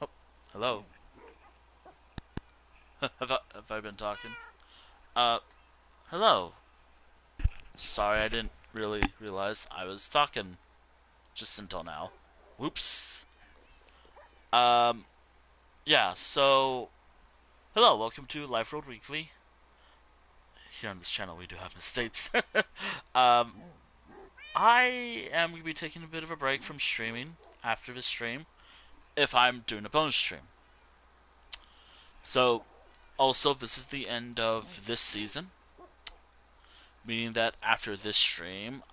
Oh, hello. Have I been talking? Uh, hello. Sorry, I didn't really realize I was talking just until now. Whoops. Um, yeah, so, hello, welcome to Life Road Weekly. Here on this channel, we do have mistakes. um, I am going to be taking a bit of a break from streaming after this stream, if I'm doing a bonus stream. So, also, this is the end of this season, meaning that after this stream,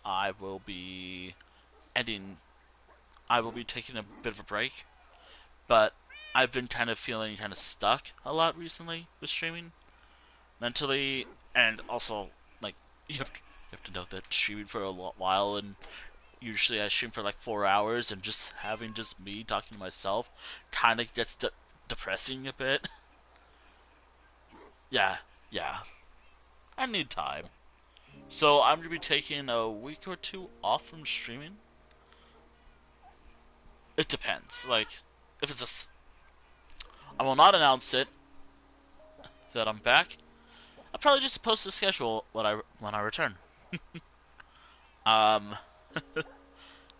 ending. I will be taking a bit of a break, but I've been kind of feeling kind of stuck a lot recently with streaming, mentally, and also like you have to know that streaming for a while, and usually I stream for like 4 hours, and just having just me talking to myself kind of gets depressing a bit. Yeah, yeah, I need time. So I'm gonna be taking a week or two off from streaming. It depends. Like, if it's just, I will not announce it that I'm back. I'll probably just post the schedule when I return. Um,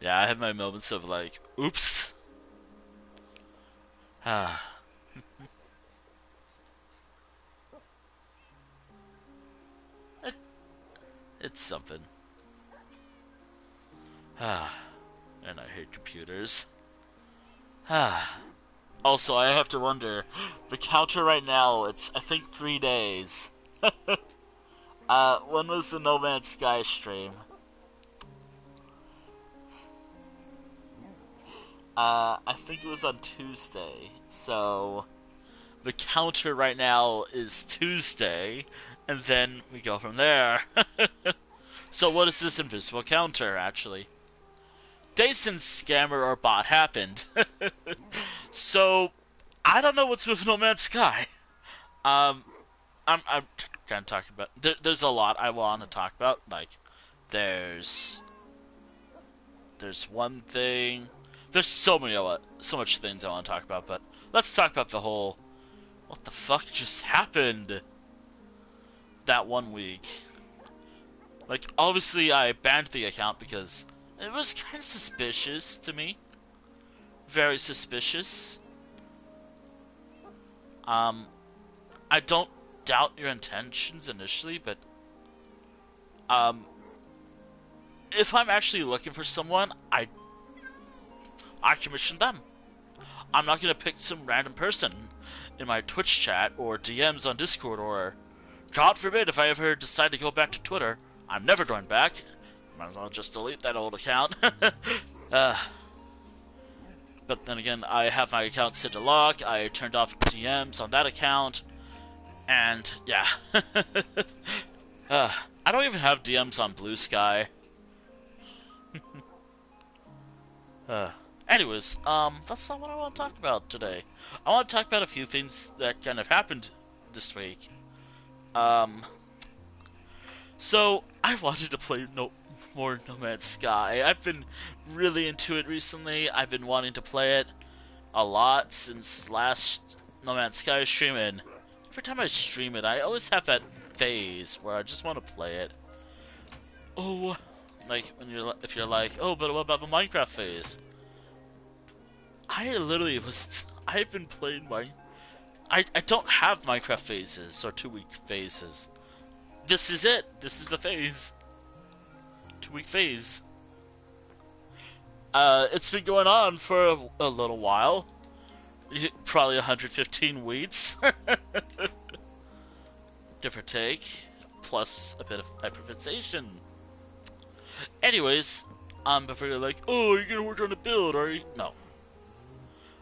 yeah, I have my moments of like, oops. Ah, it, it's something. Ah, and I hate computers. Ah. Also, I have to wonder, the counter right now, it's I think 3 days. When was the No Man's Sky stream? I think it was on Tuesday. So the counter right now is Tuesday, and then we go from there. So what is this invisible counter, actually? Days since Scammer or Bot happened. So, I don't know what's with No Man's Sky. Um, I'm kind of talking about... there's a lot I want to talk about. Like, there's... There's one thing... There's so much things I want to talk about, but let's talk about the whole... What the fuck just happened that one week? Like, obviously I banned the account because it was kind of suspicious to me. Very suspicious. Um, I don't doubt your intentions initially, but, um, if I'm actually looking for someone, I commission them. I'm not gonna pick some random person in my Twitch chat or DMs on Discord or God forbid if I ever decide to go back to Twitter. I'm never going back. Might as well just delete that old account. uh, but then again, I have my account set to lock. I turned off DMs on that account. And, yeah. uh, I don't even have DMs on Blue Sky. uh, anyways, that's not what I want to talk about today. I want to talk about a few things that kind of happened this week. So, I wanted to play more No Man's Sky. I've been really into it recently. I've been wanting to play it a lot since last No Man's Sky stream, and every time I stream it, I always have that phase where I just want to play it. Oh, like if you're like, oh, but what about the Minecraft phase? I've been playing I don't have Minecraft phases or 2-week phases. This is it. This is the phase. 2-week phase. It's been going on for a little while. Probably 115 weeks. Give or take. Plus a bit of hyperfixation. Anyways, before you're like, oh, you're gonna work on a build, are you? No.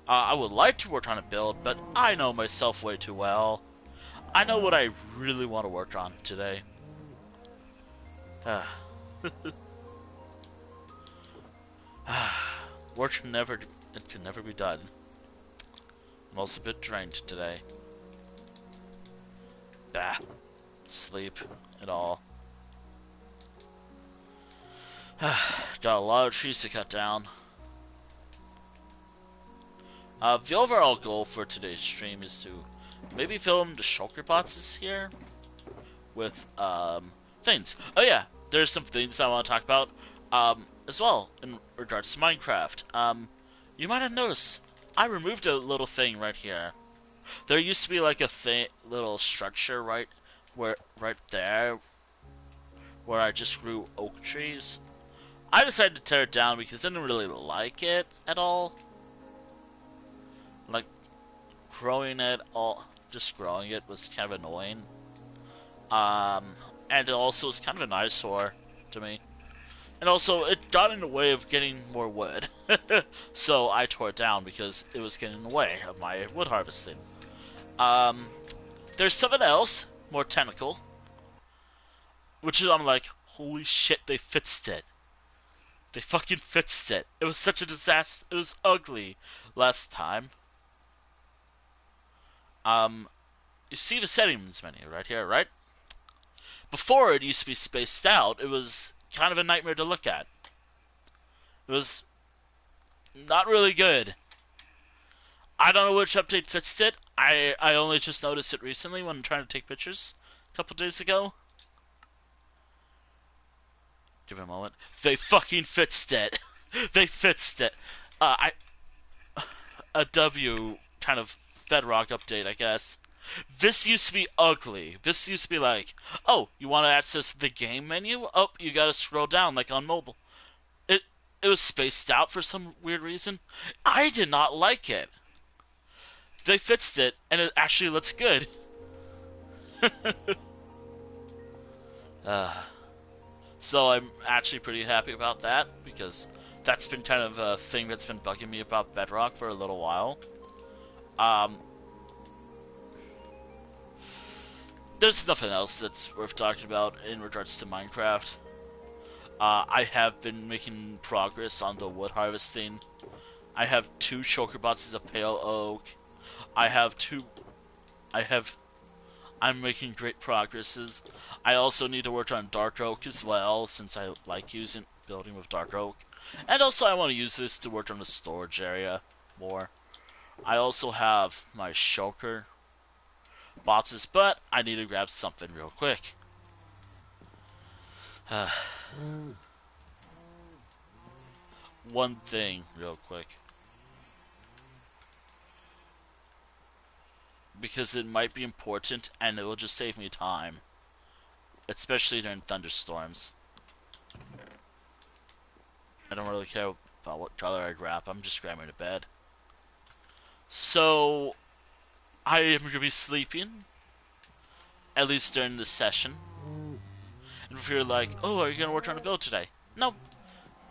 I would like to work on a build, but I know myself way too well. I know what I really want to work on today. Work can never be done. I'm also a bit drained today. Bah. Sleep and all. Got a lot of trees to cut down. The overall goal for today's stream is to maybe film the shulker boxes here with things. Oh yeah, there's some things I want to talk about as well in regards to Minecraft. You might have noticed I removed a little thing right here. There used to be like a little structure right there where I just grew oak trees. I decided to tear it down because I didn't really like it at all. Like, just growing it was kind of annoying. And it also was kind of an eyesore to me. And also, it got in the way of getting more wood. So I tore it down because it was getting in the way of my wood harvesting. There's something else, more technical. Which is, I'm like, holy shit, they fixed it. They fucking fixed it. It was such a disaster. It was ugly last time. You see the settings menu right here, right? Before it used to be spaced out, it was kind of a nightmare to look at. It was not really good. I don't know which update fixed it. I only just noticed it recently when trying to take pictures a couple days ago. Give it a moment. They fucking fixed it. They fixed it. A W kind of bedrock update, I guess. This used to be ugly. This used to be like, oh, you want to access the game menu? Oh, you gotta scroll down like on mobile. It was spaced out for some weird reason. I did not like it. They fixed it, and it actually looks good. So I'm actually pretty happy about that, because that's been kind of a thing that's been bugging me about Bedrock for a little while. There's nothing else that's worth talking about in regards to Minecraft. I have been making progress on the wood harvesting. I have 2 shulker boxes of pale oak. I'm making great progresses. I also need to work on dark oak as well, since I like building with dark oak. And also I want to use this to work on the storage area more. I also have my shulker boxes, but I need to grab something real quick. One thing real quick. Because it might be important and it will just save me time. Especially during thunderstorms. I don't really care about what color I grab, I'm just grabbing a bed. So, I am going to be sleeping at least during this session. And if you're like, oh, are you gonna work on a build today? No.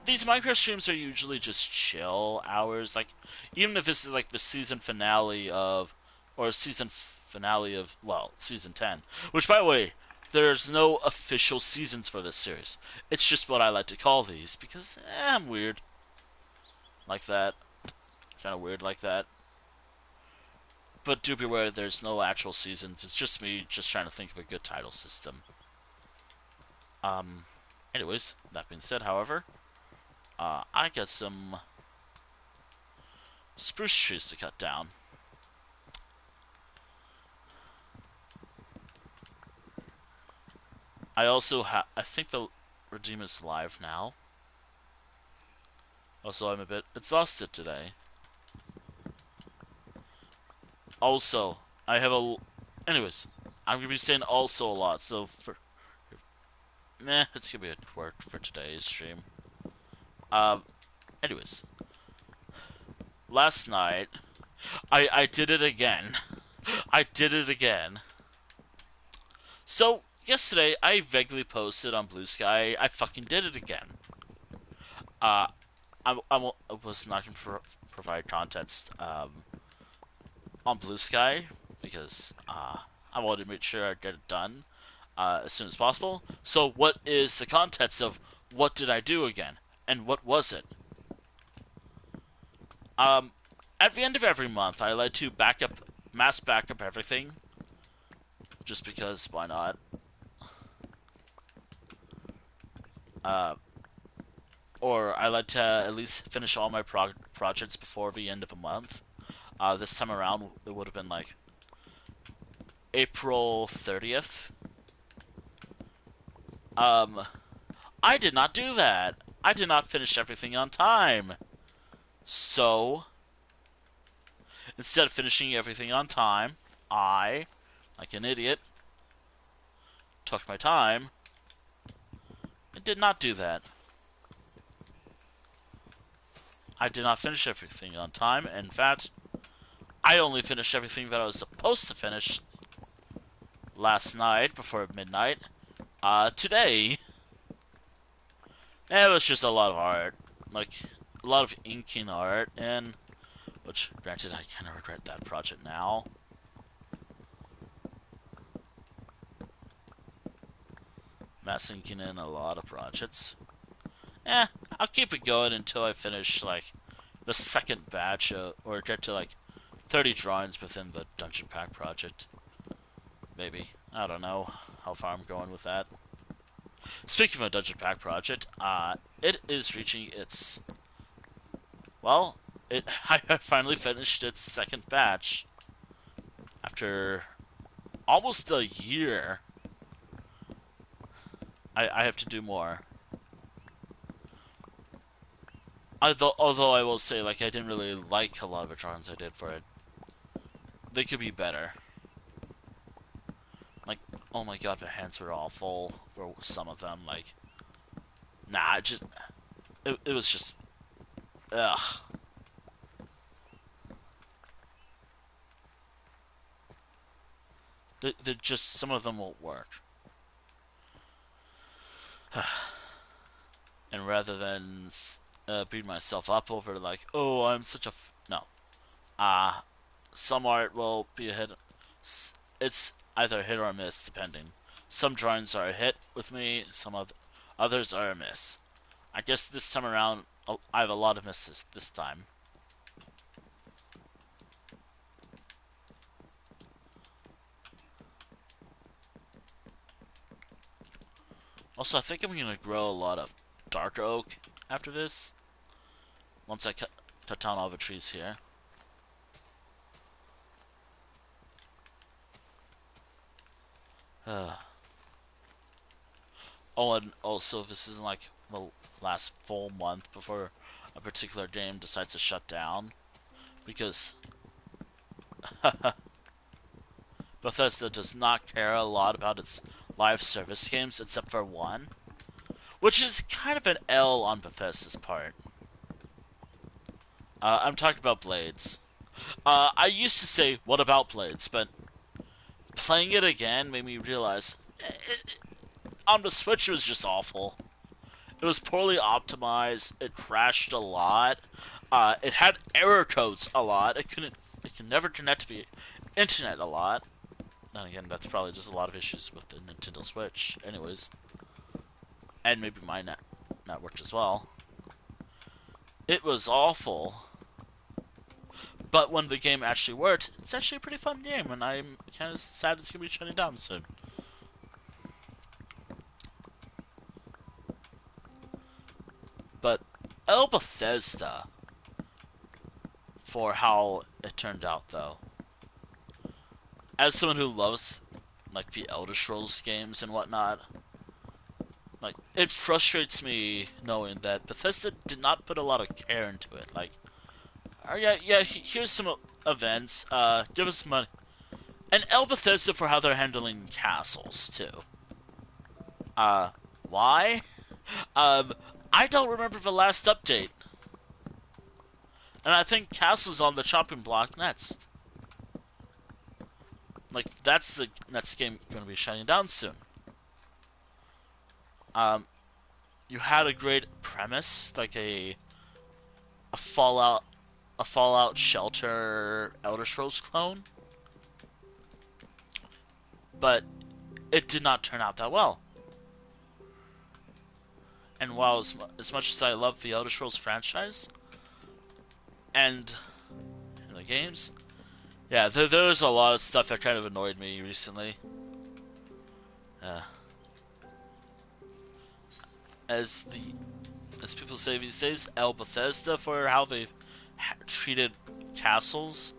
These Minecraft streams are usually just chill hours. Like, even if this is like the season finale of, or season finale of, well, season 10. Which, by the way, there's no official seasons for this series. It's just what I like to call these because I'm weird like that. Kind of weird like that. But do beware, there's no actual seasons. It's just me just trying to think of a good title system. Anyways, that being said, however, I got some spruce trees to cut down. I also I think the Redeem is live now. Also, I'm a bit exhausted today. Also, I have a... Anyways, I'm going to be saying also a lot, so for... it's going to be a work for today's stream. Anyways. Last night, I did it again. I did it again. So, yesterday, I vaguely posted on Blue Sky, I fucking did it again. I was not going to provide context, on Blue Sky, because, I wanted to make sure I get it done, as soon as possible. So, what is the context of what did I do again? And what was it? At the end of every month, I like to mass backup everything. Just because, why not? Or I like to at least finish all my projects before the end of the month. This time around, it would have been like April 30th. I did not do that. I did not finish everything on time. So, instead of finishing everything on time, I, like an idiot, took my time and did not do that. I did not finish everything on time. In fact, I only finished everything that I was supposed to finish last night before midnight. Today, it was just a lot of art. Like, a lot of inking art, and which, granted, I kind of regret that project now. Mass inking in a lot of projects. I'll keep it going until I finish, like, the second batch, or get to, like, 30 drawings within the Dungeon Pack project. Maybe. I don't know how far I'm going with that. Speaking of a Dungeon Pack project, it is reaching its... Well, I finally finished its second batch. After almost a year. I have to do more. Although I will say, like, I didn't really like a lot of the drawings I did for it. They could be better. Like, oh my god, the hands were awful for some of them. Like, nah, it was just, ugh. They're just, some of them won't work. And rather than beat myself up over, like, oh, I'm such a no. Some art will be a hit. It's either a hit or a miss, depending. Some drawings are a hit with me, others are a miss. I guess this time around, I have a lot of misses this time. Also, I think I'm gonna grow a lot of dark oak after this. Once I cut down all the trees here. Oh, and also, this isn't like the last full month before a particular game decides to shut down. Because Bethesda does not care a lot about its live service games except for one. Which is kind of an L on Bethesda's part. I'm talking about Blades. I used to say, what about Blades? But playing it again made me realize on the Switch it was just awful. It was poorly optimized. It crashed a lot. It had error codes a lot. It couldn't. It could never connect to the internet a lot. And again, that's probably just a lot of issues with the Nintendo Switch, anyways. And maybe my network as well. It was awful. But when the game actually worked, it's actually a pretty fun game, and I'm kind of sad it's gonna be shutting down soon. But Bethesda, for how it turned out, though, as someone who loves like the Elder Scrolls games and whatnot, like it frustrates me knowing that Bethesda did not put a lot of care into it. Like, oh, yeah, here's some events. Give us money. And Bethesda for how they're handling castles too. Uh, why? Um, I don't remember the last update, and I think castles on the chopping block next. Like that's the next game going to be shutting down soon. Um, you had a great premise, like a Fallout Shelter Elder Scrolls clone, but it did not turn out that well. And while as much as I love the Elder Scrolls franchise and the games, yeah, there's a lot of stuff that kind of annoyed me recently. Uh, as people say these days, Bethesda for how they've treated castles,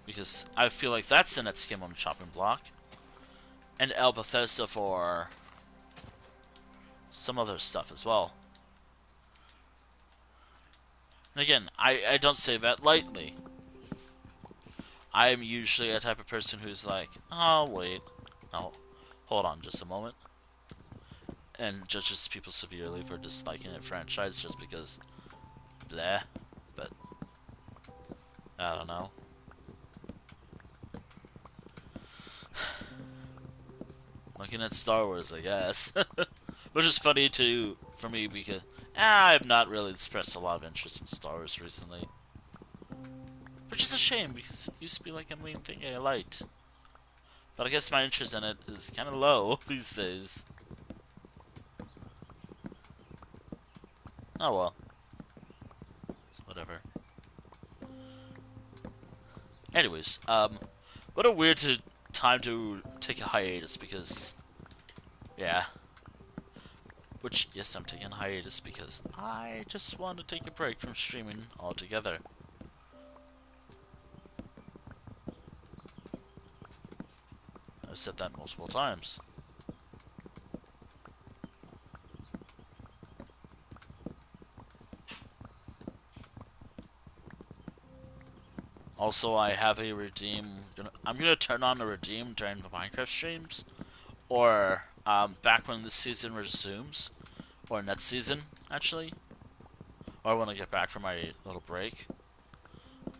because I feel like that's the next game on the chopping block, and Bethesda for some other stuff as well. And again, I don't say that lightly. I am usually a type of person who's like, oh wait, no, hold on just a moment, and judges people severely for disliking a franchise just because, bleh. But I don't know. Looking at Star Wars, I guess, which is funny too for me because I have not really expressed a lot of interest in Star Wars recently. Which is a shame, because it used to be like a main thing I liked. But I guess my interest in it is kind of low these days. Oh well. It's whatever. Anyways, what a weird time to take a hiatus, because, yeah. Which, yes, I'm taking a hiatus because I just want to take a break from streaming altogether. I've said that multiple times. Also, I have a redeem. I'm gonna turn on a redeem during the Minecraft streams, or back when the season resumes, or next season actually, or when I get back from my little break.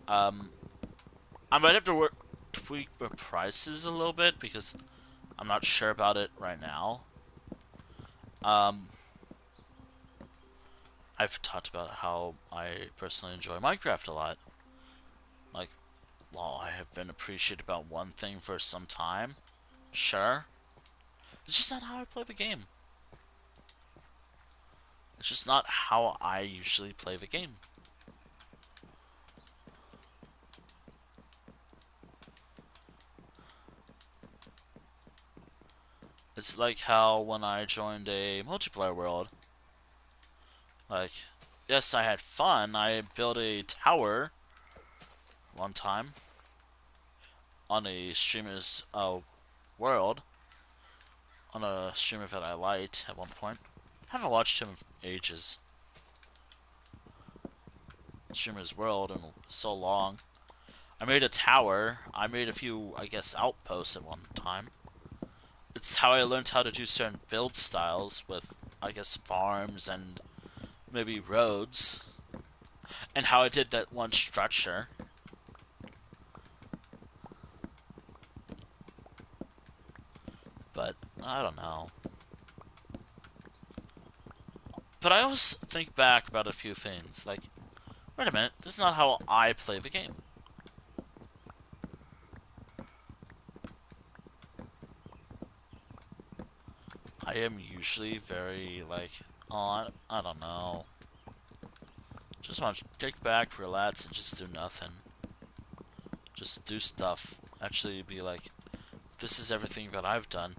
I might have to tweak the prices a little bit because I'm not sure about it right now. I've talked about how I personally enjoy Minecraft a lot. Like, while I have been appreciated about one thing for some time, sure, it's just not how I play the game. It's just not how I usually play the game. It's like how when I joined a multiplayer world, like, yes, I had fun. I built a tower one time on a streamer's world, on a streamer that I liked at one point. I haven't watched him in ages. Streamer's world in so long. I made a tower. I made a few, I guess, outposts at one time. It's how I learned how to do certain build styles with, I guess, farms and maybe roads. And how I did that one structure. But I don't know. But I always think back about a few things. Like, wait a minute, this is not how I play the game. I am usually very, like, on, I don't know. Just want to kick back, relax, and just do nothing. Just do stuff. Actually be like, this is everything that I've done.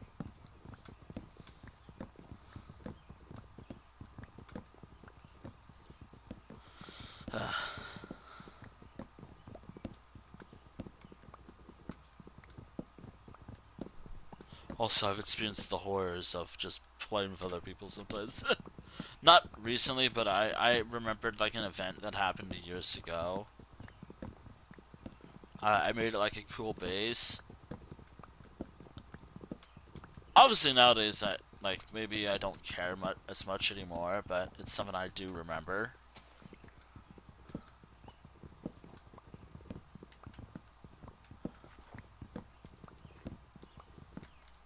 Also, I've experienced the horrors of just playing with other people sometimes. Not recently, but I remembered like an event that happened years ago. I made like a cool base. Obviously nowadays, like maybe I don't care as much anymore, but it's something I do remember.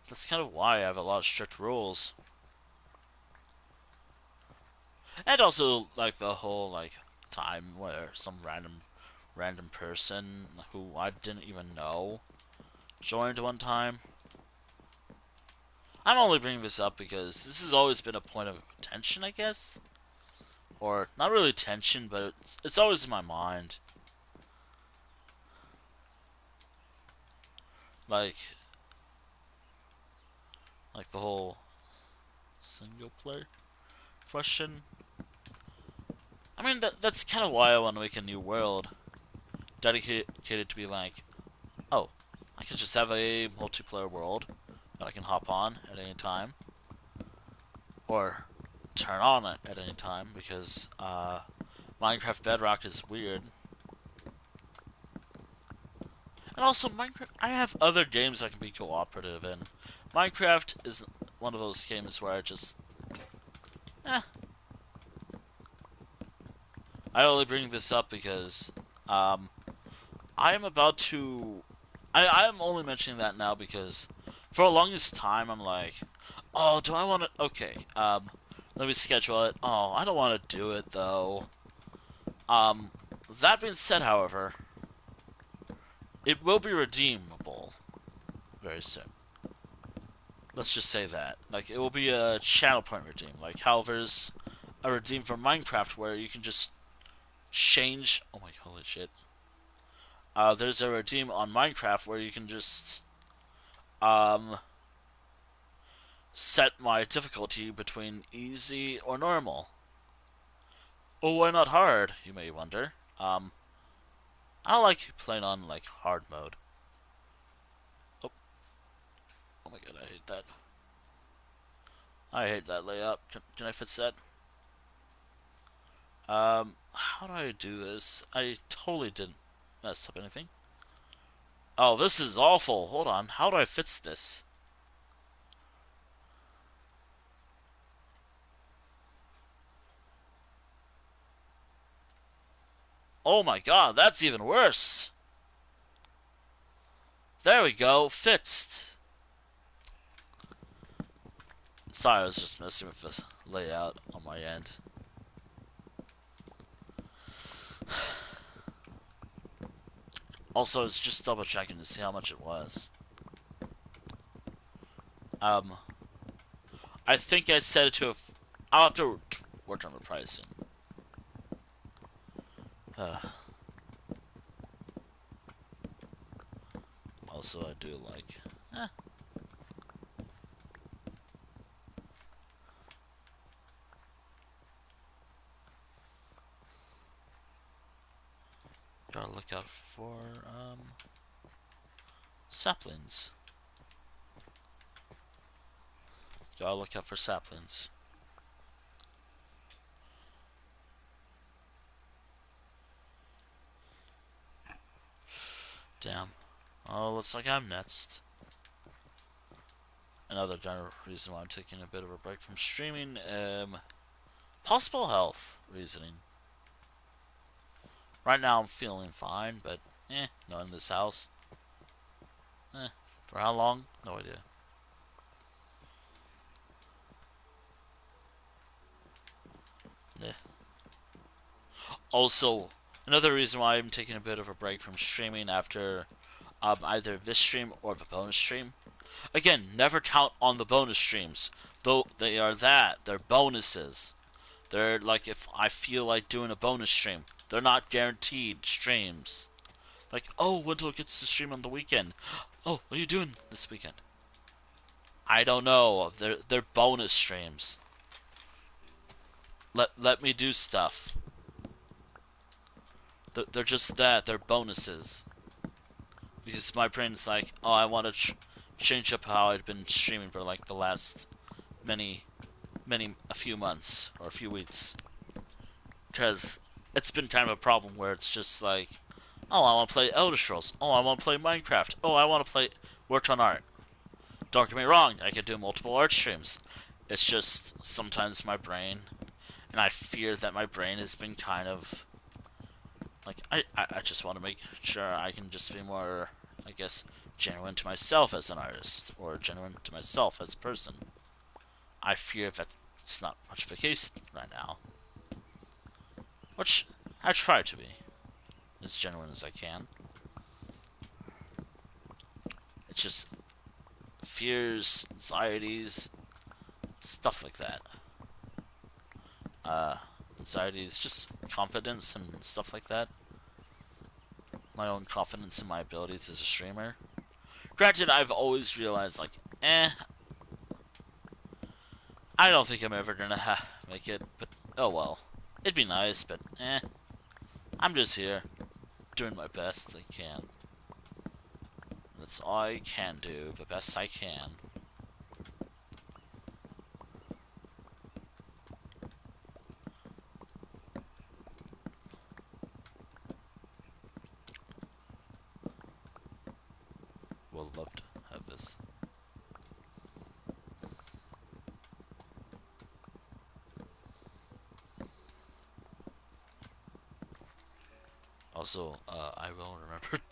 That's kind of why I have a lot of strict rules. And also like the whole like time where some random person who I didn't even know joined one time. I'm only bringing this up because this has always been a point of tension, I guess. Or not really tension, but it's always in my mind. Like the whole single player question. I mean that's kind of why I want to make a new world dedicated to be like, oh, I can just have a multiplayer world that I can hop on at any time or turn on at any time because Minecraft Bedrock is weird. And also, Minecraft, I have other games I can be cooperative in. Minecraft is one of those games where I just, eh. I only bring this up because, I am about to. I am only mentioning that now because, for the longest time, I'm like, oh, do I want to? Okay, let me schedule it. Oh, I don't want to do it though. Um, that being said, however, it will be redeemable very soon. Let's just say that. Like, it will be a channel point redeem. Like, how there's a redeem for Minecraft where you can just change. Oh my, holy shit. There's a redeem on Minecraft where you can just um, set my difficulty between easy or normal. Oh, why not hard? You may wonder. I don't like playing on like hard mode. Oh, oh my god, I hate that. I hate that layout. Can I fix that? How do I do this? I totally didn't mess up anything. Oh, this is awful. Hold on. How do I fix this? Oh my god, that's even worse. There we go. Fixed. Sorry, I was just messing with the layout on my end. Also, it's just double checking to see how much it was. Um, I think I set it to a. I'll have to work on the pricing. Also, I do like. Gotta look out for saplings. Gotta look out for saplings. Damn. Oh, looks like I'm next. Another general reason why I'm taking a bit of a break from streaming. Possible health reasoning. Right now I'm feeling fine, but not in this house. For how long? No idea. Also, another reason why I'm taking a bit of a break from streaming after either this stream or the bonus stream. Again, never count on the bonus streams. Though they are they're bonuses. They're like if I feel like doing a bonus stream. They're not guaranteed streams. Like, oh, Wintle gets to stream on the weekend. Oh, what are you doing this weekend? I don't know. They're bonus streams. Let me do stuff. They're just that. They're bonuses. Because my brain's like, oh, I want to change up how I've been streaming for like the last a few months or a few weeks. Because it's been kind of a problem where it's just like, oh, I want to play Elder Scrolls. Oh, I want to play Minecraft. Oh, I want to work on art. Don't get me wrong, I could do multiple art streams. It's just sometimes my brain, and I fear that my brain has been kind of like I just want to make sure I can just be more, I guess, genuine to myself as an artist or genuine to myself as a person. I fear that's not much of the case right now, which I try to be as genuine as I can. It's just fears, anxieties, stuff like that. Anxieties, just confidence and stuff like that. My own confidence in my abilities as a streamer. Granted, I've always realized, like, I don't think I'm ever gonna make it, but oh well. It'd be nice, but I'm just here, doing my best I can. That's all I can do, the best I can. Would love to have this. Also, I will remember.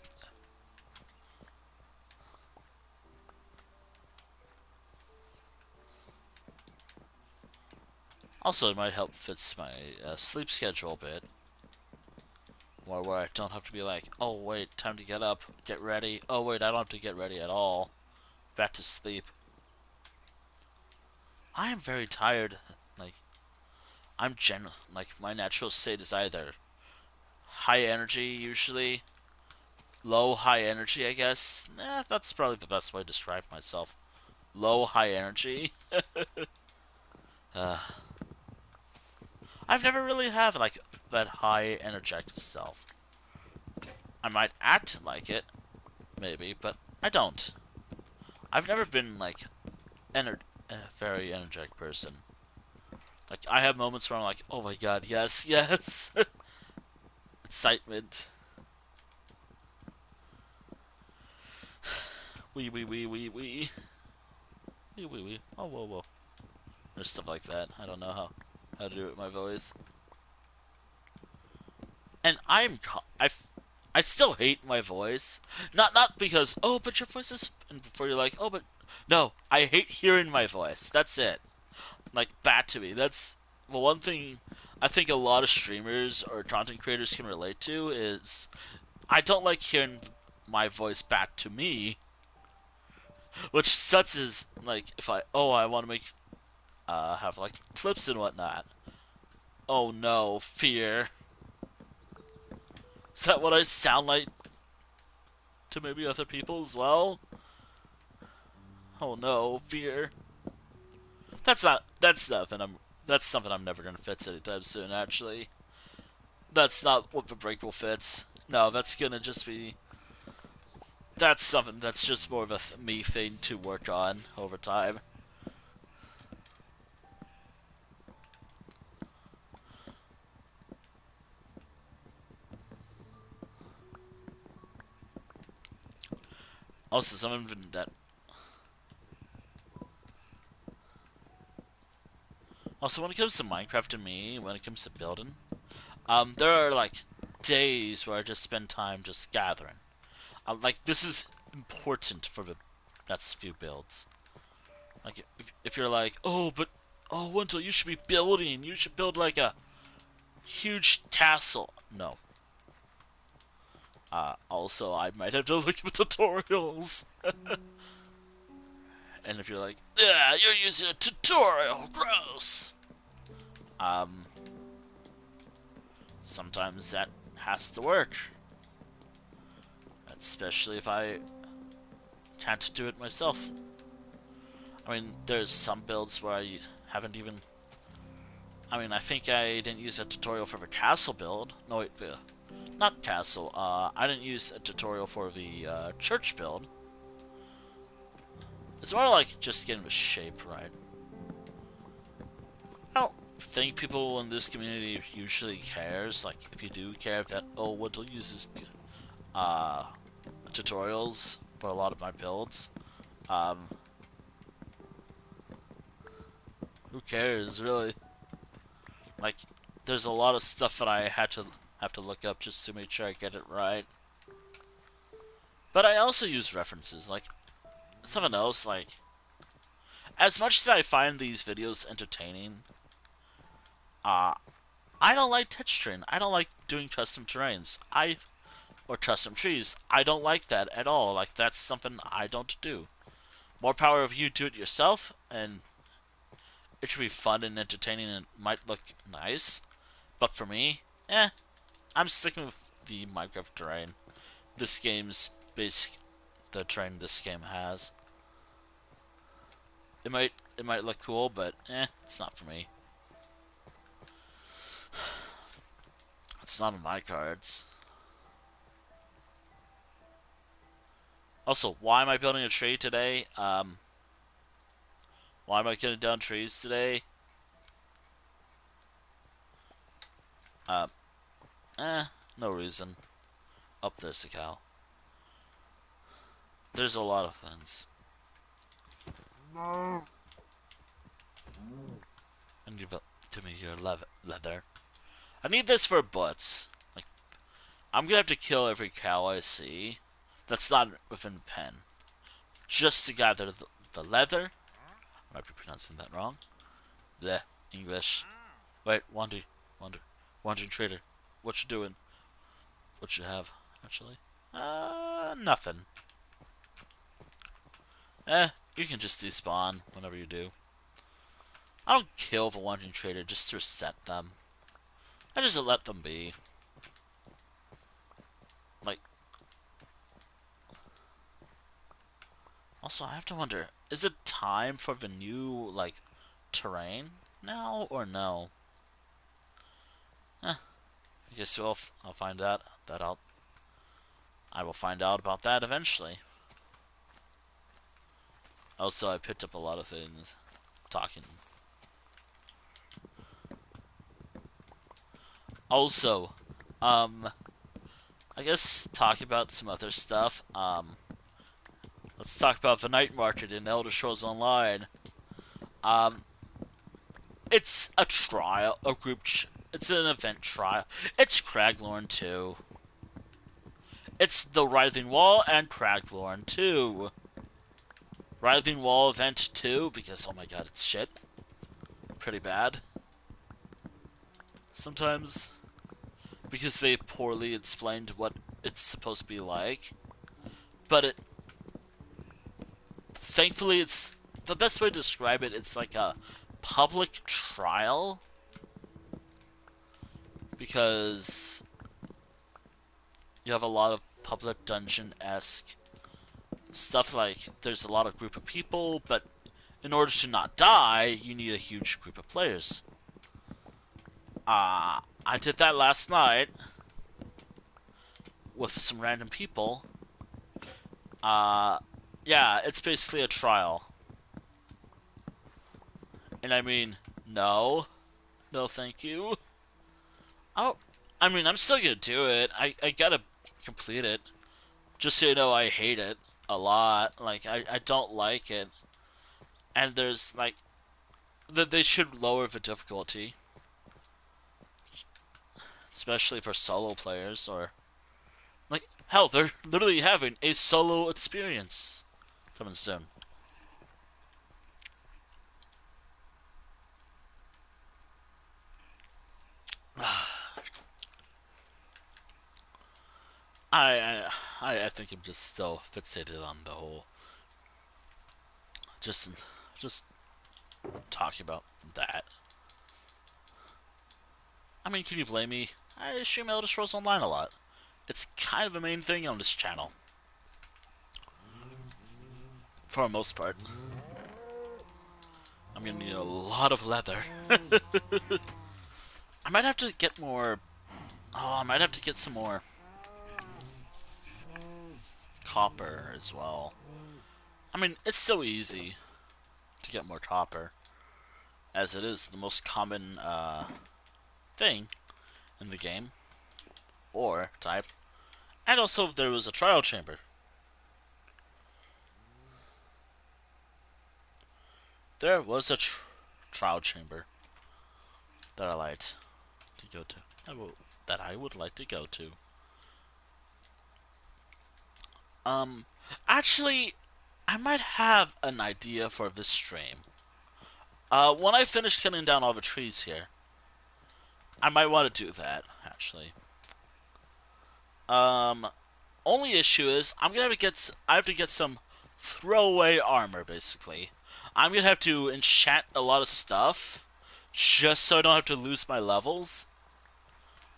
Also, it might help fits my sleep schedule a bit. More where I don't have to be like, oh wait, time to get up, get ready. Oh wait, I don't have to get ready at all. Back to sleep. I am very tired. Like, like my natural state is either high energy usually, low high energy I guess. That's probably the best way to describe myself. Low high energy. uh, I've never really had like that high energetic self. I might act like it, maybe, but I don't. I've never been like a very energetic person. Like I have moments where I'm like, oh my god, yes, yes, excitement. Wee wee wee wee wee wee wee wee. Oh whoa whoa. There's stuff like that. I don't know how to do it with my voice. And I still hate my voice. Not because oh, but your voice is. And before you're like oh, but no, I hate hearing my voice. That's it. Like bad to me. That's the one thing I think a lot of streamers or content creators can relate to is I don't like hearing my voice back to me. Which such is like if I want to make have like clips and whatnot. Oh no, fear. Is that what I sound like to maybe other people as well? Oh no, fear. That's something I'm never gonna fix anytime soon, actually. That's not what the break will fix. No, that's gonna just be that's something that's just more of a me thing to work on over time. Also, something that also when it comes to Minecraft and me, when it comes to building, there are like days where I just spend time just gathering. Like this is important for the next few builds. Like if you're like, oh, but oh, Wintle, you should be building. You should build like a huge castle. No. Also, I might have to look at tutorials. And if you're like, yeah, you're using a tutorial, gross. Um, Sometimes that has to work. Especially if I can't do it myself. I mean, there's some builds where I haven't even... I mean, I think I didn't use a tutorial for the castle build. No, wait, not castle. I didn't use a tutorial for the church build. It's more like just getting the shape right. I don't think people in this community usually cares. Like, if you do care that, oh, Woodle uses tutorials for a lot of my builds, who cares, really? Like, there's a lot of stuff that I have to look up just to make sure I get it right. But I also use references, like, something else, like, as much as I find these videos entertaining, I don't like touch terrain. I don't like doing custom terrains. Or custom trees. I don't like that at all. Like, that's something I don't do. More power if you do it yourself, and it should be fun and entertaining and might look nice. But for me, I'm sticking with the Minecraft terrain. This game's basic, the terrain this game has. It might look cool, but it's not for me. It's not on my cards. Also, why am I building a tree today? Why am I cutting down trees today? No reason. Up there's the cow. There's a lot of things. No. And give up to me your leather. I need this for butts. Like, I'm gonna have to kill every cow I see that's not within pen, just to gather the leather. I might be pronouncing that wrong. Bleh, English. Wait, wandering trader. What you doing? What you have, actually? Nothing. You can just despawn whenever you do. I don't kill the wandering trader just to reset them. I just let them be. Like, also I have to wonder, is it time for the new, like, terrain now or no? I guess I'll find that out. I will find out about that eventually. Also, I picked up a lot of things talking. Also, I guess talk about some other stuff. Let's talk about the night market in Elder Scrolls Online. It's a trial, it's an event trial. It's Craglorn 2. It's the Writhing Wall and Craglorn 2. Writhing Wall event 2, because oh my god, it's shit. Pretty bad. Sometimes, because they poorly explained what it's supposed to be like. But thankfully, it's the best way to describe it. It's like a public trial, because you have a lot of public dungeon-esque stuff. Like, there's a lot of group of people, but in order to not die, you need a huge group of players. I did that last night with some random people. Yeah, it's basically a trial. And I mean, no, thank you. I mean, I'm still gonna do it. I gotta complete it. Just so you know, I hate it a lot. Like, I don't like it. And there's, like, they should lower the difficulty. Especially for solo players, or... Like, hell, they're literally having a solo experience coming soon. I, I think I'm just still fixated on the whole, just, just talking about that. I mean, can you blame me? I stream Elder Scrolls Online a lot. It's kind of a main thing on this channel, for the most part. I'm gonna need a lot of leather. I might have to get more. Oh, I might have to get some more copper as well. I mean, it's so easy to get more copper, as it is the most common thing in the game, or type. And also, there was a trial chamber. There was a trial chamber that I liked to go to. That I would like to go to. Um, actually, I might have an idea for this stream. When I finish cutting down all the trees here, I might want to do that, actually. Um, only issue is, I have to get some throwaway armor, basically. I'm gonna have to enchant a lot of stuff, just so I don't have to lose my levels.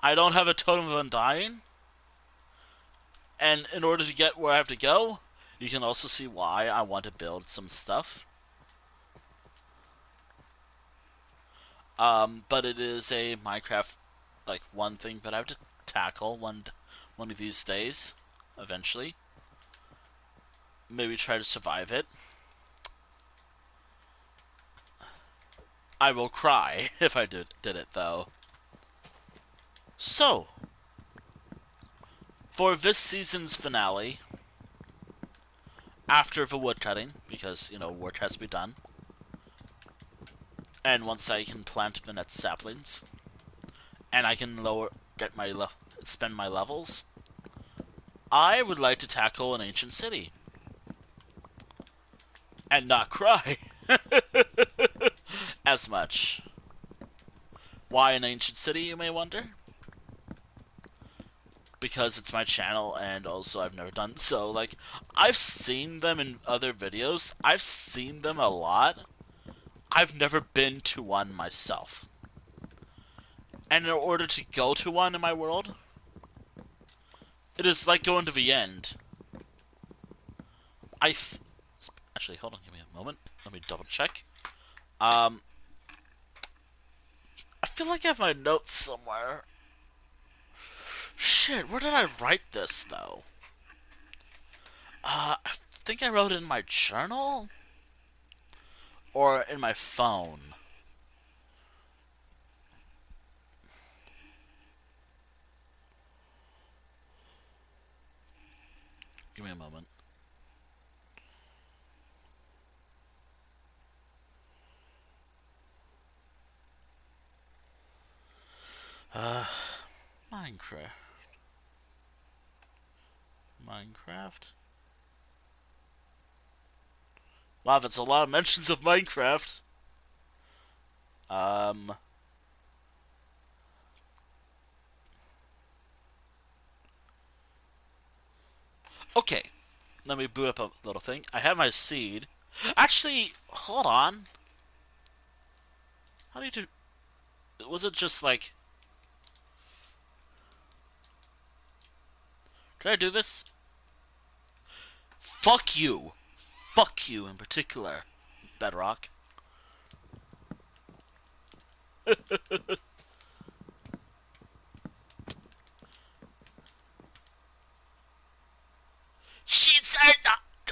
I don't have a Totem of Undying, and in order to get where I have to go, you can also see why I want to build some stuff. But it is a Minecraft, like, one thing that I have to tackle one of these days, eventually. Maybe try to survive it. I will cry if I did it, though. So, for this season's finale, after the woodcutting, because, you know, work has to be done, and once I can plant the next saplings, and I can spend my levels, I would like to tackle an ancient city. And not cry as much. Why an ancient city, you may wonder? Because it's my channel, and also I've never done so. Like, I've seen them in other videos. I've seen them a lot. I've never been to one myself. And in order to go to one in my world, it is like going to the end. Actually, hold on, give me a moment. Let me double check. I feel like I have my notes somewhere. Shit, where did I write this, though? I think I wrote it in my journal? Or in my phone. Give me a moment. Minecraft. Minecraft? Wow, that's a lot of mentions of Minecraft. Okay. Let me boot up a little thing. I have my seed. Actually, hold on. How do you do... Was it just like... Did I do this? Fuck you. Fuck you in particular, Bedrock. Cheats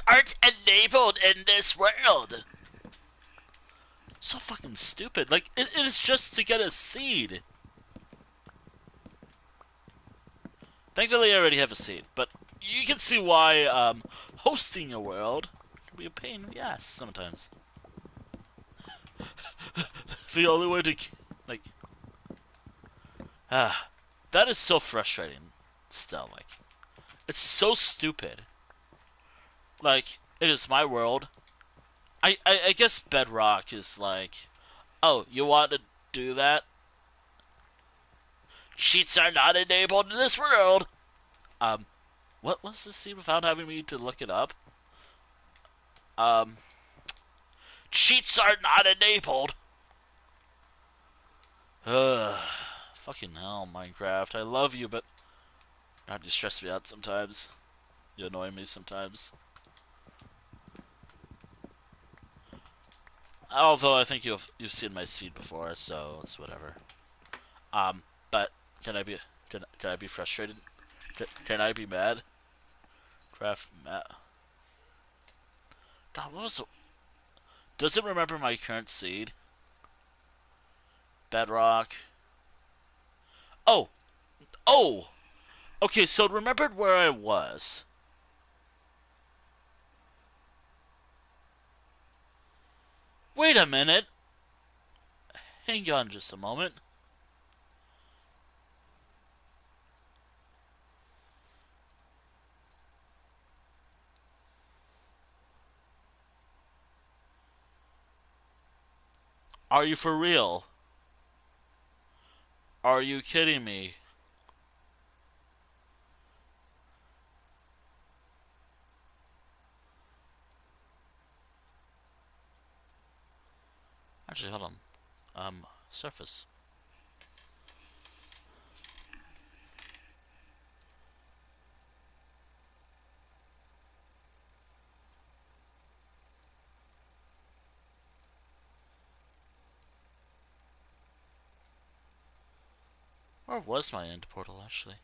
aren't enabled in this world. So fucking stupid. Like, it is just to get a seed. Thankfully, I already have a seed, but you can see why hosting a world can be a pain in the ass sometimes. The only way to, like, that is so frustrating. Still, like, it's so stupid. Like, it is my world. I guess Bedrock is like, oh, you want to do that? Cheats are not enabled in this world. What was the seed without having me to look it up? Um, cheats are not enabled. Ugh. Fucking hell, Minecraft. I love you, but God, you stress me out sometimes. You annoy me sometimes. Although I think you've seen my seed before, so it's whatever. But can I be can I be frustrated? Can I be mad? Craft mad. God, what was the... Does it remember my current seed? Bedrock. Oh! Oh! Okay, so it remembered where I was. Wait a minute! Hang on just a moment. Are you for real? Are you kidding me? Actually, hold on. Surface. Where was my end portal, actually?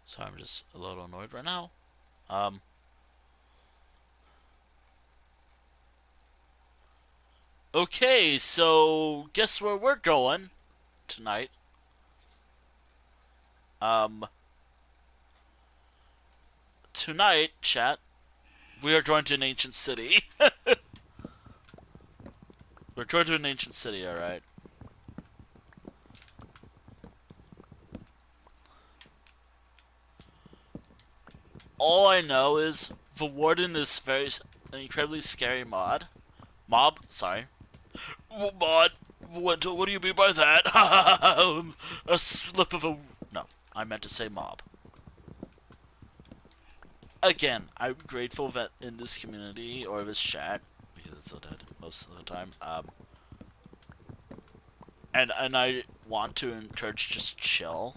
Sorry, I'm just a little annoyed right now. Um, okay, so guess where we're going tonight? Um, Tonight, chat, we are going to an ancient city. We're going to an ancient city, alright? All I know is the Warden is an incredibly scary Mob, sorry. Mod, what do you mean by that? A slip of a... No, I meant to say mob. Again, I'm grateful that in this community, or this chat, because it's so dead most of the time, and I want to encourage just chill.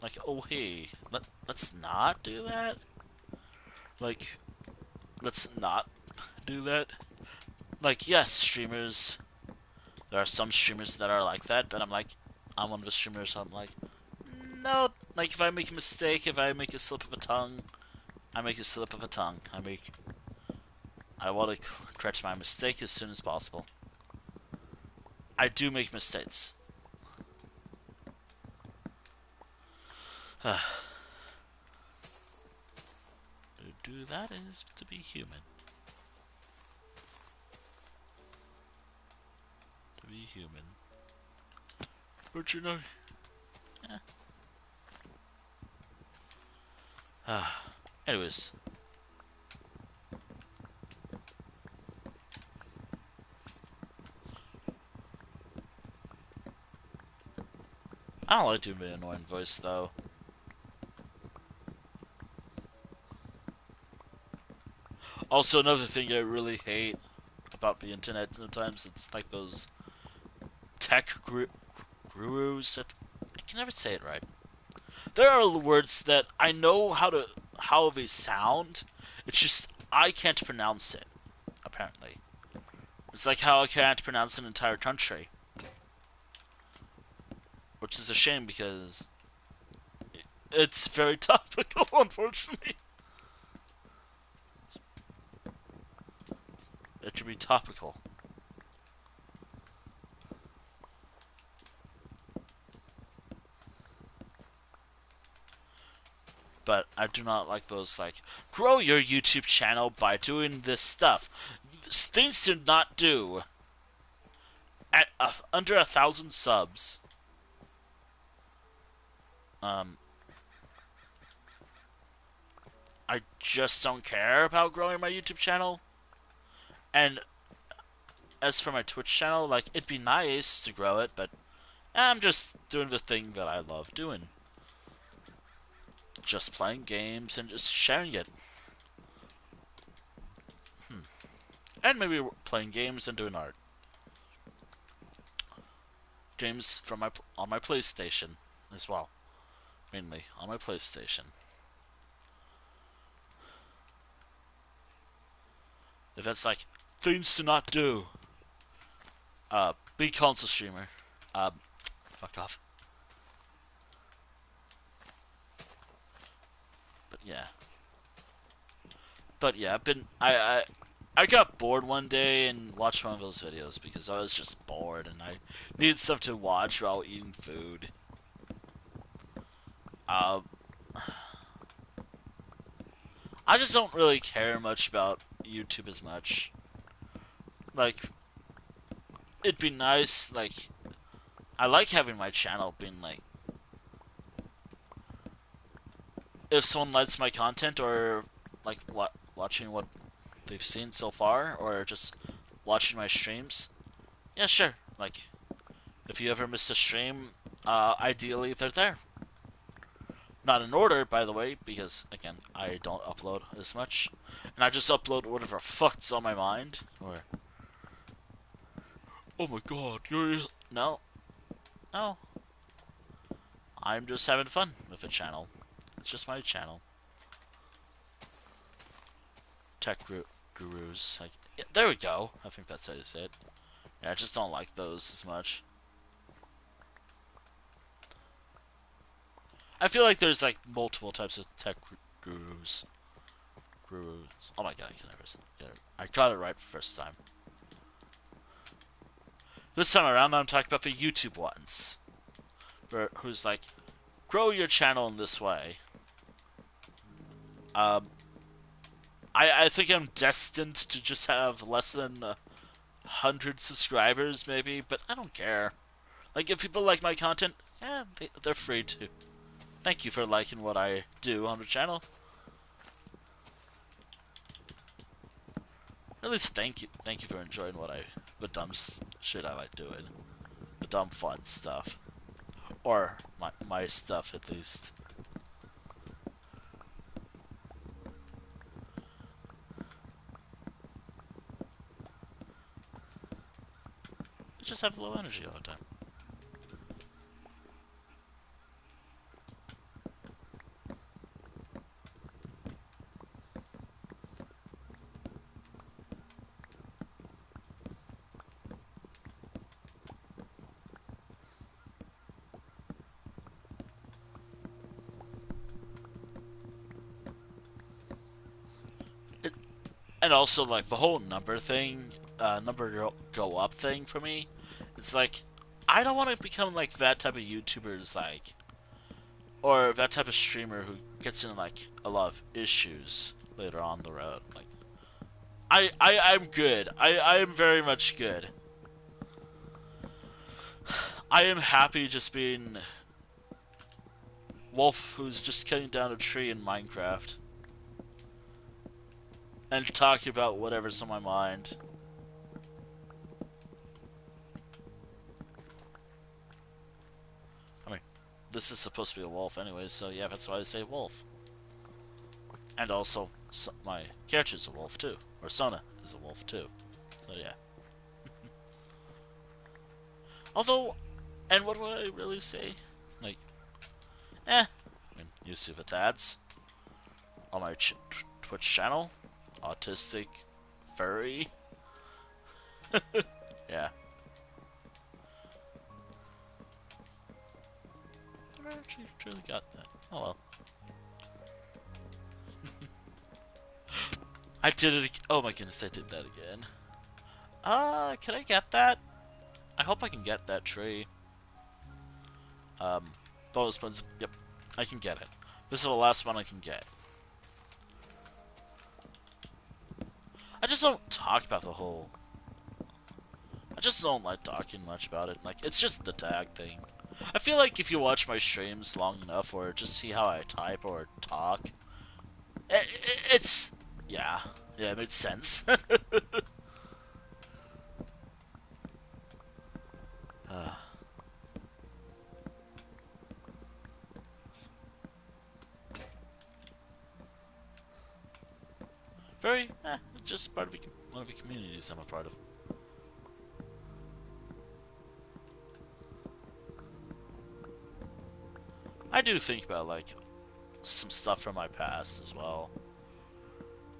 Like, oh hey, let's not do that. Like, let's not do that. Like, yes, streamers, there are some streamers that are like that, but I'm one of the streamers, so I'm like, no, like, if I make a mistake, if I make a slip of a tongue, I make a slip of a tongue. I want to correct my mistake as soon as possible. I do make mistakes. To do that is to be human. To be human. But you know... Anyways. I don't like doing the annoying voice, though. Also, another thing I really hate about the internet sometimes, it's like those tech gurus that... I can never say it right. There are words that I know how they sound, it's just I can't pronounce it, apparently. It's like how I can't pronounce an entire country. Which is a shame because it's very topical, unfortunately. It should be topical. But I do not like those, like, grow your YouTube channel by doing this stuff. Things to not do at under 1,000 subs. Um, I just don't care about growing my YouTube channel. And as for my Twitch channel, like, it'd be nice to grow it, but I'm just doing the thing that I love doing. Just playing games and just sharing it. And maybe playing games and doing art. Games from on my PlayStation as well. Mainly on my PlayStation. If that's like things to not do. Be console streamer. Fuck off. But yeah. I got bored one day and watched one of those videos because I was just bored and I needed stuff to watch while eating food. I just don't really care much about YouTube as much. Like, it'd be nice, like, I like having my channel being like, if someone likes my content or like watching what they've seen so far or just watching my streams, yeah, sure. Like, if you ever miss a stream, ideally they're there. Not in order, by the way, because again, I don't upload as much, and I just upload whatever fuck's on my mind. Or, oh my god, you're no, no. I'm just having fun with the channel. It's just my channel. Tech gurus, like, yeah, there we go. I think that's how you say it. Yeah, I just don't like those as much. I feel like there's like multiple types of tech gurus. Oh my god, I can never get it. I got it right the first time. This time around, I'm talking about the YouTube ones. Who's like, grow your channel in this way. I think I'm destined to just have less than 100 subscribers, maybe, but I don't care. Like, if people like my content, yeah, they're free to. Thank you for liking what I do on the channel. At least thank you for enjoying the dumb shit I like doing, the dumb fun stuff, or my stuff at least. I just have low energy all the time. And also, like, the whole number thing, number go up thing for me, it's like, I don't want to become, like, that type of YouTuber's, like, or that type of streamer who gets in, like, a lot of issues later on the road. Like, I'm good. I am very much good. I am happy just being Wolf who's just cutting down a tree in Minecraft. And talking about whatever's on my mind. I mean, this is supposed to be a wolf anyway, so yeah, that's why I say wolf. And also, my character's a wolf too. Or Sona is a wolf too. So yeah. Although, and what would I really say? Like, I mean, you see the ads on my Twitch channel. Autistic, furry. Yeah. I never actually truly got that. Oh well. I did it. Oh my goodness, I did that again. Can I get that? I hope I can get that tree. Bonus points. Yep, I can get it. This is the last one I can get. I just don't talk about the whole. I just don't like talking much about it. Like, it's just the tag thing. I feel like if you watch my streams long enough, or just see how I type or talk, it's yeah, yeah, it makes sense. uh, very, just part of one of the communities I'm a part of. I do think about like some stuff from my past as well.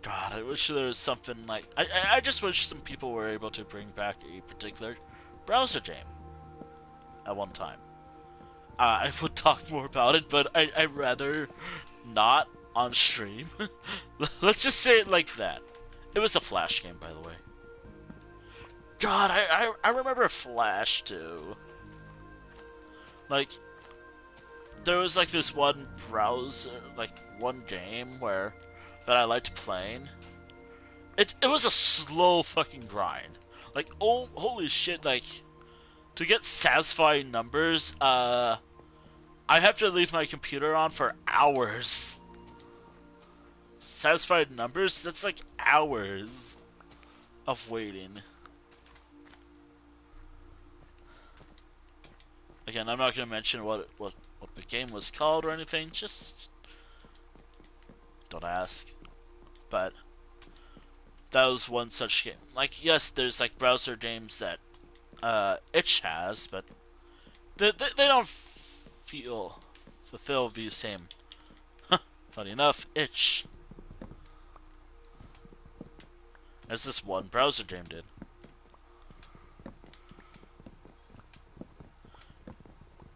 God, I wish there was something like I just wish some people were able to bring back a particular browser game at one time. I would talk more about it, but I'd rather not on stream. Let's just say it like that. It was a Flash game, by the way. God, I remember Flash too. Like, there was like this one browser, like one game where that I liked playing. It was a slow fucking grind. Like, oh, holy shit! Like, to get satisfying numbers, I have to leave my computer on for hours. Satisfied numbers? That's like hours of waiting. Again, I'm not gonna mention what the game was called or anything. Just don't ask. But that was one such game. Like, yes, there's like browser games that Itch has, but they don't fulfill the same. Funny enough, Itch, as this one browser game did.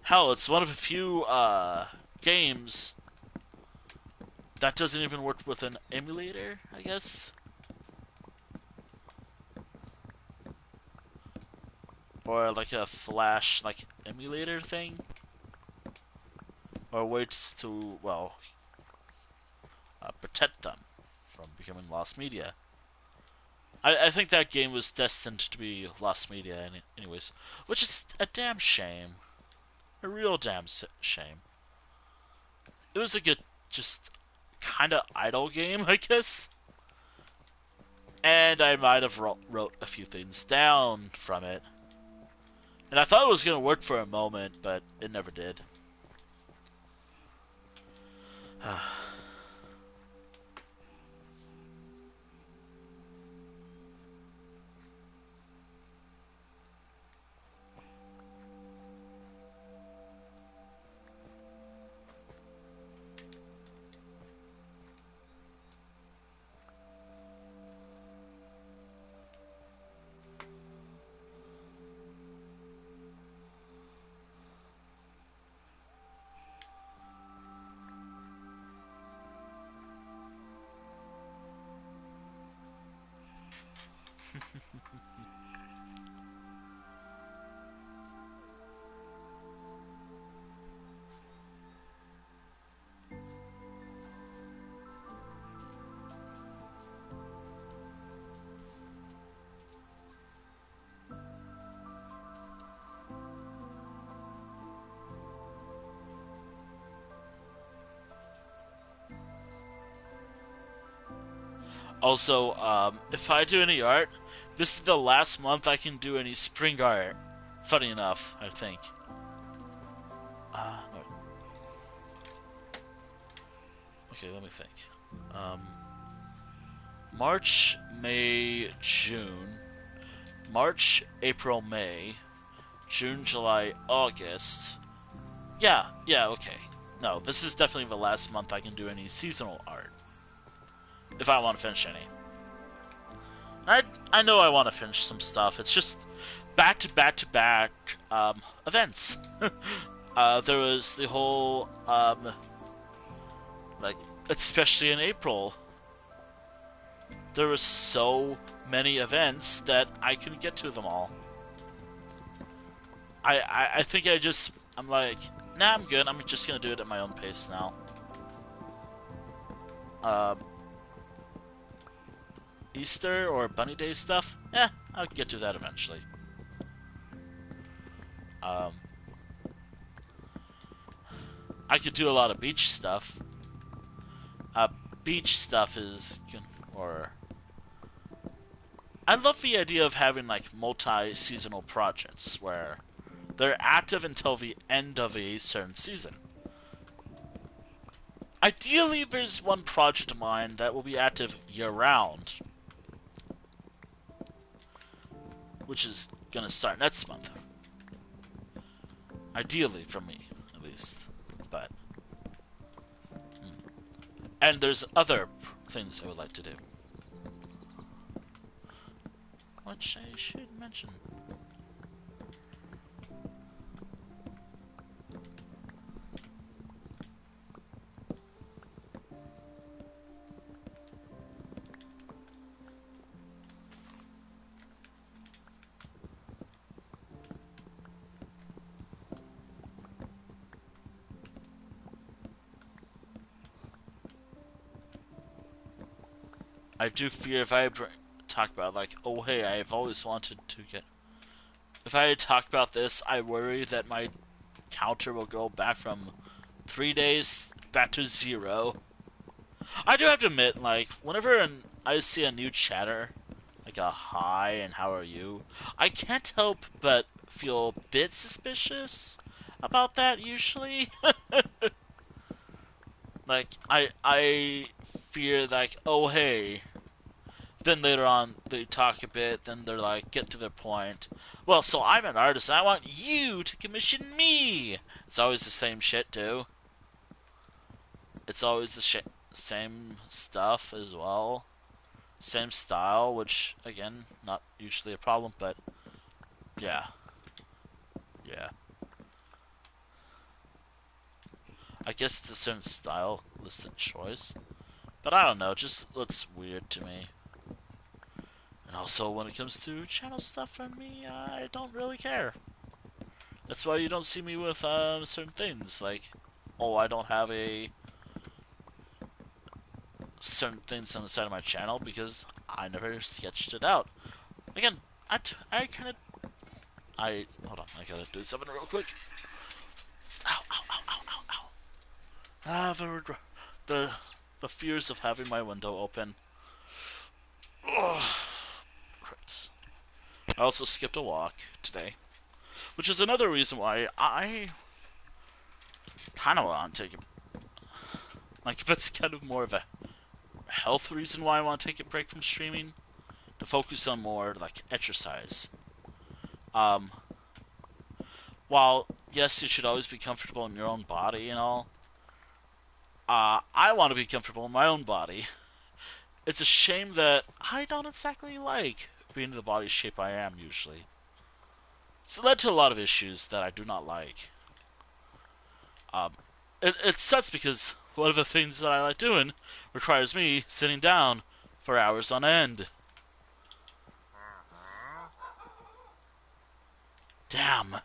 Hell, it's one of the few games that doesn't even work with an emulator, I guess. Or like a Flash like emulator thing. Or waits to, well, protect them from becoming lost media. I think that game was destined to be lost media anyways. Which is a damn shame. A real damn shame. It was a good, just kind of idle game, I guess. And I might have wrote a few things down from it. And I thought it was going to work for a moment, but it never did. Also, if I do any art, this is the last month I can do any spring art. Funny enough, I think. No. Okay, let me think. March, May, June. March, April, May. June, July, August. Yeah, okay. No, this is definitely the last month I can do any seasonal art. If I want to finish any. I know I want to finish some stuff. It's just back to back to back events. There was the whole like, especially in April, there was so many events that I couldn't get to them all. I think I'm like, nah, I'm good. I'm just gonna do it at my own pace now. Easter or Bunny Day stuff, I'll get to that eventually. I could do a lot of beach stuff. Uh, Beach stuff is, or I love the idea of having like multi-seasonal projects where they're active until the end of a certain season. Ideally, there's one project of mine that will be active year-round, which is gonna start next month. Ideally, for me, at least. But and there's other things I would like to do, which I should mention. I do fear if I talk about like, oh hey, I've always wanted to get. If I talk about this, I worry that my counter will go back from 3 days back to 0. I do have to admit, like, whenever I see a new chatter, like a hi and how are you, I can't help but feel a bit suspicious about that usually. Like, I fear, like, oh hey. Then later on, they talk a bit, then they're like, get to their point. Well, so I'm an artist, and I want you to commission me! It's always the same shit, too. It's always the same stuff as well. Same style, which, again, not usually a problem, but yeah. Yeah. I guess it's a certain stylistic choice. But I don't know, it just looks weird to me. And also, when it comes to channel stuff from me, I don't really care. That's why you don't see me with certain things, like, oh, I don't have a certain things on the side of my channel because I never sketched it out. Again, hold on, I gotta do something real quick. Ow, ow, ow, ow, ow, ow. Ah, the, the fears of having my window open. Ugh. Crits. I also skipped a walk today, which is another reason why I kind of want to take it. Like, that's kind of more of a health reason why I want to take a break from streaming, to focus on more like exercise. While yes, you should always be comfortable in your own body and all, I want to be comfortable in my own body. It's a shame that I don't exactly like being in the body shape I am usually. It's led to a lot of issues that I do not like. It sucks because one of the things that I like doing requires me sitting down for hours on end. Damn.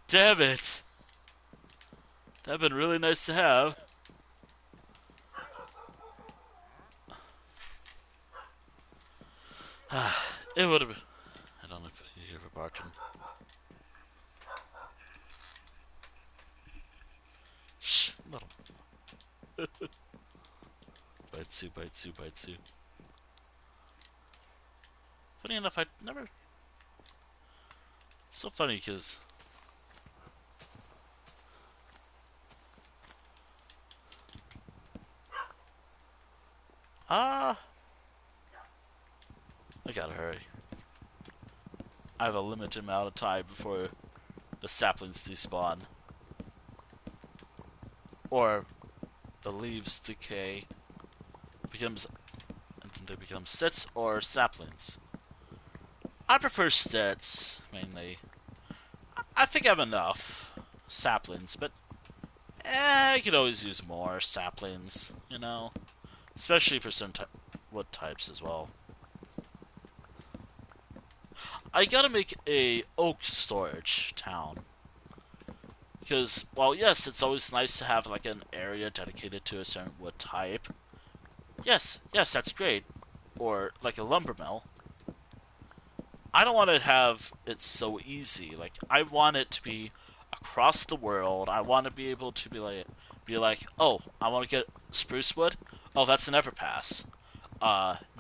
Damn it. That'd been really nice to have. It would have been. I don't know if you hear a barking. Shh, little. Baitsu, baitsu, baitsu. Funny enough, I never. So funny because. I gotta hurry. I have a limited amount of time before the saplings despawn. Or the leaves decay. And they become sets or saplings. I prefer sets, mainly. I think I have enough saplings, but I could always use more saplings, you know? Especially for certain wood types as well. I gotta make a oak storage town. Because, well, yes, it's always nice to have like an area dedicated to a certain wood type. Yes, that's great. Or like a lumber mill. I don't want to have it so easy. Like, I want it to be across the world. I want to be able to be like Be like, oh, I want to get spruce wood. Oh, that's an Everpass.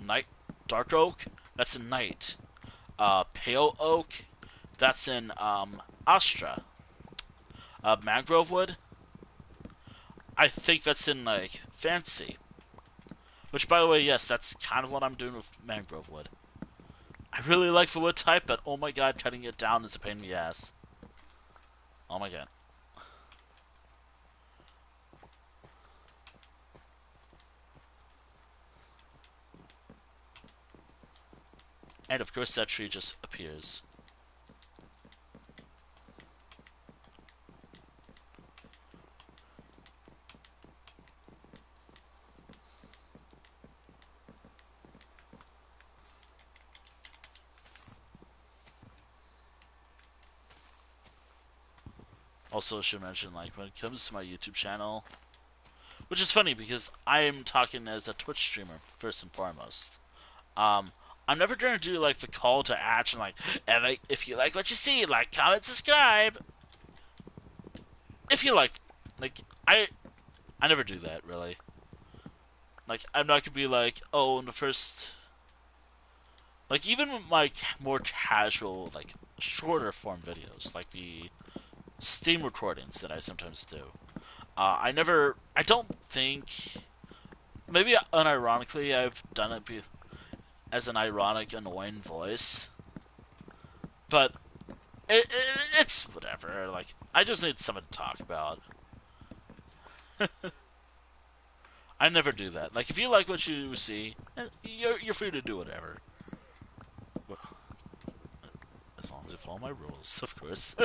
Night Dark Oak. That's in Night. Pale Oak. That's in Astra. Mangrove Wood. I think that's in like Fancy. Which, by the way, yes, that's kind of what I'm doing with Mangrove Wood. I really like the wood type, but oh my god, cutting it down is a pain in the ass. Oh my god. And of course that tree just appears. Also, I should mention, like, when it comes to my YouTube channel, which is funny because I'm talking as a Twitch streamer, first and foremost. Um, I'm never gonna do, like, the call to action, like, if you like what you see, like, comment, subscribe. If you like, I never do that, really. Like, I'm not gonna be like, oh, in the first... Like, even with my more casual, like, shorter form videos, like the Steam recordings that I sometimes do, I don't think, maybe unironically I've done it as an ironic, annoying voice, but it's whatever, like, I just need something to talk about. I never do that. Like, if you like what you see, you're free to do whatever. As long as you follow my rules, of course.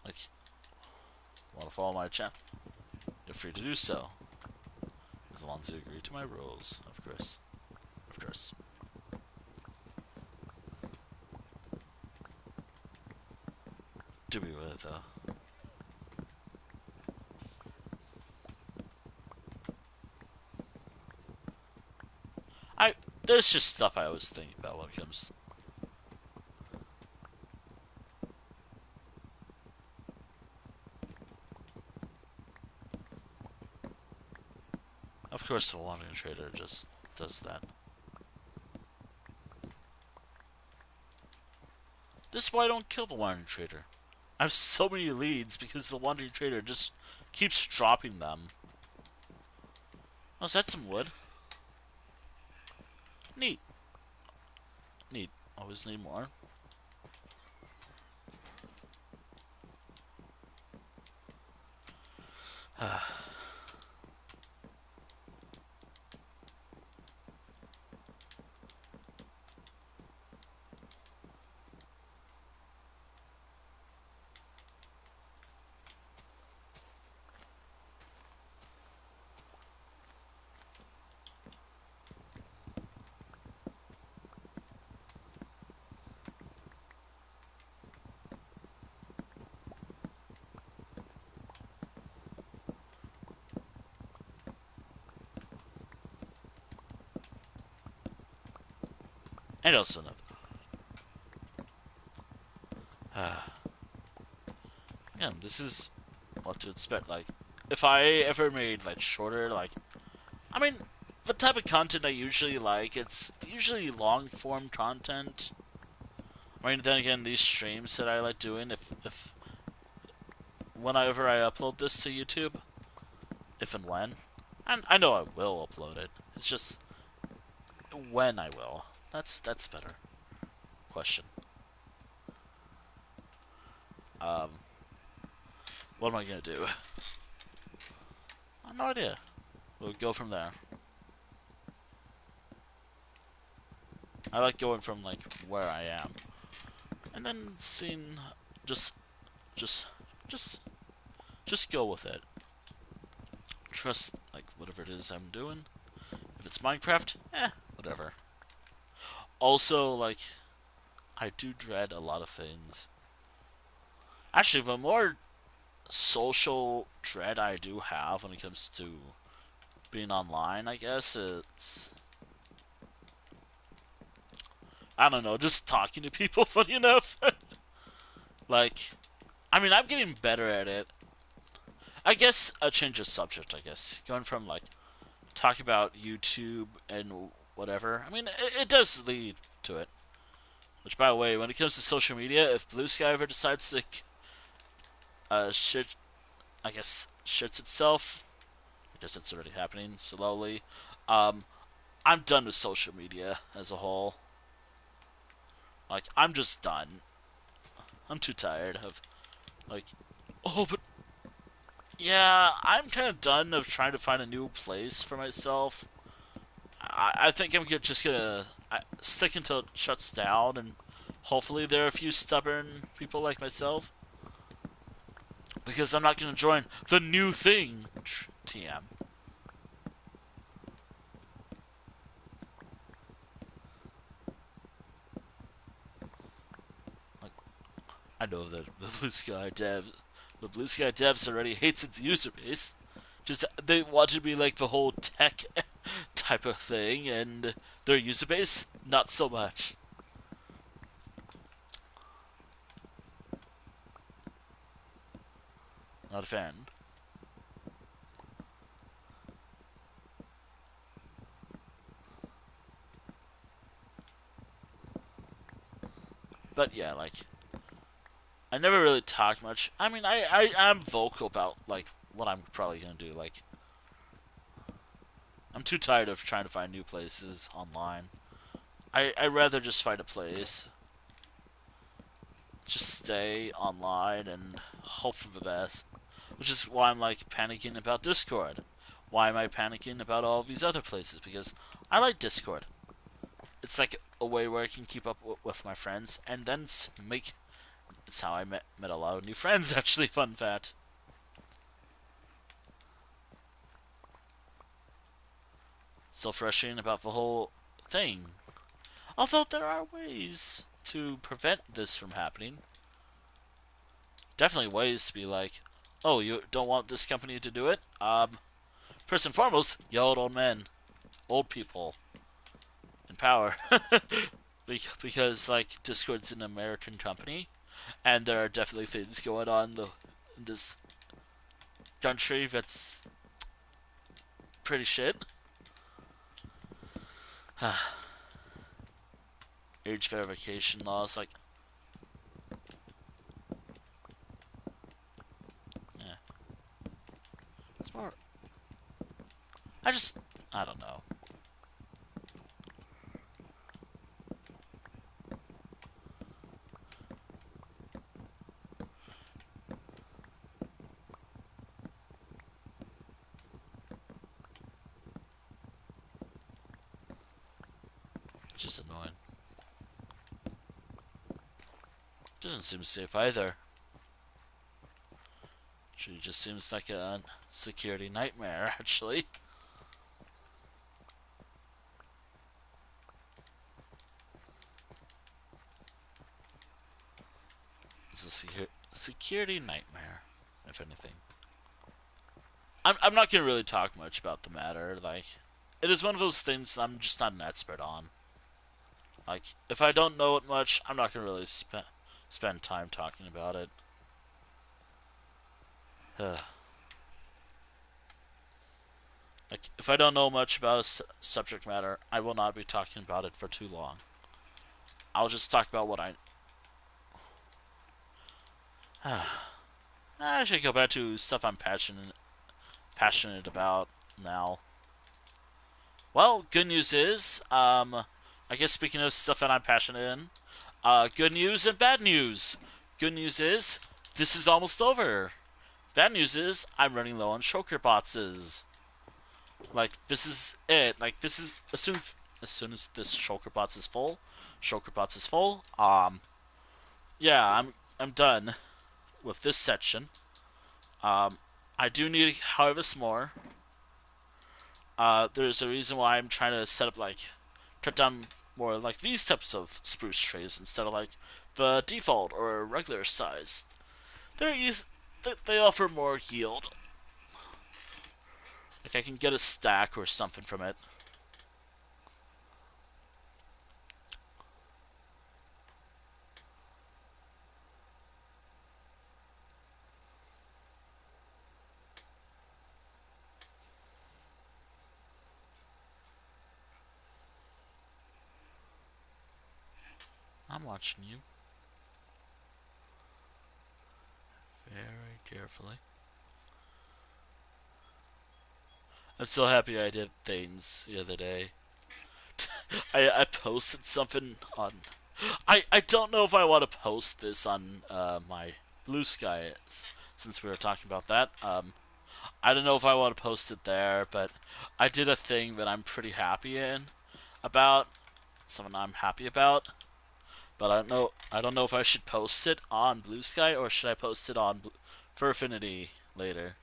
Like, want to follow my channel? You're free to do so. As long as you agree to my rules, of course. Of course. Do be with it, though. There's just stuff I always think about when it comes. Of course, the wandering trader just does that. This is why I don't kill the wandering trader. I have so many leads because the wandering trader just keeps dropping them. Oh, is that some wood? Neat. Neat. Always need more. And also no. Yeah, this is what to expect. Like, if I ever made like shorter, like, I mean, the type of content I usually like, it's usually long form content. I mean, then again, these streams that I like doing, if whenever I upload this to YouTube, if and when, and I know I will upload it. It's just when I will. That's a better question. Um, what am I gonna do? I have no idea. We'll go from there. I like going from like where I am, and then seeing just, just, just, just go with it. Trust like whatever it is I'm doing. If it's Minecraft, whatever. Also, like, I do dread a lot of things. Actually, the more social dread I do have when it comes to being online, I guess, it's I don't know, just talking to people. Funny enough, like, I mean, I'm getting better at it. I guess a change of subject. I guess going from like talking about YouTube and whatever. I mean, it does lead to it. Which, by the way, when it comes to social media, if Blue Sky ever decides to shit, I guess shits itself. I guess it's already happening slowly. Um, I'm done with social media as a whole. Like, I'm just done. I'm too tired of like, oh, but yeah, I'm kind of done of trying to find a new place for myself. I think I'm just gonna stick until it shuts down, and hopefully there are a few stubborn people like myself. Because I'm not gonna join the new thing, TM. Like, I know that the Blue Sky devs already hates its user base. Just they want to be like the whole tech type of thing, and their user base not so much. Not a fan. But yeah, like I never really talk much. I mean, I'm vocal about like what I'm probably gonna do. Like I'm too tired of trying to find new places online. I rather just find a place, just stay online and hope for the best. Which is why I'm like panicking about Discord. Why am I panicking about all these other places? Because I like Discord. It's like a way where I can keep up with my friends and then make. It's how I met a lot of new friends. Actually, fun fact. So frustrating about the whole thing. Although there are ways to prevent this from happening. Definitely ways to be like, oh, you don't want this company to do it? First and foremost, yell at old men, old people in power. Because, like, Discord's an American company, and there are definitely things going on in this country that's pretty shit. Age verification laws, like, yeah. It's more. I just. I don't know. It's just annoying. Doesn't seem safe either. She just seems like a security nightmare, actually. It's a security nightmare, if anything. I'm not gonna really talk much about the matter. Like, it is one of those things that I'm just not an expert on. Like, if I don't know it much, I'm not gonna really spend time talking about it. Like, if I don't know much about a subject matter, I will not be talking about it for too long. I'll just talk about what I should go back to stuff I'm passionate about now. Well, good news is, I guess speaking of stuff that I'm passionate in, good news and bad news. Good news is, this is almost over. Bad news is, I'm running low on choker boxes. Like, this is it. Like, this is as soon as this choker box is full. Yeah, I'm done with this section. Um, I do need, however, some more. There's a reason why I'm trying to set up like cut down more like these types of spruce trees instead of like the default or regular sized. They're easy, they offer more yield. Like I can get a stack or something from it. I'm watching you very carefully. I'm so happy I did things the other day. I posted something on. I don't know if I want to post this on my Blue Sky since we were talking about that. I don't know if I want to post it there, but I did a thing that I'm pretty happy about, something I'm happy about. But I don't know if I should post it on Blue Sky or should I post it on for Affinity later.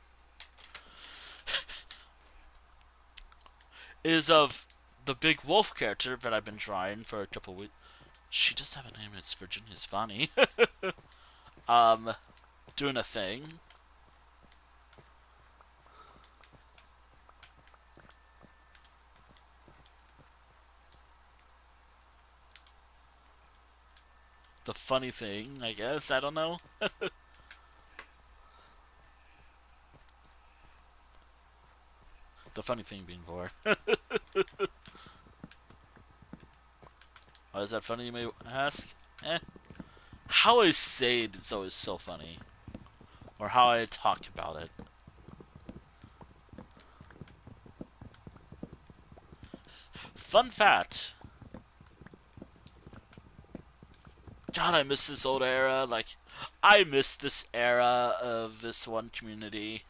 It is of the big wolf character that I've been drawing for a couple weeks. She does have a name. It's Virginia's funny. um, doing a thing. The funny thing, I guess. I don't know. The funny thing being bored. Why is that funny, you may ask? Eh. How I say it is always so funny. Or how I talk about it. Fun fact. God, I miss this old era. Like, I miss this era of this one community.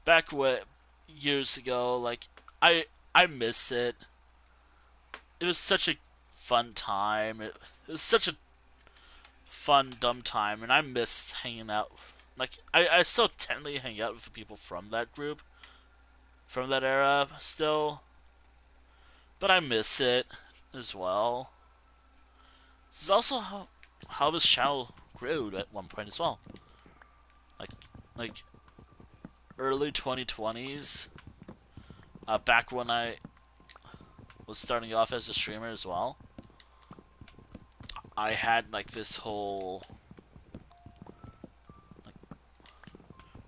Back what years ago, like, I miss it. It was such a fun time. It was such a fun, dumb time, and I miss hanging out. Like, I still technically hang out with the people from that group, from that era, still. But I miss it as well. This is also how this channel grew at one point as well. Like, like early 2020s, back when I was starting off as a streamer as well. I had like this whole like,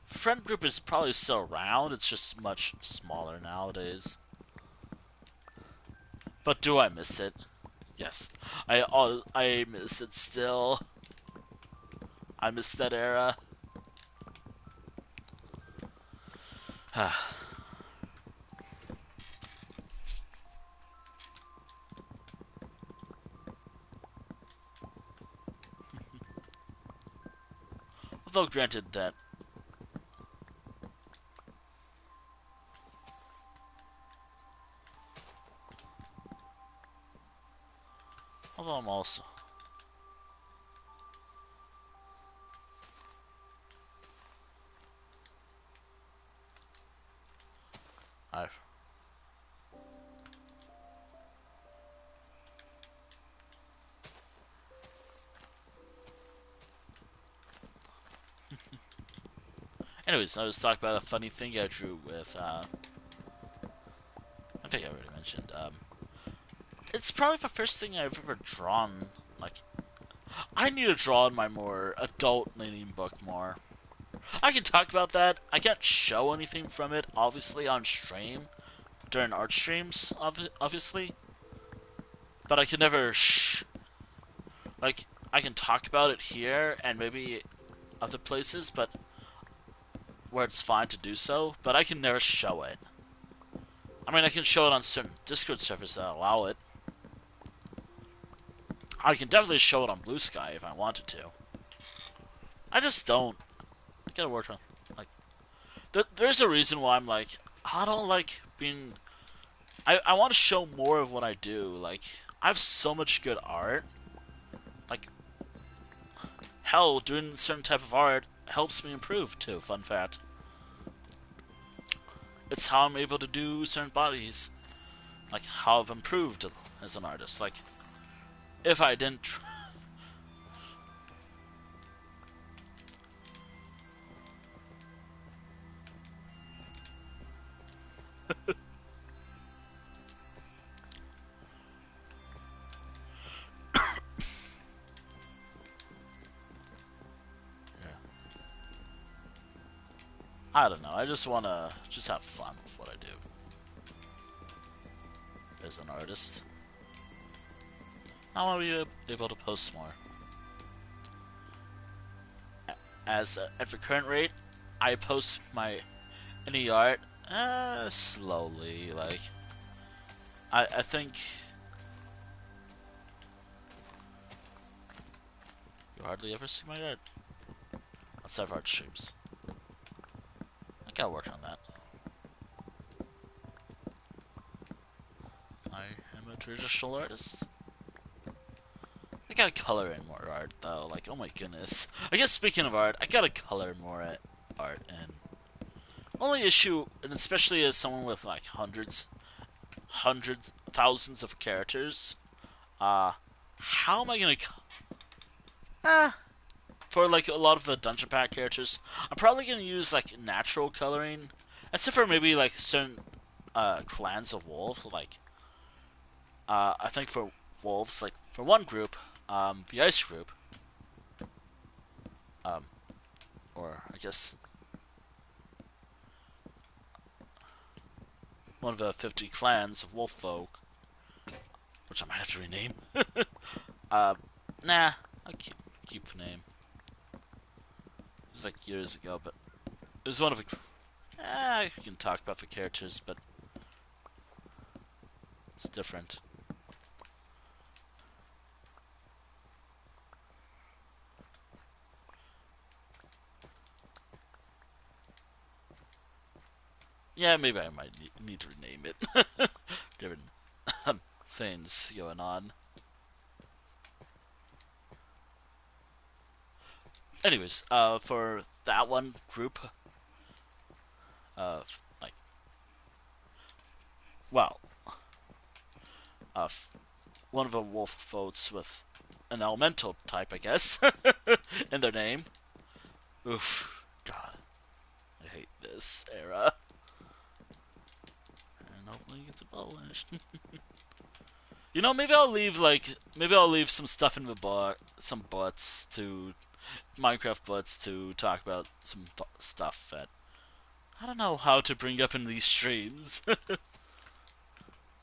friend group is probably still around. It's just much smaller nowadays. But do I miss it? Yes, I miss it still. I miss that era. Although granted that although I'm also I anyways, I was talking about a funny thing I drew with I think I already mentioned. It's probably the first thing I've ever drawn. Like, I need to draw in my more adult-leaning book more. I can talk about that. I can't show anything from it, obviously, on stream during art streams, obviously. But I can never like, I can talk about it here and maybe other places, but where it's fine to do so. But I can never show it. I mean, I can show it on certain Discord servers that allow it. I can definitely show it on Blue Sky if I wanted to. I just don't. I gotta work on, like, there's a reason why I'm like, I don't like being. I want to show more of what I do. Like, I have so much good art. Like, hell, doing certain type of art helps me improve too. Fun fact. It's how I'm able to do certain bodies. Like, how I've improved as an artist. Like, if I didn't. I don't know. I just want to just have fun with what I do as an artist. I want to be able to post more. As at the current rate, I post my any art slowly. Like I think you hardly ever see my art outside of art streams. I gotta work on that. I am a traditional artist. I gotta color in more art though. Like, oh my goodness. I guess speaking of art, I gotta color more art in. Only issue, and especially as someone with like hundreds, thousands of characters. How am I gonna? For like a lot of the dungeon pack characters, I'm probably gonna use like natural coloring, except for maybe like certain clans of wolves. Like, I think for wolves, like for one group, the ice group, um, or I guess one of the 50 clans of wolf folk, which I might have to rename. uh, nah, I'll keep the name. It was like years ago, but it was one of the. I can talk about the characters, but it's different. Yeah, maybe I might need to rename it. Different things going on. Anyways, for that one group, like, well, uh, one of the wolf votes with an elemental type, I guess, in their name. Oof, God, I hate this era. And hopefully it gets abolished. You know, maybe I'll leave some stuff in the some butts to Minecraft butts to talk about some stuff that I don't know how to bring up in these streams.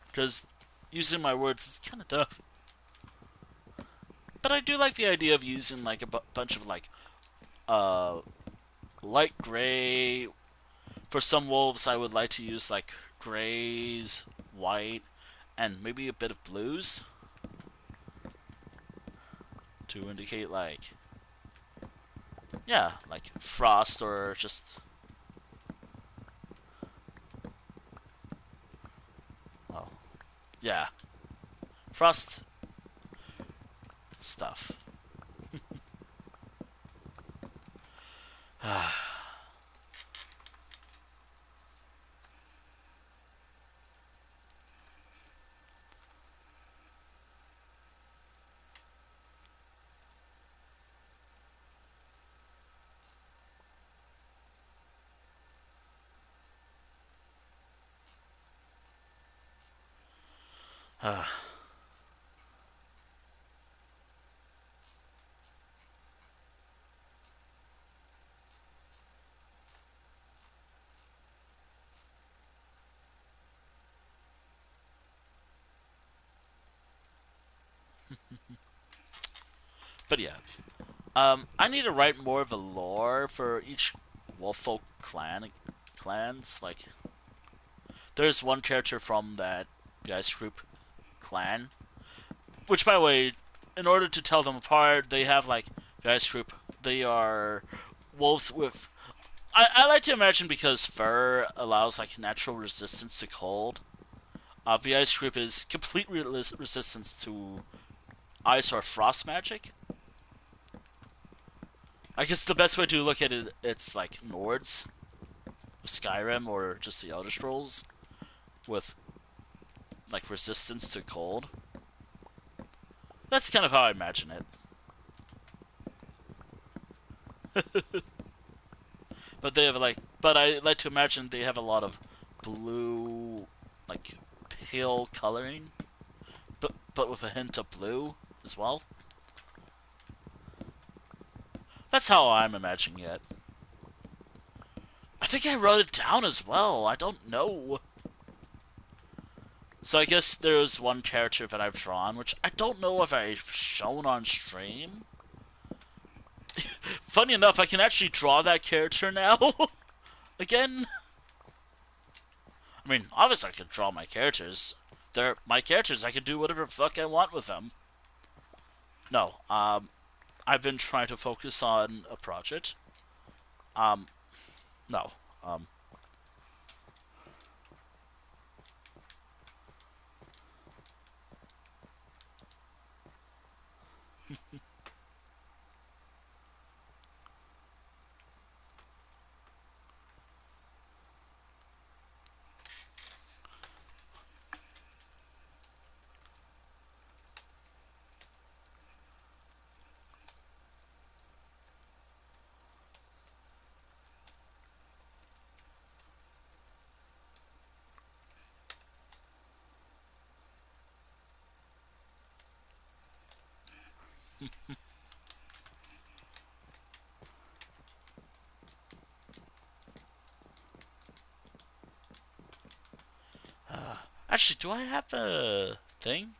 Because using my words is kind of tough. But I do like the idea of using like a bunch of like uh light gray. For some wolves, I would like to use like grays, white, and maybe a bit of blues to indicate like, yeah, like frost or just, well, yeah, frost stuff. But yeah, I need to write more of a lore for each Wolffolk clans. Like, there's one character from that Ice Group clan, which, by the way, in order to tell them apart, they have like the Ice Group. They are wolves with. I like to imagine because fur allows like natural resistance to cold. The Ice Group is complete resistance to ice or frost magic. I guess the best way to look at it, it's like Nords, Skyrim, or just the Elder Scrolls, with like resistance to cold. That's kind of how I imagine it. But they have like, but I like to imagine they have a lot of blue, like pale coloring, but with a hint of blue as well. That's how I'm imagining it. I think I wrote it down as well. I don't know. So I guess there's one character that I've drawn, which I don't know if I've shown on stream. Funny enough, I can actually draw that character now. Again. I mean, obviously I can draw my characters. They're my characters. I can do whatever the fuck I want with them. No, I've been trying to focus on a project. Um, no. Um, actually, do I have a thing?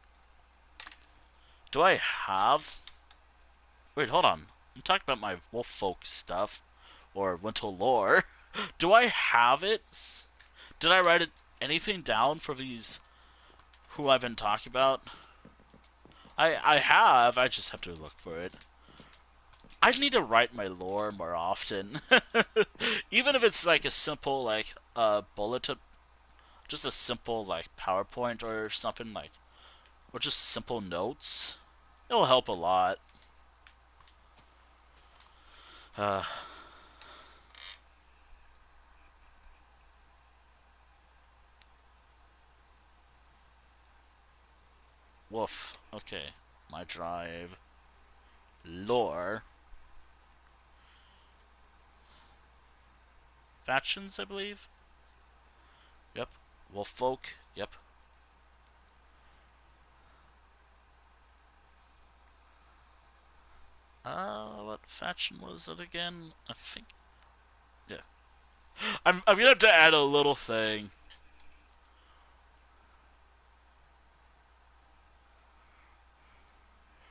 Do I have? Wait, hold on. I'm talking about my wolf folk stuff, or winter lore. Do I have it? Did I write it anything down for these who I've been talking about? I have. I just have to look for it. I need to write my lore more often. Even if it's like a simple like bulletin, just a simple like PowerPoint or something like, or just simple notes. It'll help a lot. Uh, Woof. Okay, my drive. Lore. Factions, I believe. Yep. Wolf folk. Yep. What faction was it again? I think. Yeah. I'm gonna have to add a little thing.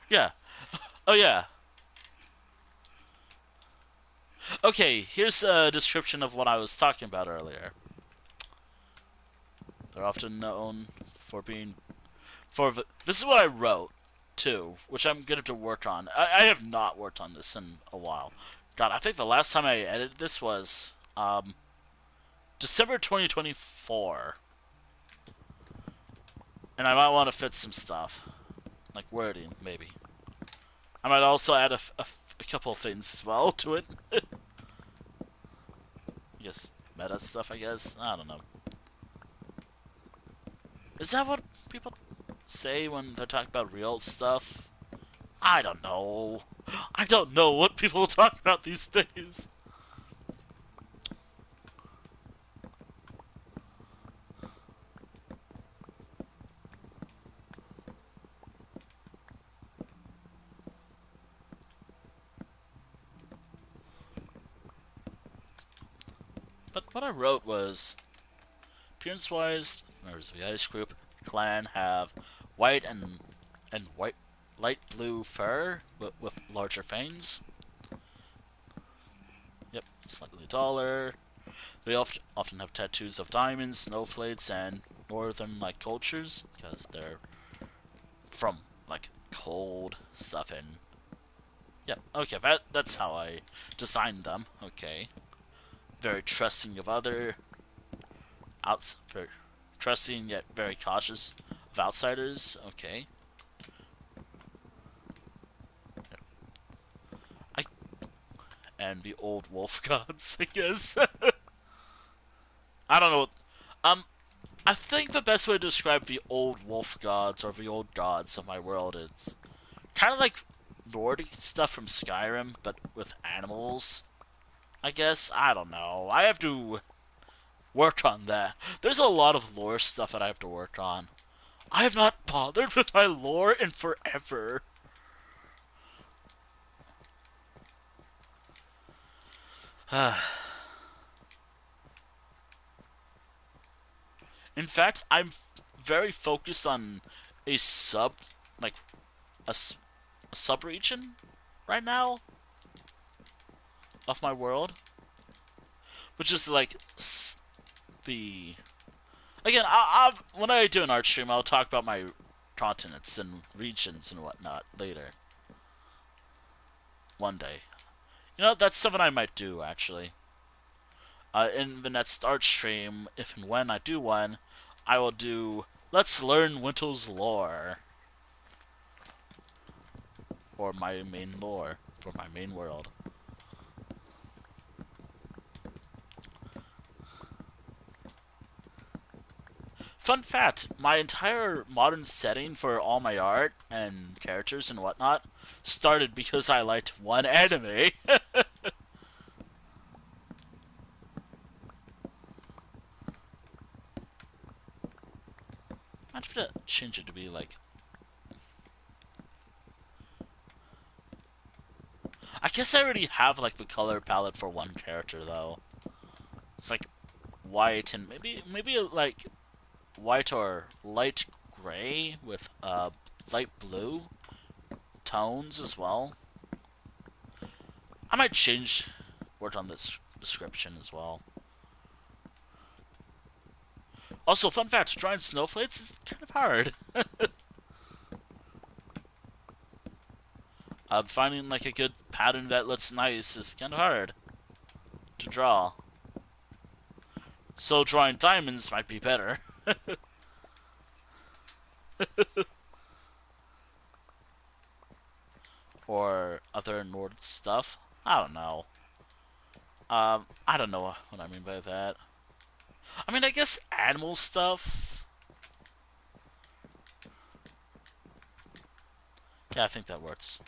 Yeah. Oh yeah. Okay. Here's a description of what I was talking about earlier. They're often known for being this is what I wrote too, which I'm gonna have to work on. I have not worked on this in a while. God, I think the last time I edited this was December 2024, and I might want to fit some stuff like wording maybe. I might also add a couple of things as well to it. I guess meta stuff. I guess I don't know. Is that what people say when they're talking about real stuff? I don't know. I don't know what people talk about these days. But what I wrote was, appearance-wise, members of the Ice Group clan have white and white light blue fur with larger fangs. Yep, slightly taller. They often have tattoos of diamonds, snowflakes, and northern like cultures because they're from like cold stuff and yep. Okay, that's how I designed them. Okay, very trusting of other very trusting yet very cautious of outsiders. Okay, I and the old wolf gods, I guess. I don't know. Um, I think the best way to describe the old wolf gods or the old gods of my world is kind of like Nordic stuff from Skyrim, but with animals. I guess I don't know. I have to work on that. There's a lot of lore stuff that I have to work on. I have not bothered with my lore in forever. In fact, I'm very focused on a sub, like a, a sub region right now of my world, which is like the again. When I do an art stream, I'll talk about my continents and regions and whatnot later. One day, you know, that's something I might do actually. In the next art stream, if and when I do one, I will do Let's Learn Wintel's Lore. Or my main lore, for my main world. Fun fact, my entire modern setting for all my art and characters and whatnot started because I liked one anime. I'm gonna change it to be like... I guess I already have like the color palette for one character though. It's like white and maybe like white or light gray with light blue tones as well. I might change words on this description as well. Also, fun fact, drawing snowflakes is kind of hard. Finding like a good pattern that looks nice is kind of hard to draw. So drawing diamonds might be better. Or other Nord stuff. I don't know. I don't know what I mean by that. I mean, I guess animal stuff. Yeah, I think that works.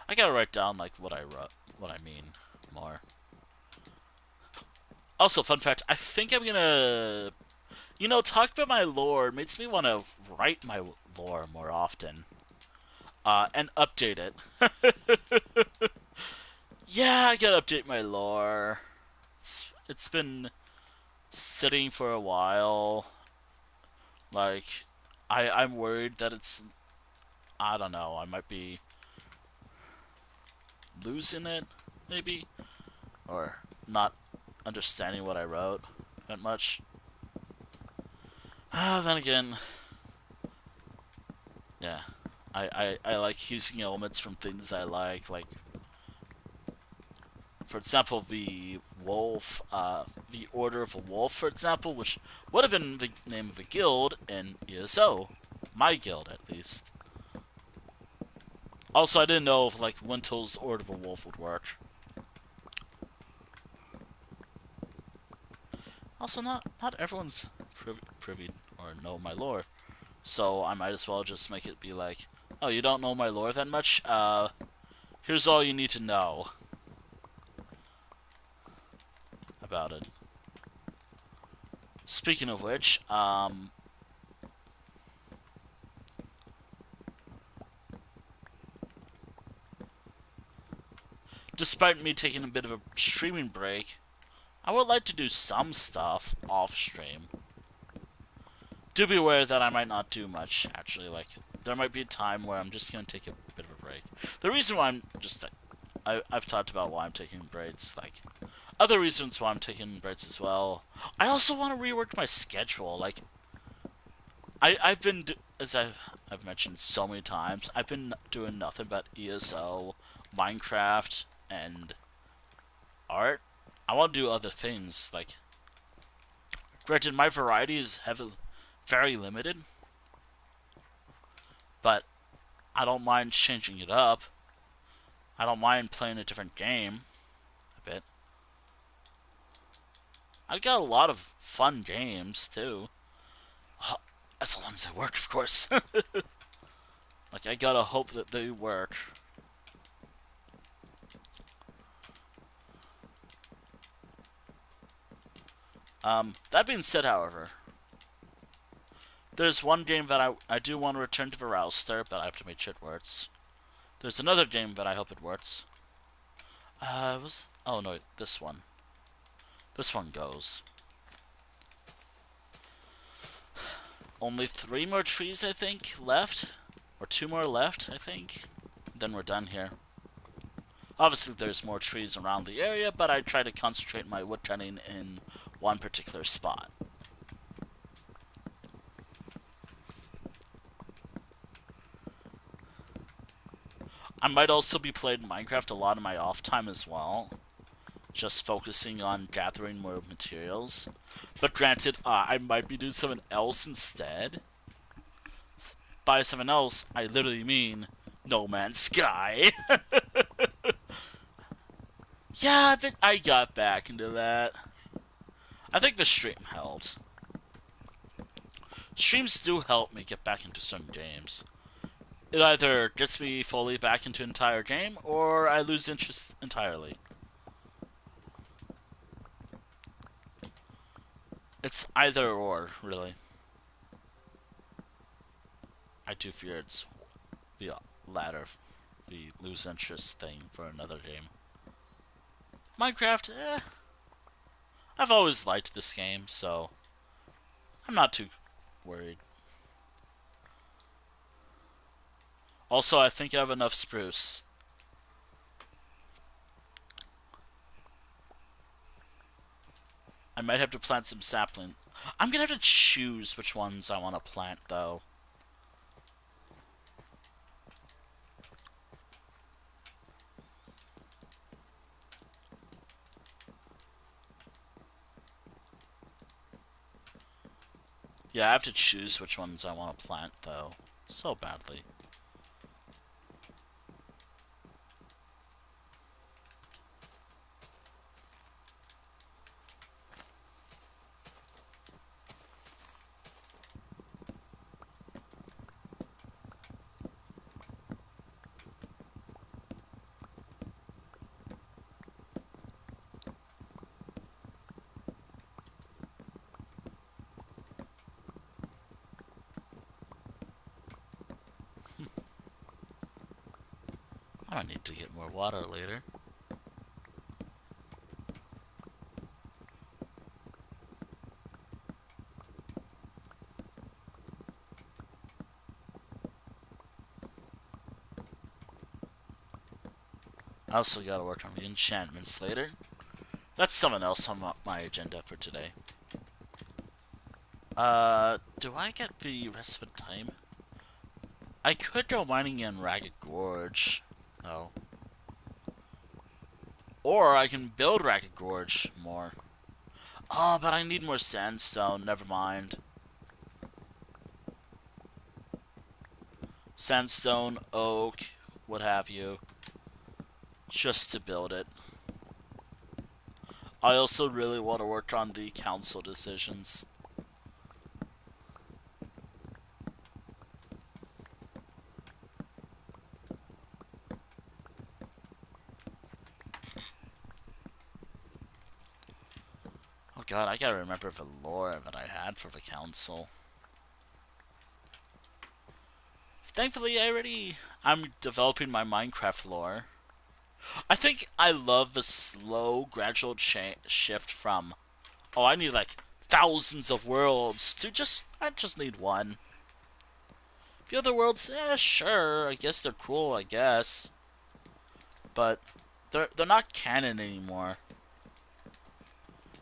I gotta write down like what I mean more. Also, fun fact, I think I'm gonna, you know, talk about my lore makes me want to write my lore more often. And update it. Yeah, I gotta update my lore. It's been sitting for a while. Like, I'm worried that it's, I don't know, I might be losing it, maybe? Or not understanding what I wrote that much. Then again, yeah, I like using elements from things I like, for example, the wolf, the Order of a Wolf, for example, which would have been the name of a guild in ESO. My guild, at least. Also, I didn't know if, like, Wintel's Order of a Wolf would work. Also, not everyone's privy or know my lore. So I might as well just make it be like, oh, you don't know my lore that much? Here's all you need to know about it. Speaking of which, despite me taking a bit of a streaming break, I would like to do some stuff off stream. Do be aware that I might not do much, actually. Like, there might be a time where I'm just gonna take a bit of a break. The reason why I'm just... I've talked about why I'm taking breaks, like... Other reasons why I'm taking breaks as well. I also want to rework my schedule, like... I've been... As I've mentioned so many times, I've been doing nothing but ESO, Minecraft, and... art. I want to do other things, like... Granted, my variety is very limited, but I don't mind changing it up. I don't mind playing a different game a bit. I've got a lot of fun games too. As long as they work, of course. Like, I gotta hope that they work. That being said, however, there's one game that I do want to return to the roster, but I have to make sure it works. There's another game that I hope it works. Oh no, this one. This one goes. only 3 more trees, I think, left. Or 2 more left, I think. Then we're done here. Obviously, there's more trees around the area, but I try to concentrate my woodcutting in one particular spot. I might also be playing Minecraft a lot in my off time as well. Just focusing on gathering more materials. But granted, I might be doing something else instead. By something else, I literally mean No Man's Sky. Yeah, I got back into that. I think the stream helped. Streams do help me get back into certain games. It either gets me fully back into an entire game, or I lose interest entirely. It's either or, really. I do fear it's the latter, the lose interest thing for another game. Minecraft, I've always liked this game, so I'm not too worried. Also, I think I have enough spruce. I might have to plant some sapling. I'm gonna have to choose which ones I want to plant, though. Yeah, I have to choose which ones I want to plant, though. So badly. I need to get more water later. I also gotta work on the enchantments later. That's something else on my agenda for today. Do I get the rest of the time? I could go mining in Ragged Gorge. Oh. Or I can build Ragged Gorge more. Oh, but I need more sandstone. Never mind. Sandstone, oak, what have you. Just to build it. I also really want to work on the council decisions. Oh god, I gotta remember the lore that I had for the council. Thankfully, I'm developing my Minecraft lore. I think I love the slow, gradual shift from, oh, I need like thousands of worlds to I just need one. The other worlds, sure, I guess they're cool, I guess. But they're not canon anymore.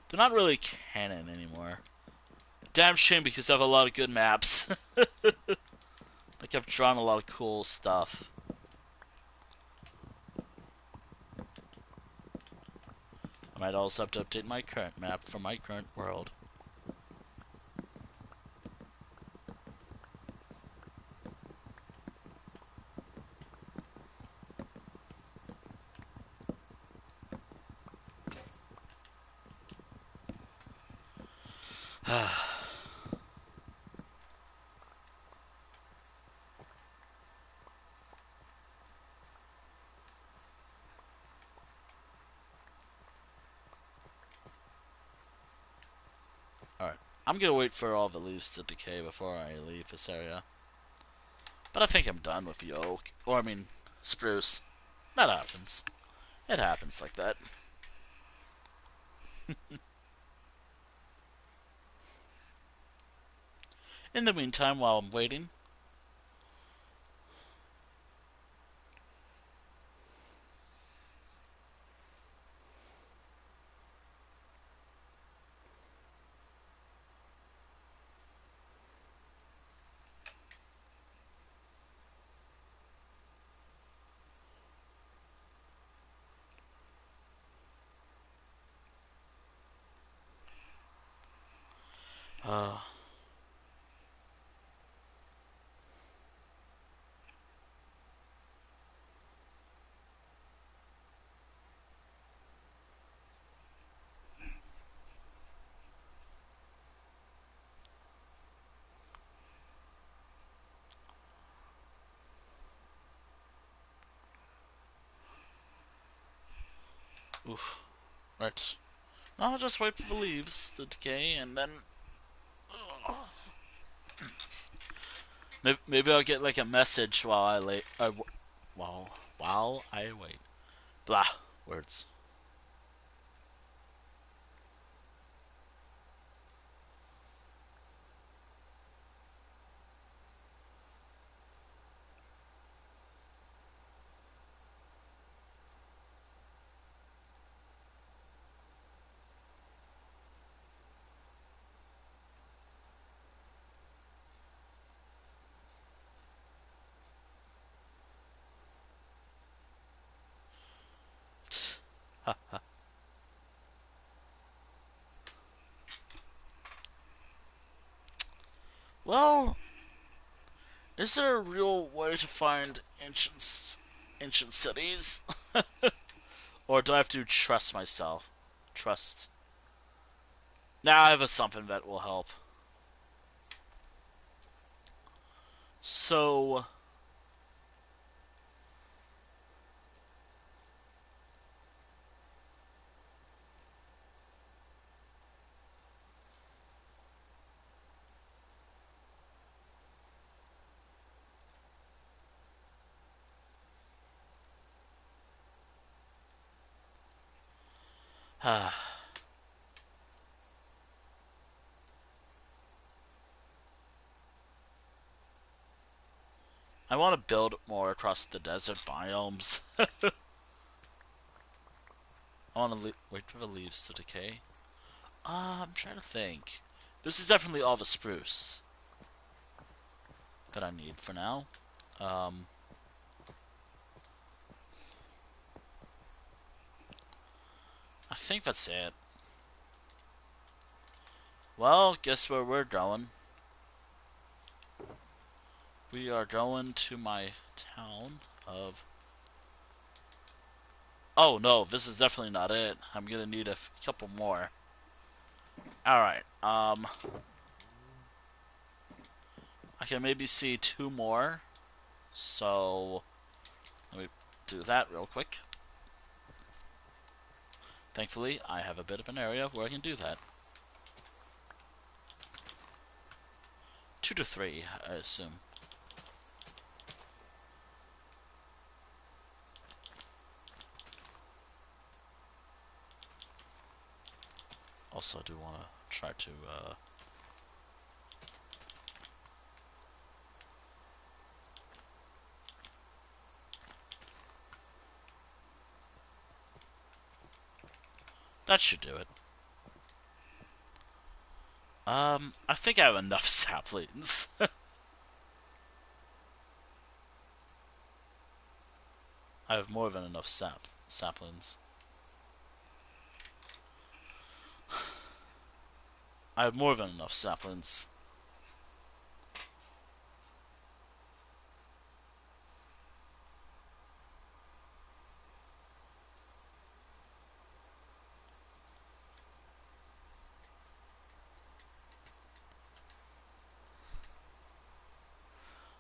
They're not really canon anymore. Damn shame because I have a lot of good maps. Like I've drawn a lot of cool stuff. I might also have to update my current map for my current world. Alright, I'm gonna wait for all the leaves to decay before I leave this area. But I think I'm done with the oak. Or, I mean, spruce. That happens. It happens like that. In the meantime, while I'm waiting, uh, oof. Right. I'll just wait for the leaves to decay and then. Maybe I'll get like a message while I lay. While I wait. Blah. Words. Well, is there a real way to find ancient cities? Or do I have to trust myself? Trust. Now I have a something that will help. So, I want to build more across the desert biomes. I want to wait for the leaves to decay. I'm trying to think. This is definitely all the spruce that I need for now. Um, I think that's it. Well, guess where we're going? We are going to my town of... Oh no, this is definitely not it. I'm gonna need a couple more. Alright, I can maybe see two more. So, let me do that real quick. Thankfully, I have a bit of an area where I can do that. 2 to 3, I assume. Also, I do want to try to, that should do it. I think I have enough saplings. I have more than enough saplings. I have more than enough saplings.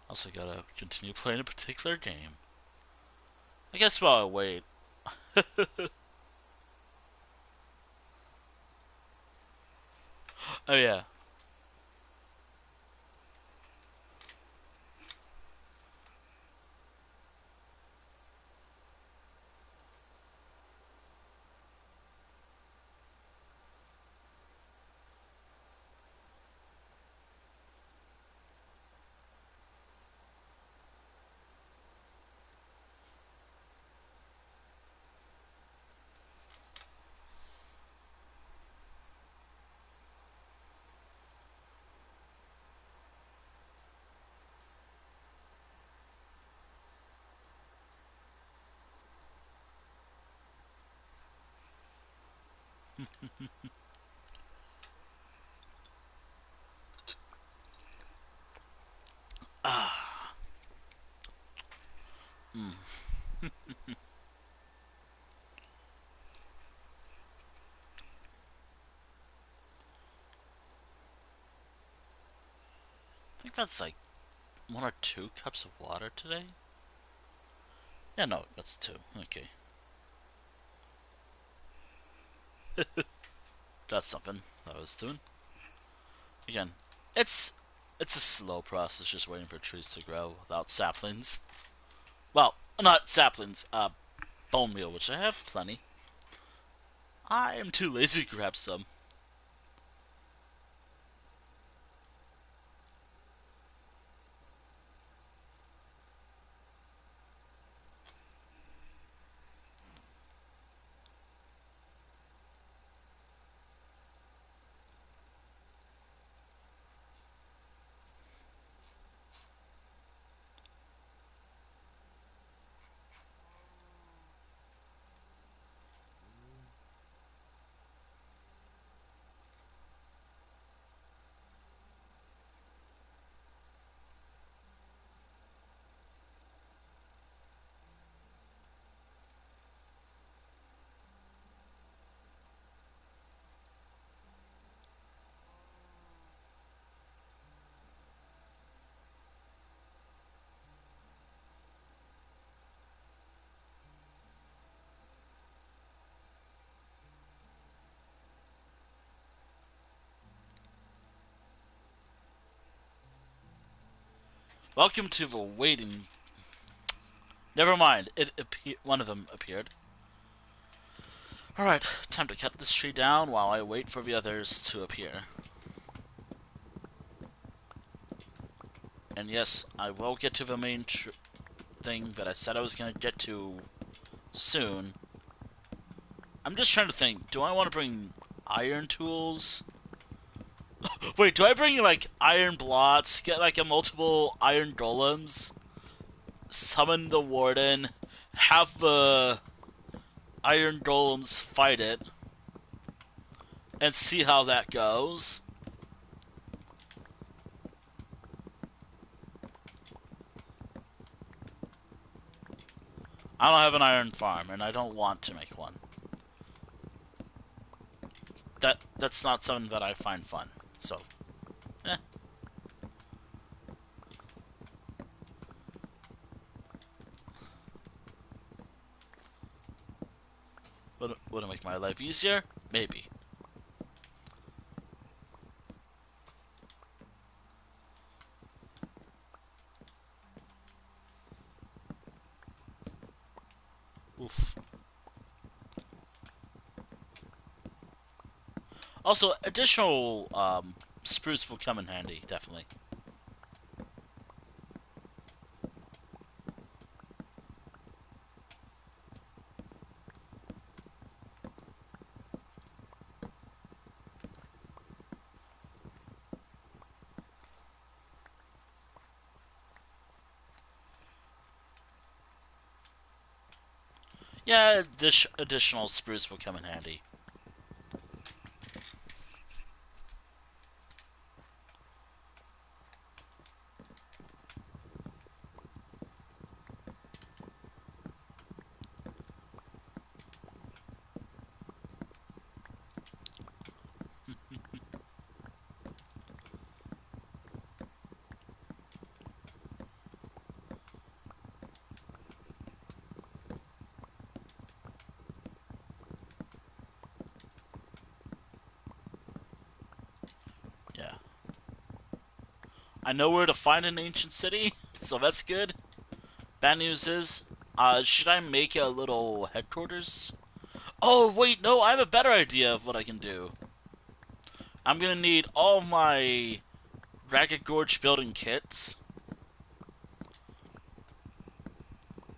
Also gotta continue playing a particular game. I guess while I wait. Oh yeah. Ah. Mm. I think that's like 1 or 2 cups of water today. Yeah, no, that's 2. Okay. That's something I was doing. Again, it's it's a slow process just waiting for trees to grow without saplings. Well, not saplings, bone meal, which I have plenty. I am too lazy to grab some. Welcome to the waiting. Never mind. One of them appeared. Alright, time to cut this tree down while I wait for the others to appear. And yes, I will get to the main thing that I said I was going to get to soon. I'm just trying to think, do I want to bring iron tools? Wait, do I bring like iron blots, get like a multiple iron golems, summon the Warden, have the iron golems fight it, and see how that goes? I don't have an iron farm, and I don't want to make one. That's not something that I find fun. So, eh. Would it make my life easier? Maybe. Oof. Also, additional spruce will come in handy, definitely. Yeah, additional spruce will come in handy. Yeah. I know where to find an ancient city, so that's good. Bad news is, should I make a little headquarters? Oh, wait, no, I have a better idea of what I can do. I'm gonna need all my Ragged Gorge building kits.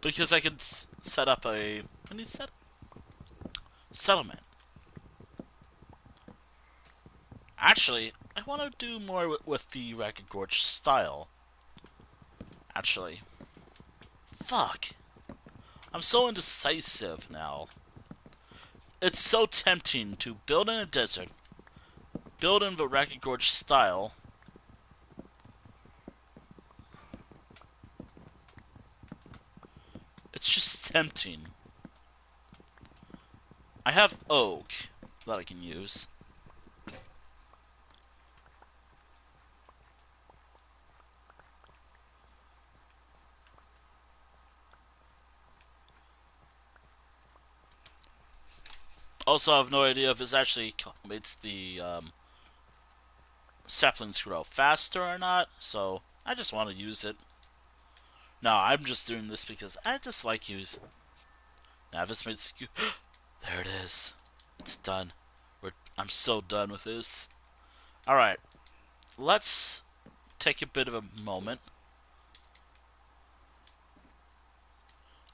Because I could set up a... Settlement. Actually, I want to do more with the Ragged Gorge style. Actually. Fuck. I'm so indecisive now. It's so tempting to build in a desert, build in the Ragged Gorge style. It's just tempting. I have oak that I can use. Also, I have no idea if it's actually makes the saplings grow faster or not, so I just want to use it. No, I'm just doing this because I just like use. Now this makes you. There it is. It's done. I'm so done with this. All right, let's take a bit of a moment.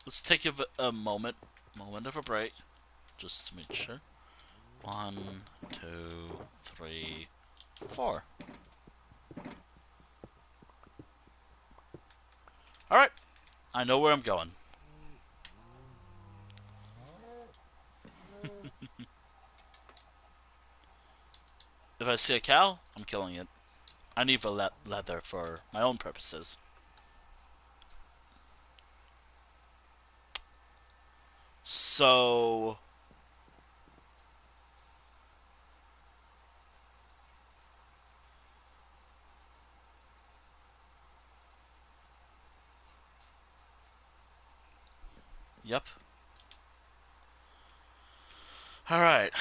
Let's take a moment of a break, just to make sure. 1, 2, 3, 4. All right, I know where I'm going. If I see a cow, I'm killing it. I need the leather for my own purposes. So, yep. All right.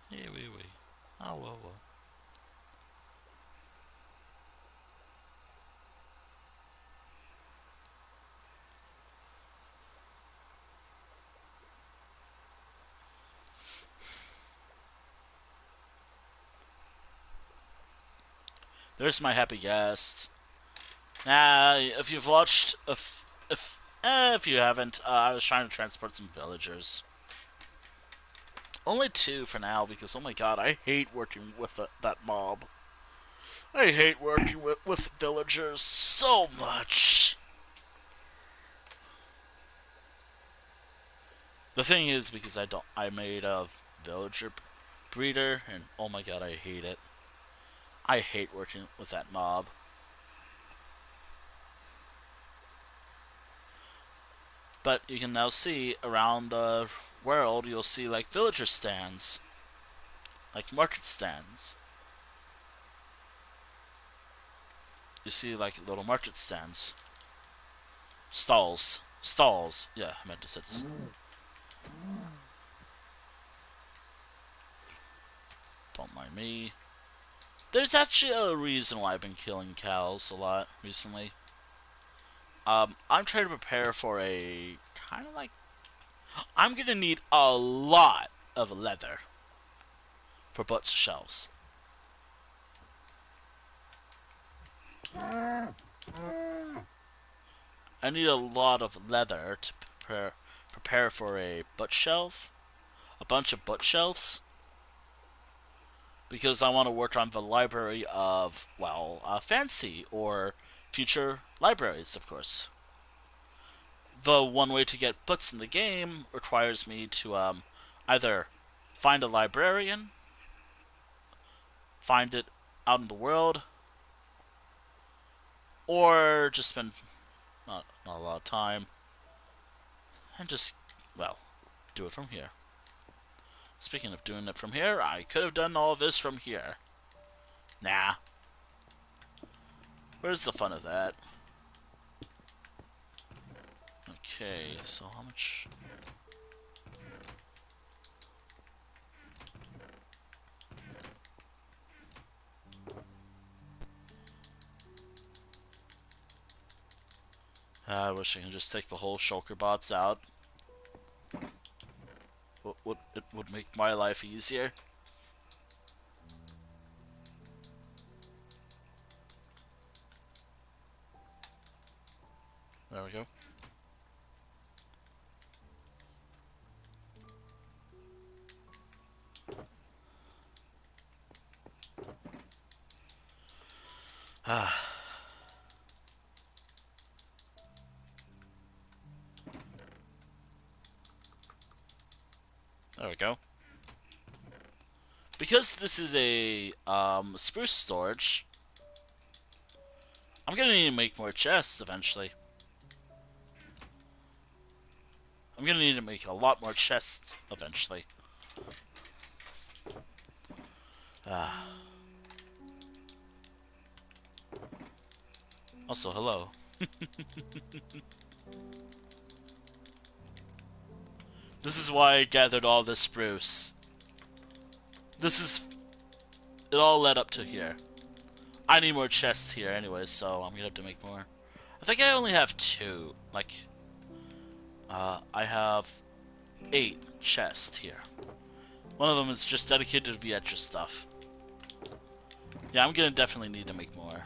Here we. Oh, well. There's my happy guest. If you've watched, if you haven't, I was trying to transport some villagers. Only 2 for now because, oh my god, I hate working with that mob. I hate working with villagers so much. The thing is, because I made a villager breeder, and oh my god, I hate it. I hate working with that mob. But you can now see around the world, you'll see like villager stands, like market stands. You see like little market stands, stalls. Yeah, I meant to say this. Don't mind me. There's actually a reason why I've been killing cows a lot recently. I'm trying to prepare for a kind of like. I'm gonna need a lot of leather for butts shelves. I need a lot of leather to prepare for a butt shelf, a bunch of butt shelves, because I want to work on the library of, well, fancy or future libraries, of course. The one way to get butts in the game requires me to either find a librarian, find it out in the world, or just spend not a lot of time and just, well, do it from here. Speaking of doing it from here, I could have done all of this from here. Nah. Where's the fun of that? Okay, so how much? I wish I could just take the whole shulker bots out. It would make my life easier. There we go. There we go. Because this is a spruce storage, I'm gonna need to make more chests eventually. I'm gonna need to make a lot more chests eventually. Ah. Also, hello. This is why I gathered all this spruce. This is... It all led up to here. I need more chests here anyways, so I'm gonna have to make more. I think I only have 2. Like, I have 8 chests here. One of them is just dedicated to the extra stuff. Yeah, I'm gonna definitely need to make more.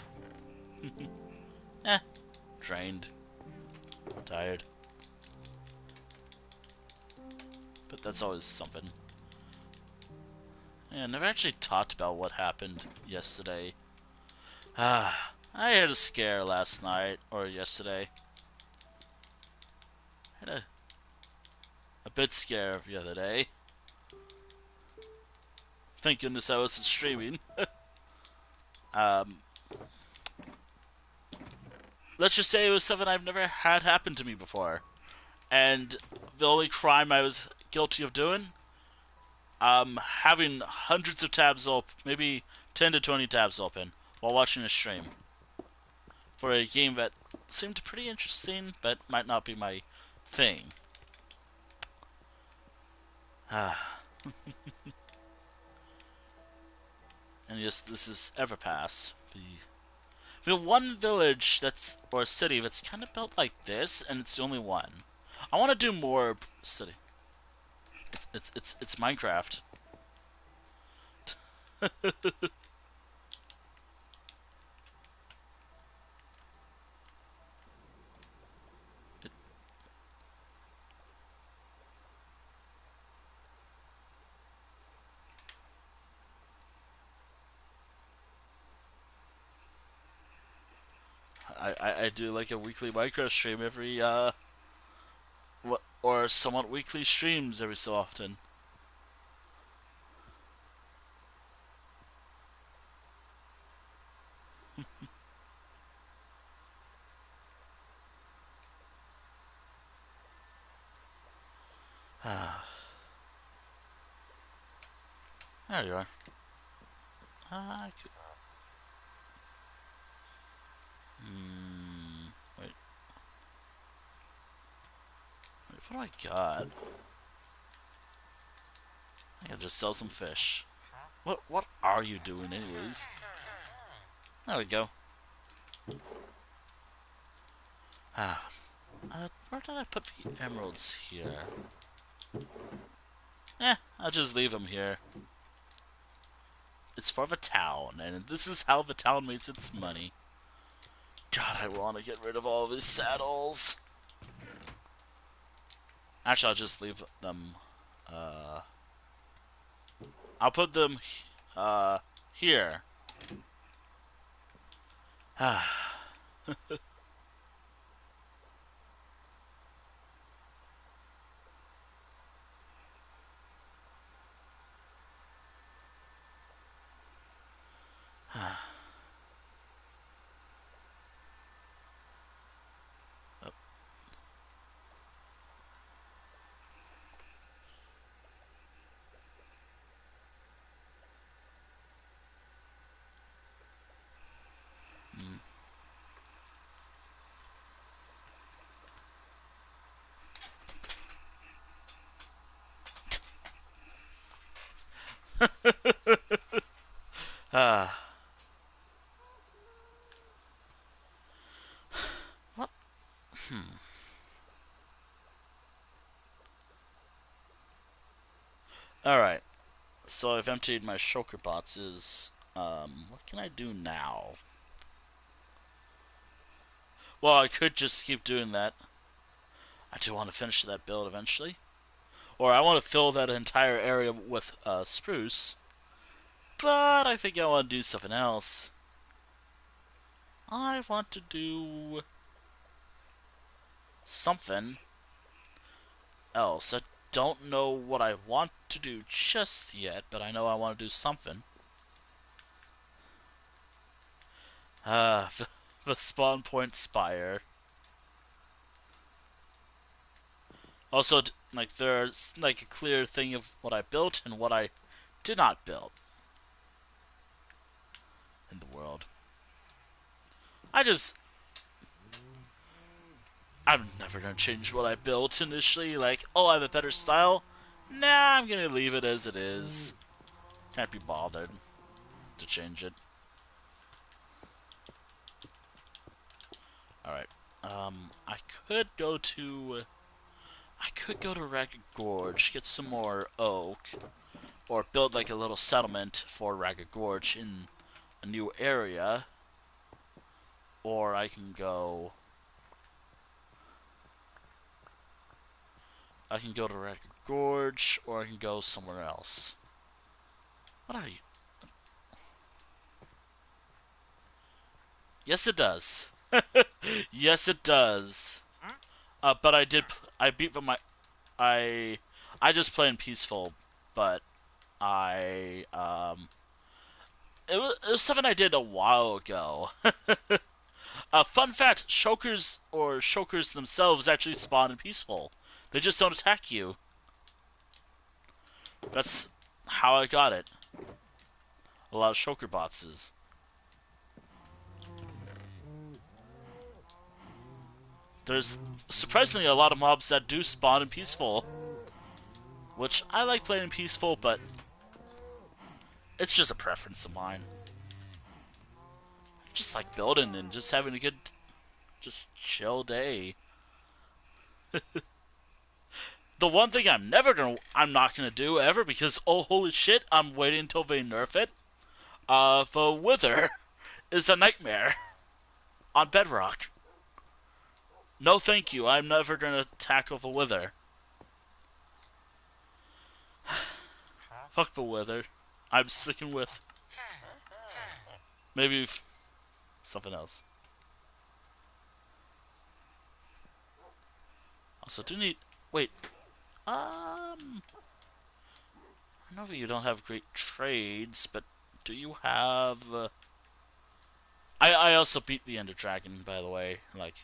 Drained. Tired. But that's always something. Yeah, I never actually talked about what happened yesterday. I had a scare last night, or yesterday. I had a bit scare the other day. Thank goodness I wasn't streaming. Let's just say it was something I've never had happen to me before. And the only crime I was guilty of doing, having hundreds of tabs open, maybe 10 to 20 tabs open, while watching a stream. For a game that seemed pretty interesting, but might not be my thing. And yes, this is Everpass. The one village that's, or city that's kind of built like this, and it's the only one. I want to do more city. It's Minecraft. I do like a weekly Minecraft stream every or somewhat weekly streams every so often. There you are. Wait. Wait, what do I got? I gotta just sell some fish. What are you doing anyways? There we go. Where did I put the emeralds here? I'll just leave them here. It's for the town, and this is how the town makes its money. God, I want to get rid of all these saddles. Actually, I'll just leave them. I'll put them here. What? Alright. So I've emptied my shulker boxes. What can I do now? Well, I could just keep doing that. I do want to finish that build eventually. Or I want to fill that entire area with spruce. But I think I want to do something else. I want to do something else. don't know what I want to do just yet, but I know I want to do something. The spawn point spire. Also, like, there's like a clear thing of what I built and what I did not build in the world. I'm never gonna change what I built initially. Like, oh, I have a better style. Nah, I'm gonna leave it as it is. Can't be bothered to change it. All right. I could go to. I could go to Ragged Gorge, get some more oak, or build like a little settlement for Ragged Gorge in a new area. Or I can go. I can go to Ragged Gorge, or I can go somewhere else. What are you? Yes, it does. Yes, it does. But I did. I beat my. I. I just play in peaceful, but it was something I did a while ago. Fun fact: shulkers themselves actually spawn in peaceful. They just don't attack you. That's how I got it. A lot of shulker bots. There's surprisingly a lot of mobs that do spawn in peaceful, which I like playing in peaceful, but it's just a preference of mine. Just like building and just having a good, just chill day. The one thing I'm not gonna do ever, because oh holy shit, I'm waiting until they nerf it. The Wither is a nightmare on Bedrock. No thank you, I'm never gonna tackle the Wither. Fuck the Wither. I'm sticking with maybe something else. Also, do need... Wait. I know that you don't have great trades, but do you have... I also beat the Ender Dragon, by the way. Like...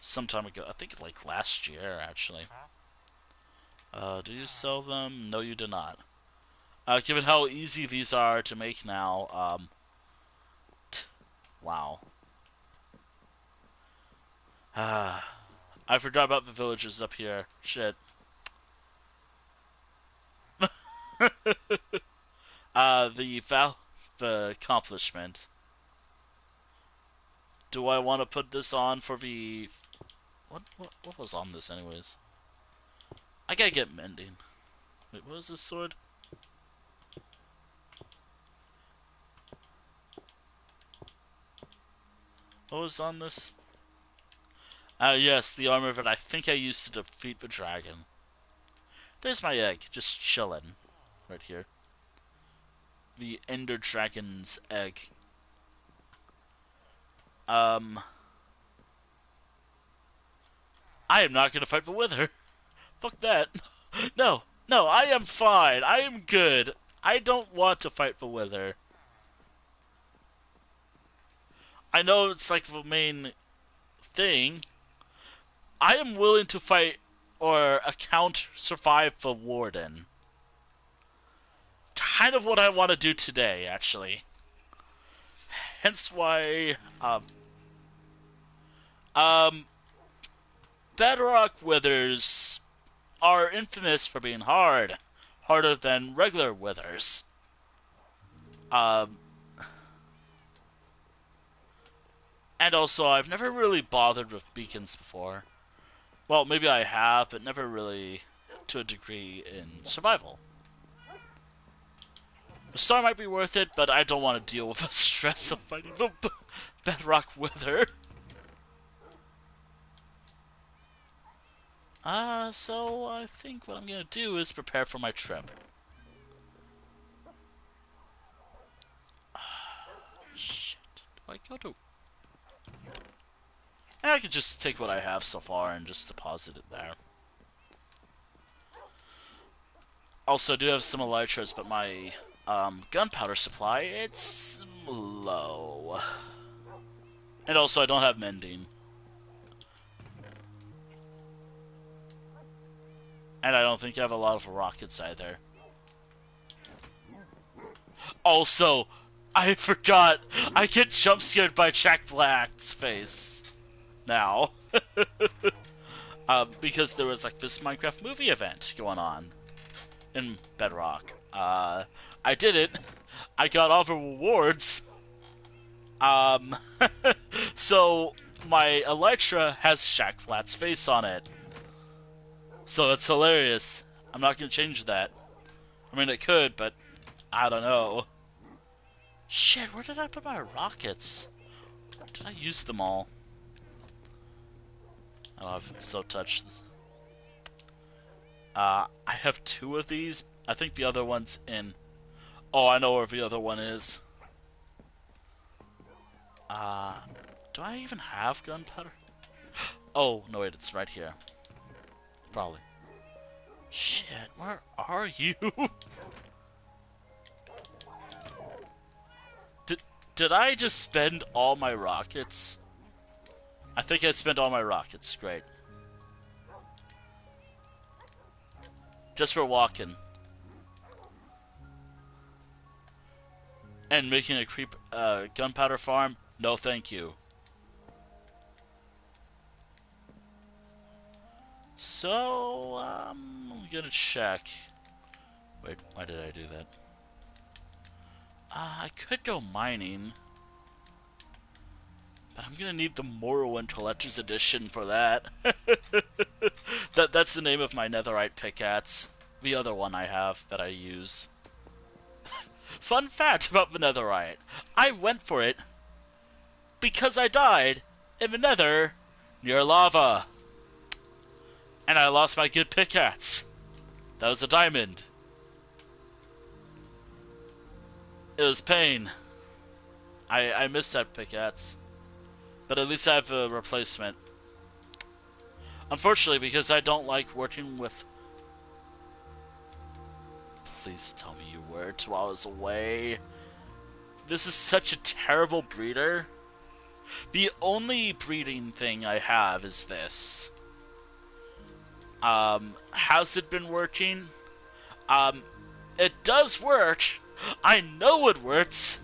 some time ago. I think like last year, actually. Do you sell them? No, you do not. Given how easy these are to make now, wow. I forgot about the villagers up here. Shit. The accomplishment. Do I want to put this on for the... What was on this anyways? I gotta get mending. Wait, what was this sword? What was on this? Yes, the armor that I think I used to defeat the dragon. There's my egg, just chilling. Right here. The Ender Dragon's egg. I am not gonna fight the Wither. Fuck that. No, no, I am fine. I am good. I don't want to fight the Wither. I know it's like the main thing. I am willing to fight or survive the Warden. Kind of what I want to do today, actually. Hence why, Bedrock Withers are infamous for being hard. Harder than regular Withers. And also, I've never really bothered with beacons before. Well, maybe I have, but never really to a degree in survival. The star might be worth it, but I don't want to deal with the stress of fighting the Bedrock Wither. So I think what I'm gonna do is prepare for my trip. Shit. Do I go to... And I could just take what I have so far and just deposit it there. Also, I do have some elytras, but my gunpowder supply, it's low. And also, I don't have mending. And I don't think I have a lot of rockets either. Also, I forgot, I get jump scared by Jack Black's face now. Because there was like this Minecraft movie event going on in Bedrock. I did it. I got all the rewards. Um, so my Elytra has Shaq Flat's face on it. So that's hilarious. I'm not gonna change that. I mean, it could, but I don't know. Shit, where did I put my rockets? Did I use them all? Oh, I've so touched. I have 2 of these. I think the other one's in. Oh, I know where the other one is. Do I even have gunpowder? Oh, no, wait, it's right here. Probably. Shit, where are you? Did I just spend all my rockets? I think I spent all my rockets. Great. Just for walking. And making a gunpowder farm? No, thank you. So, I'm gonna check. Wait, why did I do that? I could go mining. But I'm gonna need the Morrowind Collector's Edition for that. That's the name of my netherite pickaxe. The other one I have that I use. Fun fact about the netherite. I went for it because I died in the nether near lava. And I lost my good pickaxe. That was a diamond. It was pain. I missed that pickaxe. But at least I have a replacement. Unfortunately, because I don't like working with... Please tell me you worked while I was away. This is such a terrible breeder. The only breeding thing I have is this. Has it been working? It does work. I know it works.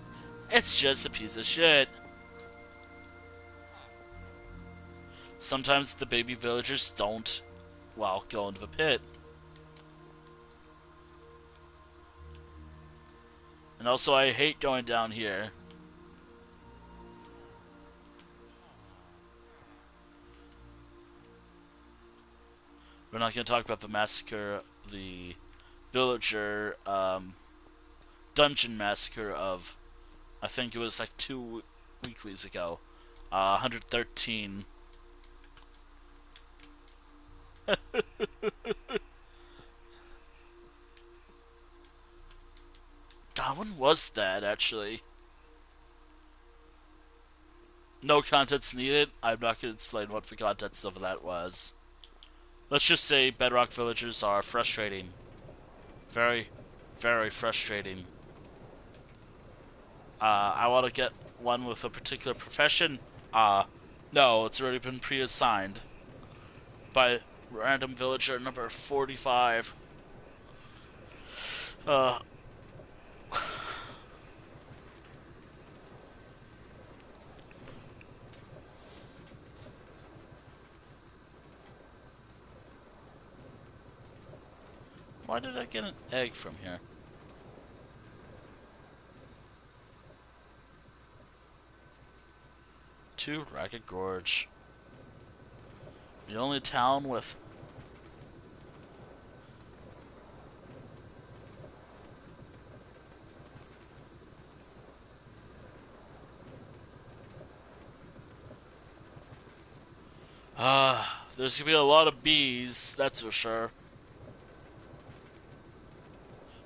It's just a piece of shit. Sometimes the baby villagers don't, well, go into the pit. And also, I hate going down here. We're not going to talk about the massacre, the villager, dungeon massacre of, I think it was like 2 weeklies ago. 113. God, when was that, actually? No contents needed. I'm not going to explain what the contents of that was. Let's just say Bedrock villagers are frustrating. Very, very frustrating. I want to get one with a particular profession. No, it's already been pre-assigned by random villager number 45. Why did I get an egg from here? To Ragged Gorge. The only town with... there's gonna be a lot of bees, that's for sure.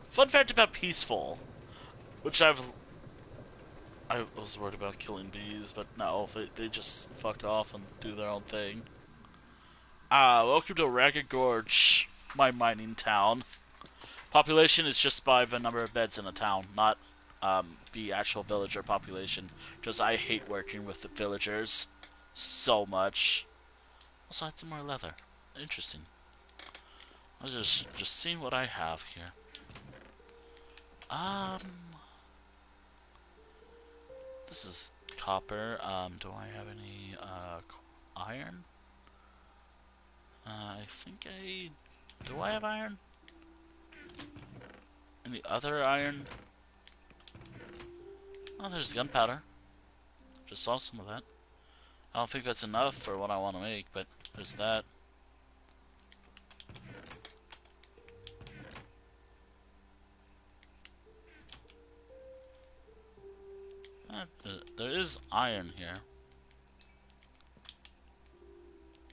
Fun fact about Peaceful, which I've I was worried about killing bees, but no, they just fuck off and do their own thing. Welcome to Ragged Gorge, my mining town. Population is just by the number of beds in a town, not the actual villager population. Because I hate working with the villagers so much. Also, I had some more leather. Interesting. I was just seeing what I have here. Um, this is copper. Do I have any iron? I think I do. I have iron? Any other iron? Oh, there's gunpowder. Just saw some of that. I don't think that's enough for what I want to make, but there's that. There is iron here.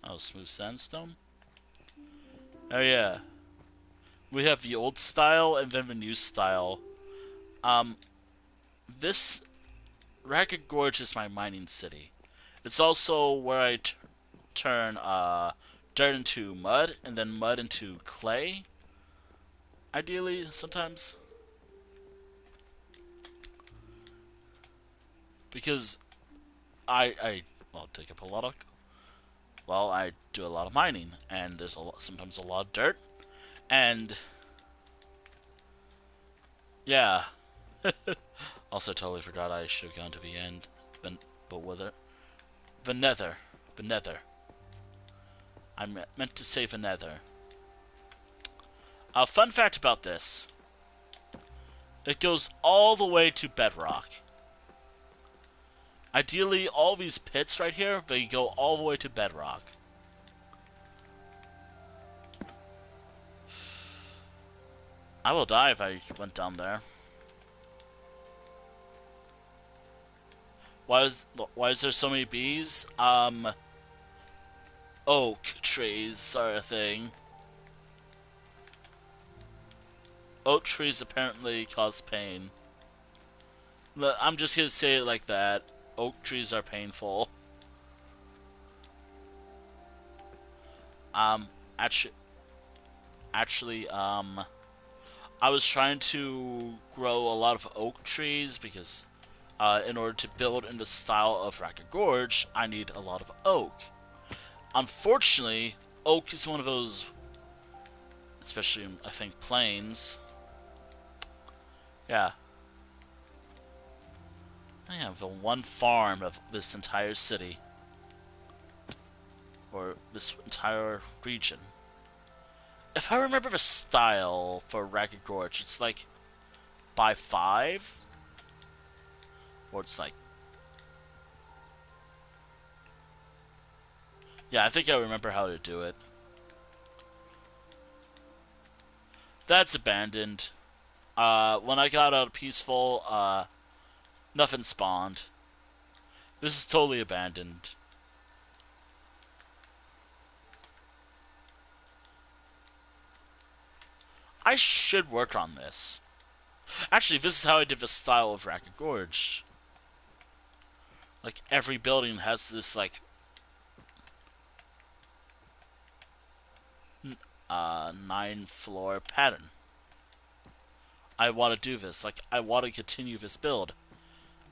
Oh, smooth sandstone? Oh yeah. We have the old style and then the new style. Um, this Ragged Gorge is my mining city. It's also where I turn dirt into mud and then mud into clay. Ideally, sometimes. Because I well, take up a lot of well, I do a lot of mining, and there's sometimes a lot of dirt, and yeah. Also, totally forgot I should have gone to the end, but with it, the Nether, the Nether. I meant to say the Nether. Fun fact about this: it goes all the way to bedrock. Ideally, all these pits right here, they go all the way to bedrock. I will die if I went down there. Why is there so many bees? Oak trees are a thing. Oak trees apparently cause pain. I'm just gonna say it like that. Oak trees are painful. Um, actually, I was trying to grow a lot of oak trees because, in order to build in the style of Ragged Gorge, I need a lot of oak. Unfortunately, oak is one of those, especially in, I think, plains. Yeah. I have the one farm of this entire city. Or this entire region. If I remember the style for Ragged Gorge, it's like by 5? Or it's like... Yeah, I think I remember how to do it. That's abandoned. When I got out of Peaceful, nothing spawned. This is totally abandoned. I should work on this. Actually, this is how I did the style of Ragged Gorge. Like, every building has this, like... 9-floor pattern. I want to do this. Like, I want to continue this build.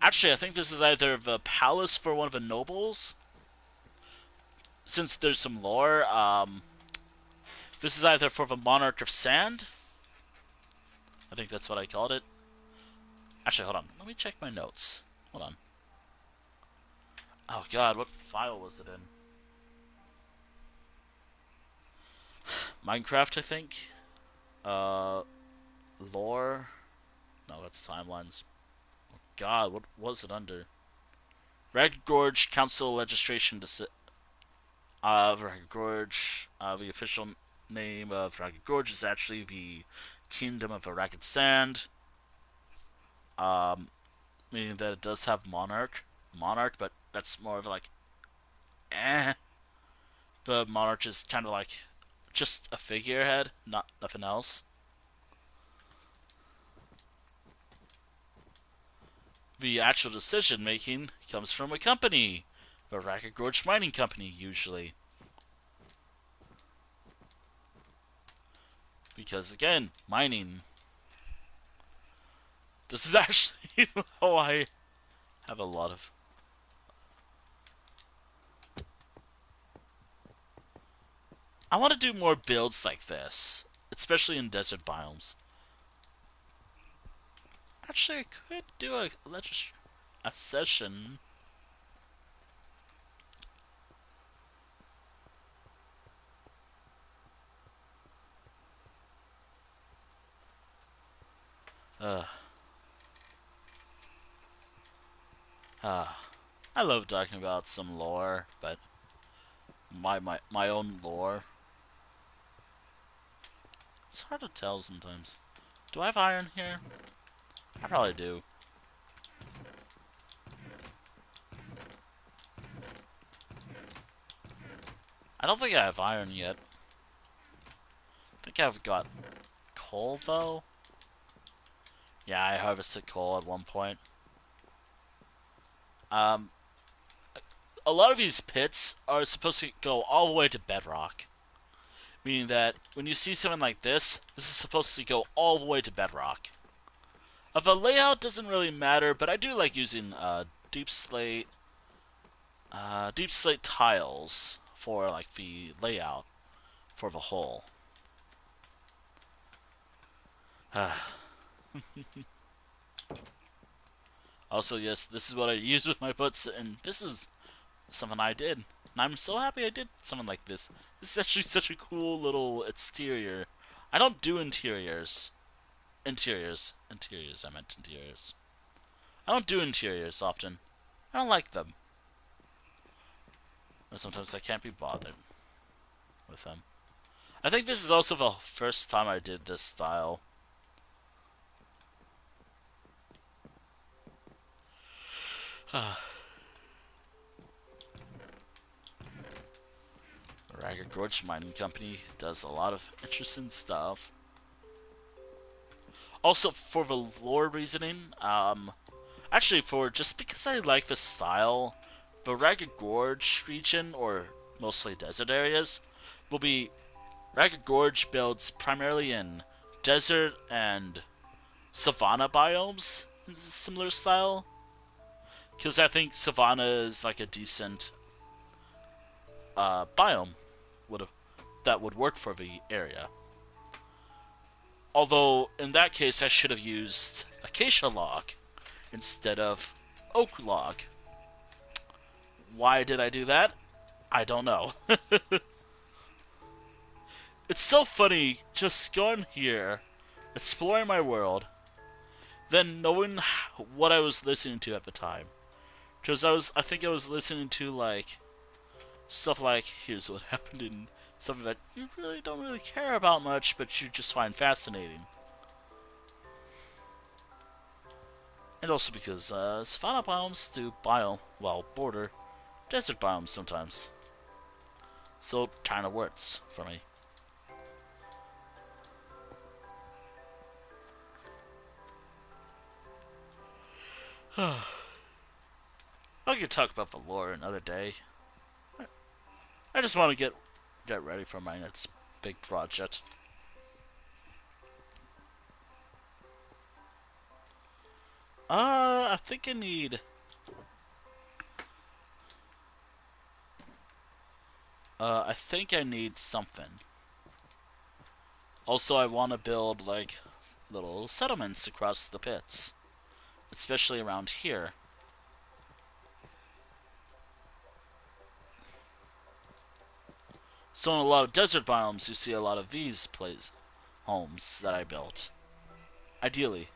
Actually, I think this is either the palace for one of the nobles. Since there's some lore, this is either for the Monarch of Sand. I think that's what I called it. Actually, hold on. Let me check my notes. Hold on. Oh god, what file was it in? Minecraft, I think. Lore. No, that's timelines. Oh god, what was it under? Ragged Gorge Council Registration Ragged Gorge. The official name of Ragged Gorge is actually the Kingdom of the Ragged Sand. Meaning that it does have monarch, but that's more of like, eh. The monarch is kind of like just a figurehead, not nothing else. the actual decision making comes from a company, the Ragged Gorge Mining Company, usually. Because again, mining. This is actually how I have a lot of. I want to do more builds like this, especially in desert biomes. Actually, I could do a session. Uh, uh, I love talking about some lore, but my own lore. It's hard to tell sometimes. Do I have iron here? I probably do. I don't think I have iron yet. I think I've got coal though. Yeah, I harvested coal at one point. Um, a lot of these pits are supposed to go all the way to bedrock. Meaning that when you see something like this is supposed to go all the way to bedrock. The layout doesn't really matter, but I do like using deep slate tiles for like the layout for the hole. Also, yes, this is what I use with my puts, and this is something I did. And I'm so happy I did something like this. This is actually such a cool little exterior. I don't do interiors. Interiors, I meant interiors. I don't do interiors often. I don't like them. Or sometimes I can't be bothered with them. I think this is also the first time I did this style. Ragged Gorge Mining Company does a lot of interesting stuff. Also, for the lore reasoning, actually, for just because I like the style, the Ragged Gorge region, or mostly desert areas, will be Ragged Gorge builds primarily in desert and savanna biomes in similar style. Because I think savanna is like a decent biome would that would work for the area. Although, in that case, I should have used acacia log instead of oak log. Why did I do that? I don't know. It's so funny just going here, exploring my world, then knowing what I was listening to at the time. Because I think I was listening to like stuff like, here's what happened in something that you really don't really care about much, but you just find fascinating. And also because savanna biomes do border desert biomes sometimes. So it kind of works for me. I could talk about the lore another day. I just want to get ready for my next big project. I think I need. I think I need something. Also, I want to build like little settlements across the pits, especially around here. So in a lot of desert biomes, you see a lot of these homes that I built. Ideally,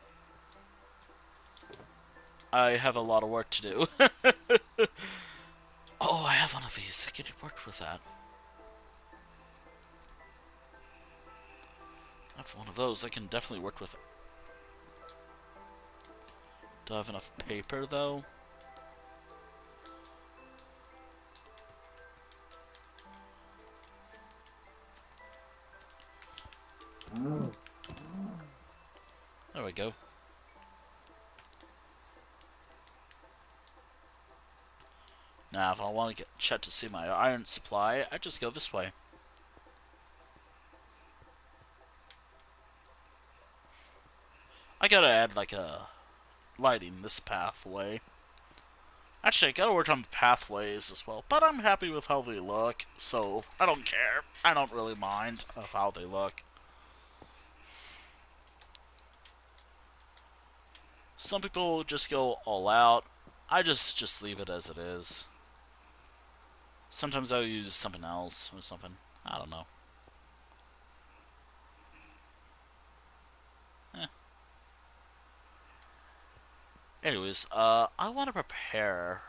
I have a lot of work to do. Oh, I have one of these. I could work with that. I have one of those. I can definitely work with it. Do I have enough paper, though? There we go. Now, if I want to check to see my iron supply, I just go this way. I gotta add, like, a lighting this pathway. Actually, I gotta work on pathways as well, but I'm happy with how they look, so I don't care. I don't really mind of how they look. Some people just go all out. I just leave it as it is. Sometimes I'll use something else or something. I don't know. Eh. Anyways, I want to prepare.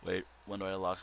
Wait, when do I lock?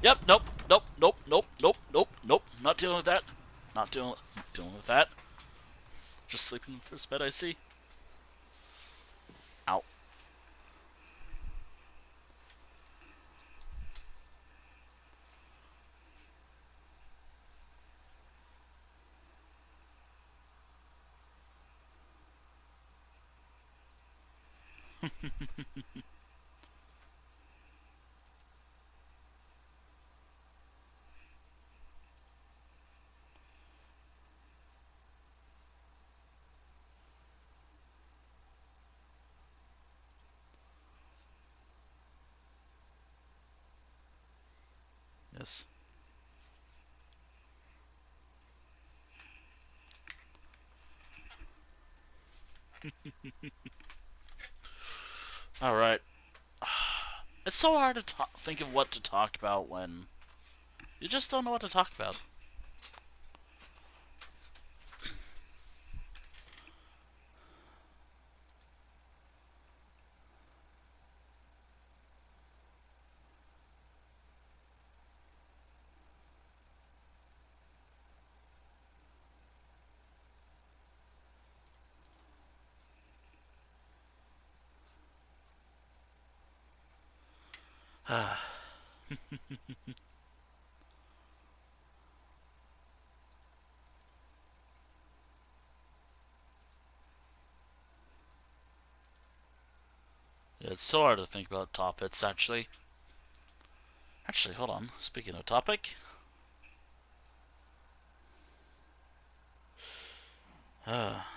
Yep, nope, nope, nope, nope, nope, nope, nope. Not dealing with that. Not dealing with that. Just sleeping in the first bed I see. Ow. Yes. Alright. It's so hard to think of what to talk about when you just don't know what to talk about. Yeah, it's so hard to think about topics, actually. Actually, hold on. Speaking of topic. Ah!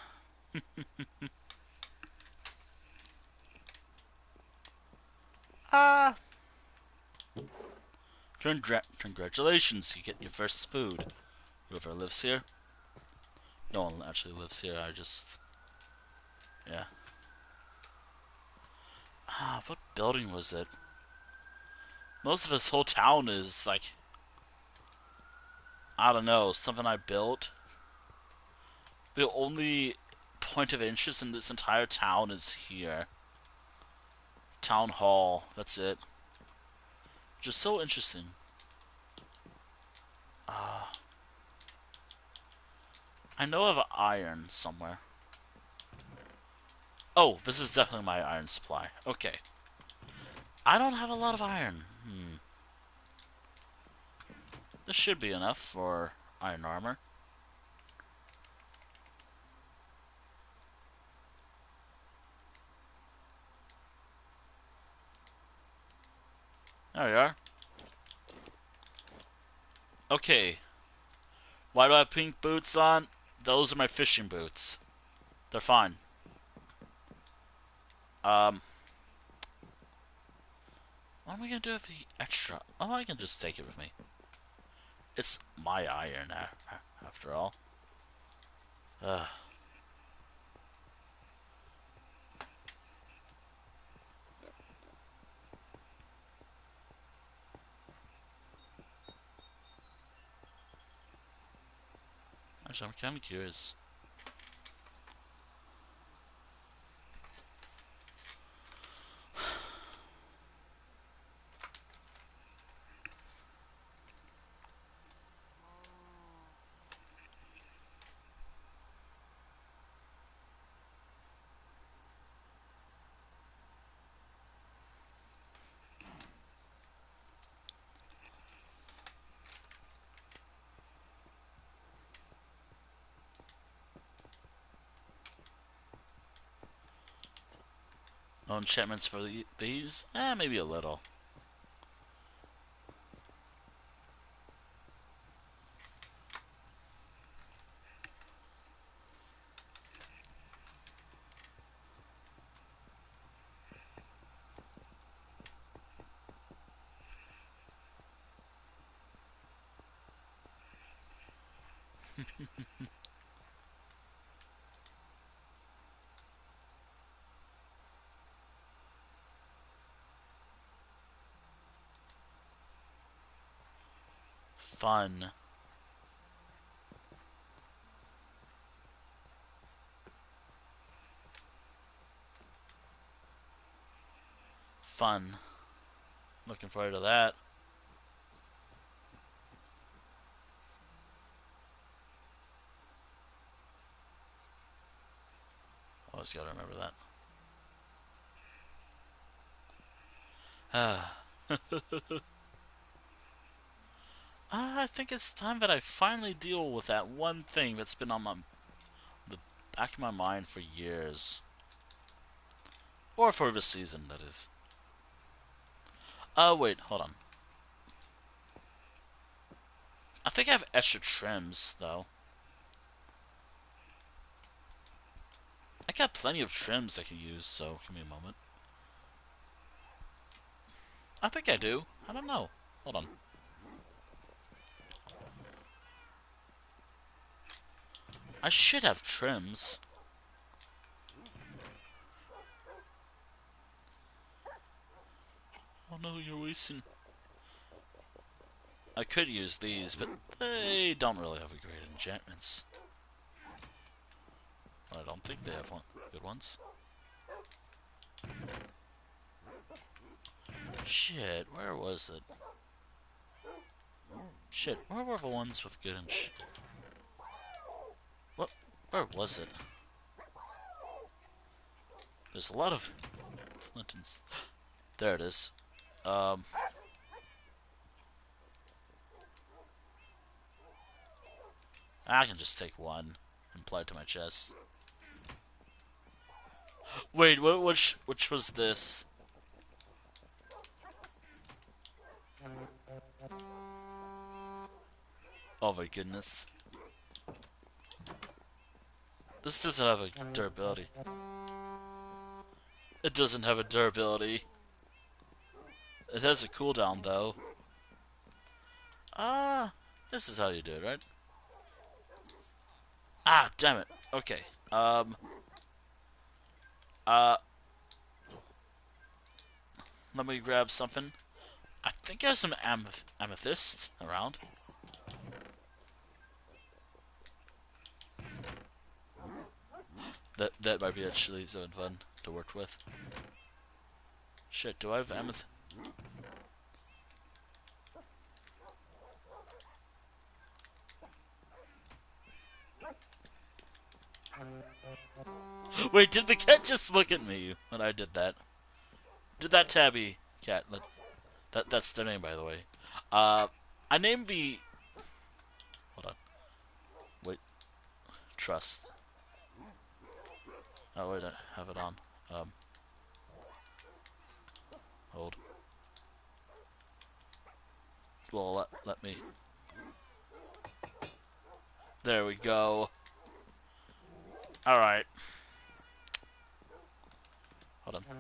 Congratulations, you get your first food. Whoever lives here. No one actually lives here, I just... Yeah. Ah, what building was it? Most of this whole town is, like... I don't know, something I built. The only point of interest in this entire town is here. Town Hall, that's it. Just so interesting. I know of iron somewhere. Oh, this is definitely my iron supply. Okay. I don't have a lot of iron. This should be enough for iron armor. There we are. Okay. Why do I have pink boots on? Those are my fishing boots. They're fine. what am I gonna do with the extra? Oh, I can just take it with me. It's my iron, after all. Ugh. Actually, I'm kind of curious. No enchantments for these? Maybe a little. Fun. Fun. Looking forward to that. Always gotta remember that. I think it's time that I finally deal with that one thing that's been on the back of my mind for years. Or for the season, that is. Wait, hold on. I think I have extra trims, though. I got plenty of trims I can use, so give me a moment. I think I do. I don't know. Hold on. I should have trims. Oh no, you're wasting... I could use these, but they don't really have a great enchantments. I don't think they have good ones. Shit, where was it? Shit, where were the ones with good What? Where was it? There's a lot of Clintons. There it is. I can just take one and apply it to my chest. Wait, which was this? Oh my goodness. This doesn't have a durability. It doesn't have a durability. It has a cooldown though. This is how you do it, right? Ah, damn it. Okay. Uh, let me grab something. I think I have some amethyst around. That might be actually so fun to work with. Shit, do I have amethyst? Wait, did the cat just look at me when I did that? Did that tabby cat? That's their name, by the way. I named the... Hold on. Wait. Trust. Oh, wait, I have it on. Hold. Well, let me... There we go. Alright. Hold on.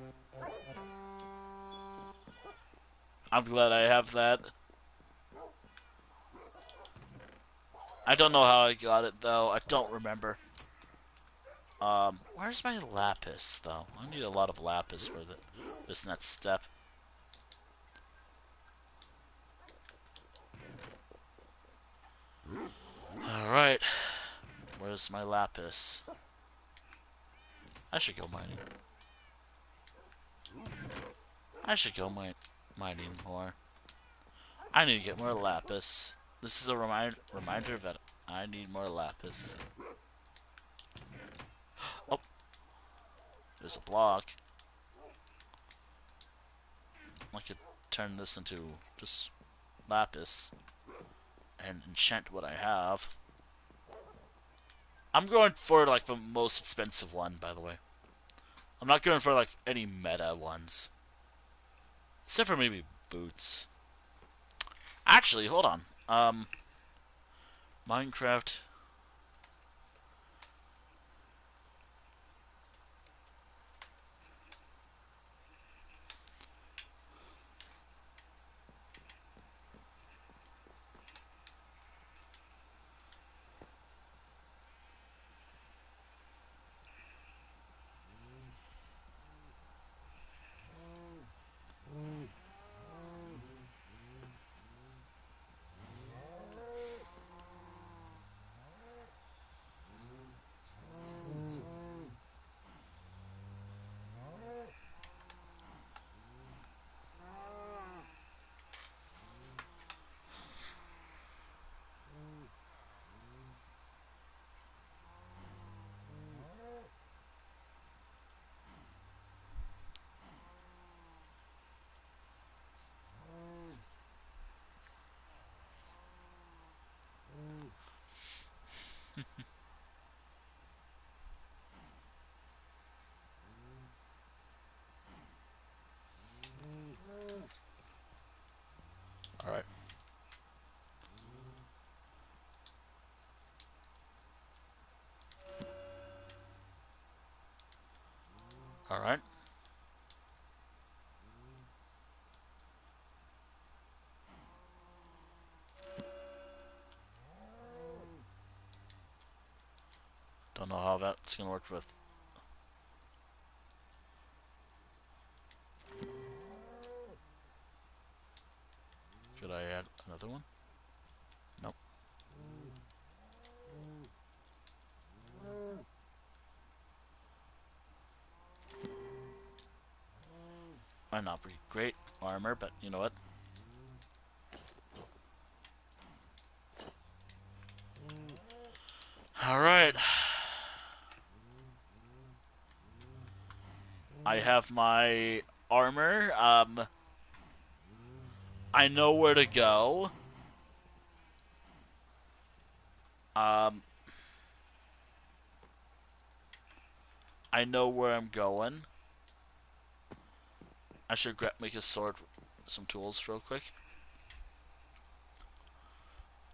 I'm glad I have that. I don't know how I got it though. I don't remember. Where's my lapis though? I need a lot of lapis for this next step. Alright. Where's my lapis? I should go mining. I should go mining more. I need to get more lapis. This is a reminder that I need more lapis. Oh, there's a block. I could turn this into just lapis and enchant what I have. I'm going for like the most expensive one, by the way. I'm not going for like any meta ones. Except for maybe boots. Actually, hold on. Minecraft. Alright. Alright. Don't know how that's gonna work with. Should I add another one? Nope. Might not be great armor, but you know what? Alright. I have my armor. I know where to go. I know where I'm going. I should make a sword, some tools real quick.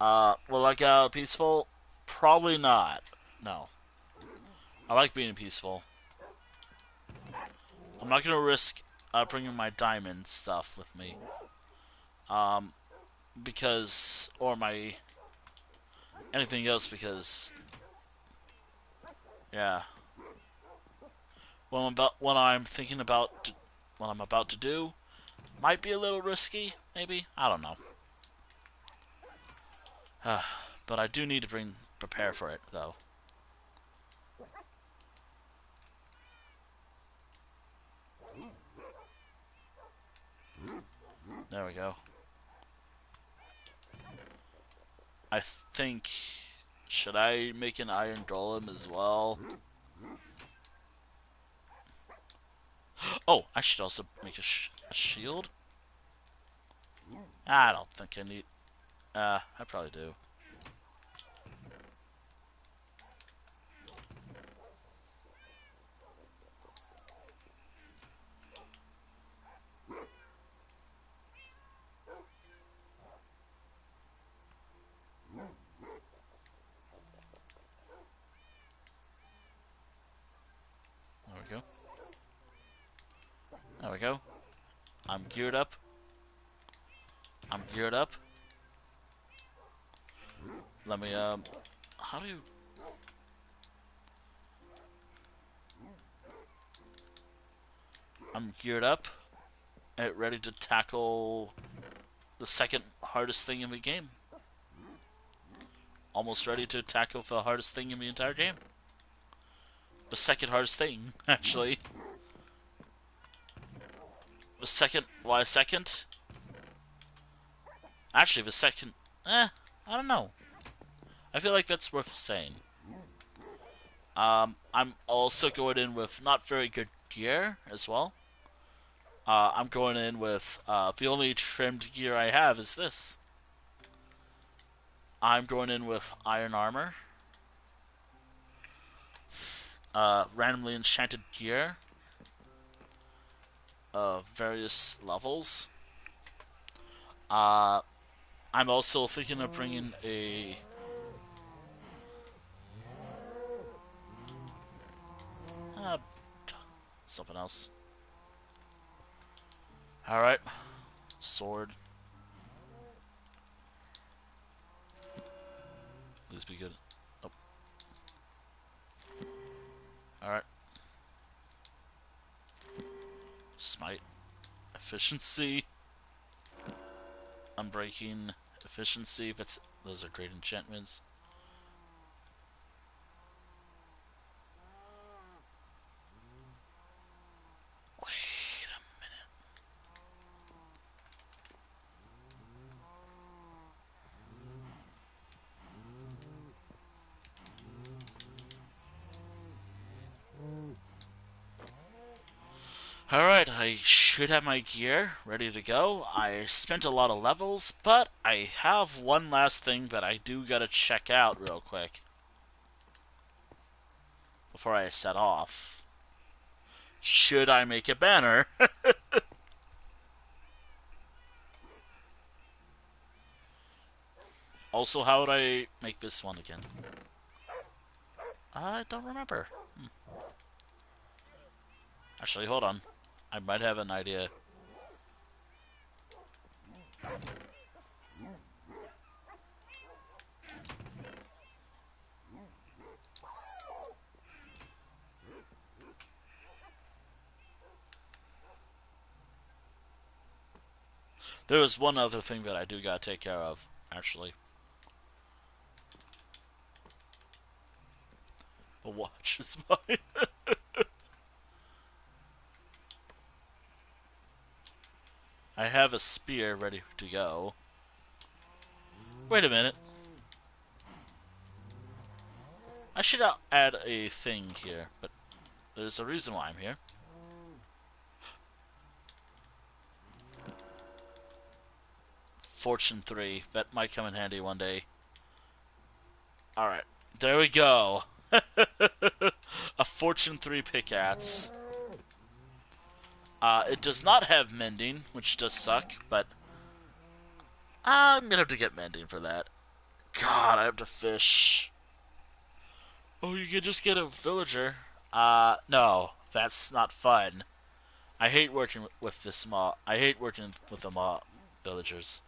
Will I get out peaceful? Probably not. No. I like being peaceful. I'm not gonna risk bringing my diamond stuff with me. Because, or my anything else because, yeah. What I'm thinking about, what I'm about to do, might be a little risky. Maybe, I don't know. But I do need to prepare for it though. There we go. I think, should I make an iron golem as well? Oh, I should also make a shield? I don't think I need, I probably do. There we go. There we go. I'm geared up. I'm geared up. Let me, how do you... I'm geared up and ready to tackle the second hardest thing in the game. Almost ready to tackle the hardest thing in the entire game. The second hardest thing, actually. The second... Why second? Actually, the second... I don't know. I feel like that's worth saying. I'm also going in with not very good gear as well. I'm going in with the only trimmed gear I have is this. I'm going in with iron armor, randomly enchanted gear of various levels. I'm also thinking of bringing a something else. All right, sword. Please be good. Oh. All right. Smite. Efficiency. Unbreaking. Efficiency. Those are great enchantments. Wait a minute. Alright, I should have my gear ready to go. I spent a lot of levels, but I have one last thing that I do gotta check out real quick before I set off. Should I make a banner? Also, how would I make this one again? I don't remember. Actually, hold on. I might have an idea. There was one other thing that I do gotta take care of, actually. The watch is mine. I have a spear ready to go. Wait a minute. I should add a thing here, but there's a reason why I'm here. Fortune 3. That might come in handy one day. Alright. There we go. A Fortune 3 pickaxe. It does not have mending, which does suck, but I'm gonna have to get mending for that. God, I have to fish. Oh, you can just get a villager. No, that's not fun. I hate working with this mob. I hate working with the mob villagers.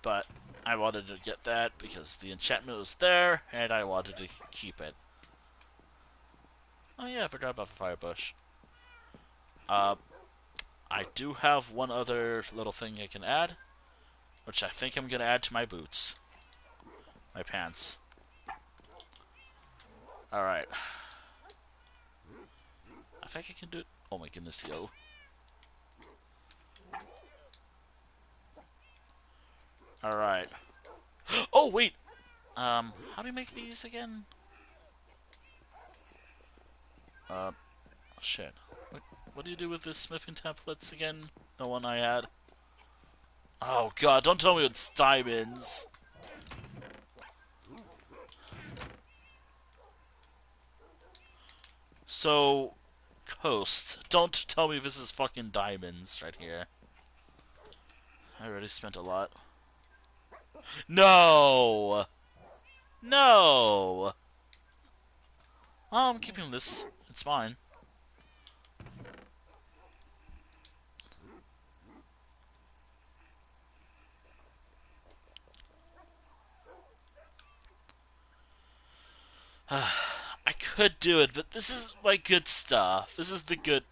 But I wanted to get that because the enchantment was there, and I wanted to keep it. Oh yeah, I forgot about the fire bush. I do have one other little thing I can add, which I think I'm gonna add to my boots. My pants. Alright. I think I can do it. Oh my goodness, yo. Alright. Oh, wait! How do you make these again? Shit. What do you do with the smithing templates again? The one I had? Oh god, don't tell me it's diamonds! So, Coast, don't tell me this is fucking diamonds right here. I already spent a lot. No! No! Oh, I'm keeping this. It's mine. I could do it, but this is my good stuff. This is the good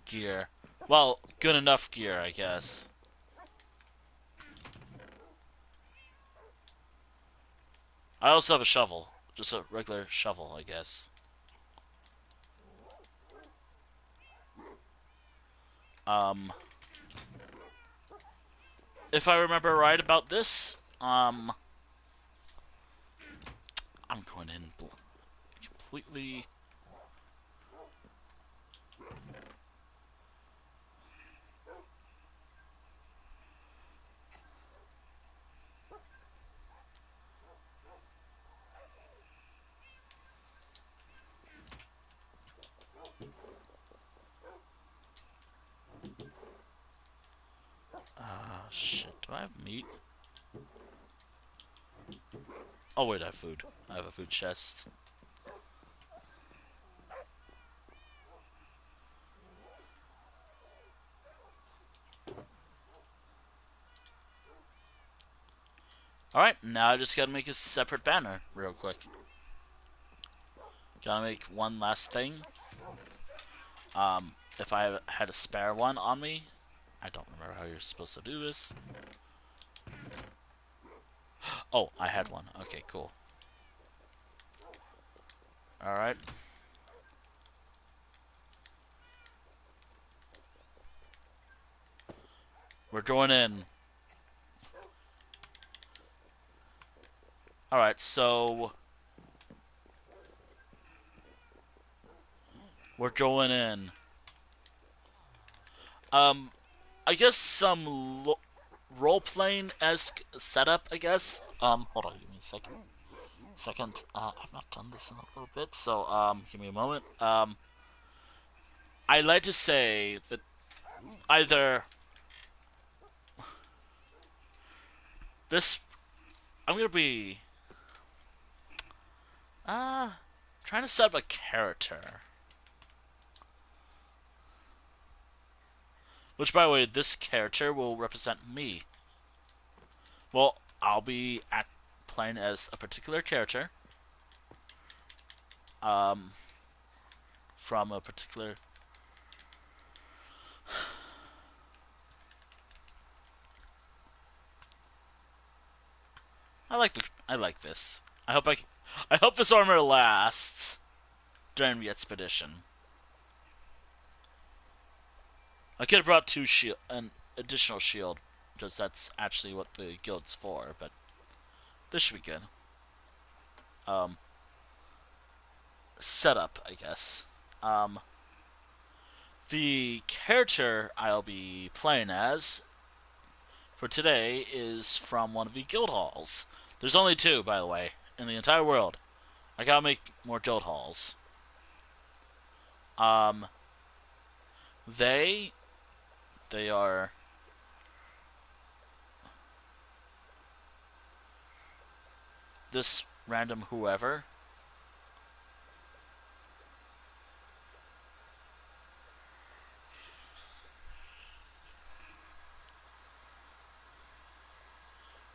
gear. Well, good enough gear, I guess. I also have a shovel. Just a regular shovel, I guess. Um, if I remember right about this, I'm going in completely. Shit. Do I have meat? Oh wait, I have food. I have a food chest. Alright, now I just gotta make a separate banner real quick. Gotta make one last thing. If I had a spare one on me, I don't remember how you're supposed to do this. Oh, I had one. Okay, cool. Alright. We're going in. Alright, so we're going in. I guess some role-playing-esque setup, I guess. Hold on, give me a second. I've not done this in a little bit, so, give me a moment. I like to say that either this, I'm gonna be, trying to set up a character. Which, by the way, this character will represent me. Well, I'll be playing as a particular character. From a particular. I like this. I hope this armor lasts during the expedition. I could have brought an additional shield, because that's actually what the guild's for. But this should be good. Setup, I guess. The character I'll be playing as for today is from one of the guild halls. There's only two, by the way, in the entire world. I gotta make more guild halls. Um, they are this random whoever.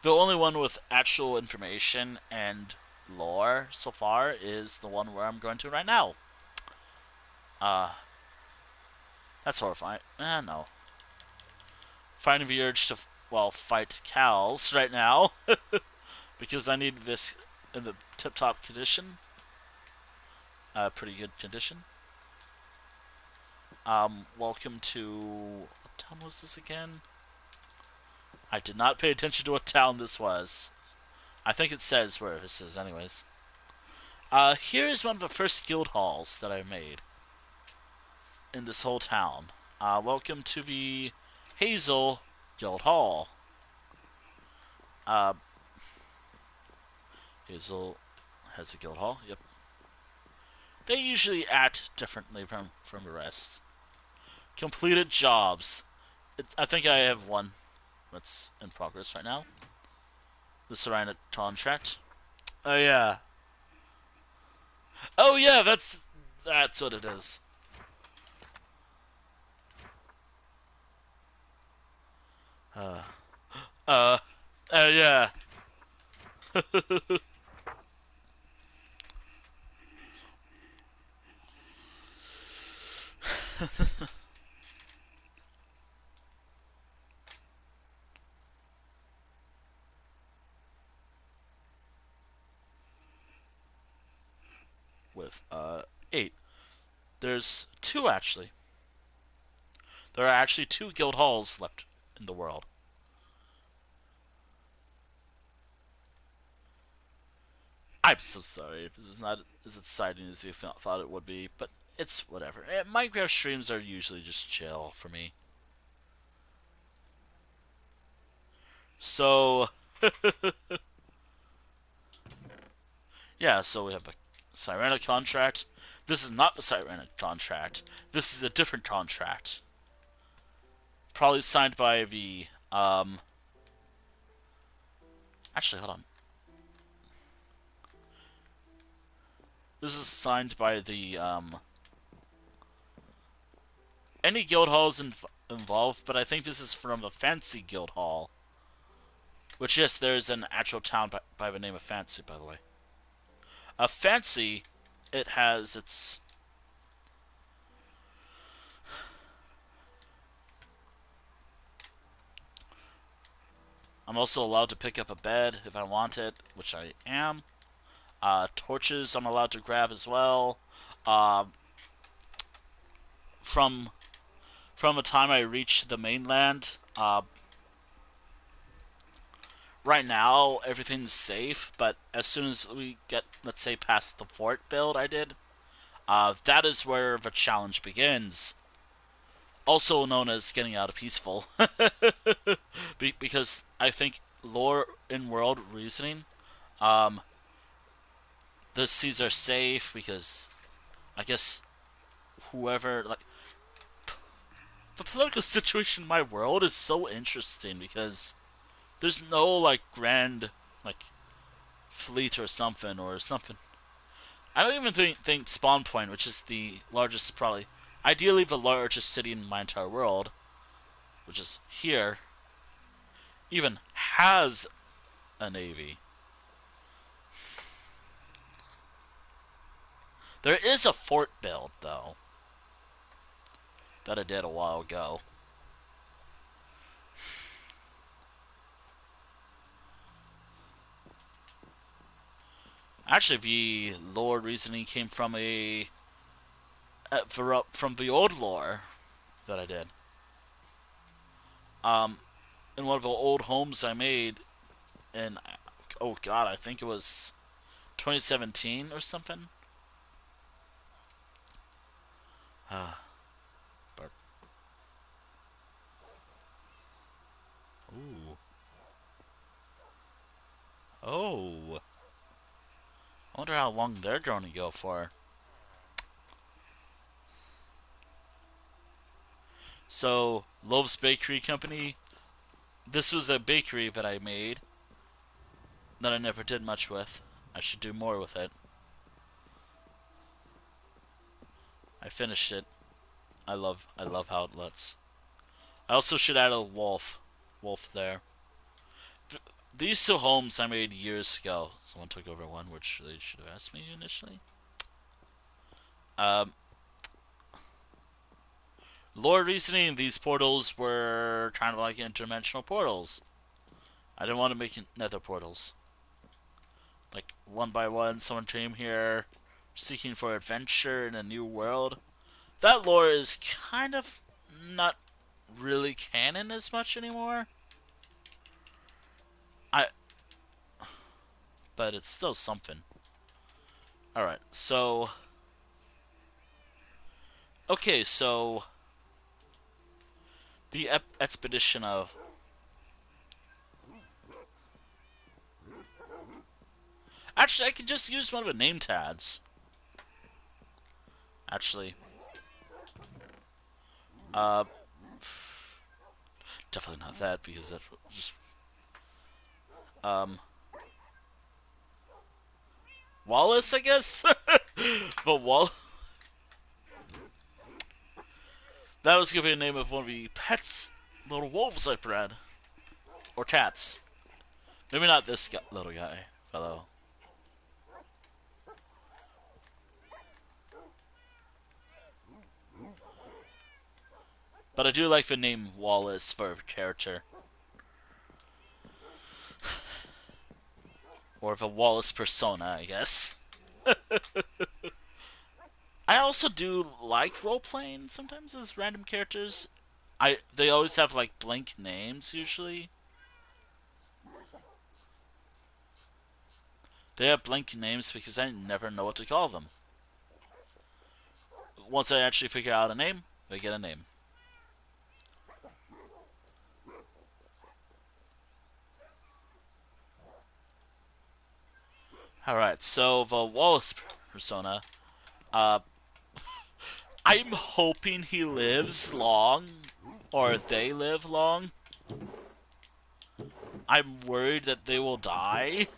The only one with actual information and lore so far is the one where I'm going to right now. Uh, that's horrifying. No. Finding the urge to, well, fight cows right now. Because I need this in the tip-top condition. Pretty good condition. Welcome to... What town was this again? I did not pay attention to what town this was. I think it says where this is anyways. Here's one of the first guild halls that I made in this whole town. Welcome to the Hazel Guild Hall. Hazel has a guild hall, yep. They usually act differently from the rest. Completed jobs. I think I have one that's in progress right now. The Serena contract. Oh yeah. Oh yeah, that's what it is. Uh, yeah. With 8. There's 2 actually. There are actually 2 guild halls left in the world. I'm so sorry if this is not as exciting as you thought it would be, but it's whatever. Minecraft streams are usually just chill for me. So, yeah, so we have a Sirena contract. This is not the Sirena contract. This is a different contract. Probably signed by the, actually, hold on. This is signed by the, any guild halls involved, but I think this is from the Fancy Guild Hall. Which, yes, there's an actual town by the name of Fancy, by the way. Fancy, it has its... I'm also allowed to pick up a bed if I want it, which I am. Torches I'm allowed to grab as well. Uh, from the time I reach the mainland, right now everything's safe, but as soon as we get, let's say, past the fort build I did, that is where the challenge begins. Also known as getting out of peaceful. Because I think lore in world reasoning, um, the seas are safe because I guess whoever, like, the political situation in my world is so interesting because there's no like grand like fleet or something. I don't even think Spawn Point, which is the largest, probably ideally the largest city in my entire world, which is here, even has a navy. There is a fort build though that I did a while ago. Actually, the lore reasoning came from from the old lore that I did. Um, in one of the old homes I made in, oh god, I think it was 2017 or something. But ooh, oh, I wonder how long they're going to go for. So, Love's Bakery Company. This was a bakery that I made that I never did much with. I should do more with it. I finished it. I love how it looks. I also should add a wolf there. These 2 homes I made years ago. Someone took over one, which they should have asked me initially. Um, Lore reasoning, these portals were kind of like interdimensional portals. I didn't want to make nether portals. Like, one by one, someone came here seeking for adventure in a new world. That lore is kind of not really canon as much anymore. But it's still something. Alright, so... Okay, so... The expedition of... Actually, I could just use one of the name tags. Actually. Uh... Definitely not that, because that just... Wallace, I guess? But that was gonna be the name of one of the pets, little wolves I bred. Or cats. Maybe not this little guy, fellow. But I do like the name Wallace for a character. Or the Wallace persona, I guess. I also do like role-playing sometimes as random characters. They always have like blank names usually. They have blank names because I never know what to call them. Once I actually figure out a name, they get a name. Alright, so the Wallace persona, uh, I'm hoping he lives long, or they live long. I'm worried that they will die.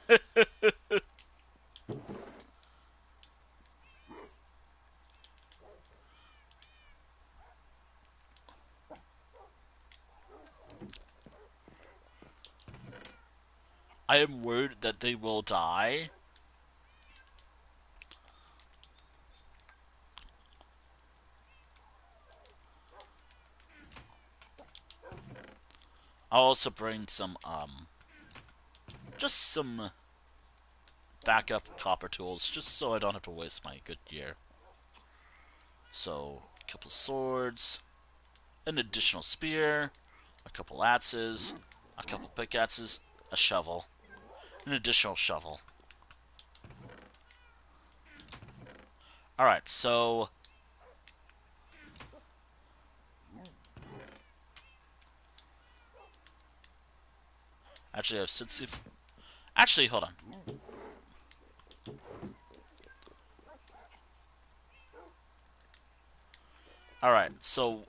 I am worried that they will die. I'll also bring some, just some backup copper tools, just so I don't have to waste my good gear. So, a couple swords, an additional spear, a couple axes, a couple pickaxes, a shovel, an additional shovel. Alright, so... Actually, I've since... Actually, hold on. Alright, so...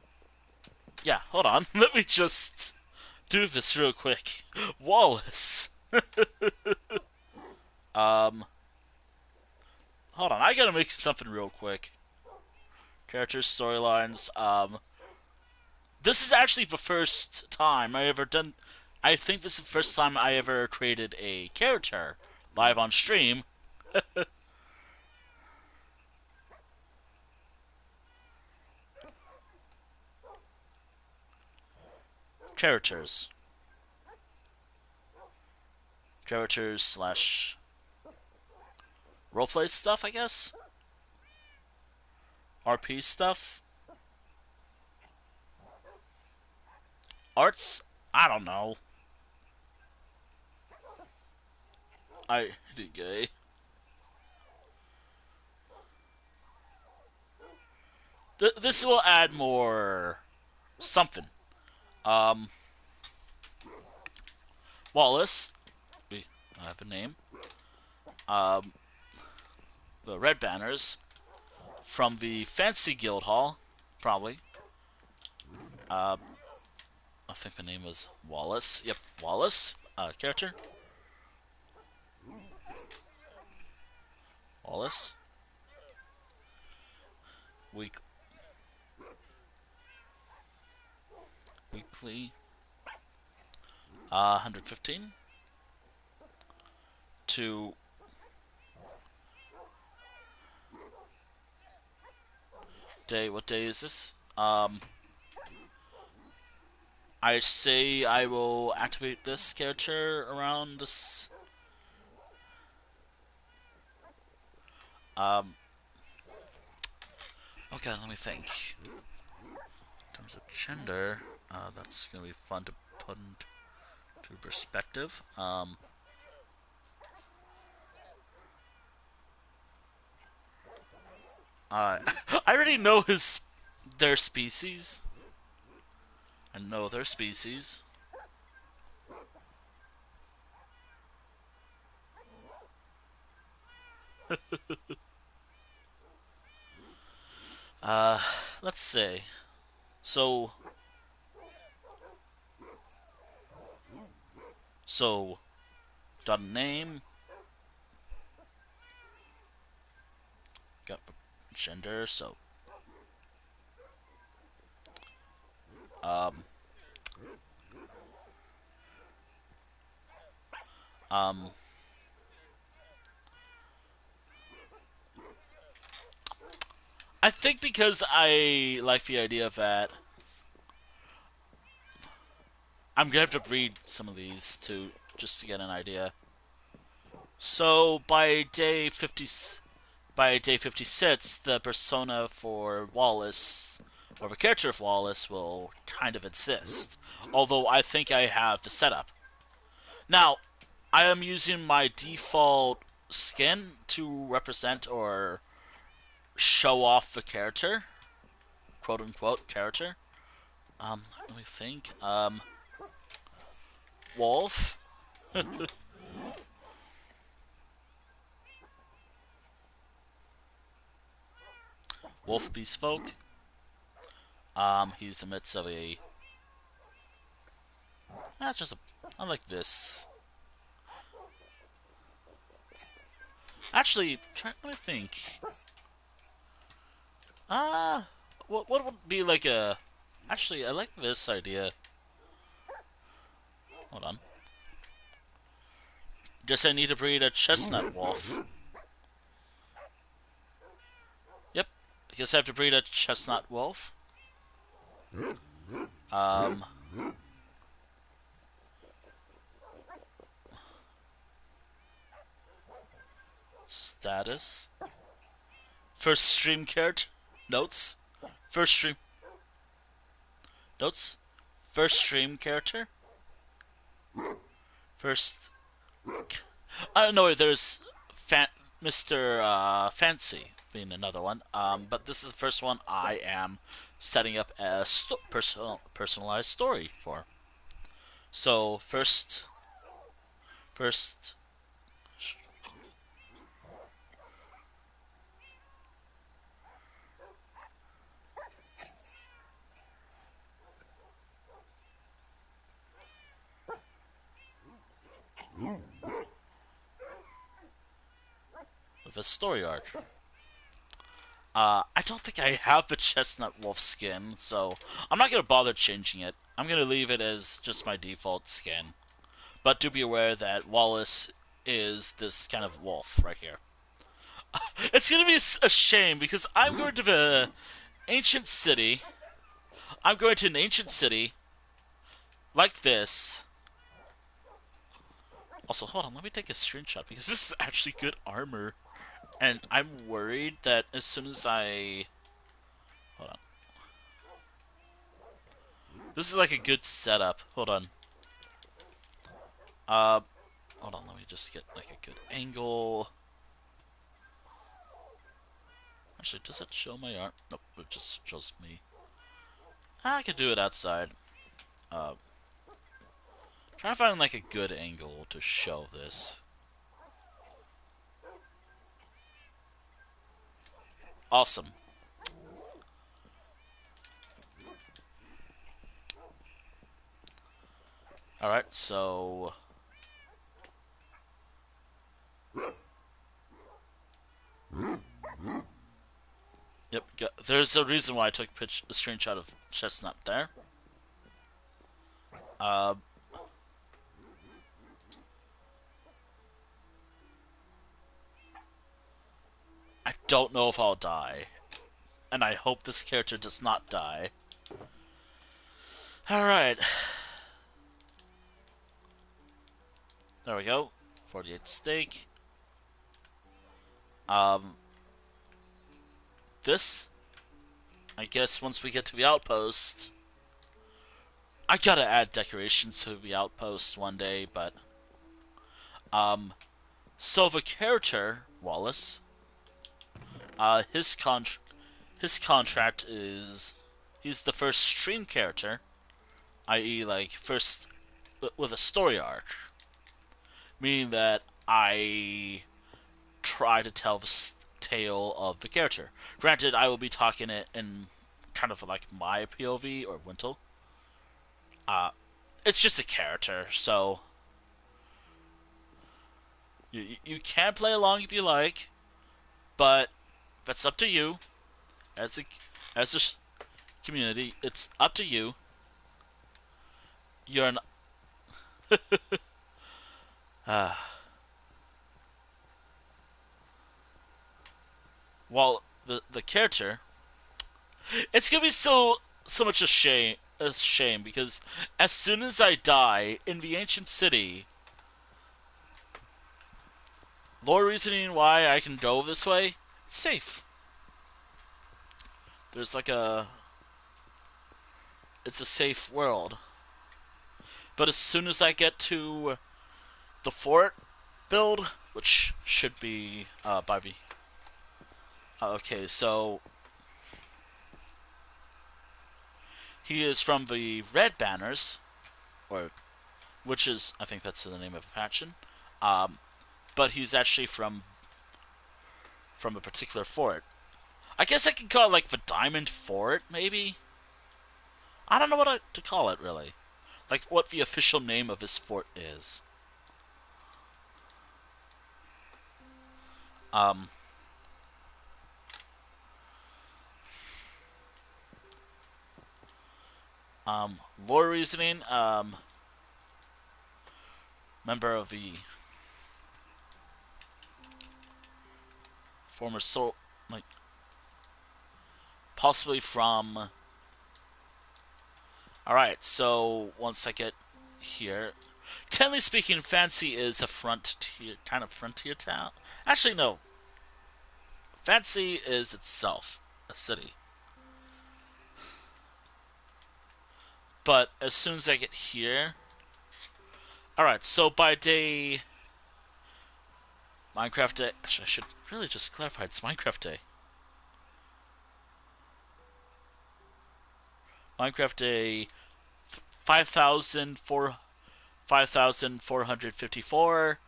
Yeah, hold on. Let me just do this real quick. Wallace! um... Hold on, I gotta make something real quick. Characters, storylines, This is actually the first time I ever done... I think this is the first time I ever created a character live on stream. Characters. Characters slash roleplay stuff, I guess? RP stuff? Arts? I don't know. I did gay. This will add more something. Um, Wallace. We have a name. Um, the red banners from the Fancy Guild Hall, probably. I think the name was Wallace. Yep, Wallace. Character. Wallace. Week. Weekly. 115. To day. What day is this? I say I will activate this character around this. Okay, let me think. In terms of gender, that's gonna be fun to put into perspective. I already know their species. I know their species. Let's see. So, got a name, got gender. So, um, um, I think because I like the idea that I'm gonna have to read some of these to just to get an idea. So by day 56, the persona for Wallace, or the character of Wallace, will kind of exist. Although I think I have the setup. Now, I am using my default skin to represent or show off the character, quote unquote character. Let me think. Wolf. Wolf Beast Folk. He's in the midst of a. That's just a. I like this. Actually, let me think. What would be like a? Actually, I like this idea. Hold on. Just I need to breed a chestnut wolf. Yep. I guess I have to breed a chestnut wolf. Status. First stream character. Notes. First stream. Notes. First stream character. First. I don't know. There's Mr. Fancy being another one. But this is the first one I am setting up a personalized story for. So first. With a story arc. I don't think I have the chestnut wolf skin, so I'm not gonna bother changing it. I'm gonna leave it as just my default skin. But do be aware that Wallace is this kind of wolf right here. It's gonna be a shame because I'm going to the ancient city. I'm going to an ancient city like this. Also, hold on, let me take a screenshot because this is actually good armor. And I'm worried that as soon as I... Hold on. This is like a good setup. Hold on. Hold on, let me just get like a good angle. Actually, does it show my art? Nope, it just shows me. I could do it outside. Trying to find like a good angle to show this. Awesome. Alright, so... Yep, there's a reason why I took a screenshot of Chestnut there. I don't know if I'll die. And I hope this character does not die. Alright. There we go. 48 steak. This, I guess once we get to the outpost, I gotta add decorations to the outpost one day, but, so the character, Wallace, his contract is, he's the first stream character, i.e. like, first, with a story arc, meaning that I try to tell the tale of the character. Granted, I will be talking it in kind of like my POV or Wintle. It's just a character, so you can play along if you like, but that's up to you. As a community, it's up to you. You're an well, the character, it's gonna be so much a shame. a shame because as soon as I die in the ancient city, lore reasoning why I can go this way, it's safe. There's like it's a safe world. But as soon as I get to the fort build, which should be by the okay, so he is from the Red Banners, or which is I think that's the name of a faction. Um, but he's actually from a particular fort. I guess I could call it like the Diamond Fort, maybe. I don't know to call it really. Like what the official name of his fort is. Um, Lore reasoning. Member of the former soul, like possibly from. All right, so once I get here, technically speaking, Fancy is a frontier kind of frontier town. Actually, no. Fancy is itself a city. But as soon as I get here, all right. So by day, Minecraft Day. Actually, I should really just clarify it's Minecraft Day. Minecraft Day 5,454,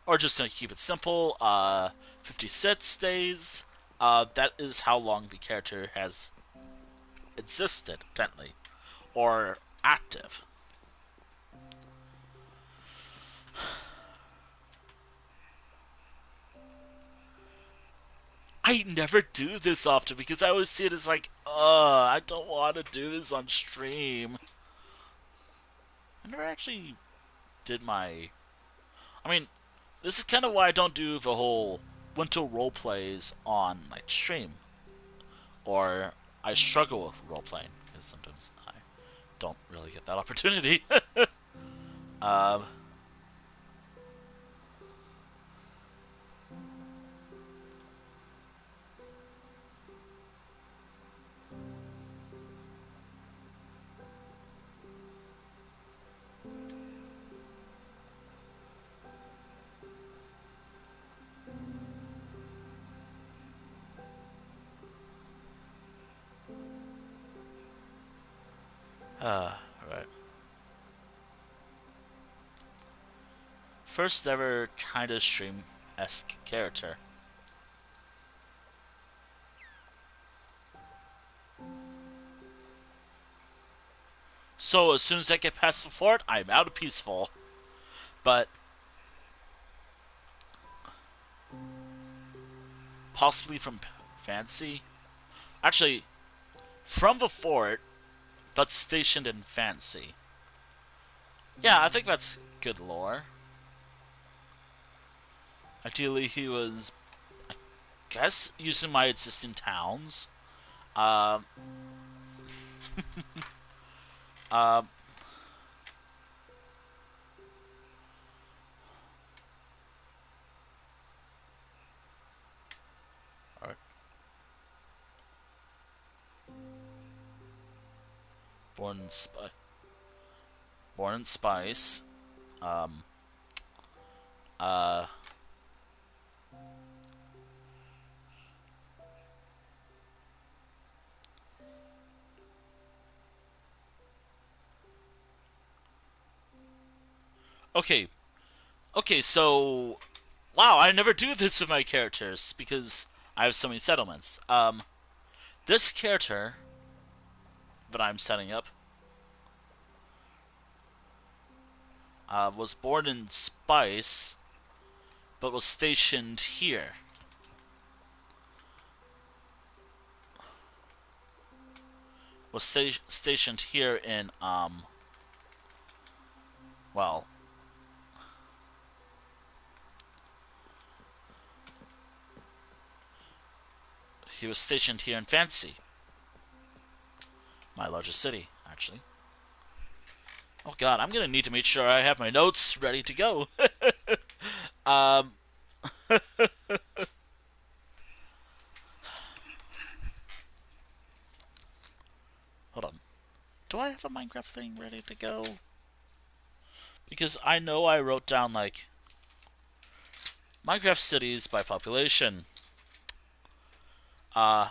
or just to keep it simple, 56 days. That is how long the character has existed, technically, or active. I never do this often because I always see it as like, I don't want to do this on stream. I never actually did my. I mean, this is kind of why I don't do the whole winter role plays on like stream, or I struggle with role playing because sometimes I don't really get that opportunity. um, right. First ever kind of stream-esque character. So as soon as I get past the fort, I'm out of peaceful. But possibly from Fancy. Actually, from the fort, but stationed in Fancy. Yeah, I think that's good lore. Ideally, he was, I guess, using my existing towns. Um, um, alright. Born in Spi- Born in Spice. Um, uh, okay, okay, so wow, I never do this with my characters because I have so many settlements. This character that I'm setting up was born in Spice, but was stationed here. Was stationed here in well, he was stationed here in Fancy, my largest city, actually. Oh god, I'm gonna need to make sure I have my notes ready to go. um, hold on. Do I have a Minecraft thing ready to go? Because I know I wrote down, like, Minecraft cities by population. Uh,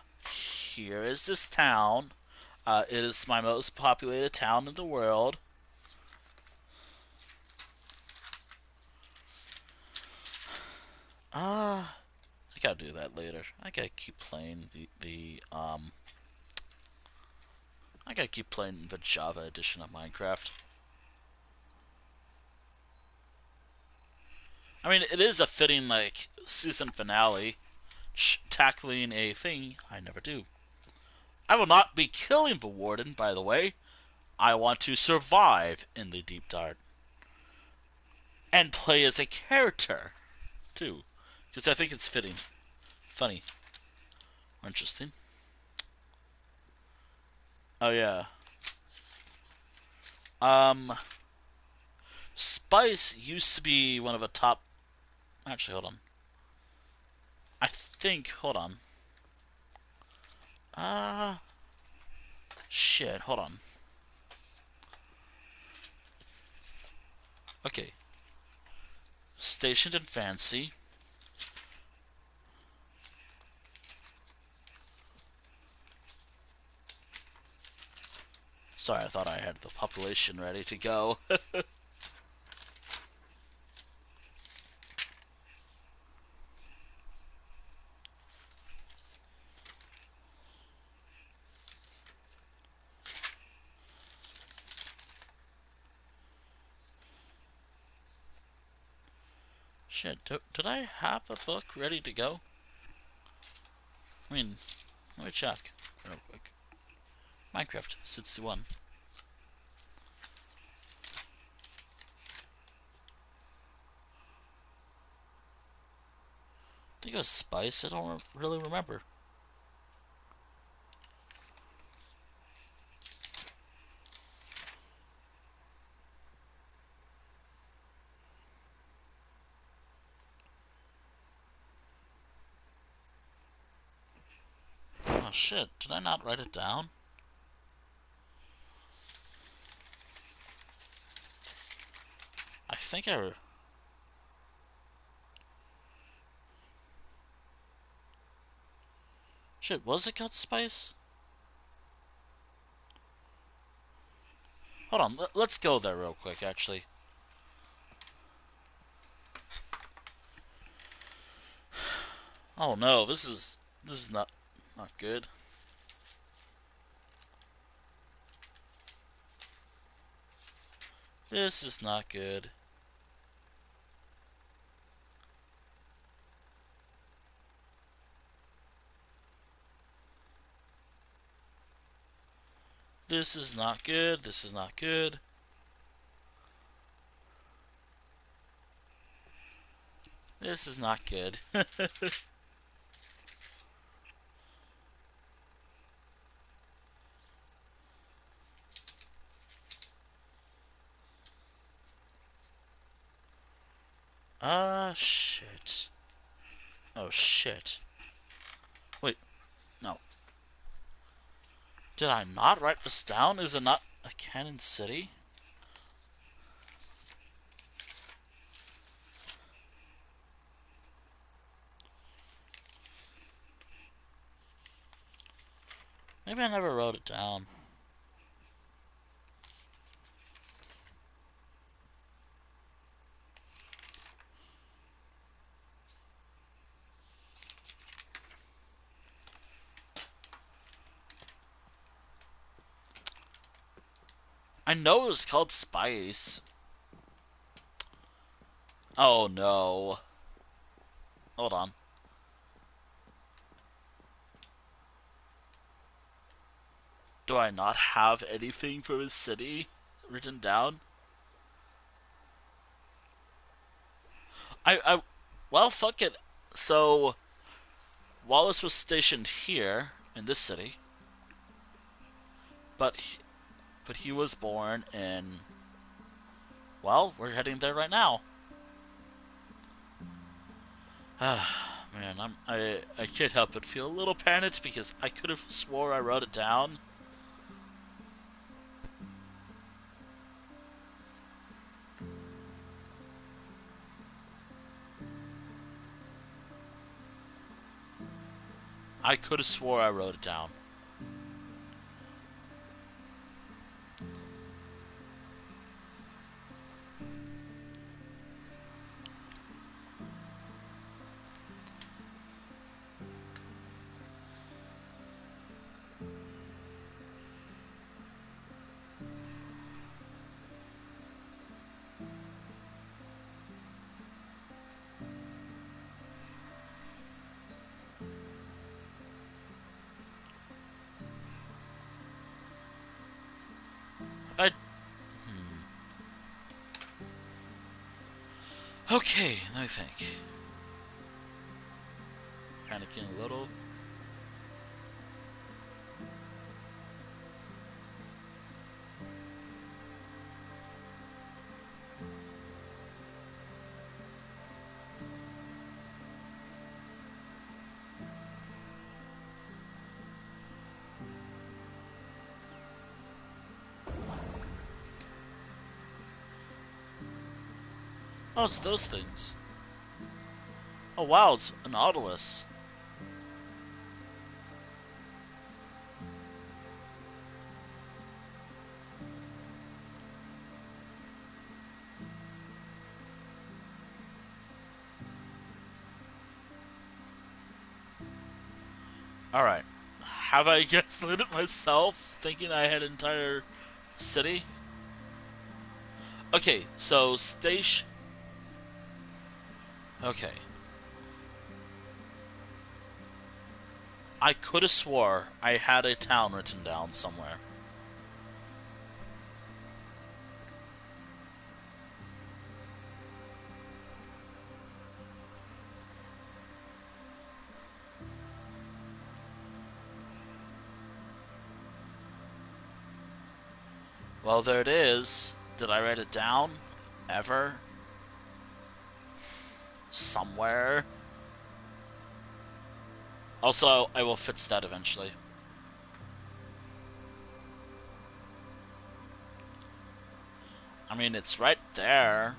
Here is this town. It is my most populated town in the world. I gotta do that later. I gotta keep playing I gotta keep playing the Java edition of Minecraft. I mean, it is a fitting, like, season finale, tackling a thing I never do. I will not be killing the Warden, by the way. I want to survive in the Deep Dark. And play as a character, too. Because I think it's fitting. Funny. Or interesting. Oh, yeah. Spice used to be one of the top... Actually, hold on. I think... Hold on. Shit, hold on. Okay. Stationed and Fancy. Sorry, I thought I had the population ready to go. Shit, did I have a book ready to go? I mean, let me check real quick. Minecraft 61. I think it was Spice. I don't really remember. Oh shit, did I not write it down? I think I... Shit, was it called Spice? Hold on, let's go there real quick, actually. Oh no, this is not good. This is not good. This is not good. This is not good. This is not good. Shit. Oh, shit. Wait, no. Did I not write this down? Is it not a canon city? Maybe I never wrote it down. I know it was called Spice. Oh no. Hold on. Do I not have anything for his city written down? Well, fuck it. So, Wallace was stationed here in this city, but he was born in Well, we're heading there right now. Man, I can't help but feel a little panicked because I could have swore I wrote it down. I could have swore I wrote it down. Have I... Okay, let me think. Panicking a little. Oh, it's those things. Oh wow, it's an Nautilus. Alright. Have I gaslit it myself, thinking I had an entire city? Okay, so station... Okay. I could have swore I had a town written down somewhere. Well, there it is. Did I write it down? Ever? Somewhere? Also, I will fix that eventually. I mean, it's right there.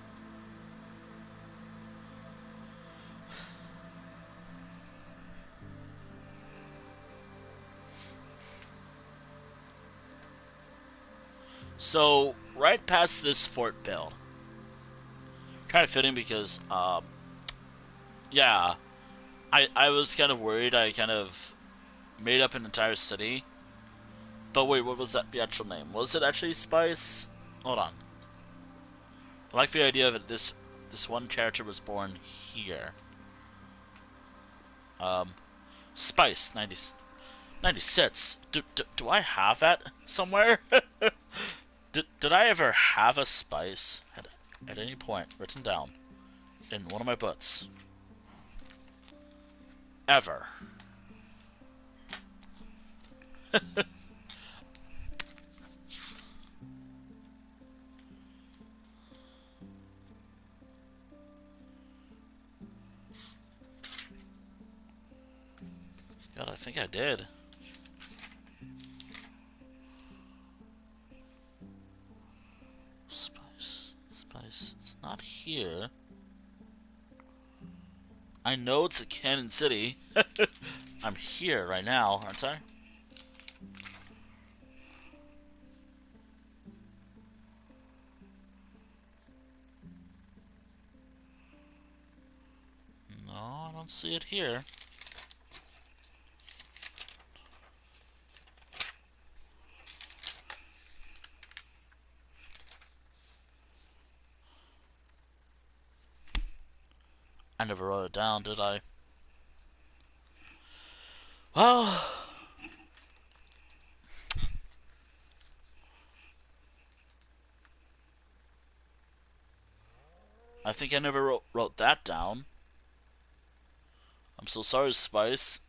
So, right past this fort build. Kind of fitting because, yeah, I was kind of worried I kind of made up an entire city. But wait, what was that the actual name? Was it actually Spice? Hold on. I like the idea that this one character was born here. Spice 96. Do I have that somewhere? Did I ever have a Spice at any point written down in one of my books? Ever? God, I think I did. Spice. It's not here. I know it's a Cannon City. I'm here right now, aren't I? No, I don't see it here. I never wrote it down, did I? Well, I think I never wrote that down. I'm so sorry, Spice.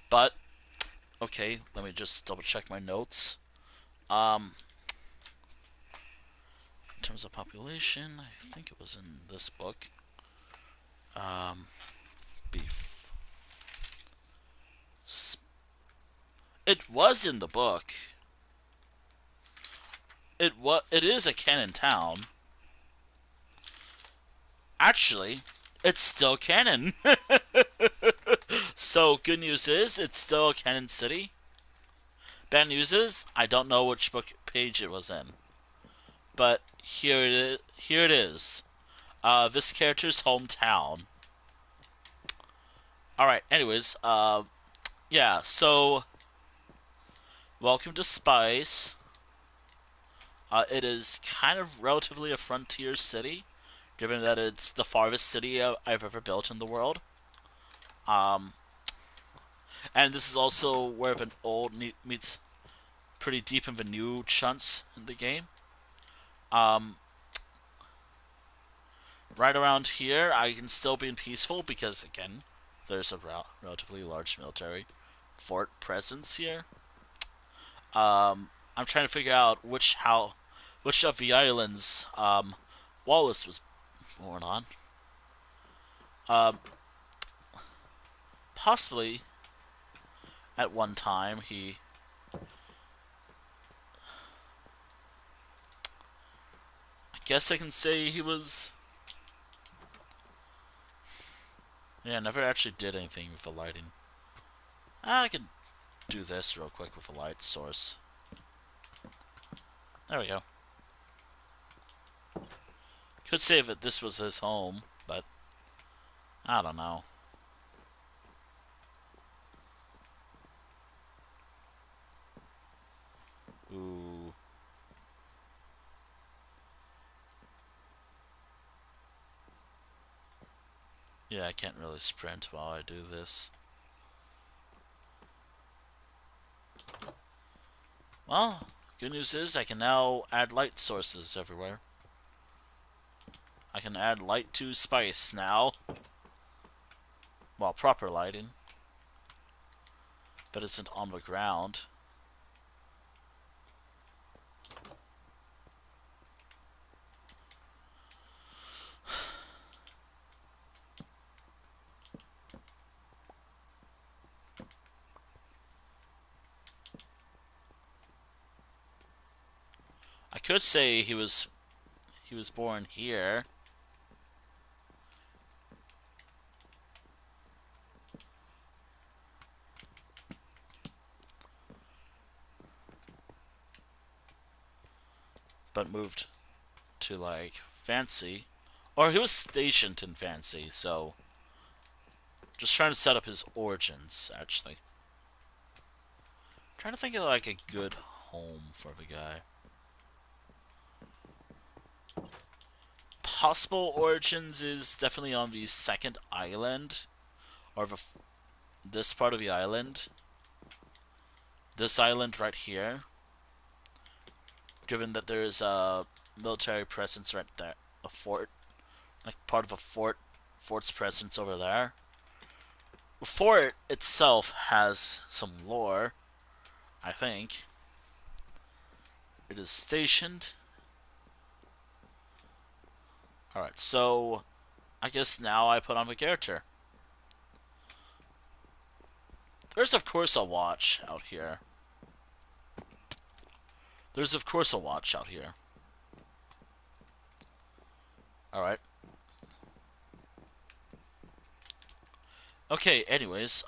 But Okay, let me just double check my notes. Um, in terms of population, I think it was in this book. Beef. It was in the book. It is a canon town. Actually, it's still canon. So good news is it's still a canon city. Bad news is I don't know which book page it was in, but here it is. Here it is. This character's hometown. All right. Anyways, yeah. So welcome to Spice. It is kind of relatively a frontier city, given that it's the farthest city I've ever built in the world. Um, and this is also where an old meets pretty deep in the new chunks in the game. Um, right around here, I can still be peaceful because, again, there's a relatively large military fort presence here. I'm trying to figure out which of the islands Wallace was born on. Um, possibly at one time I guess I can say he was. Yeah, never actually did anything with the lighting. I can do this real quick with a light source. There we go. Could say that this was his home, but I don't know. Ooh. Yeah, I can't really sprint while I do this. Well, good news is I can now add light sources everywhere. I can add light to Spice now. Well, proper lighting. But it's on the ground. I could say he was born here. But moved to like Fancy. Or he was stationed in Fancy, so just trying to set up his origins, actually. Trying to think of like a good home for the guy. Possible origins is definitely on the second island, or this part of the island. This island right here. Given that there is a military presence right there, a fort, like part of a fort's presence over there. The fort itself has some lore, I think. It is stationed. Alright, so I guess now I put on the character. There's of course a watch out here. There's of course a watch out here. Alright. Okay, anyways,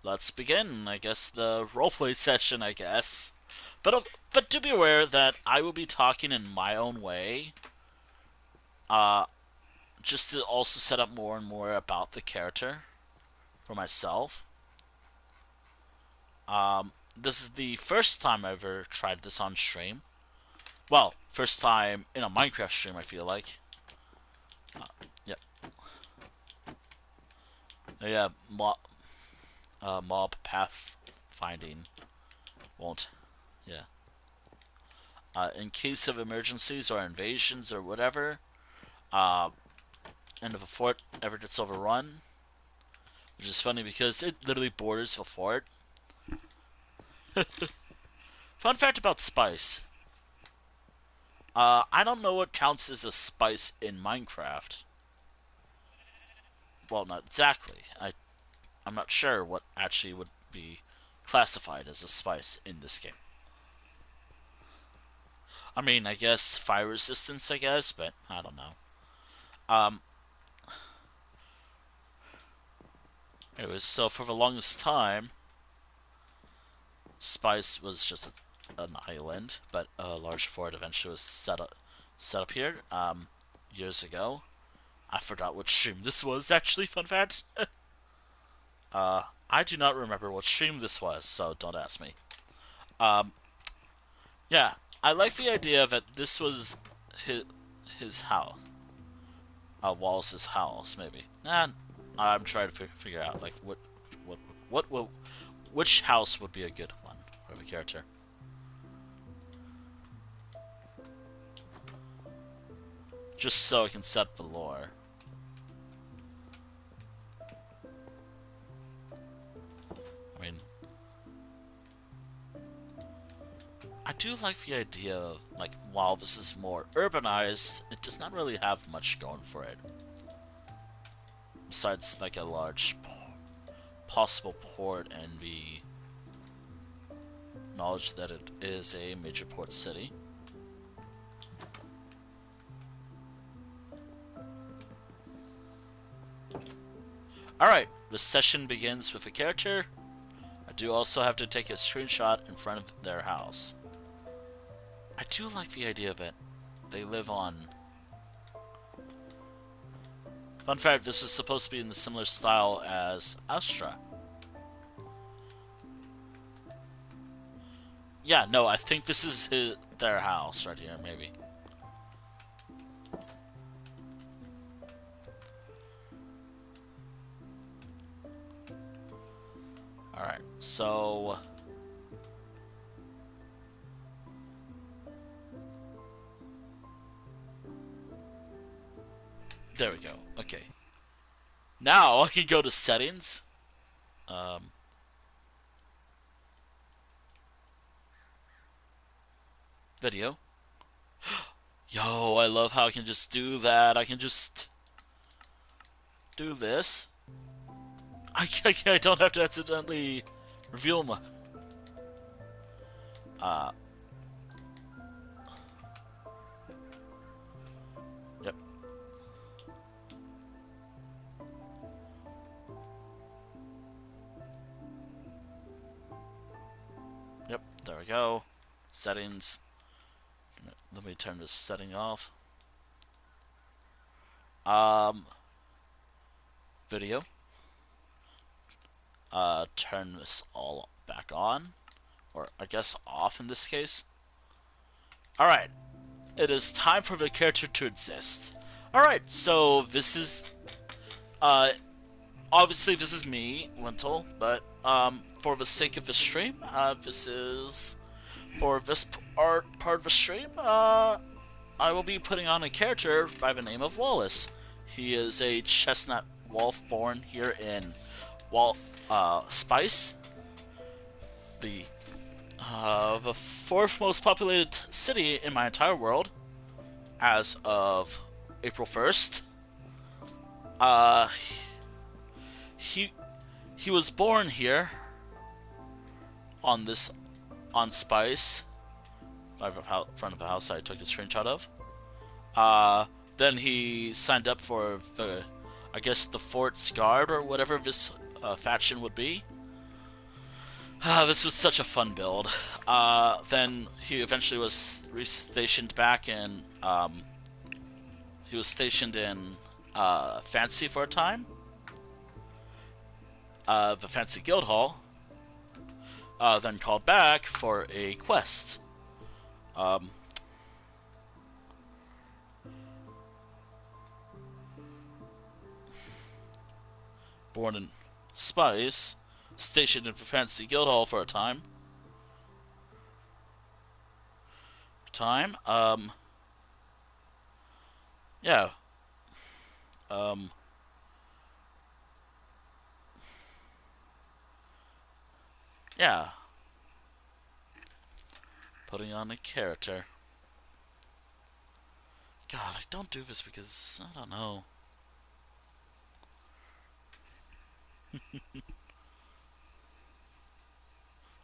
let's begin, I guess, the roleplay session, I guess. But do be aware that I will be talking in my own way. Just to also set up more and more about the character for myself. This is the first time I ever tried this on stream. Well, first time in a Minecraft stream, I feel like. Yep. Yeah, mob path finding won't. Yeah. In case of emergencies or invasions or whatever, and if a fort ever gets overrun, which is funny because it literally borders the fort. Fun fact about spice. I don't know what counts as a spice in Minecraft. Well, not exactly. I'm not sure what actually would be classified as a spice in this game. I mean, I guess fire resistance, I guess, but I don't know. Um, Anyways, so for the longest time, Spice was just an island, but a large fort eventually was set up here. Years ago. I forgot what stream this was. Actually, fun fact. I do not remember what stream this was, so don't ask me. Um, yeah, I like the idea that this was his house, Wallace's house, maybe. Nah, I'm trying to figure out like what what will which house would be a good one for the character. Just so I can set the lore. I mean, I do like the idea of, like, while this is more urbanized, it does not really have much going for it. Besides, like, a large possible port and the knowledge that it is a major port city. Alright, the session begins with a character. I do also have to take a screenshot in front of their house. I do like the idea of it. They live on... Fun fact, this is supposed to be in the similar style as Astra. Yeah, no, I think this is their house right here, maybe. Alright, so... There we go, okay. Now I can go to settings. Video. Yo, I love how I can just do that. I can just do this. I don't have to accidentally reveal my... Uh... Yep. Yep, there we go. Settings. Let me turn this setting off. Video. Turn this all back on. Or, I guess, off in this case. Alright. It is time for the character to exist. Alright, so this is... obviously this is me, Lentil, but, for the sake of the stream, this is... For this part of the stream, I will be putting on a character by the name of Wallace. He is a chestnut wolf born here in Spice, the fourth most populated city in my entire world, as of April 1st. He was born here on Spice, by the front of the house I took a screenshot of. Then he signed up for I guess the Fort's Guard or whatever this faction would be. This was such a fun build. Then he eventually was stationed back in. He was stationed in Fancy for a time. The Fancy Guild Hall. Then called back for a quest. Born in Spice, stationed in Fancy Guild Hall for a time. Yeah. Yeah. Putting on a character. God, I don't do this because I don't know.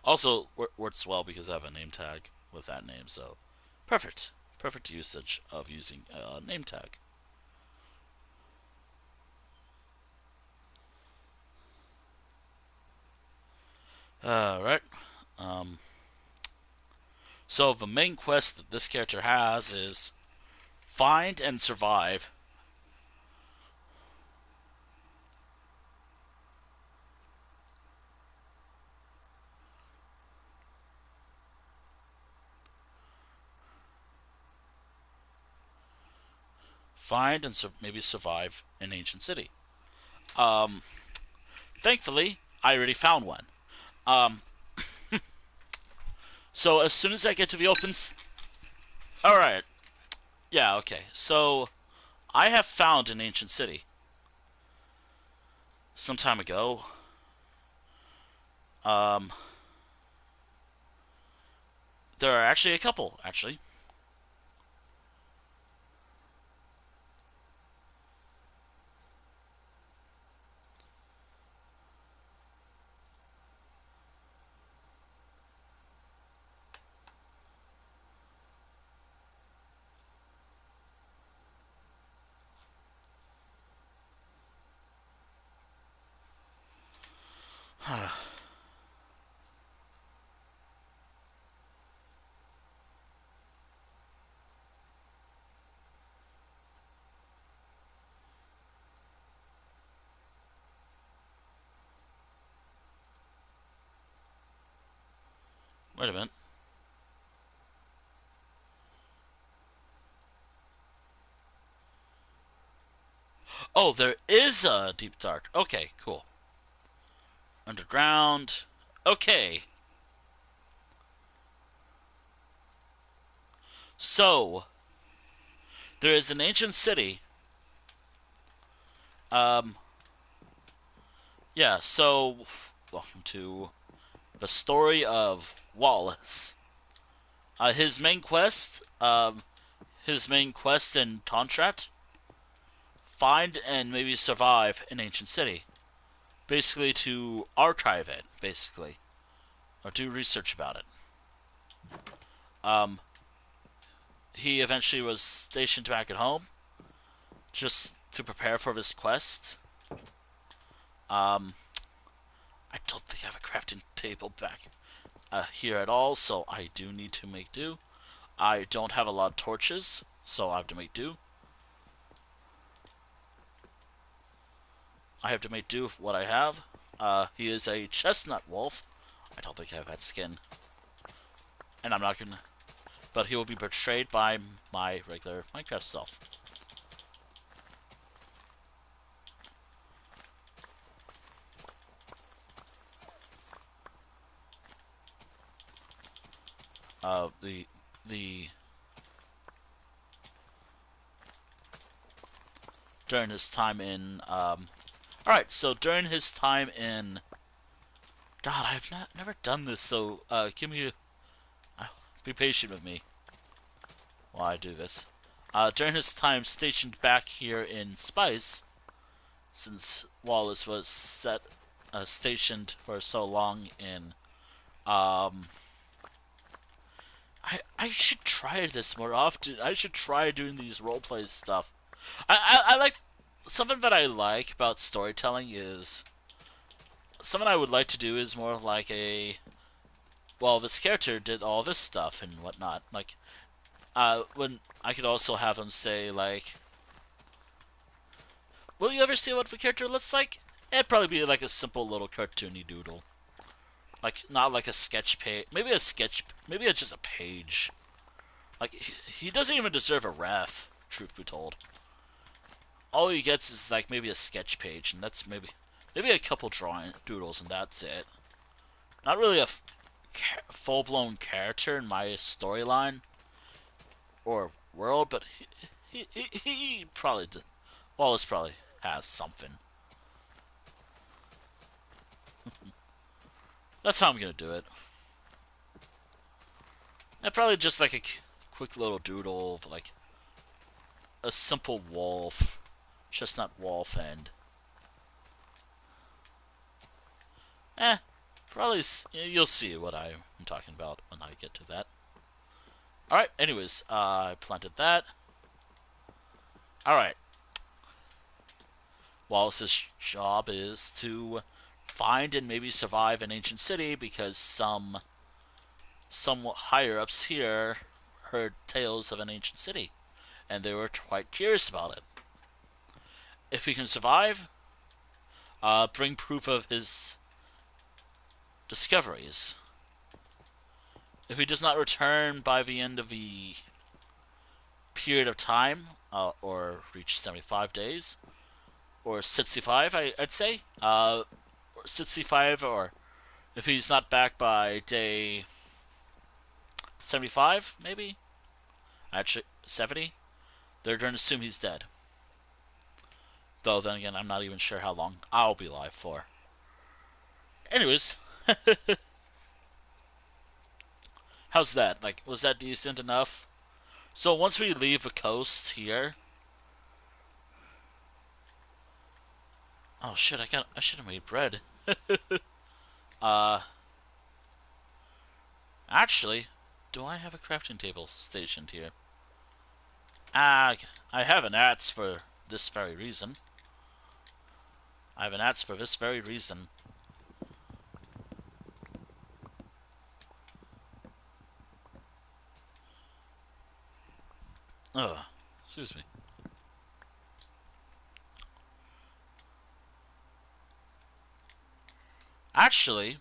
Also, works well because I have a name tag with that name, so perfect. Perfect usage of using a name tag. Alright. Um, so the main quest that this character has is find and survive. Find and maybe survive an ancient city. Um, Thankfully, I already found one. Um, so as soon as I get to the open, all right, yeah, okay. So I have found an ancient city some time ago. Um, there are actually a couple, actually. Wait a minute. Oh, there is a deep dark. Okay, cool. Underground. Okay. So, there is an ancient city. Um, yeah, so, welcome to the story of Wallace. His main quest, in contract, find and maybe survive an ancient city. Basically to archive it, basically. Or do research about it. Um, he eventually was stationed back at home, just to prepare for this quest. Um, I don't think I have a crafting table back here at all, so I do need to make do. I don't have a lot of torches, so I have to make do. I have to make do with what I have. He is a chestnut wolf. I don't think I have that skin. And I'm not gonna... But he will be betrayed by my regular Minecraft self. The during his time in Alright, so during his time in... God, I've never done this, so give me be patient with me while I do this. During his time stationed back here in Spice, since Wallace was stationed for so long in I should try this more often. I should try doing these roleplay stuff. I like something that I like about storytelling is something I would like to do is more like a well, this character did all this stuff and whatnot. Like, when I could also have him say like, "Will you ever see what the character looks like?" It'd probably be like a simple little cartoony doodle, like not like a sketch page. Maybe a sketch. Maybe it's just a page. Like he doesn't even deserve a ref. Truth be told, all he gets is like maybe a sketch page, and that's maybe a couple drawing doodles, and that's it. Not really a full-blown character in my storyline or world, but he probably Wallace probably has something. That's how I'm gonna do it. Probably just like a quick little doodle of like a simple wolf, chestnut wolf, and eh, probably you'll see what I'm talking about when I get to that. All right. Anyways, I planted that. All right. Wallace's job is to find and maybe survive an ancient city because some higher ups here heard tales of an ancient city, and they were quite curious about it. If he can survive, bring proof of his discoveries. If he does not return by the end of the period of time, or reach 75 days, or 65, I'd say, 65, or if he's not back by day 75, maybe, actually 70, they're going to assume he's dead. Though then again, I'm not even sure how long I'll be alive for. Anyways, how's that? Like, was that decent enough? So once we leave the coast here, oh shit, I should have made bread. uh, actually, do I have a crafting table stationed here? Ah, I have an axe for this very reason. I have an axe for this very reason. Ugh, excuse me. Actually,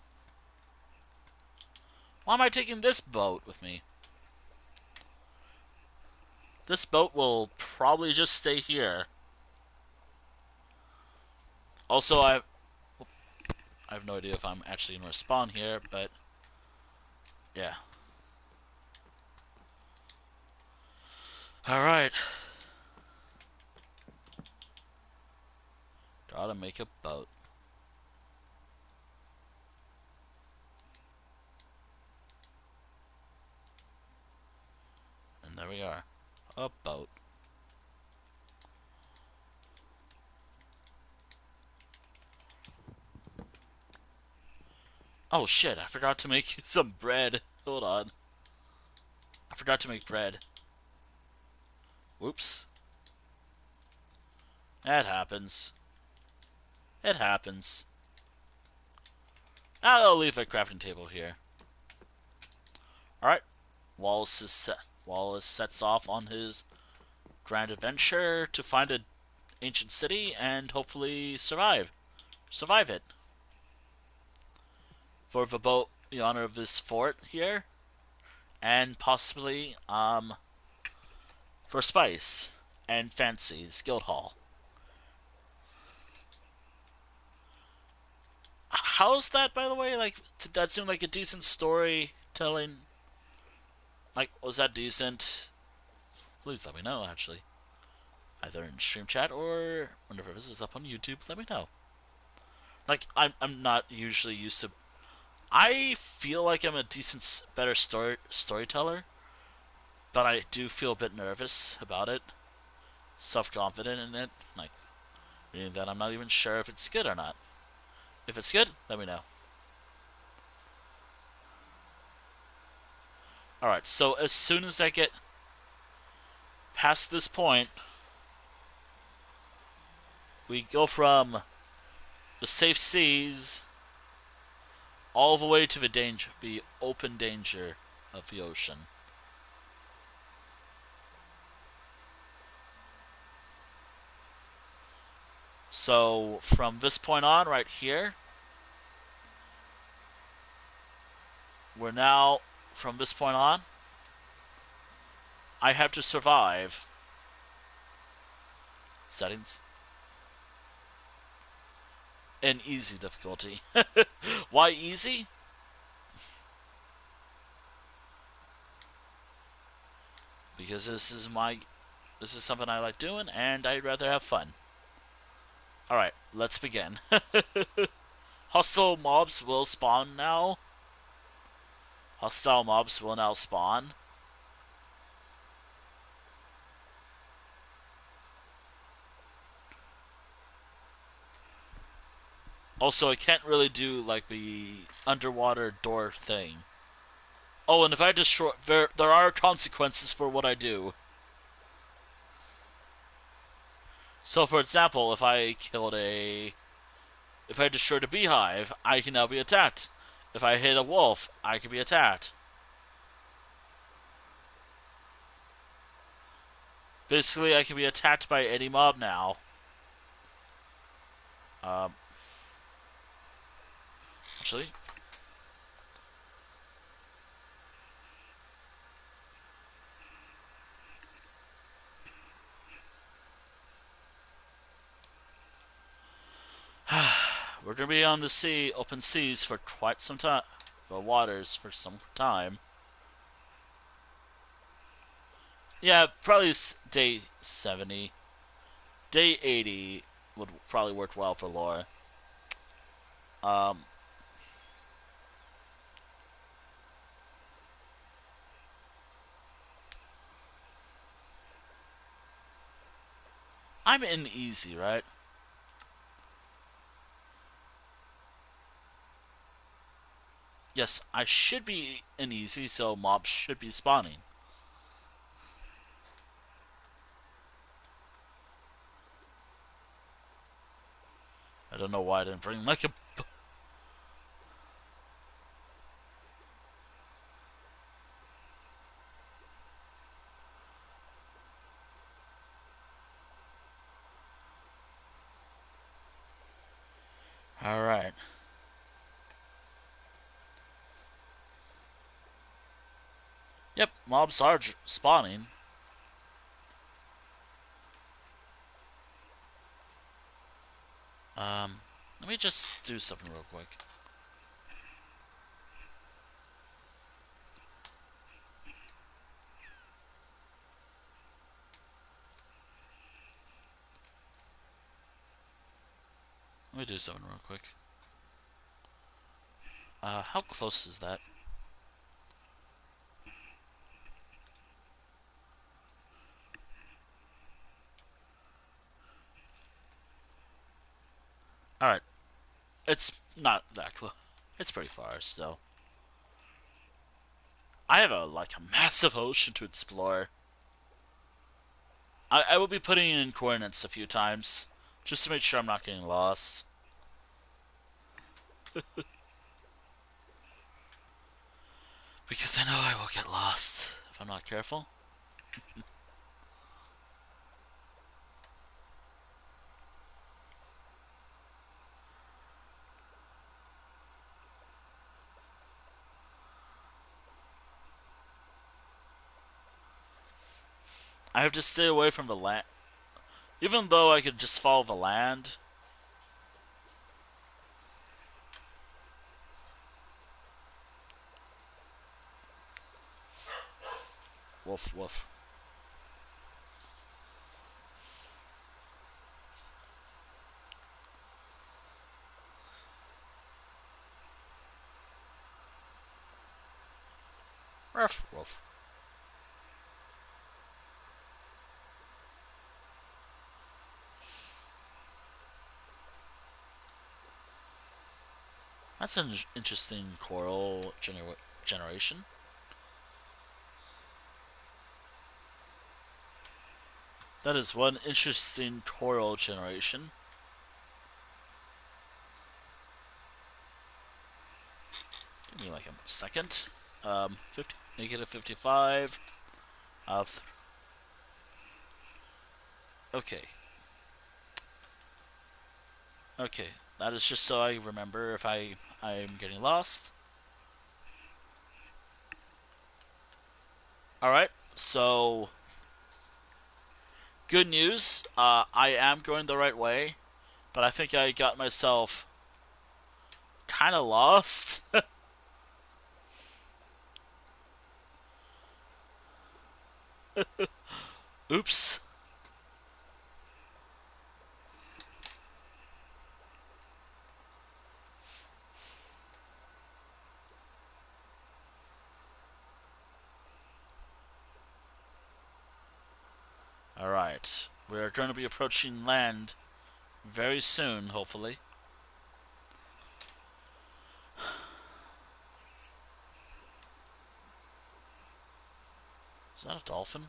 why am I taking this boat with me? This boat will probably just stay here. Also, I have no idea if I'm actually going to respawn here, but yeah. Alright. Gotta make a boat. And there we are. A boat. Oh shit, I forgot to make some bread. Hold on. I forgot to make bread. Whoops. That happens. It happens. I'll leave a crafting table here. Alright. Wallace sets off on his grand adventure to find an ancient city and hopefully survive. Survive it. For the honor of this fort here. And possibly, for Spice and Fancy's Guild Hall. How's that, by the way? Like, that seemed like a decent storytelling. Like, was that decent? Please let me know, actually. Either in stream chat or whenever this is up on YouTube, let me know. Like, I'm not usually used to. I feel like I'm a decent, better storyteller, but I do feel a bit nervous about it, self-confident in it. Like, meaning that I'm not even sure if it's good or not. If it's good, let me know. Alright, so as soon as I get past this point, we go from the safe seas all the way to the open danger of the ocean. So from this point on, right here, we're now, from this point on, I have to survive. Settings. An easy difficulty. Why easy? Because this is something I like doing, and I'd rather have fun. Alright, let's begin. Hostile mobs will spawn now. Hostile mobs will now spawn. Also, I can't really do like the underwater door thing. Oh, and if I destroy, there are consequences for what I do. So, for example, if I destroyed a beehive, I can now be attacked. If I hit a wolf, I can be attacked. Basically, I can be attacked by any mob now. Um, actually, we're gonna be on the sea, open seas for quite some time. The waters for some time. Yeah, probably day 70. Day 80 would probably work well for lore. Um, I'm in easy, right? Yes, I should be in easy, so mobs should be spawning. I don't know why I didn't bring like a. All right. Yep, mobs are spawning. Let me just do something real quick. Let me do something real quick. How close is that? All right, it's not that close. It's pretty far still. I have a massive ocean to explore. I will be putting in coordinates a few times just to make sure I'm not getting lost. Because I know I will get lost if I'm not careful. I have to stay away from the land. Even though I could just follow the land. Woof, woof. Ruff, woof. That's an interesting coral generation. That is one interesting coral generation. Give me like a second. 50, negative 55. Okay. Okay. That is just so I remember if I'm getting lost. Alright, so good news. I am going the right way, but I think I got myself kind of lost. Oops. Alright. We're going to be approaching land very soon, hopefully. Is that a dolphin?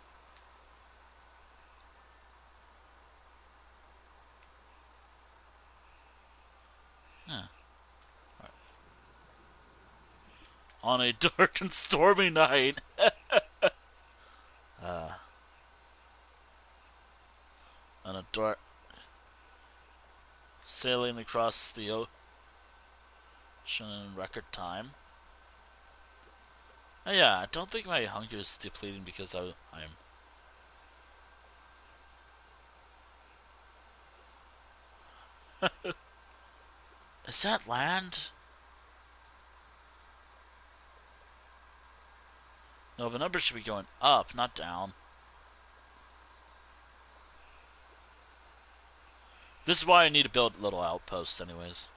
Yeah. Right. On a dark and stormy night. uh, on a dark... Sailing across the ocean in record time. Oh, yeah, I don't think my hunger is depleting because I'm... Is that land? No, the numbers should be going up, not down. This is why I need to build little outposts anyways.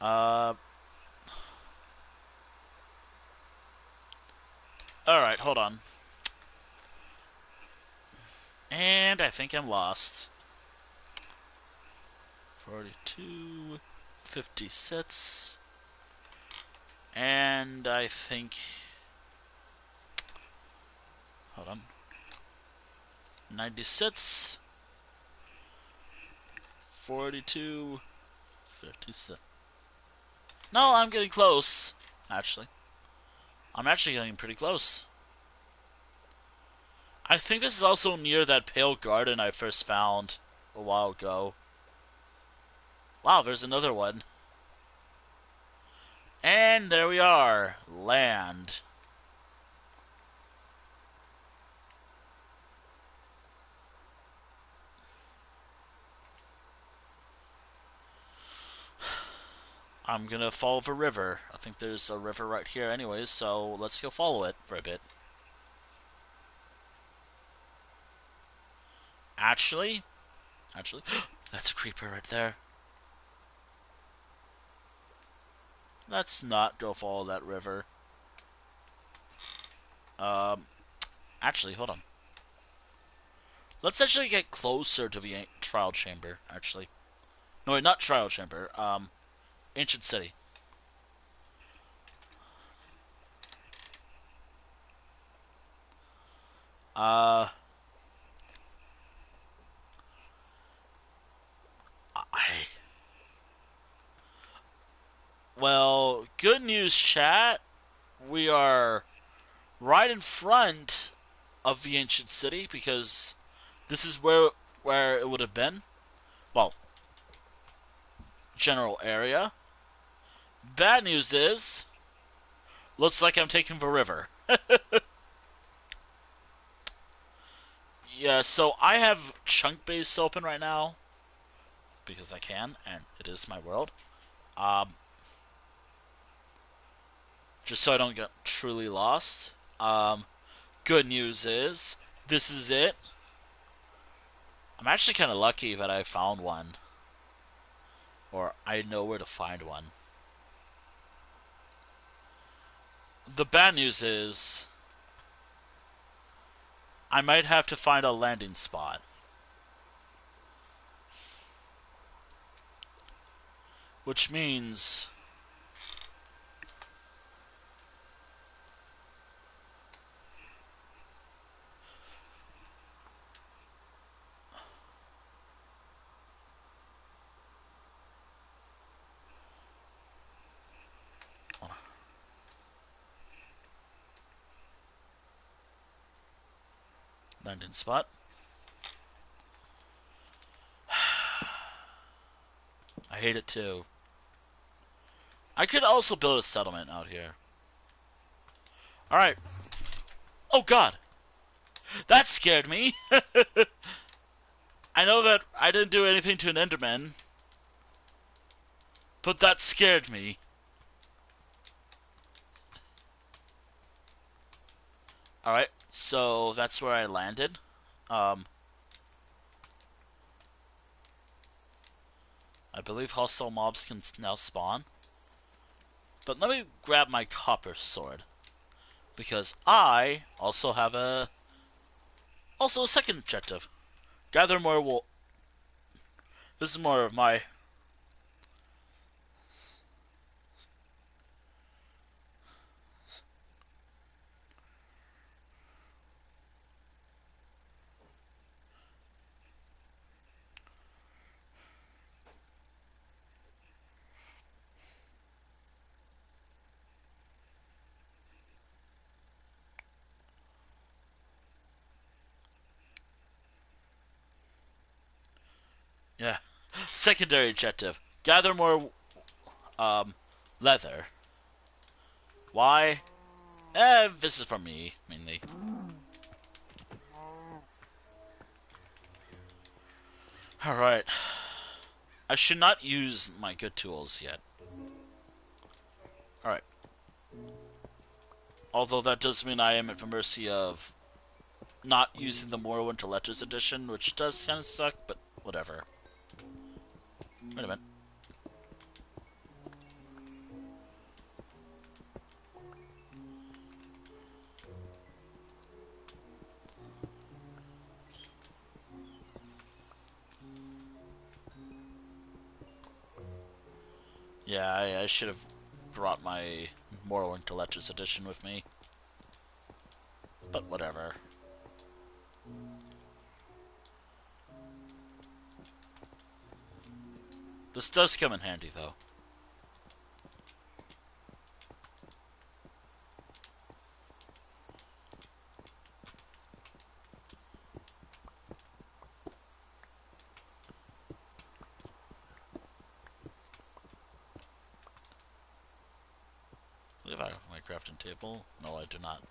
Alright, hold on. And I think I'm lost. 42, 56. And I think... Hold on. 96. 42, 57. No, I'm getting close, actually. I'm actually getting pretty close. I think this is also near that pale garden I first found a while ago. Wow, there's another one. And there we are. Land. I'm gonna follow the river. I think there's a river right here anyways, so let's go follow it for a bit. Actually, that's a creeper right there. Let's not go follow that river. Actually, hold on. Let's actually get closer to the trial chamber, actually. No, wait, not trial chamber. Ancient city. Well, good news, chat. We are right in front of the ancient city because this is where it would have been. Well, general area. Bad news is, looks like I'm taking the river. Yeah, so I have chunk base open right now because I can, and it is my world. Just so I don't get truly lost. Good news is, this is it. I'm actually kind of lucky that I found one. Or I know where to find one. The bad news is, I might have to find a landing spot. Which means... landing spot. I hate it too. I could also build a settlement out here. Alright. Oh god! That scared me! I know that I didn't do anything to an Enderman. But that scared me. Alright, so that's where I landed. I believe hostile mobs can now spawn. But let me grab my copper sword. Because I also have a Also, second objective. Gather more wool. This is more of my... Yeah. Secondary objective. Gather more, leather. Why? This is for me, mainly. Alright. I should not use my good tools yet. Alright. Although that does mean I am at the mercy of not using the Morrowind to Letters edition, which does kind of suck, but whatever. Wait a minute. Yeah, I should have brought my Morrowind to Letters edition with me. But whatever. This does come in handy, though. I believe I have my crafting table. No, I do not.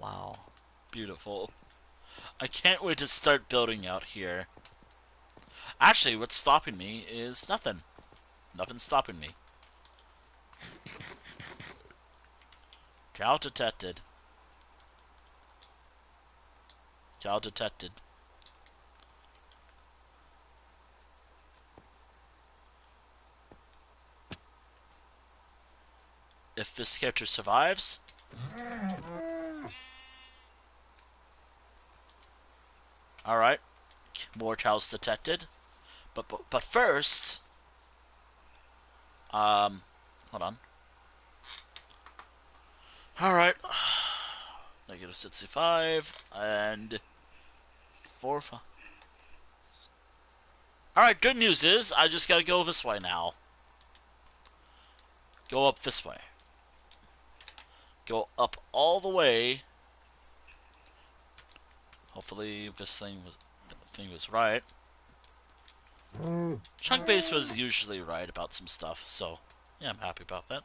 Wow. Beautiful. I can't wait to start building out here. Actually, what's stopping me is nothing. Nothing's stopping me. Cow detected. Cow detected. If this character survives... Alright. More cows detected. But first... Hold on. Alright. Negative 65, and... 4, 5... Alright, good news is, I just gotta go this way now. Go up this way. Go up all the way. Hopefully this thing was right. Chunk base was usually right about some stuff, so yeah, I'm happy about that.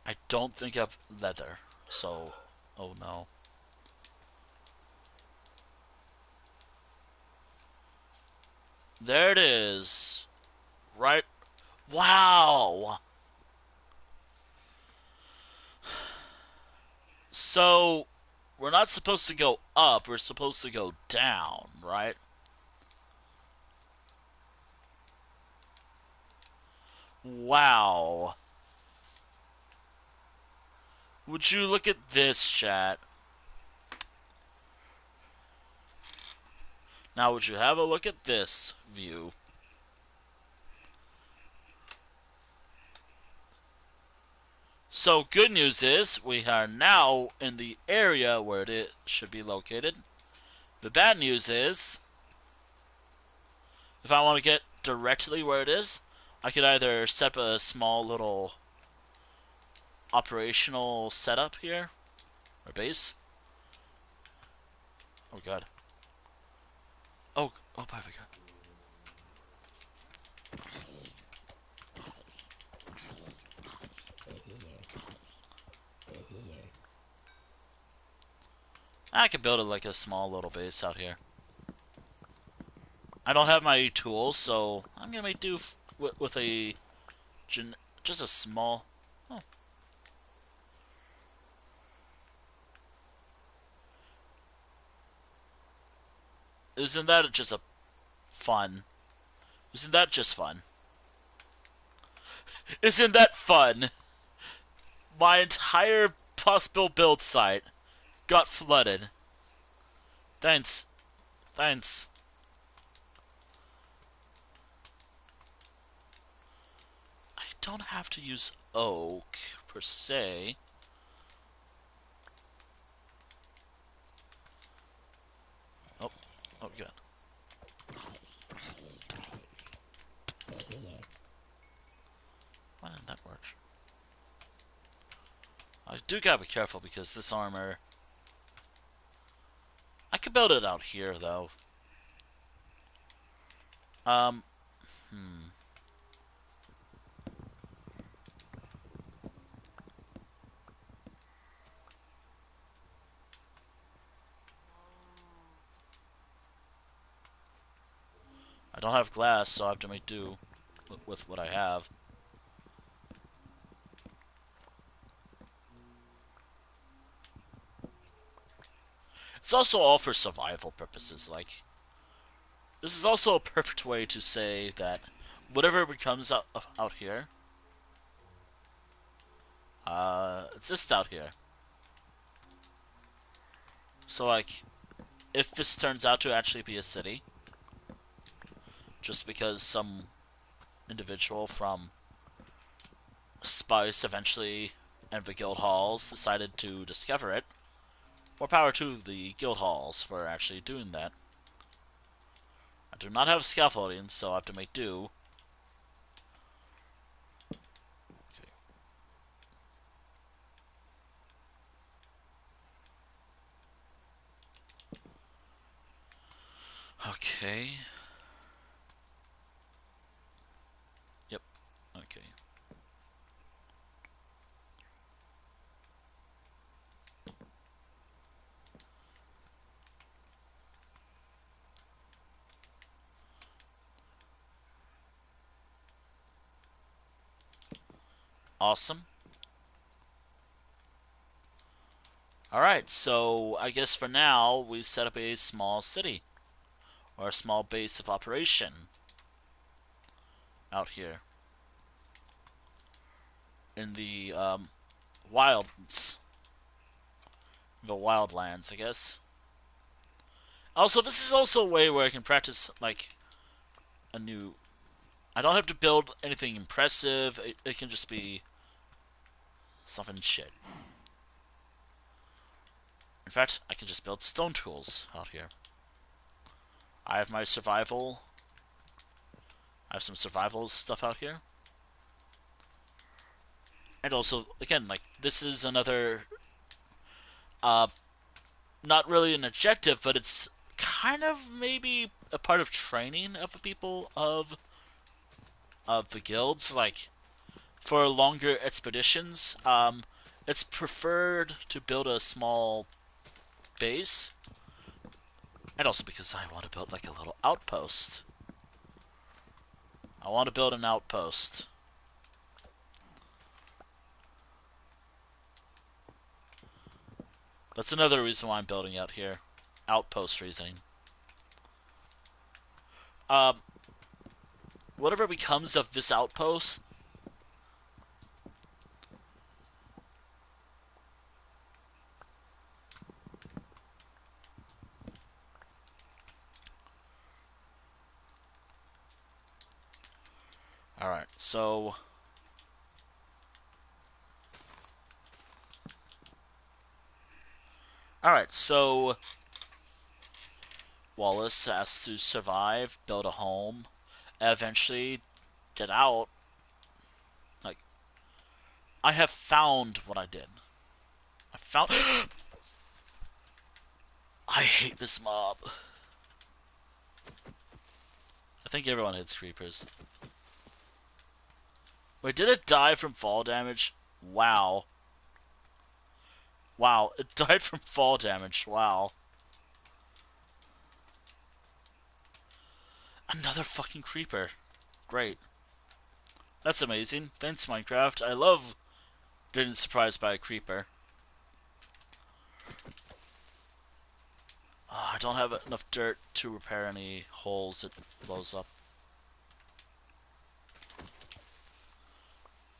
I don't think I've leather, so oh no. There it is. Right. Wow. So we're not supposed to go up, we're supposed to go down, right? Wow. Would you look at this, chat? Now would you have a look at this view? So good news is we are now in the area where it should be located. The bad news is if I want to get directly where it is, I could either set up a small little operational setup here, or base. Oh god. Oh, my god. I could build it like a small little base out here. I don't have my tools, so I'm gonna make do with a just a small. Oh. Isn't that just a fun? Isn't that just fun? Isn't that fun? My entire possible build site got flooded. Thanks. Thanks. I don't have to use oak, per se. Oh. Oh, good. Why didn't that work? I do gotta be careful because this armor... I could build it out here, though. Hmm. I don't have glass, so I have to make do with what I have. It's also all for survival purposes. Like, this is also a perfect way to say that whatever becomes out here, it's just out here. So, like, if this turns out to actually be a city, just because some individual from Spice eventually and the guild halls decided to discover it, more power to the guild halls for actually doing that. I do not have scaffolding, so I have to make do. Okay. Yep. Okay. Awesome. Alright, so I guess for now we set up a small city. Or a small base of operation. Out here. In the, wilds. The wildlands, I guess. Also, this is also a way where I can practice, like, a new... I don't have to build anything impressive. It can just be something shit. In fact, I can just build stone tools out here. I have my survival. I have some survival stuff out here. And also, again, like, this is another, not really an objective, but it's kind of maybe a part of training of the people of the guilds. Like, for longer expeditions, it's preferred to build a small base. And also because I want to build, like, a little outpost. I want to build an outpost. That's another reason why I'm building out here. Outpost reasoning. Um, whatever becomes of this outpost... Alright, so... Alright, so... Wallace has to survive, build a home, eventually get out. Like, I have found what I did. I found... I hate this mob. I think everyone hits creepers. Wait, did it die from fall damage? Wow. Wow, it died from fall damage. Wow. Another fucking creeper. Great. That's amazing. Thanks, Minecraft. I love getting surprised by a creeper. Oh, I don't have enough dirt to repair any holes it blows up.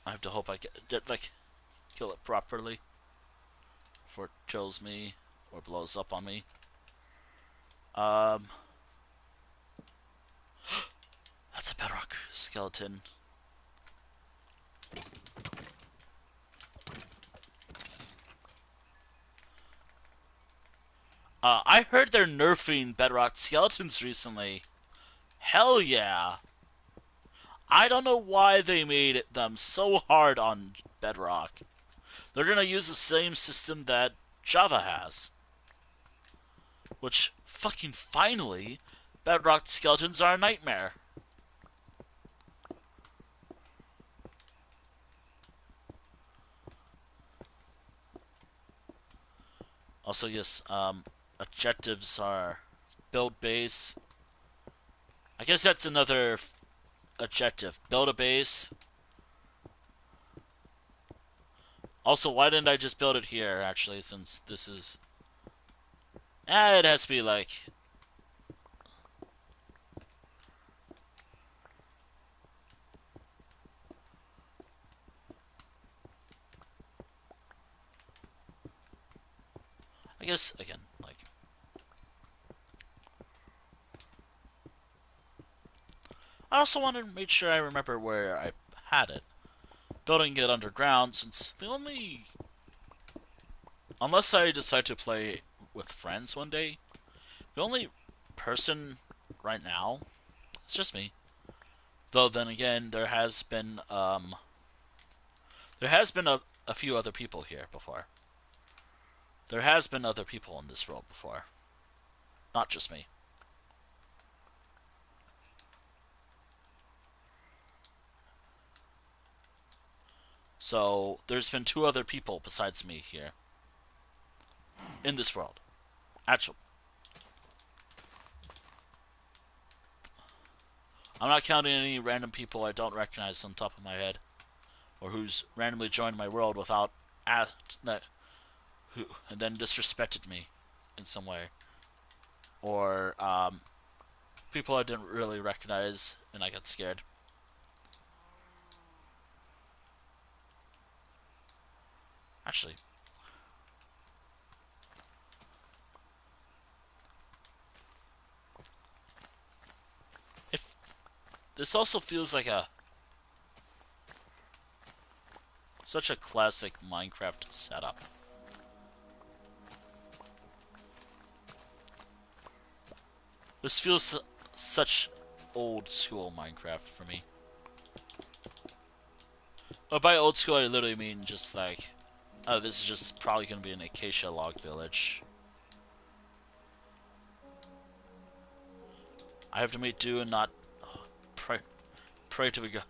I have to hope I get like, kill it properly before it kills me or blows up on me. Um, that's a bedrock skeleton. I heard they're nerfing bedrock skeletons recently. Hell yeah! I don't know why they made them so hard on bedrock. They're gonna use the same system that Java has. Which, fucking finally, bedrock skeletons are a nightmare. Also, yes, objectives are build base. I guess that's another objective. Build a base. Also, why didn't I just build it here, actually, since this is... it has to be, like... I guess, again, like... I also want to make sure I remember where I had it. Building it underground, since the only... Unless I decide to play with friends one day, the only person right now, it's just me. Though then again, there has been a few other people here before. There has been other people in this world before. Not just me. So, there's been two other people besides me here. In this world. Actually. I'm not counting any random people I don't recognize on top of my head. Or who's randomly joined my world without and then disrespected me in some way. Or, people I didn't really recognize and I got scared. Actually, if this also feels like such a classic Minecraft setup. This feels such old school Minecraft for me. By old school, I literally mean just like, oh, this is just probably going to be an acacia log village. I have to make do and not pray to the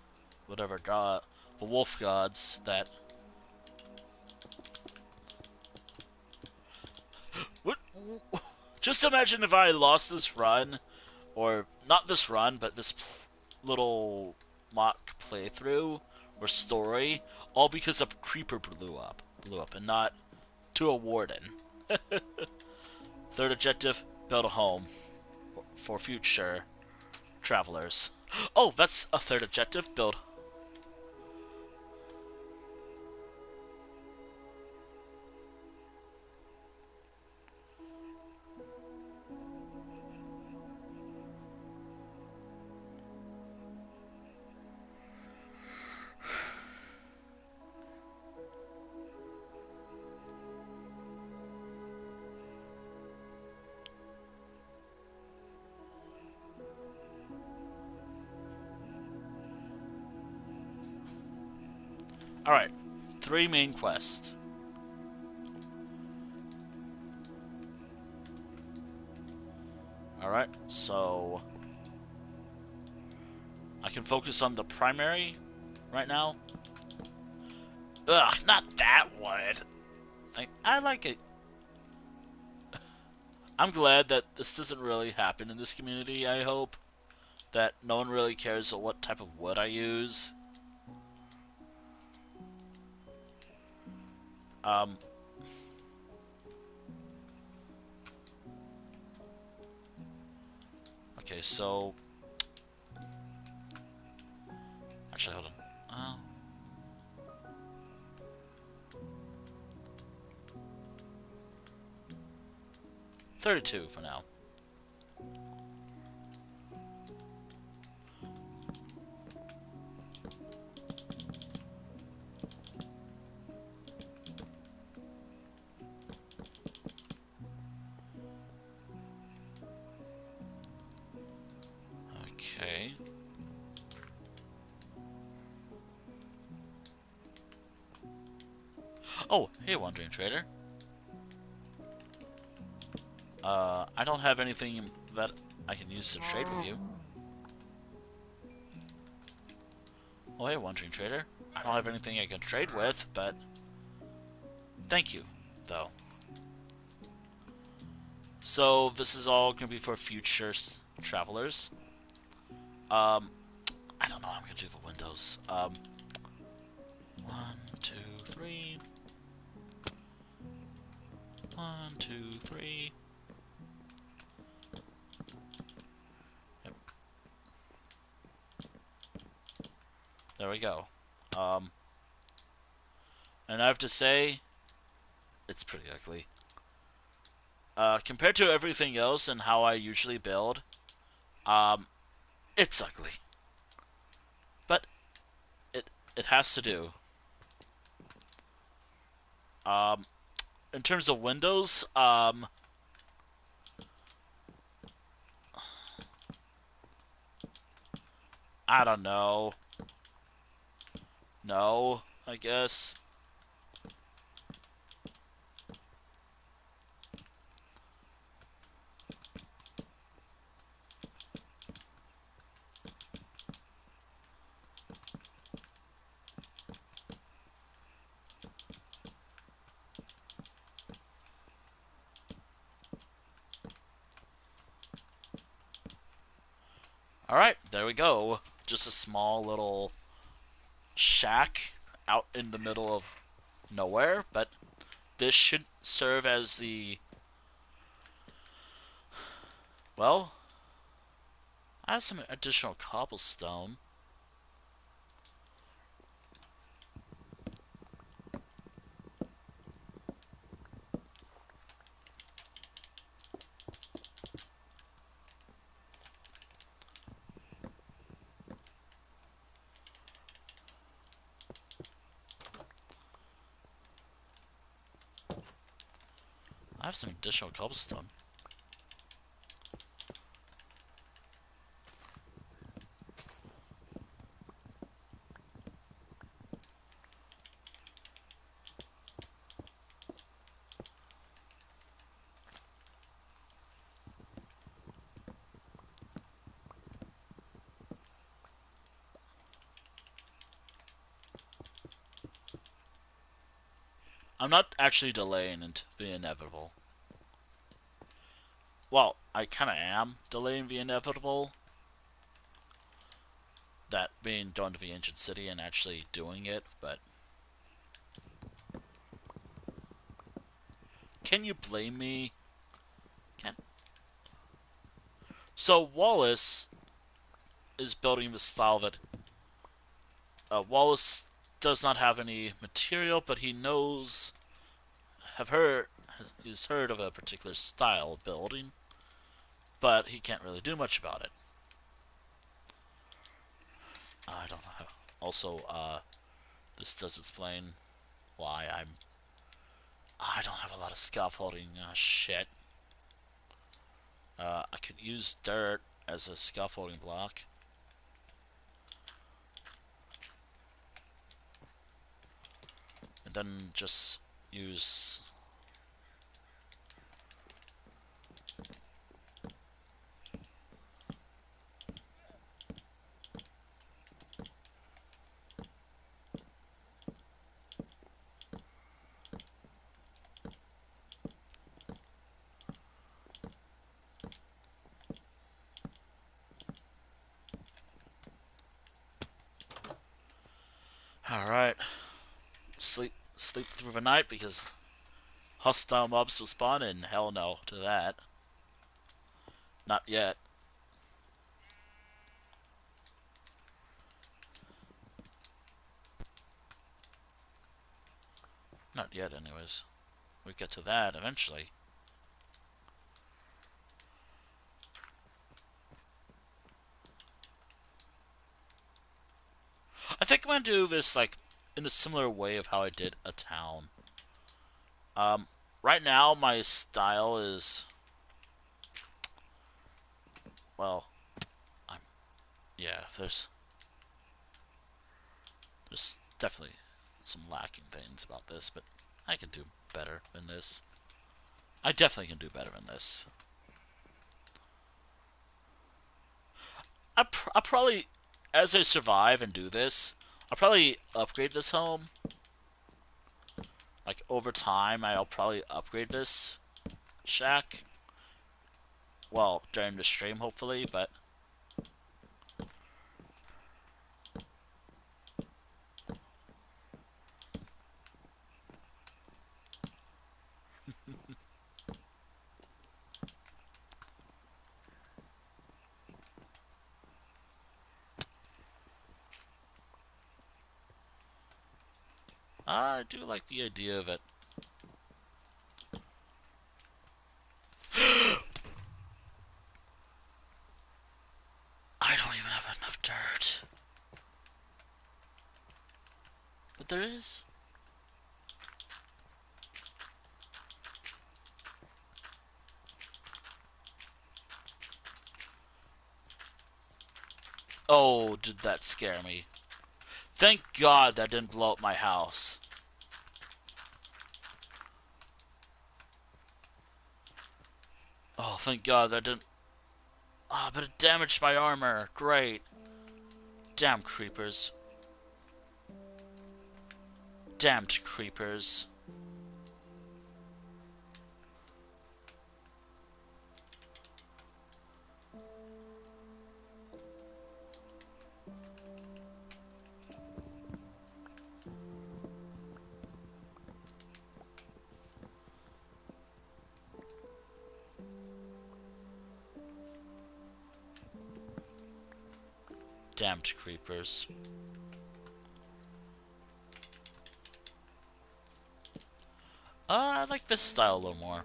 whatever god, the wolf gods that. What? Just imagine if I lost this run, or not this run, but this little mock playthrough or story, all because a creeper blew up, and not to a warden. Third objective: build a home for future travelers. Oh, that's a third objective. Build. Alright, 3 main quests. Alright, so I can focus on the primary right now. Ugh, not that one. I like it. I'm glad that this doesn't really happen in this community. I hope that no one really cares what type of wood I use. Um, okay, so... Actually, hold on. 32 for now. Okay. Oh, hey, Wandering Trader. I don't have anything that I can use to trade with you. Oh, hey, Wandering Trader. I don't have anything I can trade with, but... Thank you, though. So, this is all going to be for future travelers. I don't know how I'm going to do the windows. 1, 2, 3. 1, 2, 3. Yep. There we go. And I have to say, it's pretty ugly. Compared to everything else and how I usually build, it's ugly. But it has to do. In terms of windows, I don't know. No, I guess. Alright, there we go. Just a small little shack out in the middle of nowhere, but this should serve as the... Well, I have some additional cobblestone. I have some additional cobblestone. I'm not actually delaying into the inevitable. Well, I kind of am delaying the inevitable. That being going to the ancient city and actually doing it, but... Can you blame me? Can... So, Wallace is building the style that... Wallace does not have any material, but he knows... He's heard of a particular style of building, but he can't really do much about it. I don't know how... Also, this does explain why I don't have a lot of scaffolding. Shit. I could use dirt as a scaffolding block. And then just use... Alright. Sleep through the night because hostile mobs will spawn, and hell no to that. Not yet. Not yet, anyways. We get to that eventually. I think I'm gonna do this like in a similar way of how I did a town. Um, right now my style is, well, I'm yeah. There's definitely some lacking things about this, but I can do better than this. I definitely can do better than this. I'll probably, as I survive and do this, I'll probably upgrade this home. Like over time, I'll probably upgrade this shack. Well, during the stream, hopefully, but I do like the idea of it. I don't even have enough dirt. But there is. Oh, did that scare me? Thank God that didn't blow up my house. Oh, thank God that didn't. Ah, oh, but it damaged my armor. Great. Damn creepers. Damned creepers. Damned creepers. I like this style a little more.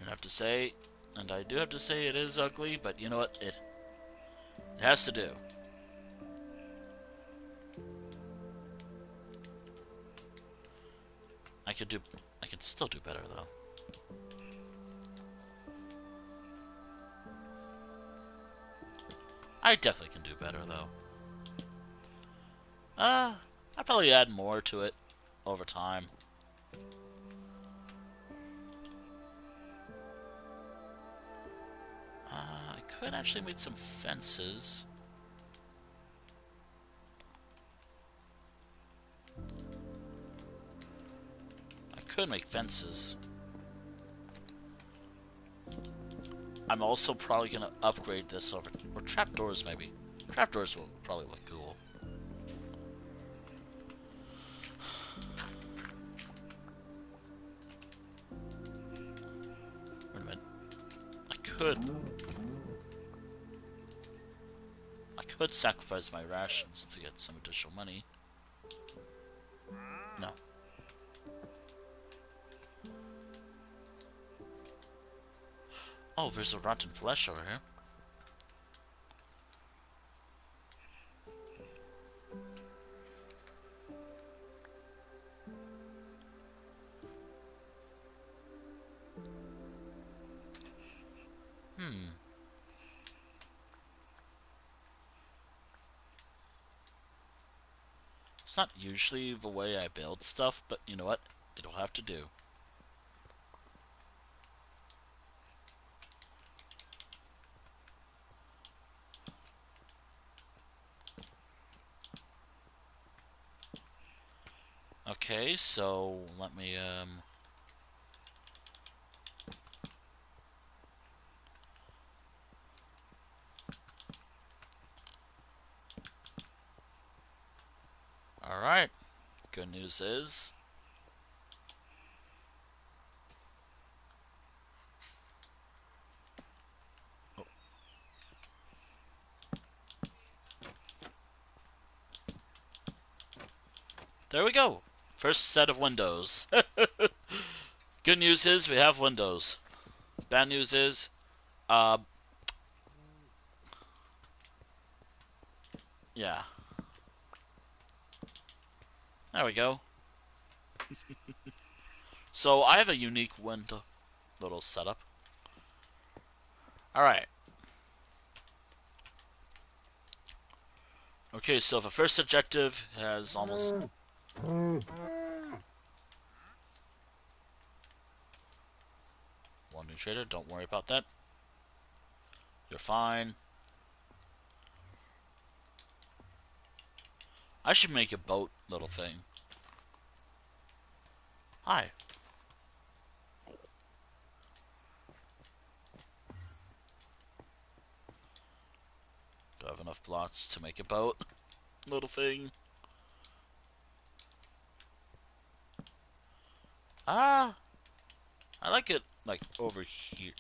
I have to say, and I do have to say, it is ugly, but you know what? It has to do. I could still do better though. I definitely can do better though. I'll probably add more to it over time. I could actually make some fences. I could make fences. I'm also probably gonna upgrade this over, or trapdoors maybe. Trapdoors will probably look cool. Wait a minute. I could sacrifice my rations to get some additional money. No. Oh, there's a rotten flesh over here. It's not usually the way I build stuff, but you know what? It'll have to do. Okay, so let me good news is... Oh. There we go. First set of windows. Good news is we have windows. Bad news is, uh, yeah. There we go. So I have a unique window little setup. Alright. Okay, so the first objective has almost... One new trader, don't worry about that. You're fine. I should make a boat little thing. Hi. Do I have enough plots to make a boat little thing? Ah, I like it like over here.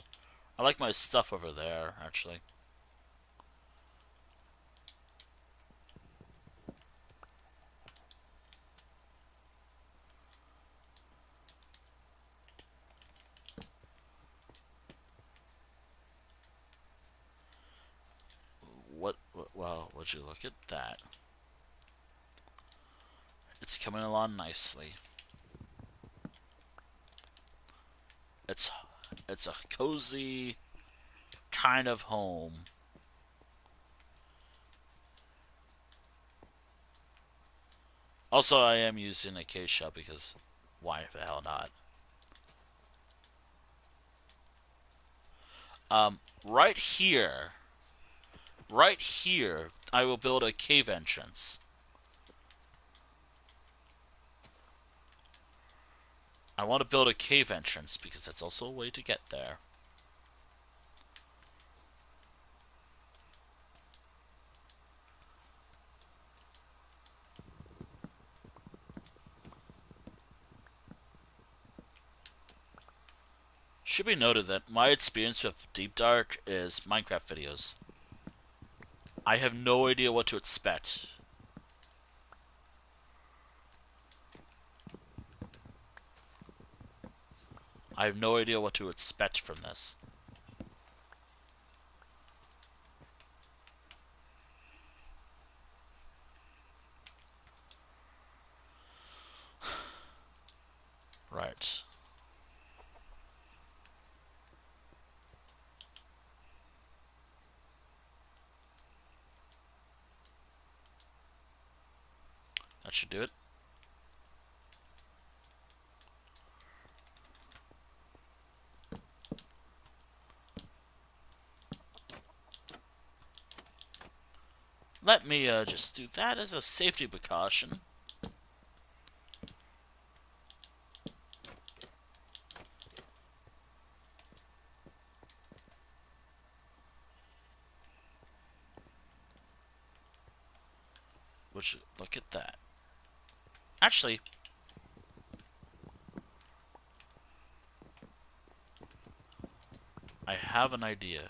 I like my stuff over there, actually. Well, would you look at that? It's coming along nicely. It's a cozy kind of home. Also, I am using acacia because why the hell not? Right here, I will build a cave entrance. I want to build a cave entrance because that's also a way to get there. Should be noted that my experience with Deep Dark is Minecraft videos. I have no idea what to expect. I have no idea what to expect from this. Right. That should do it. Let me just do that as a safety precaution. Which, look at that. Actually, I have an idea.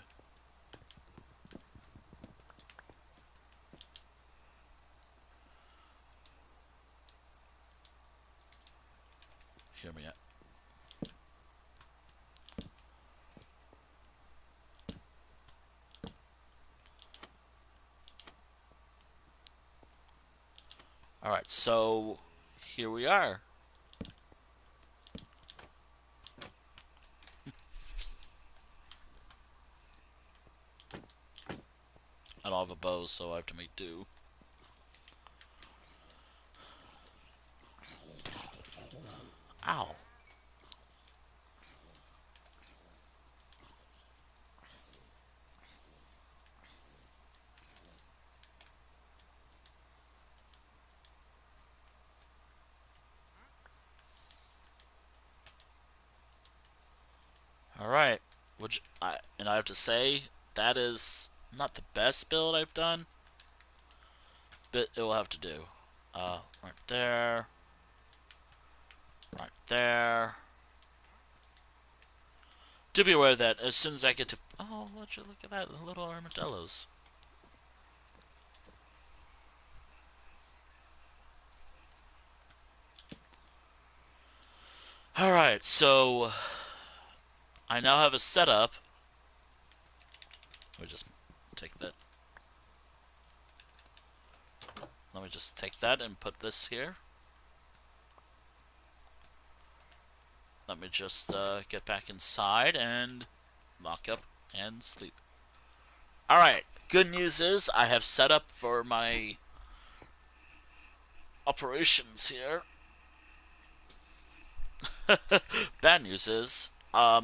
Hear me out. Alright, so here we are. I don't have a bow, so I have to make do. Ow. Alright. And I have to say, that is not the best build I've done, but it will have to do. Right there. Right there. Do be aware that as soon as I get to... Oh, would you look at that, the little armadillos. Alright, so... I now have a setup. Let me just take that. Let me just take that and put this here. Let me just get back inside and lock up and sleep. Alright, good news is I have set up for my operations here. Bad news is, I've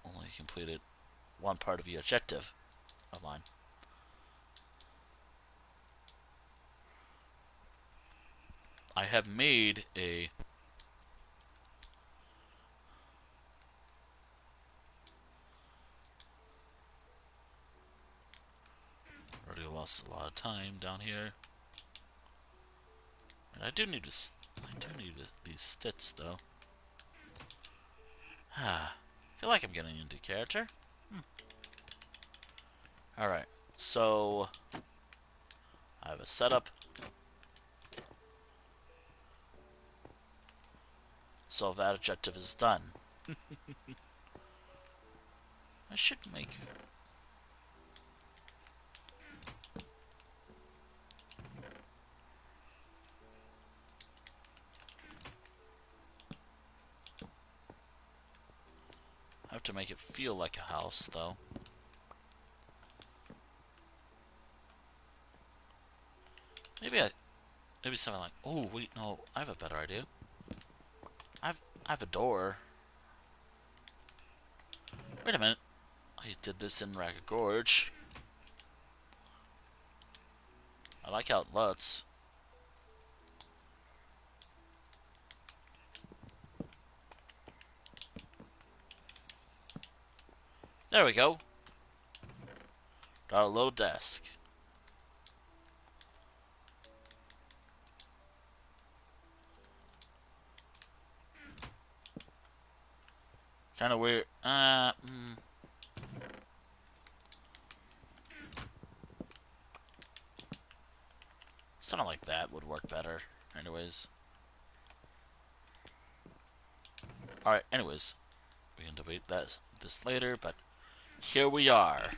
only completed one part of the objective of mine. I have made a already lost a lot of time down here. And I do need these stits though. I feel like I'm getting into character. Alright, so I have a setup. So that objective is done. I should make... I have to make it feel like a house, though. Maybe something like... Oh, wait, no, I have a better idea. I have a door. Wait a minute. I did this in Ragged Gorge. I like how it looks. There we go. Got a little desk. Kind of weird. Something like that would work better. Anyways. Alright, anyways. We can debate this later, but here we are.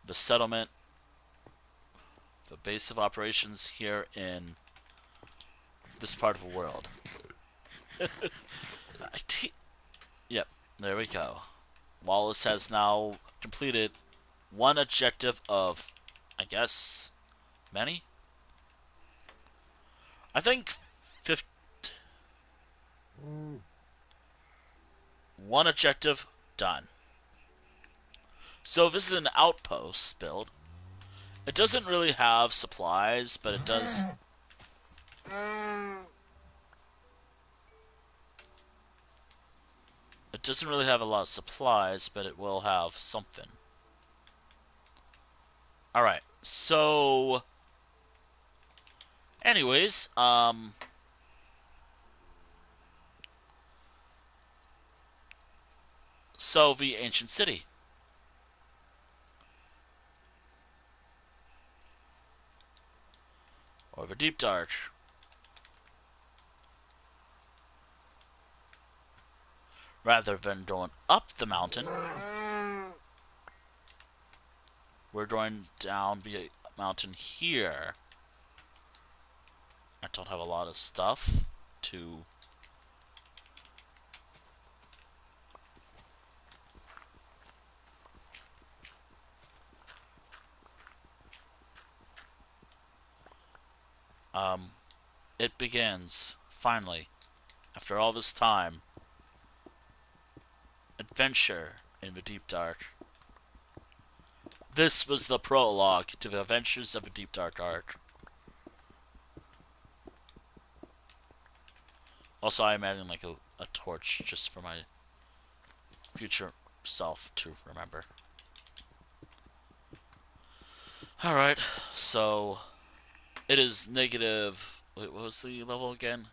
The settlement. The base of operations here in this part of the world. Yep, there we go. Wallace has now completed one objective of, I guess, many? I think 50... One objective done. So this is an outpost build. It doesn't really have supplies, but it does... It doesn't really have a lot of supplies, but it will have something. Alright, so... Anyways, so the ancient city. Or the deep dark. Rather than going up the mountain, we're going down the mountain here. I don't have a lot of stuff to... It begins, finally, after all this time. Adventure in the Deep Dark. This was the prologue to the adventures of the Deep Dark Ark. Also, I imagine like a torch just for my future self to remember. Alright, so it is negative. Wait, what was the level again?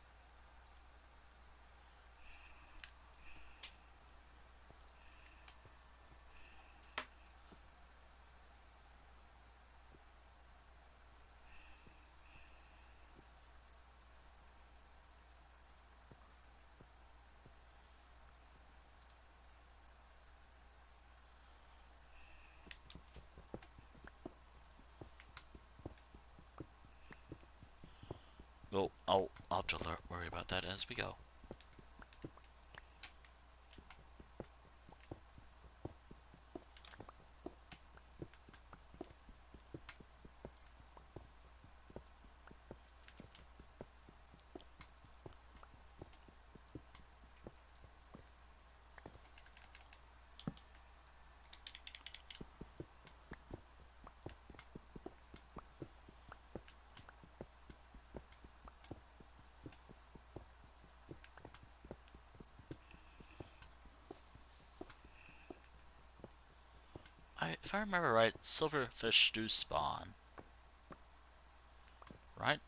Well, I'll have to worry about that as we go. If I remember right, silverfish do spawn, right?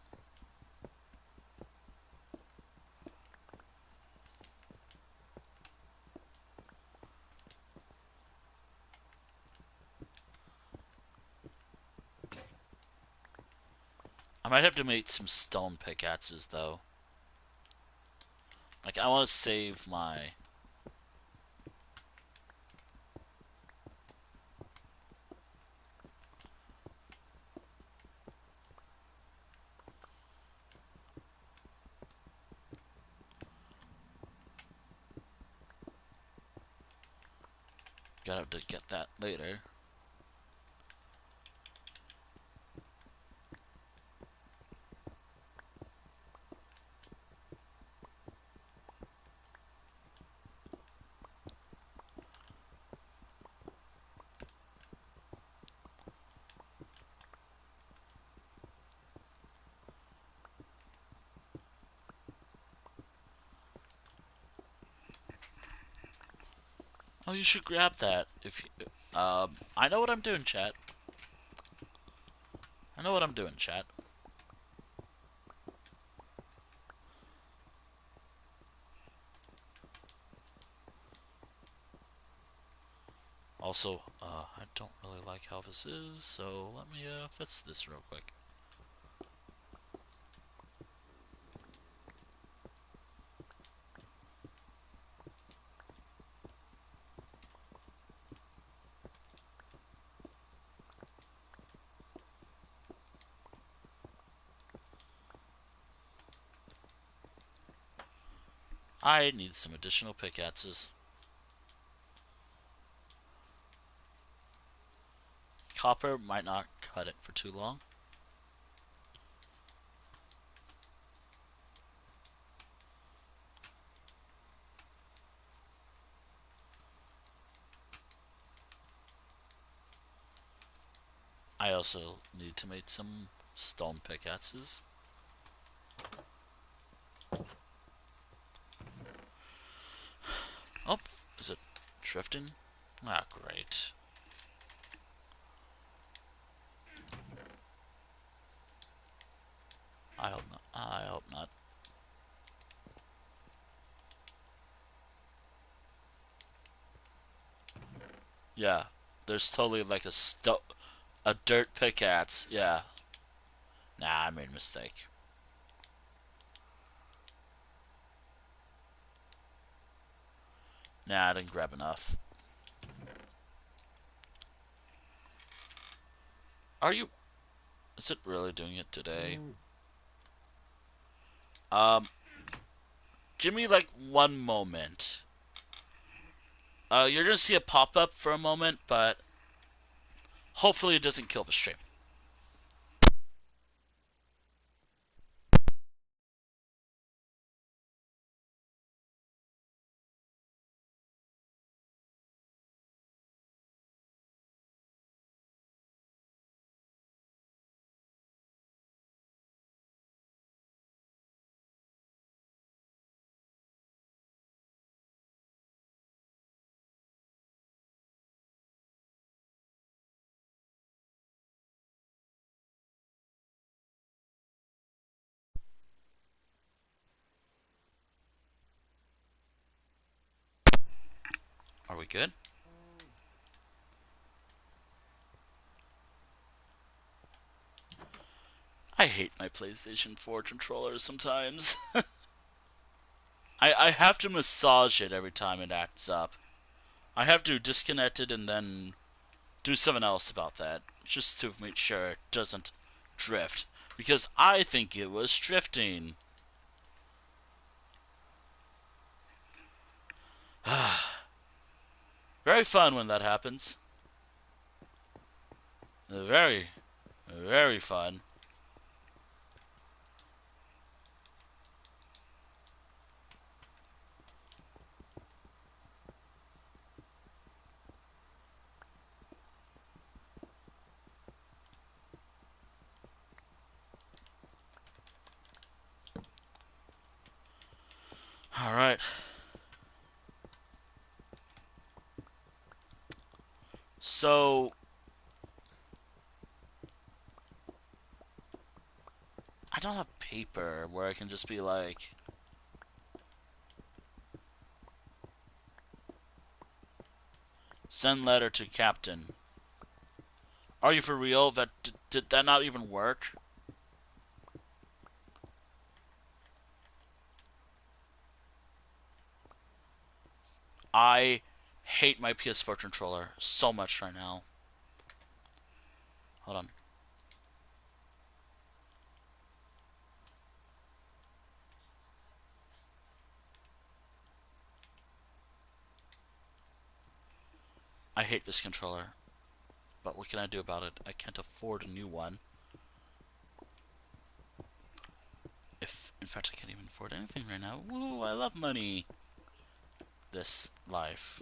I might have to make some stone pickaxes though. Like I want to save my. Gotta have to get that later. Oh, you should grab that if you. I know what I'm doing, chat. I know what I'm doing, chat. Also, I don't really like how this is, so let me fix this real quick. I need some additional pickaxes. Copper might not cut it for too long. I also need to make some stone pickaxes. Oh, is it drifting? Ah, great. I hope not. I hope not. Yeah, there's totally like a dirt pickaxe. Yeah. Nah, I made a mistake. Nah, I didn't grab enough. Are you? Is it really doing it today? Um, give me like one moment. You're gonna see a pop up for a moment, but hopefully it doesn't kill the stream. Are we good? I hate my PlayStation 4 controller sometimes. I have to massage it every time it acts up. I have to disconnect it and then do something else about that, just to make sure it doesn't drift. Because I think it was drifting. Very fun when that happens. Very, very fun. Alright. So, I don't have paper where I can just be like, send letter to captain. Are you for real? Did that not even work? I hate my PS4 controller so much right now. Hold on. I hate this controller. But what can I do about it? I can't afford a new one. In fact, I can't even afford anything right now. Woo, I love money. This life.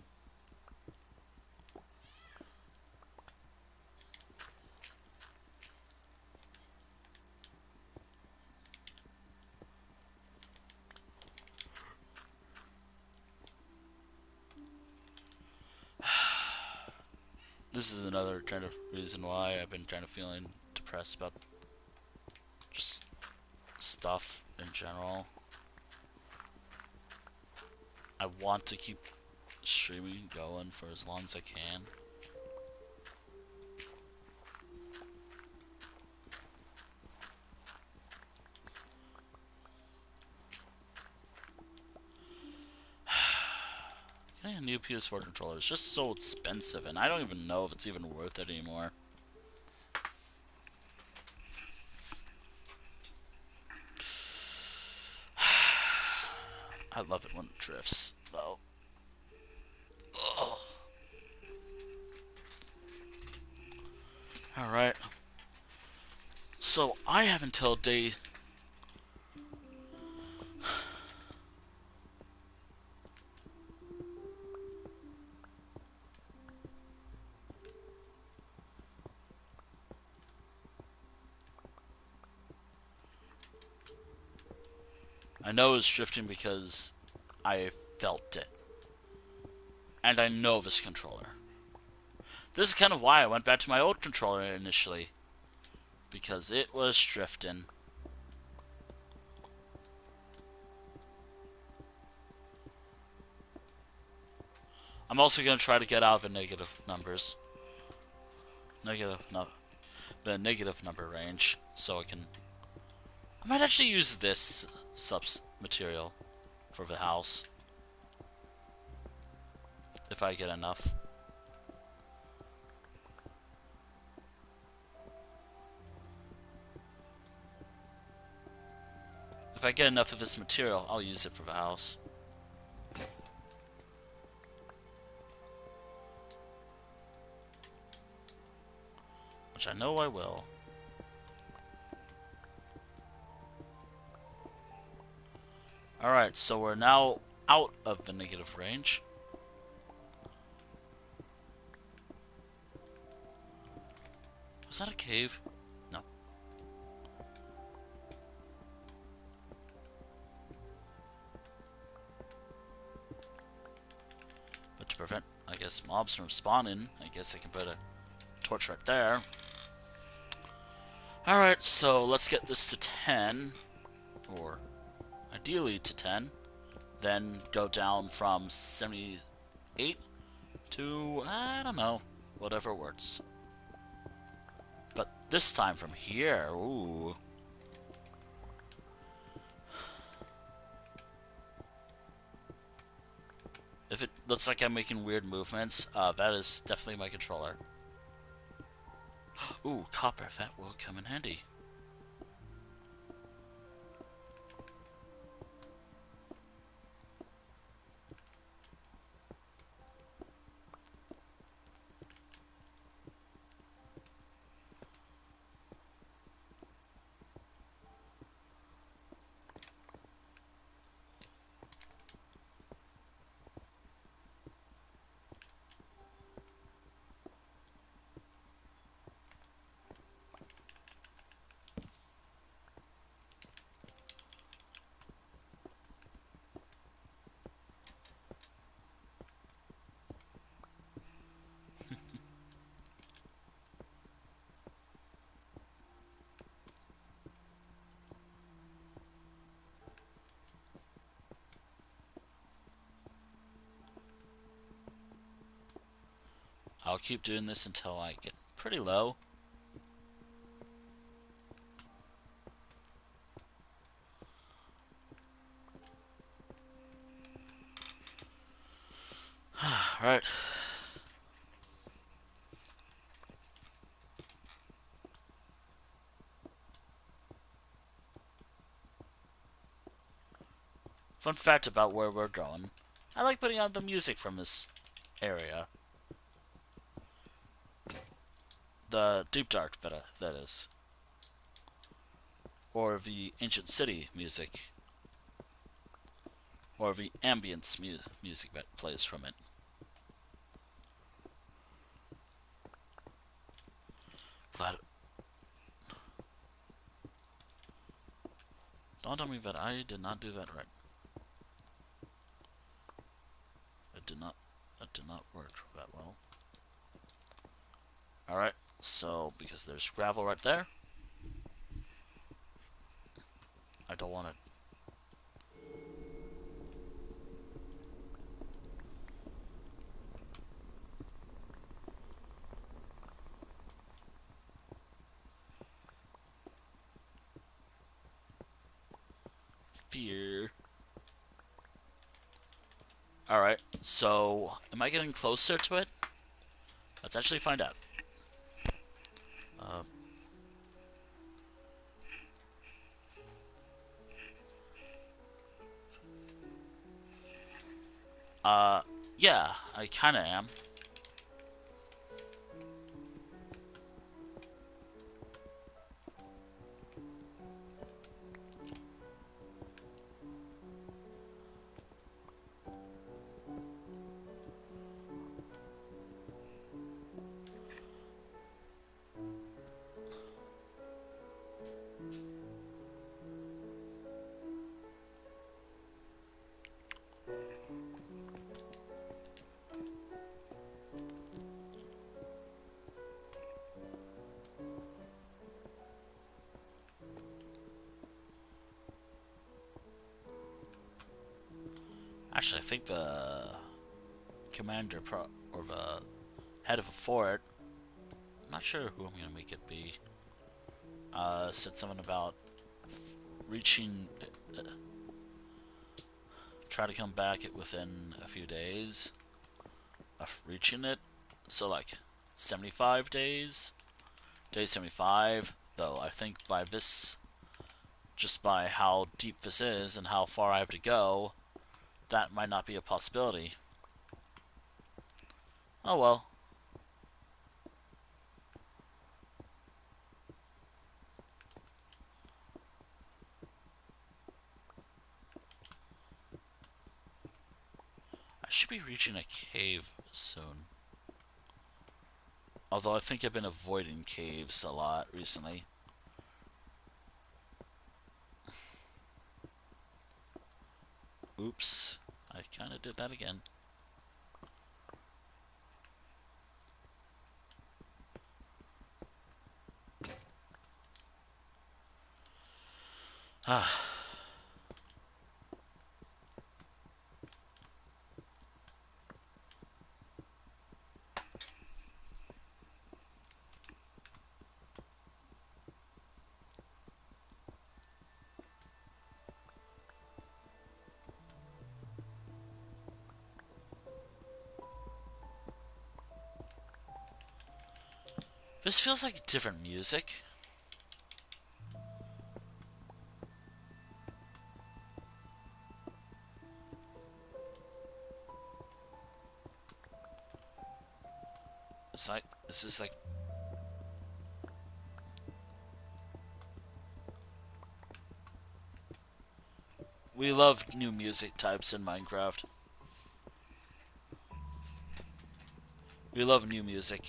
This is another kind of reason why I've been kind of feeling depressed about just stuff in general. I want to keep streaming going for as long as I can. Getting a new PS4 controller is just so expensive, and I don't even know if it's even worth it anymore. I love it when it drifts, though. Alright. So, I have until day... I know it's drifting because I felt it. And I know this controller. This is kind of why I went back to my old controller initially. Because it was drifting. I'm also going to try to get out of the negative numbers. The negative number range. So I can... I might actually use this subs material for the house. If I get enough. If I get enough of this material, I'll use it for the house. Which I know I will. Alright, so we're now out of the negative range. Was that a cave? No. But to prevent, I guess, mobs from spawning, I guess I can put a torch right there. Alright, so let's get this to 10. Or ideally to 10. Then go down from 78 to, I don't know, whatever works. But this time from here, ooh. If it looks like I'm making weird movements, that is definitely my controller. Ooh, copper, that will come in handy. I'll keep doing this until I get pretty low. Right. Fun fact about where we're going. I like putting on the music from this area. The Deep Dark, that is. Or the Ancient City music. Or the ambience music that plays from it. Glad. Don't tell me that I did not do that right. That did not work that well. Alright, so because there's gravel right there, I don't want it. Fear. Alright, so am I getting closer to it? Let's actually find out. Uh, yeah, I kinda am. Actually, I think the commander or the head of a fort, I'm not sure who I'm gonna make it be, said something about reaching, try to come back within a few days of reaching it. So like 75 days, day 75. Though I think by this, just by how deep this is and how far I have to go, that might not be a possibility. Oh well. I should be reaching a cave soon. Although I think I've been avoiding caves a lot recently. Oops. I kinda did that again. Ah. This feels like different music. It's like, this is like... We love new music types in Minecraft. We love new music.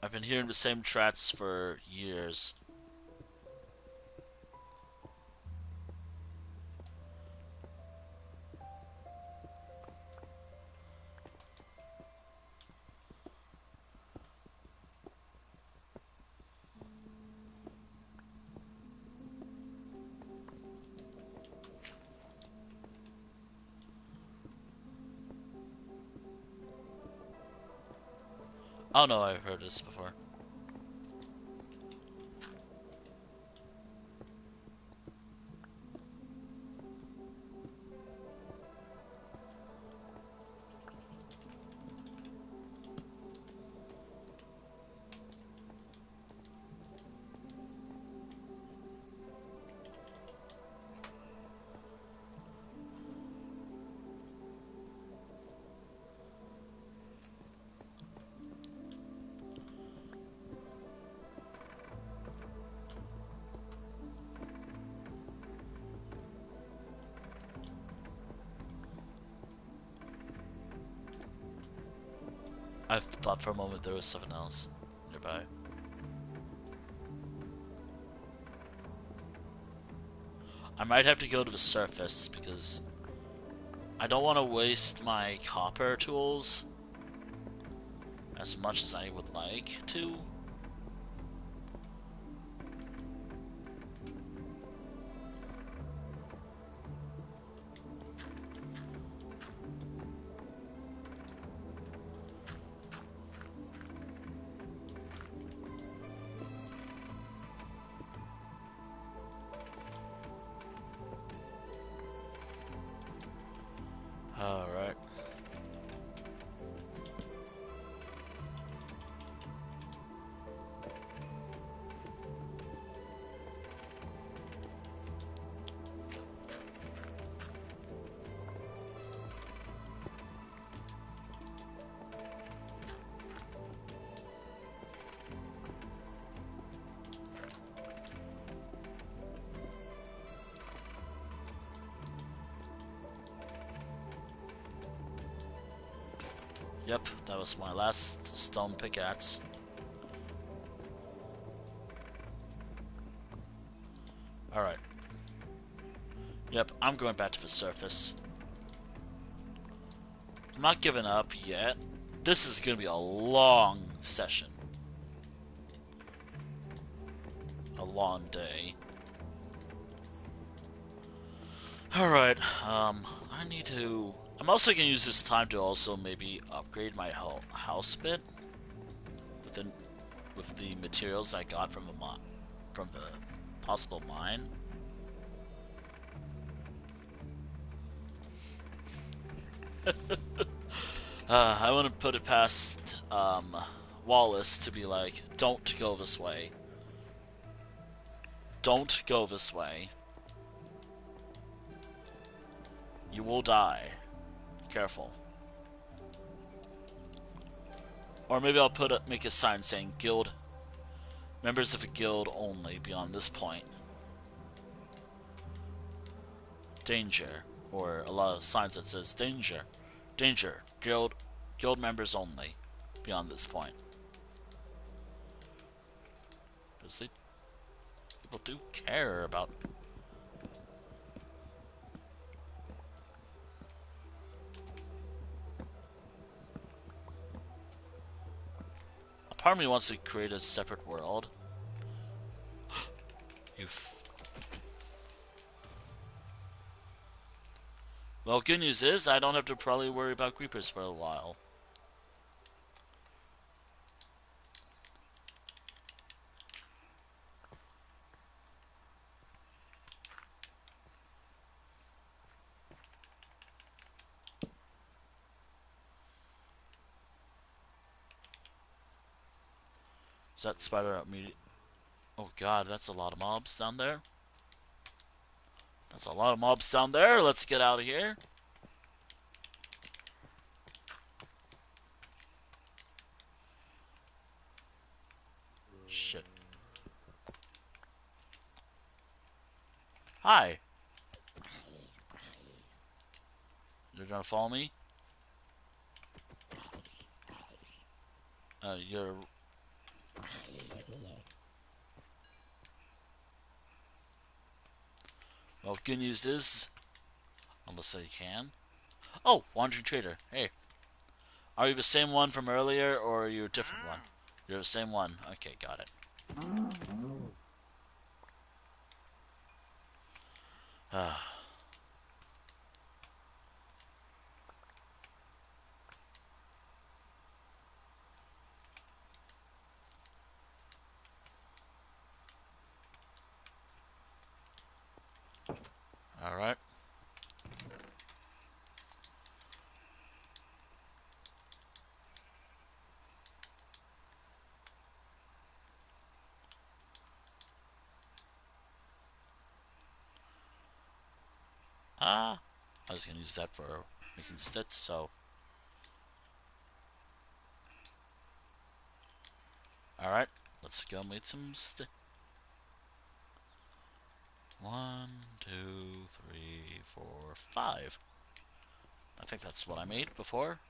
I've been hearing the same tracks for years. Oh no, I've heard this before. I thought for a moment there was something else nearby. I might have to go to the surface because I don't want to waste my copper tools as much as I would like to. Alright. Yep, that was my last stone pickaxe. Alright. Yep, I'm going back to the surface. I'm not giving up yet. This is gonna be a long session. A long day. Alright, I need to... I'm also gonna use this time to also maybe upgrade my house a bit. With the materials I got from the possible mine. I want to put it past Wallace to be like, don't go this way. Don't go this way. You will die. Careful. Or maybe I'll make a sign saying guild members of a guild only beyond this point. Danger. Or a lot of signs that says danger. Danger. Guild members only beyond this point. Because people do care about... Part of me wants to create a separate world. Well, good news is I don't have to probably worry about creepers for a while. Is that spider out me? Oh god, that's a lot of mobs down there. That's a lot of mobs down there. Let's get out of here. Shit. Hi. You're gonna follow me? You're... Well, good news is... Unless I can. Oh, Wandering Trader. Hey. Are you the same one from earlier, or are you a different one? You're the same one. Okay, got it. Alright. I was gonna use that for making stits, so... Alright, let's go make some stits. 1, 2, 3, 4, 5. I think that's what I made before.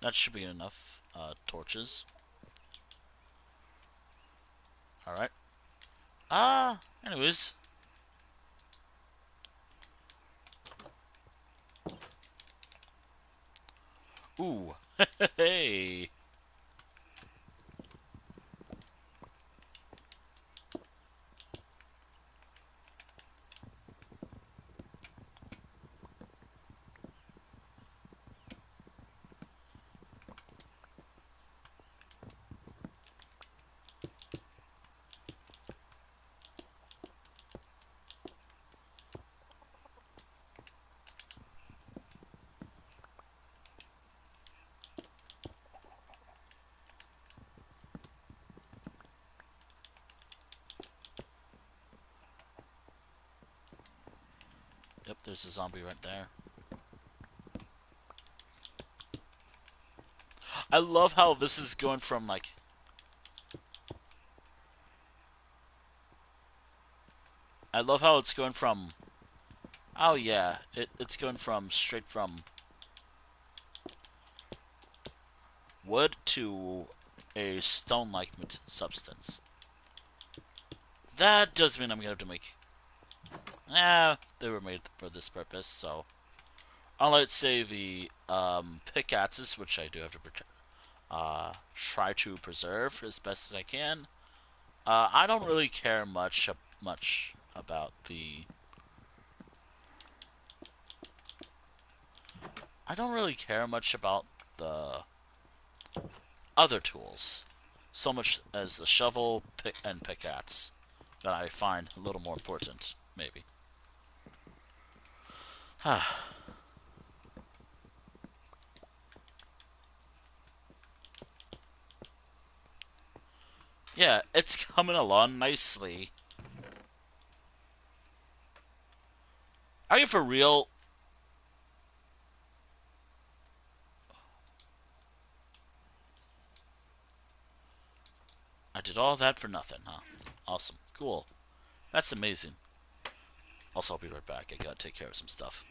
That should be enough torches. Alright. Anyways. Ooh. Hey. Yep, there's a zombie right there. I love how this is going from, like... I love how it's going from... Oh yeah, it's going from straight from wood to a stone-like substance. That does mean I'm gonna have to make... they were made for this purpose, so... Unlike, say, the pickaxes, which I do have to try to preserve as best as I can. I don't really care much about the... I don't really care much about the other tools, so much as the shovel, and pickaxe, that I find a little more important, maybe. Yeah, it's coming along nicely. Are you for real? I did all that for nothing, huh? Awesome. Cool. That's amazing. Also, I'll be right back. I gotta take care of some stuff.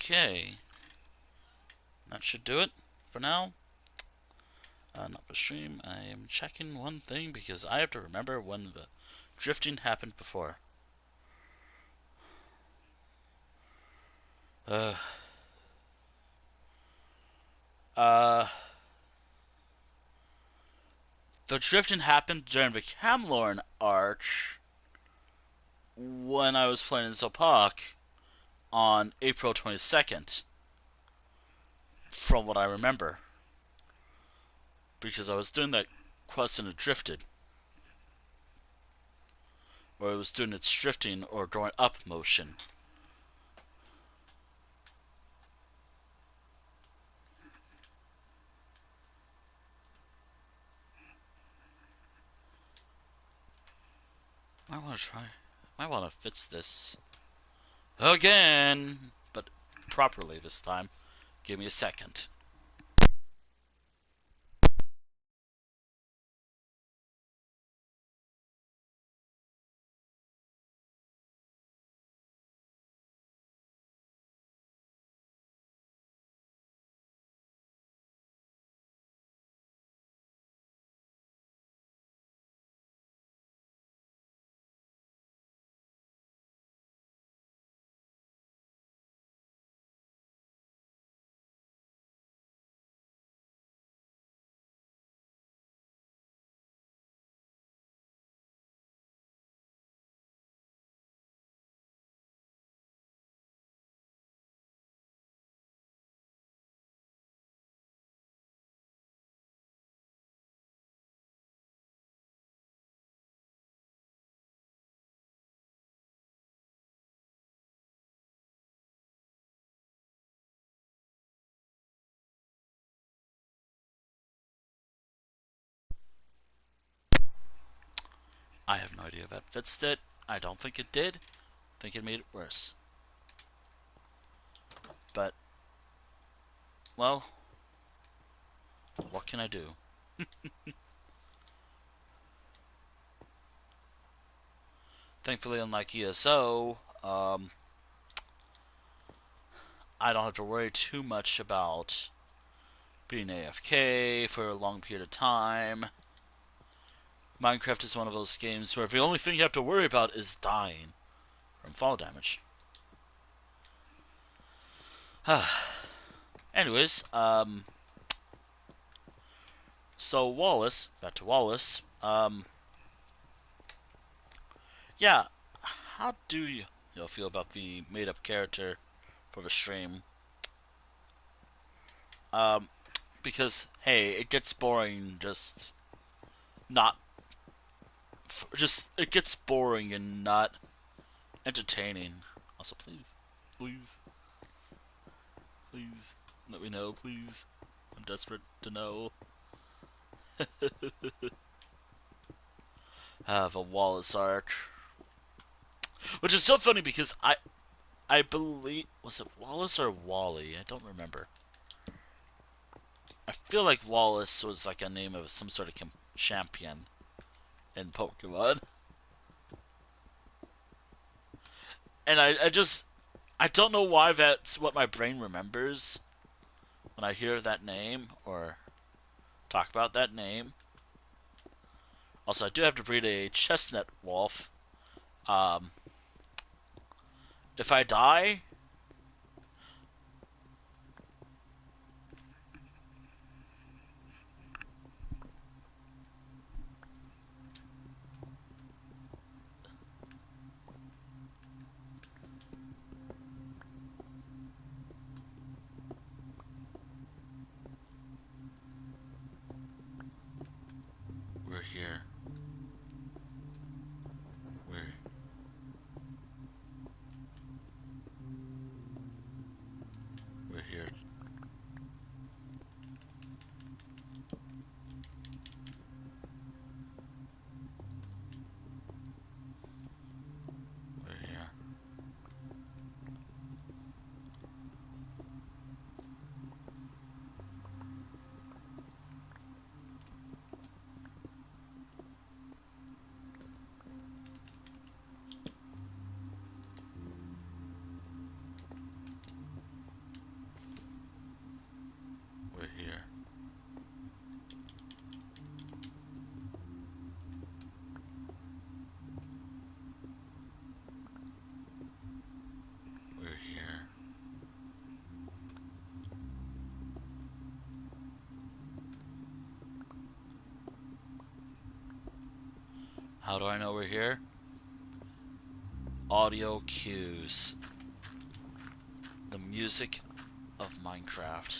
Okay. That should do it for now. Not the stream. I am checking one thing because I have to remember when the drifting happened before. Uh. Uh. The drifting happened during the Camlorn Arch when I was playing in Zopak on April 22nd, from what I remember. Because I was doing that quest and it drifted. Or it was doing its drifting or going up motion. I want to try. I want to fix this again, but properly this time. Give me a second. I have no idea if that fixed it. I don't think it did. I think it made it worse. But, well, what can I do? Thankfully, unlike ESO, I don't have to worry too much about being AFK for a long period of time. Minecraft is one of those games where the only thing you have to worry about is dying from fall damage. Anyways, so Wallace, back to Wallace, yeah, how do you feel about the made-up character for the stream? Um, because, hey, it gets boring just not, it gets boring and not entertaining. Also, please, please, let me know, please. I'm desperate to know. The Wallace arc. Which is so funny because I believe, was it Wallace or Wally? I don't remember. I feel like Wallace was like a name of some sort of champion in Pokemon. And I don't know why that's what my brain remembers when I hear that name or talk about that name. Also, I do have to breed a chestnut wolf. Um, if I die, we're here. We're we're here. We're here. How do I know we're here? Audio cues. The music of Minecraft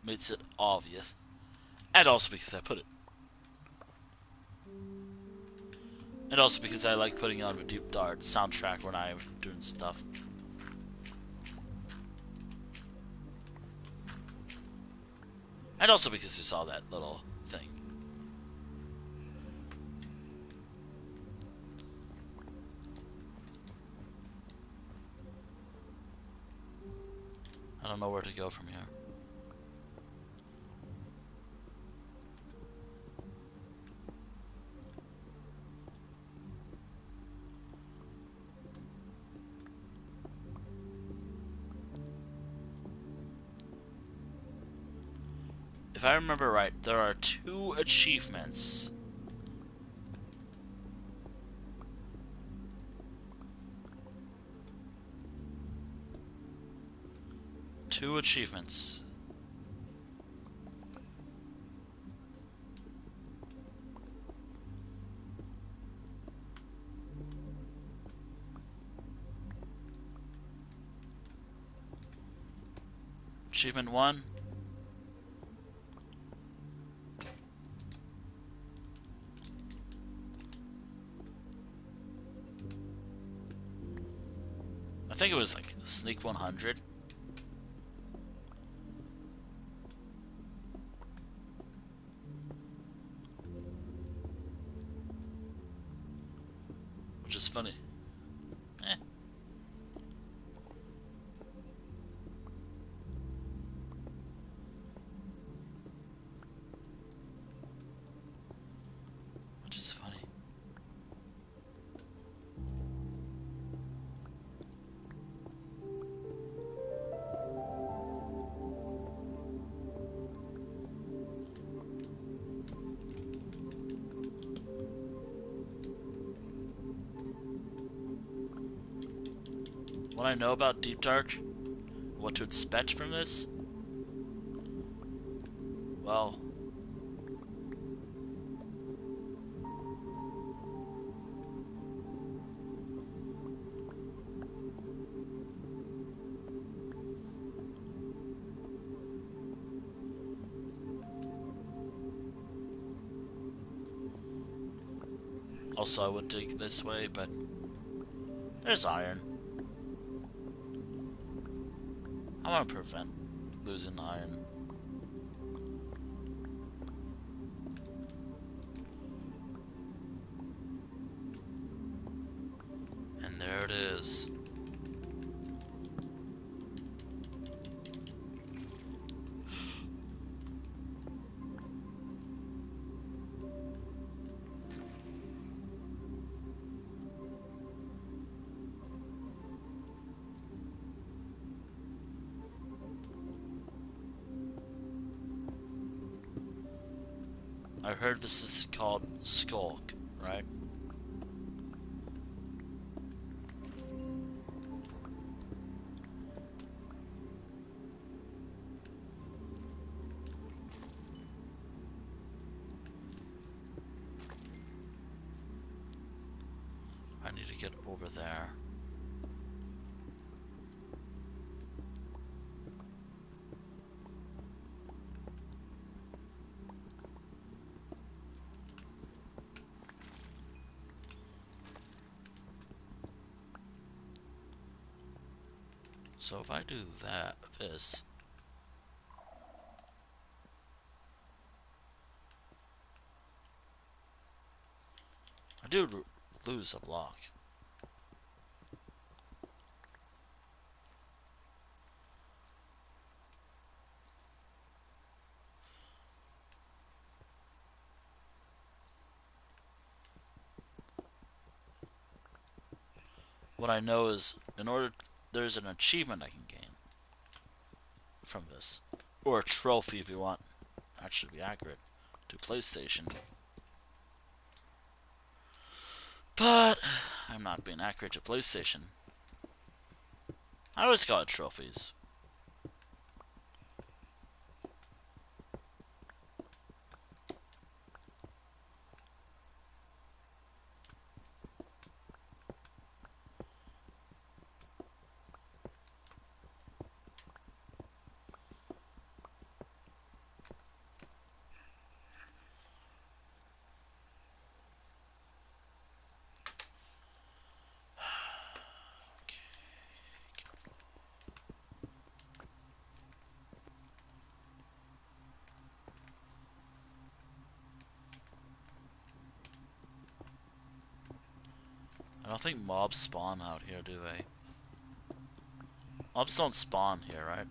makes it obvious. And also because I put it. And also because I like putting on a Deep Dark soundtrack when I'm doing stuff. And also because you saw that little thing. I don't know where to go from here. If I remember right, there are 2 achievements. Two achievements. Achievement 1. I think it was like Sneak 100. Which is funny. Eh. Which is funny. What I know about Deep Dark, what to expect from this, well, also I would dig this way, but there's iron. I want to prevent losing iron. And there it is. I heard this is called Skulk, right? I need to get over there. So if I do this, I do lose a block. What I know is, there's an achievement I can gain from this. Or a trophy if you want. Actually be accurate. To PlayStation. But I'm not being accurate to PlayStation. I always call it trophies. I don't think mobs spawn out here, do they? Mobs don't spawn here, right?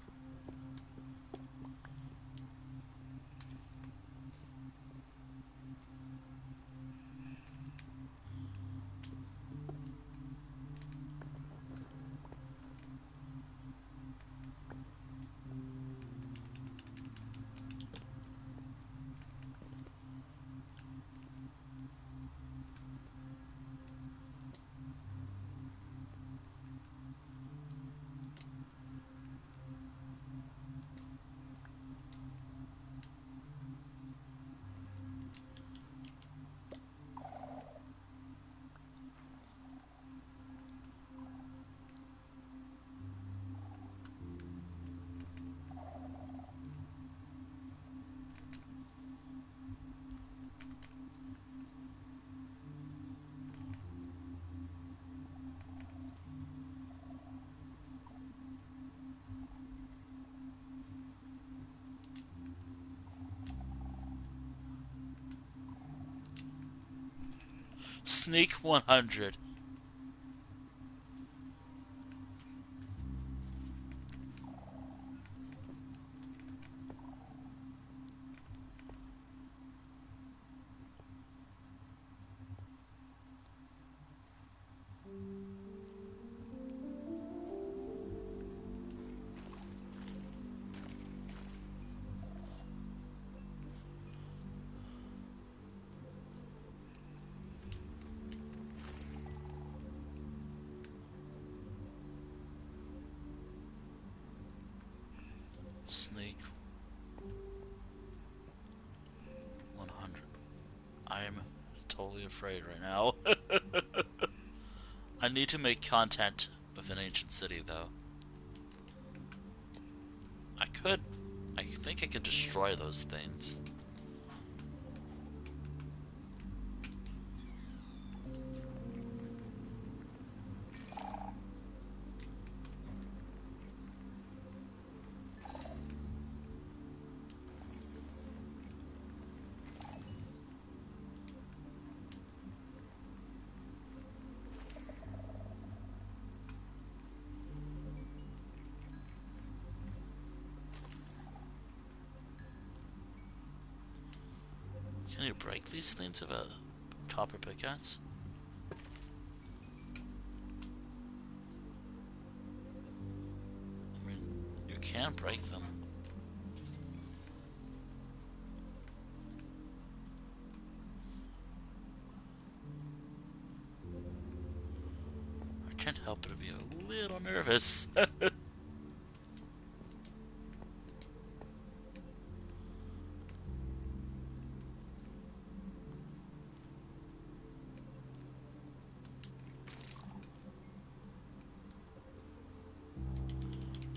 Sneak 100. Sneak 100. I am totally afraid right now. I need to make content with an ancient city, though. I think I could destroy those things. Can you break these things with a copper pickaxe? I mean, you can break them. I can't help but be a little nervous.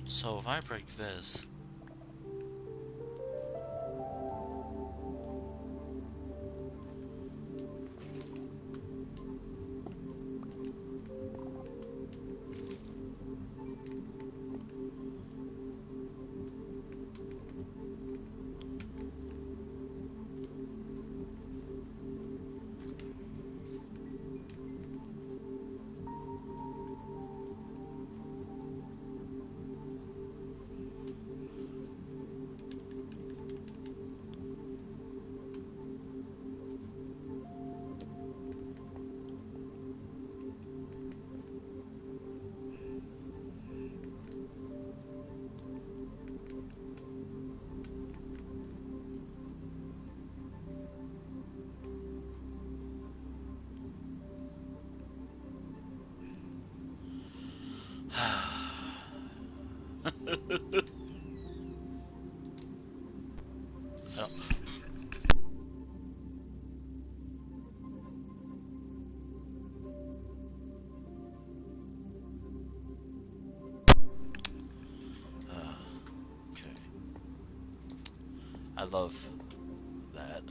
So if I break this... Oh. Okay. I love that.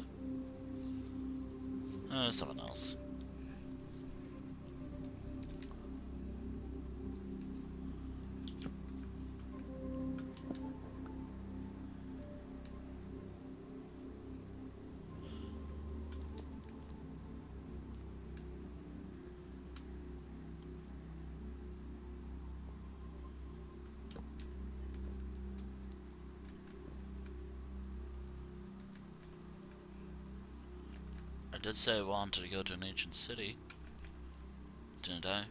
Someone else. did say I wanted to go to an ancient city, didn't I?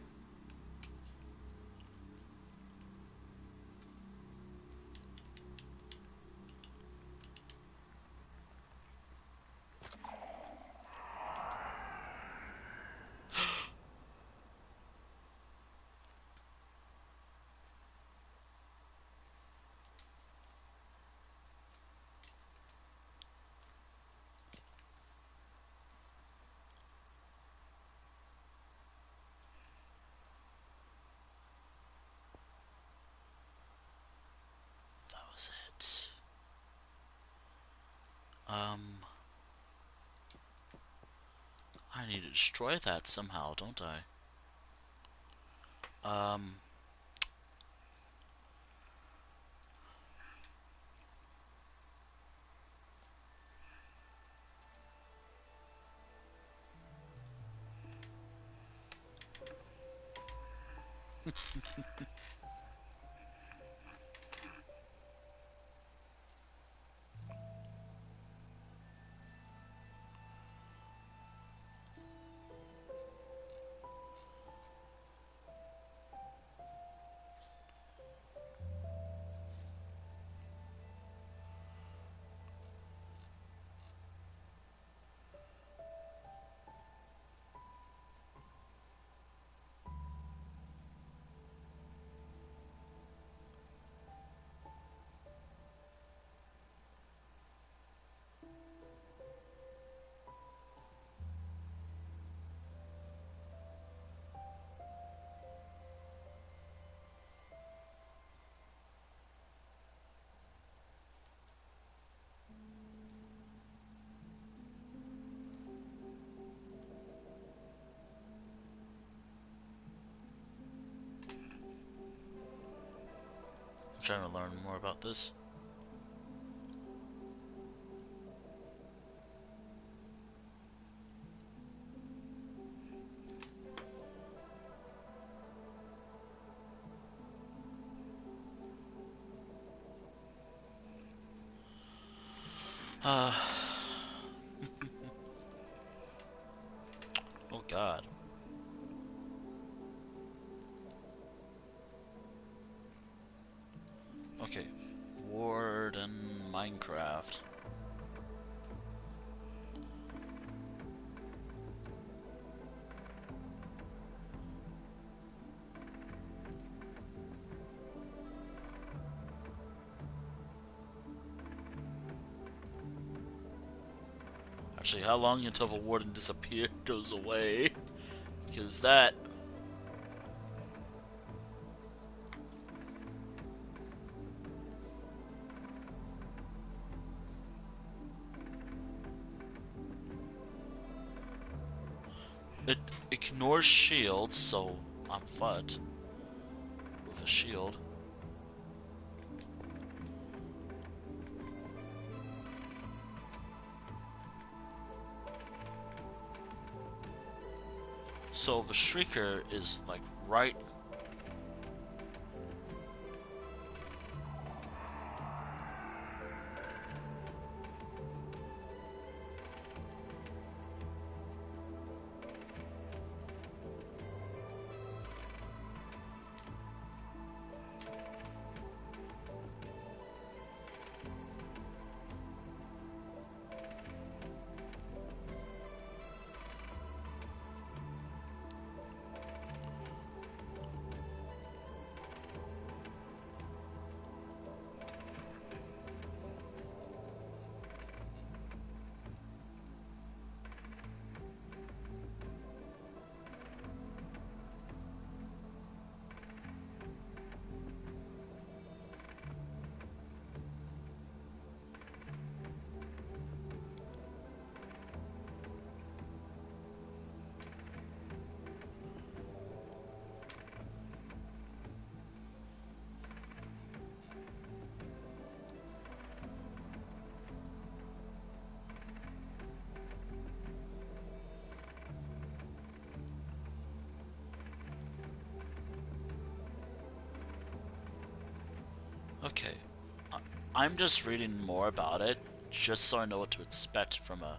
That was it. I need to destroy that somehow, don't I? Um, I'm trying to learn more about this. Uh, oh god. Okay. Warden Minecraft. Actually, how long until the warden goes away? Because that... It ignores shields, so I'm FUD with a shield. So the Shrieker is like right... Okay. I'm just reading more about it, just so I know what to expect from a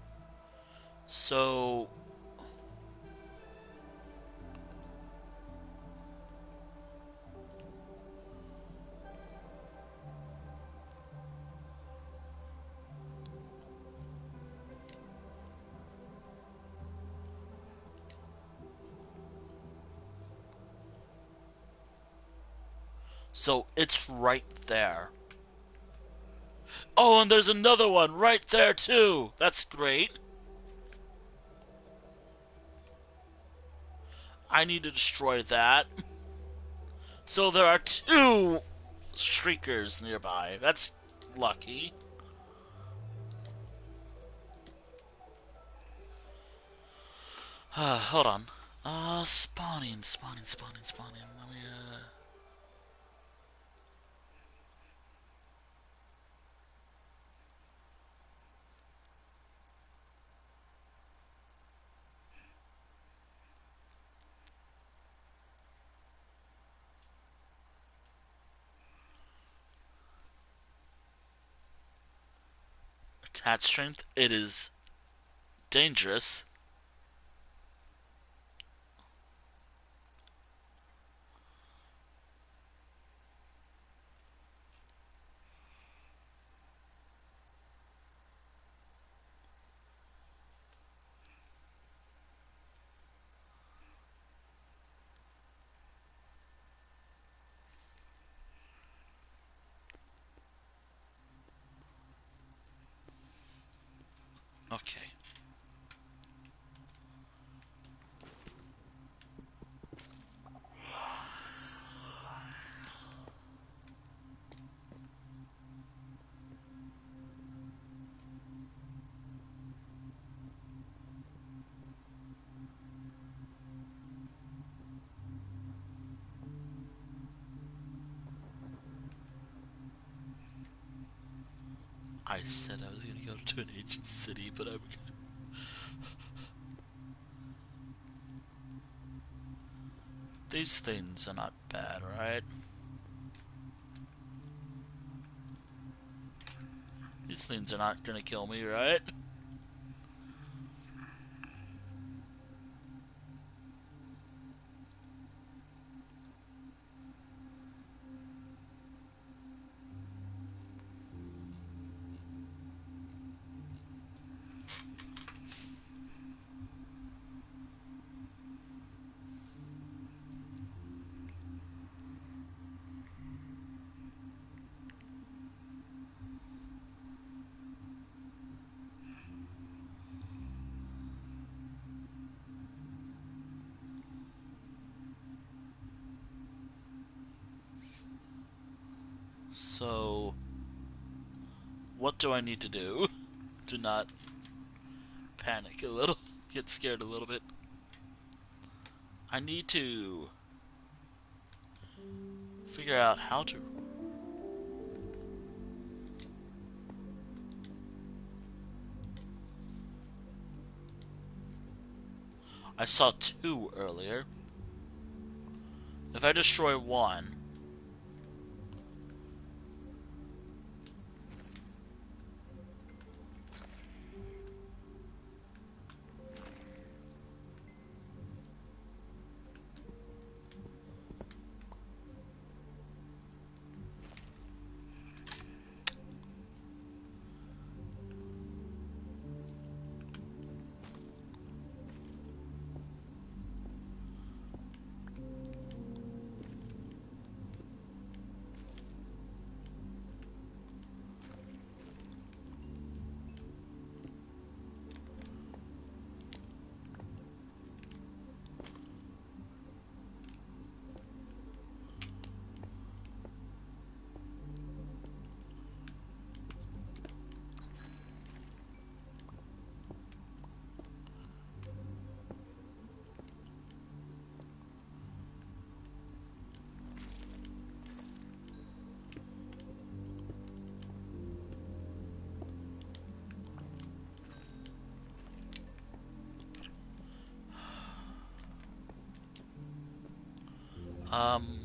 So it's right there. Oh, and there's another one right there too. That's great. I need to destroy that. So there are two Shriekers nearby. That's lucky. Hold on. Spawning. Let me, Attach strength. It is dangerous. Okay. I said I was gonna go to an ancient city, but I'm. These things are not bad, right? These things are not gonna kill me, right? So, what do I need to do to not panic a little? Get scared a little bit. I need to figure out how to. I saw two earlier. If I destroy one, um,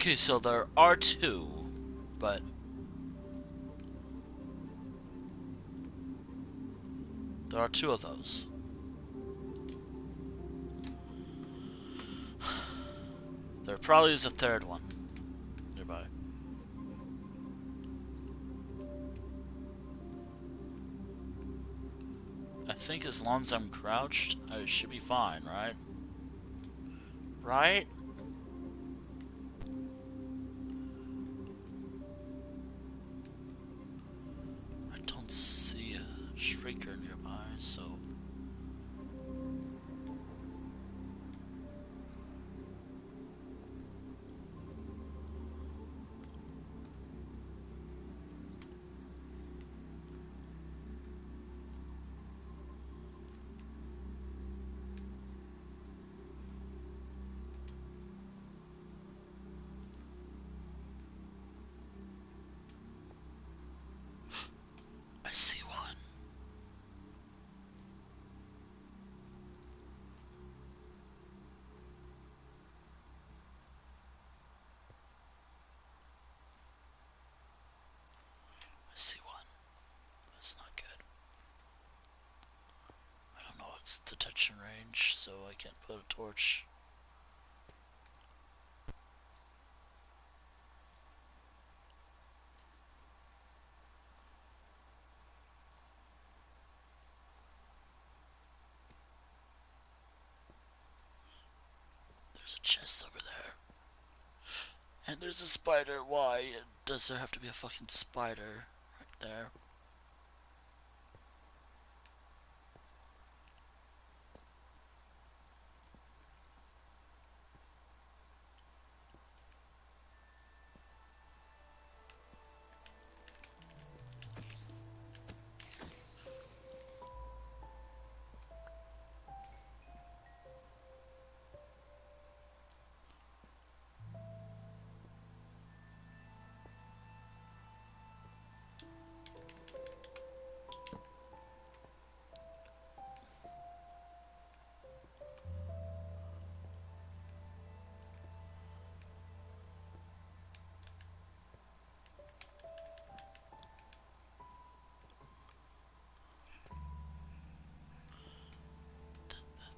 Okay, so there are two, but there are two of those. There probably is a third one nearby. I think as long as I'm crouched, I should be fine, right? Right? I don't see a shrieker nearby, so... I see one. I see one. That's not good. I don't know its detection range, so I can't put a torch. There's a chest over there. And there's a spider. Why does there have to be a fucking spider right there?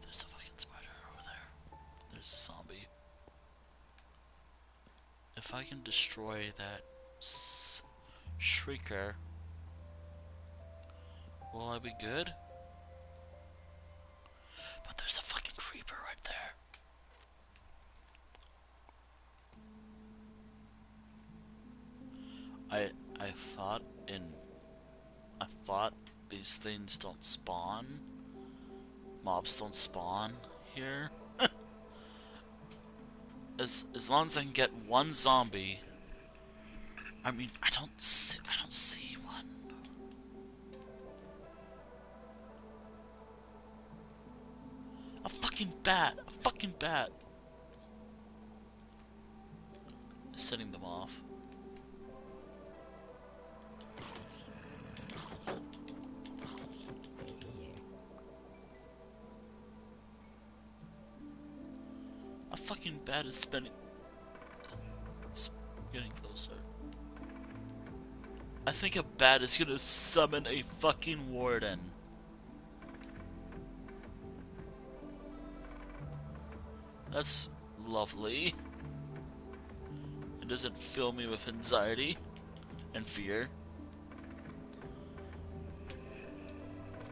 There's a fucking spider over there. There's a zombie. If I can destroy that shrieker, will I be good? But there's a fucking creeper right there. I thought these things don't spawn. Mobs don't spawn here. As long as I can get one zombie. I mean, I don't see one. A fucking bat. A fucking bat. Setting them off. A fucking bat is spinning. It's getting closer. I think a bat is gonna summon a fucking warden. That's lovely. It doesn't fill me with anxiety and fear.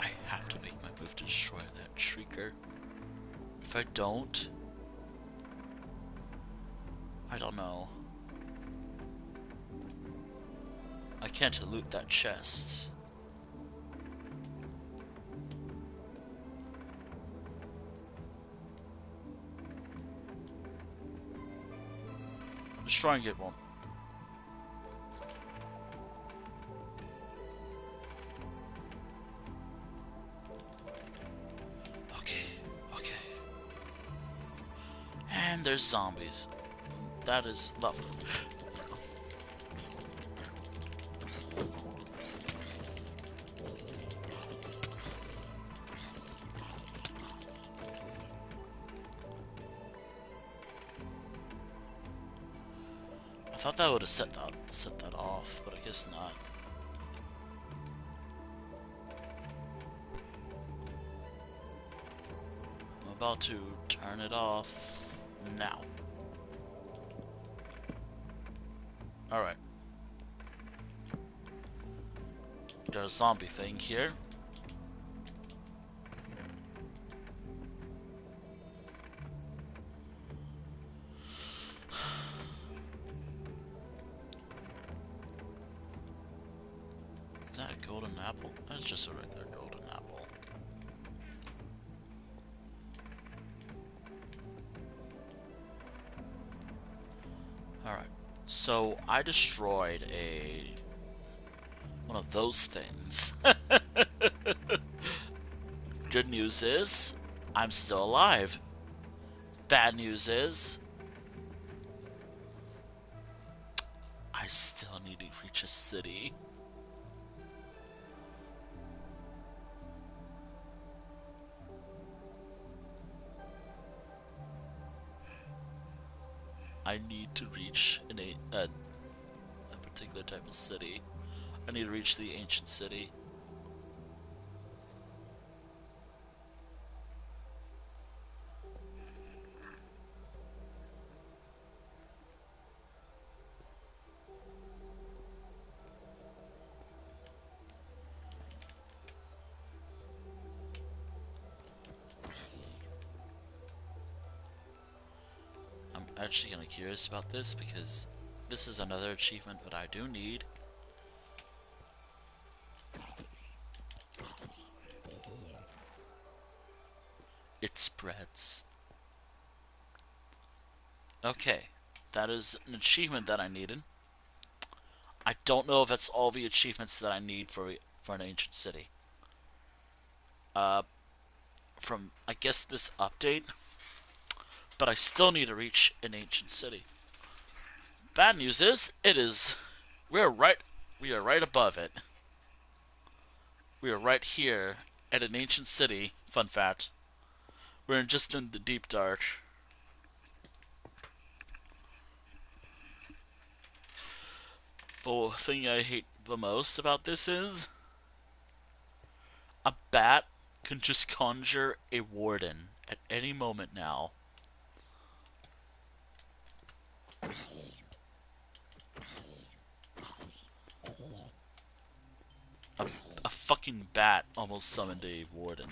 I have to make my move to destroy that shrieker. If I don't, I don't know. I can't loot that chest. Let's try and get one. Okay. And there's zombies. That is lovely. thought that would have set that off, but I guess not. I'm about to turn it off now. Alright. There's a zombie thing here. Is that a golden apple? That's just a regular golden apple. Alright. So I destroyed one of those things. Good news is I'm still alive. Bad news is I still need to reach a city. I need to reach a particular type of city. I need to reach the ancient city. I'm actually kind of curious about this because this is another achievement that I do need. It spreads. Okay, that is an achievement that I needed. I don't know if that's all the achievements that I need for an ancient city. From I guess this update, but I still need to reach an ancient city. Bad news is, we are right above it. We are right here at an ancient city. Fun fact. We're just in the deep dark. The thing I hate the most about this is a bat can just conjure a warden at any moment now. A fucking bat almost summoned a warden.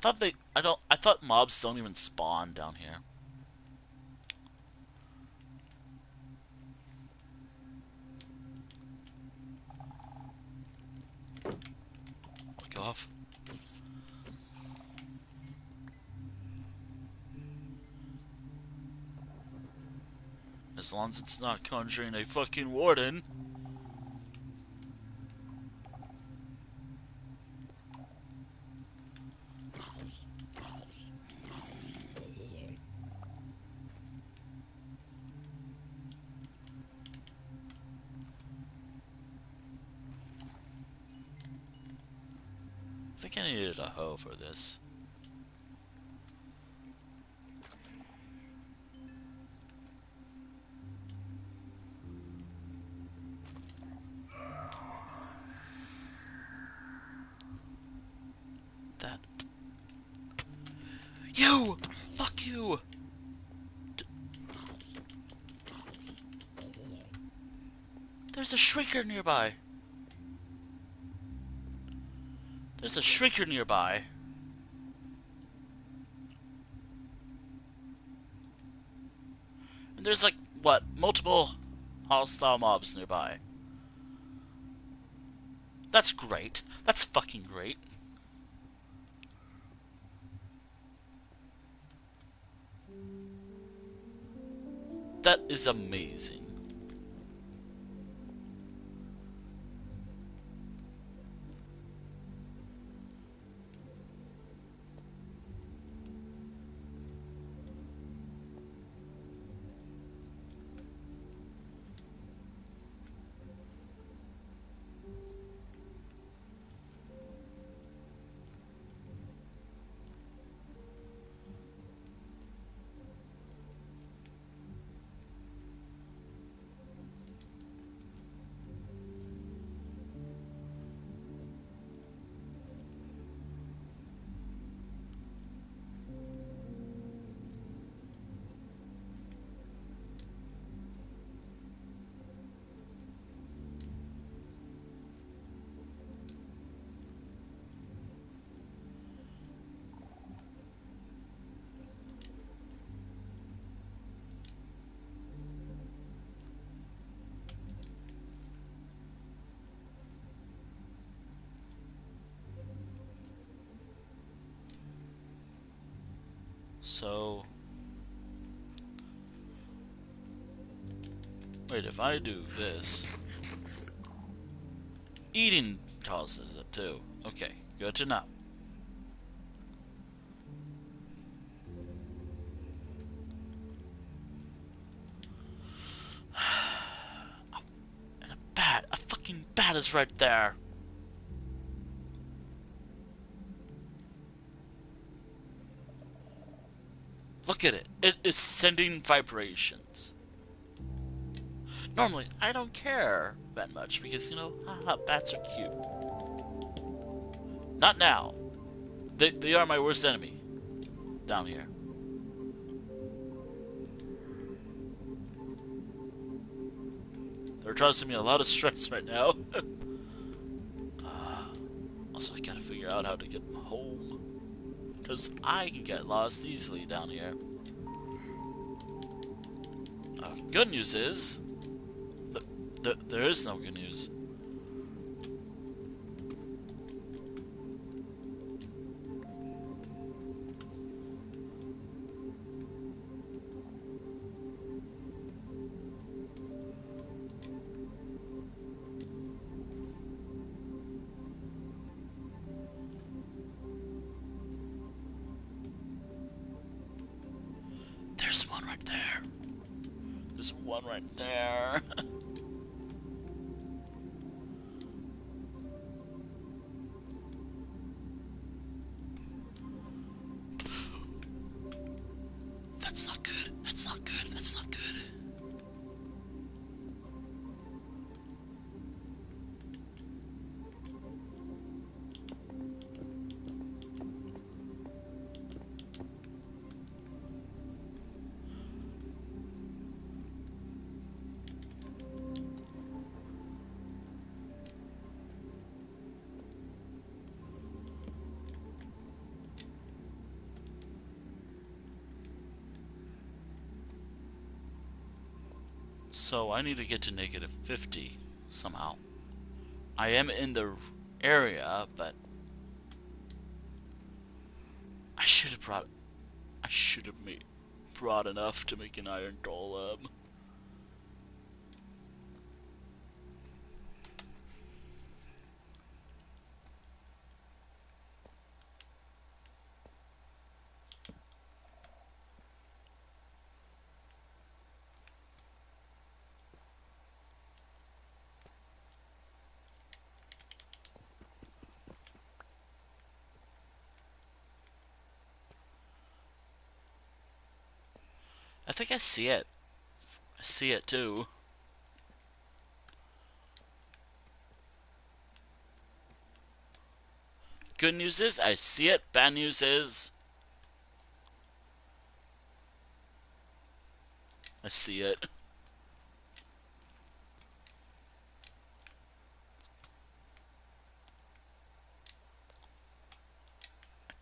I thought mobs don't even spawn down here. Fuck off. As long as it's not conjuring a fucking warden. I think I needed a hoe for this. That. You! Fuck you! There's a shrieker nearby. There's a shrieker nearby. And there's like, what, multiple hostile mobs nearby. That's great. That's fucking great. That is amazing. So... Wait, if I do this... Eating causes it too. Okay, good to know. And a bat! A fucking bat is right there! Look at it. It is sending vibrations. Normally, I don't care that much because, you know, haha, bats are cute. Not now. They are my worst enemy. Down here. They're causing me a lot of stress right now. Also, I gotta figure out how to get home. Because I can get lost easily down here. Good news is... there is no good news. There's one right there. There's one right there. That's not good. That's not good. That's not good. So I need to get to -50 somehow. I am in the area, but I should have brought brought enough to make an iron golem. I think I see it. I see it too. Good news is I see it. Bad news is I see it.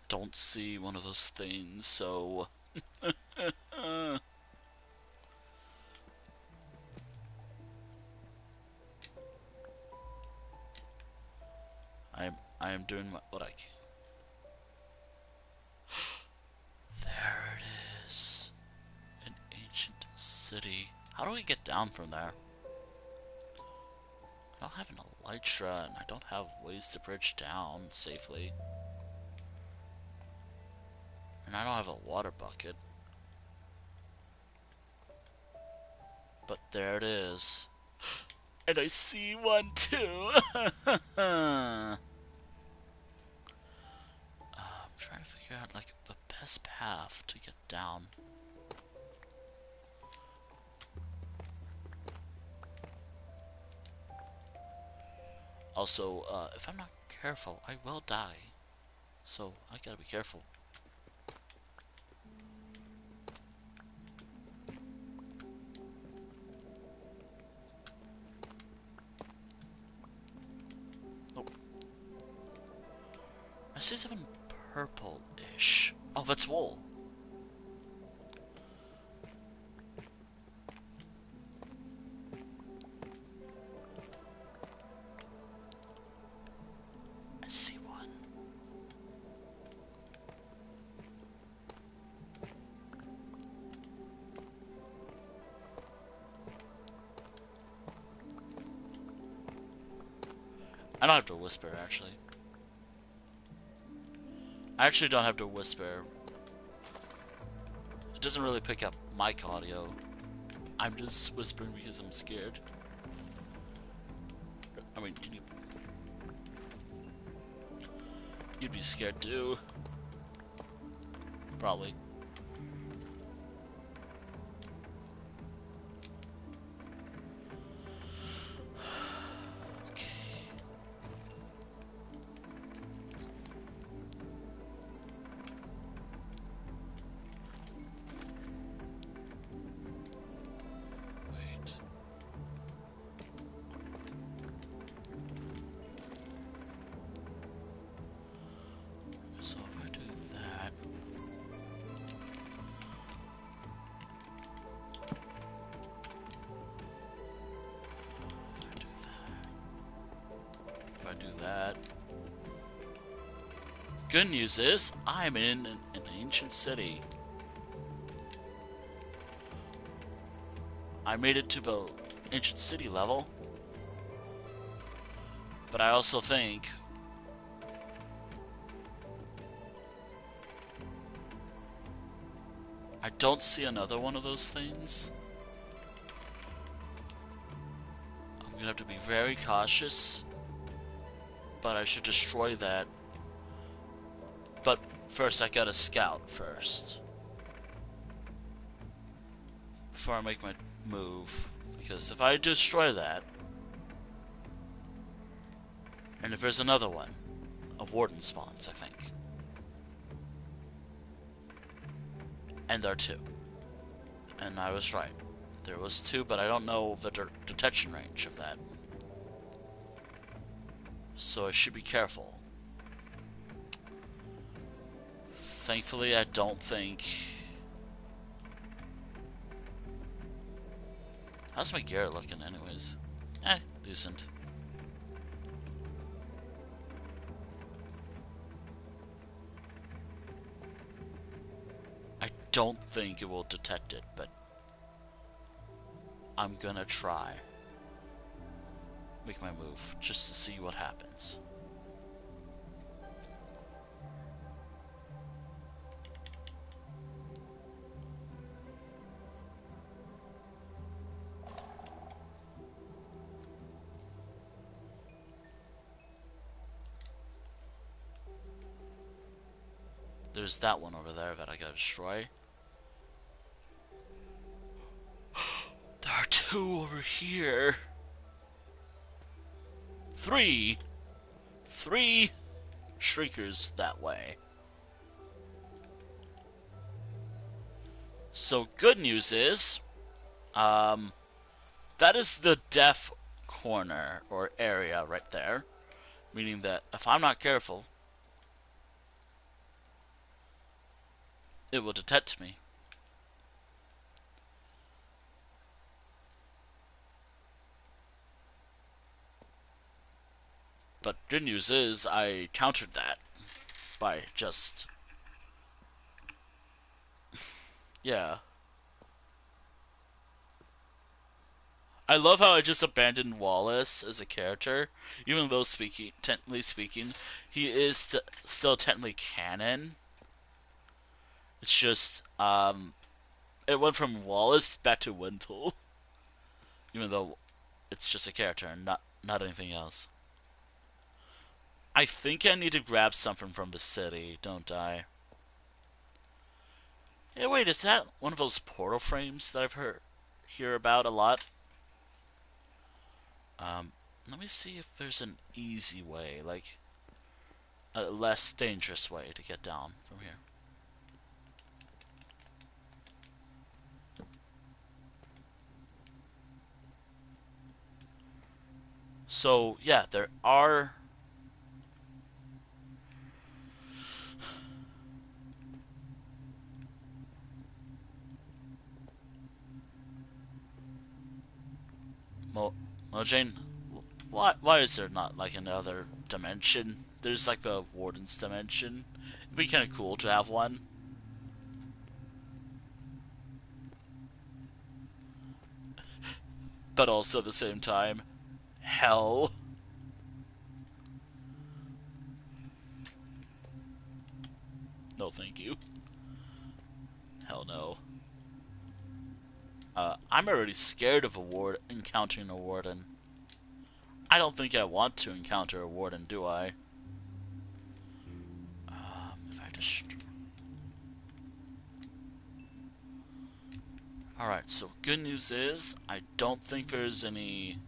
Don't see one of those things, so I am doing what I can. There it is. An ancient city. How do we get down from there? I don't have an elytra and I don't have ways to bridge down safely. And I don't have a water bucket. But there it is. And I see one too! I'm trying to figure out like the best path to get down. Also, if I'm not careful, I will die. So, I gotta be careful. Oh. I see something purple-ish. Oh, that's wool. I see one. I don't have to whisper, actually. I actually don't have to whisper. It doesn't really pick up mic audio. I'm just whispering because I'm scared. I mean, you'd be scared too. Probably. So if I do that, if I do that, good news is I'm in an ancient city. I made it to the ancient city level, but I also think I don't see another one of those things. I'm gonna have to be very cautious, but I should destroy that. But first I gotta scout first before I make my move, because if I destroy that, and if there's another one, a Warden spawns, I think. And there are two. And I was right. There was two, but I don't know the detection range of that. So I should be careful. Thankfully, I don't think... How's my gear looking anyways? Decent. I don't think it will detect it, but I'm gonna try. Make my move, just to see what happens. There's that one over there that I gotta destroy. There are two over here. Three shriekers that way. So good news is, that is the death corner or area right there, meaning that if I'm not careful, it will detect me. But good news is I countered that by just... yeah. I love how I just abandoned Wallace as a character, even though technically speaking, he is still technically canon. It's just, it went from Wallace back to Wintle, even though it's just a character and not anything else. I think I need to grab something from the city, don't I? Hey, wait, is that one of those portal frames that I've hear about a lot? Let me see if there's an easy way, like a less dangerous way to get down from here. So, yeah, there are... Mojane, why is there not, like, another dimension? There's, like, the Warden's dimension. It'd be kind of cool to have one. But also, at the same time, hell. No, thank you. Hell no. I'm already scared of encountering a warden. I don't think I want to encounter a warden, do I? If I just... Alright, so good news is, I don't think there's any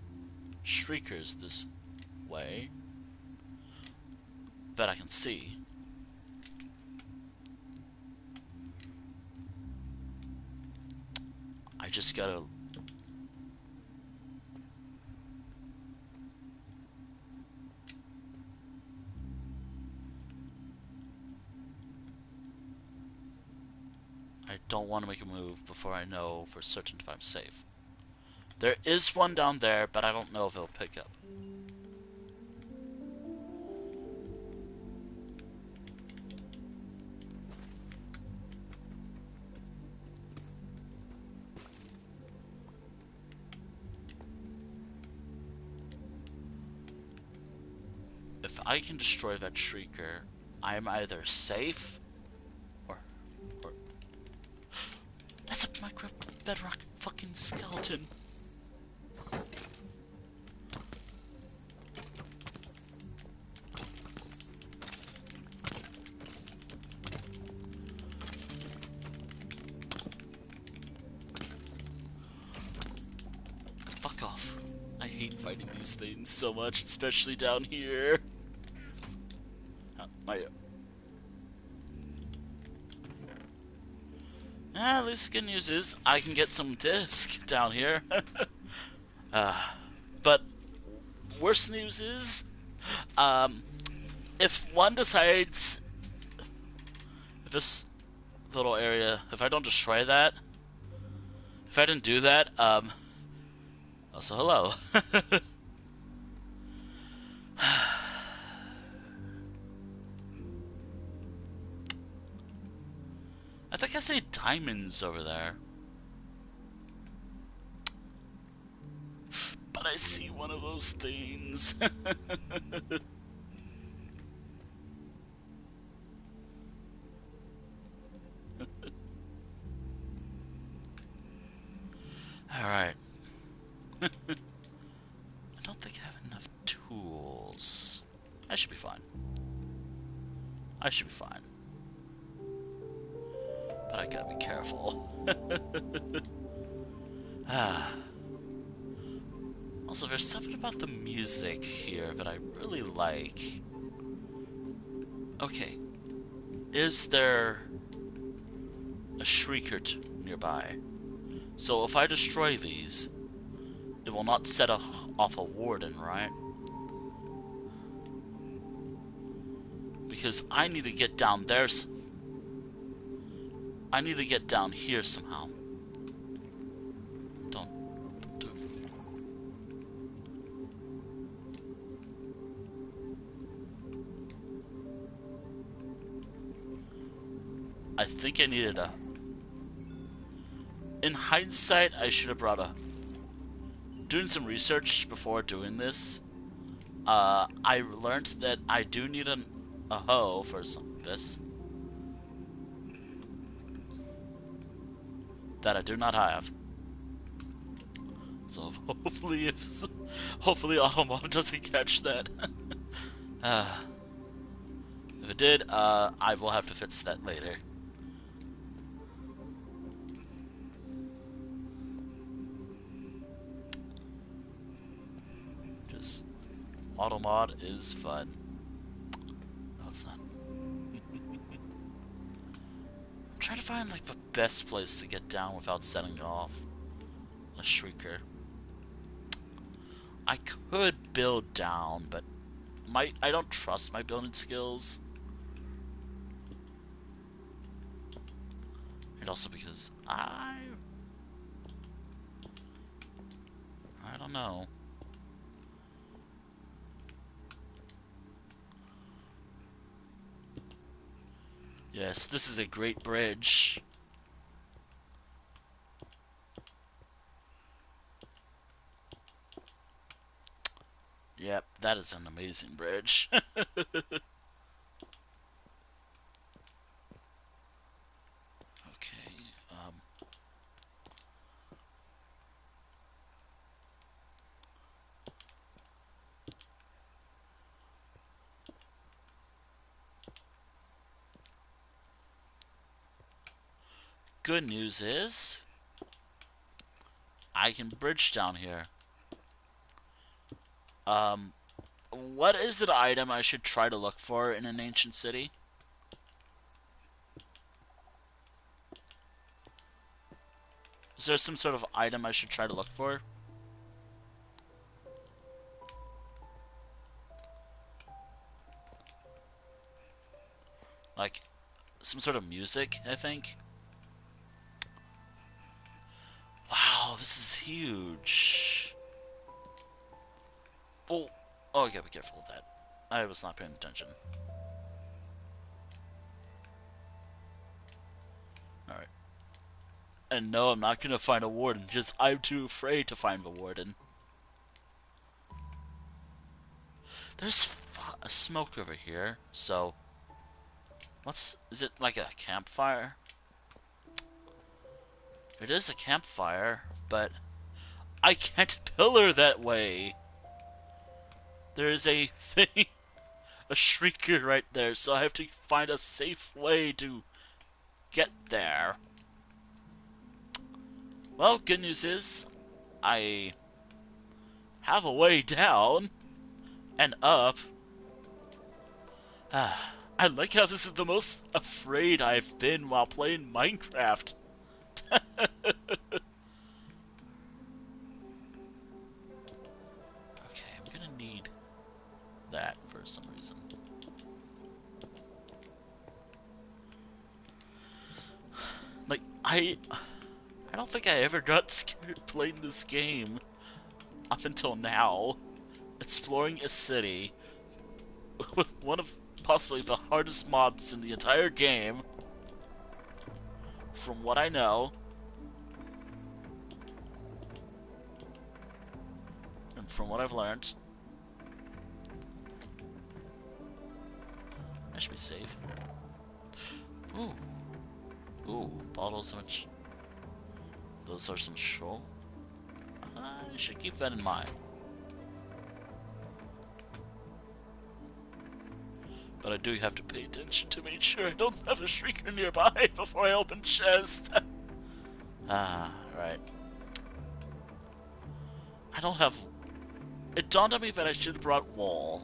shriekers this way that I can see. I just gotta... I don't want to make a move before I know for certain if I'm safe. There is one down there, but I don't know if it'll pick up. If I can destroy that shrieker, I'm either safe or that's a Minecraft bedrock fucking skeleton. Fuck off. I hate fighting these things so much, especially down here. At least good news is I can get some disc down here. But worst news is, if one decides, if this little area, if I don't destroy that, if I didn't do that, also hello. I think I see diamonds over there. But I see one of those things. Alright. I don't think I have enough tools. I should be fine. I should be fine. But I gotta be careful. Also, there's something about the music here that I really like. Okay. Is there a shrieker nearby? So if I destroy these, it will not set off a warden, right? Because I need to get down there. I need to get down here somehow. Don't do. I think I needed a... In hindsight, I should have brought a... Doing some research before doing this, I learned that I do need a hoe for this. That I do not have. So hopefully, hopefully Automod doesn't catch that. If it did, I will have to fix that later. Just Automod is fun. No, it's not. I'm trying to find like the best place to get down without setting off a shrieker. I could build down, but I don't trust my building skills. And also because I don't know. Yes, this is a great bridge. Yep, that is an amazing bridge. good news is I can bridge down here. What is an item I should try to look for in an ancient city? Is there some sort of item I should try to look for? Like, some sort of music, I think? Wow, this is huge. Oh, oh, yeah, be careful of that. I was not paying attention. Alright. And no, I'm not gonna find a warden, just I'm too afraid to find the warden. There's a smoke over here, so... is it like a campfire? It is a campfire, but I can't pillar that way. There is a thing, a shrieker right there, so I have to find a safe way to get there. Well, good news is, I have a way down and up. I like how this is the most afraid I've been while playing Minecraft. Okay, I'm gonna need that for some reason. Like, I don't think I ever got scared playing this game up until now. Exploring a city with one of possibly the hardest mobs in the entire game, from what I know. And from what I've learned. I should be safe. Ooh. Ooh, bottles of much. Those are some show. I should keep that in mind. But I do have to pay attention to make sure I don't have a shrieker nearby before I open chest. Right. I don't have... It dawned on me that I should have brought wool.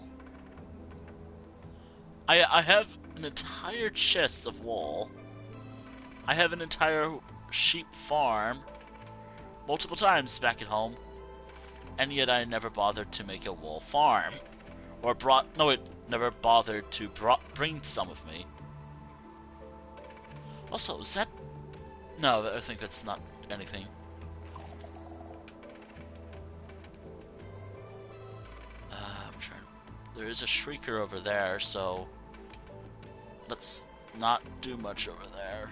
I have an entire chest of wool. I have an entire sheep farm multiple times back at home, and yet I never bothered to make a wool farm. Or never bothered to bring some with me. Also, is that... No, I think that's not anything. I'm trying... There is a shrieker over there, so... Let's not do much over there.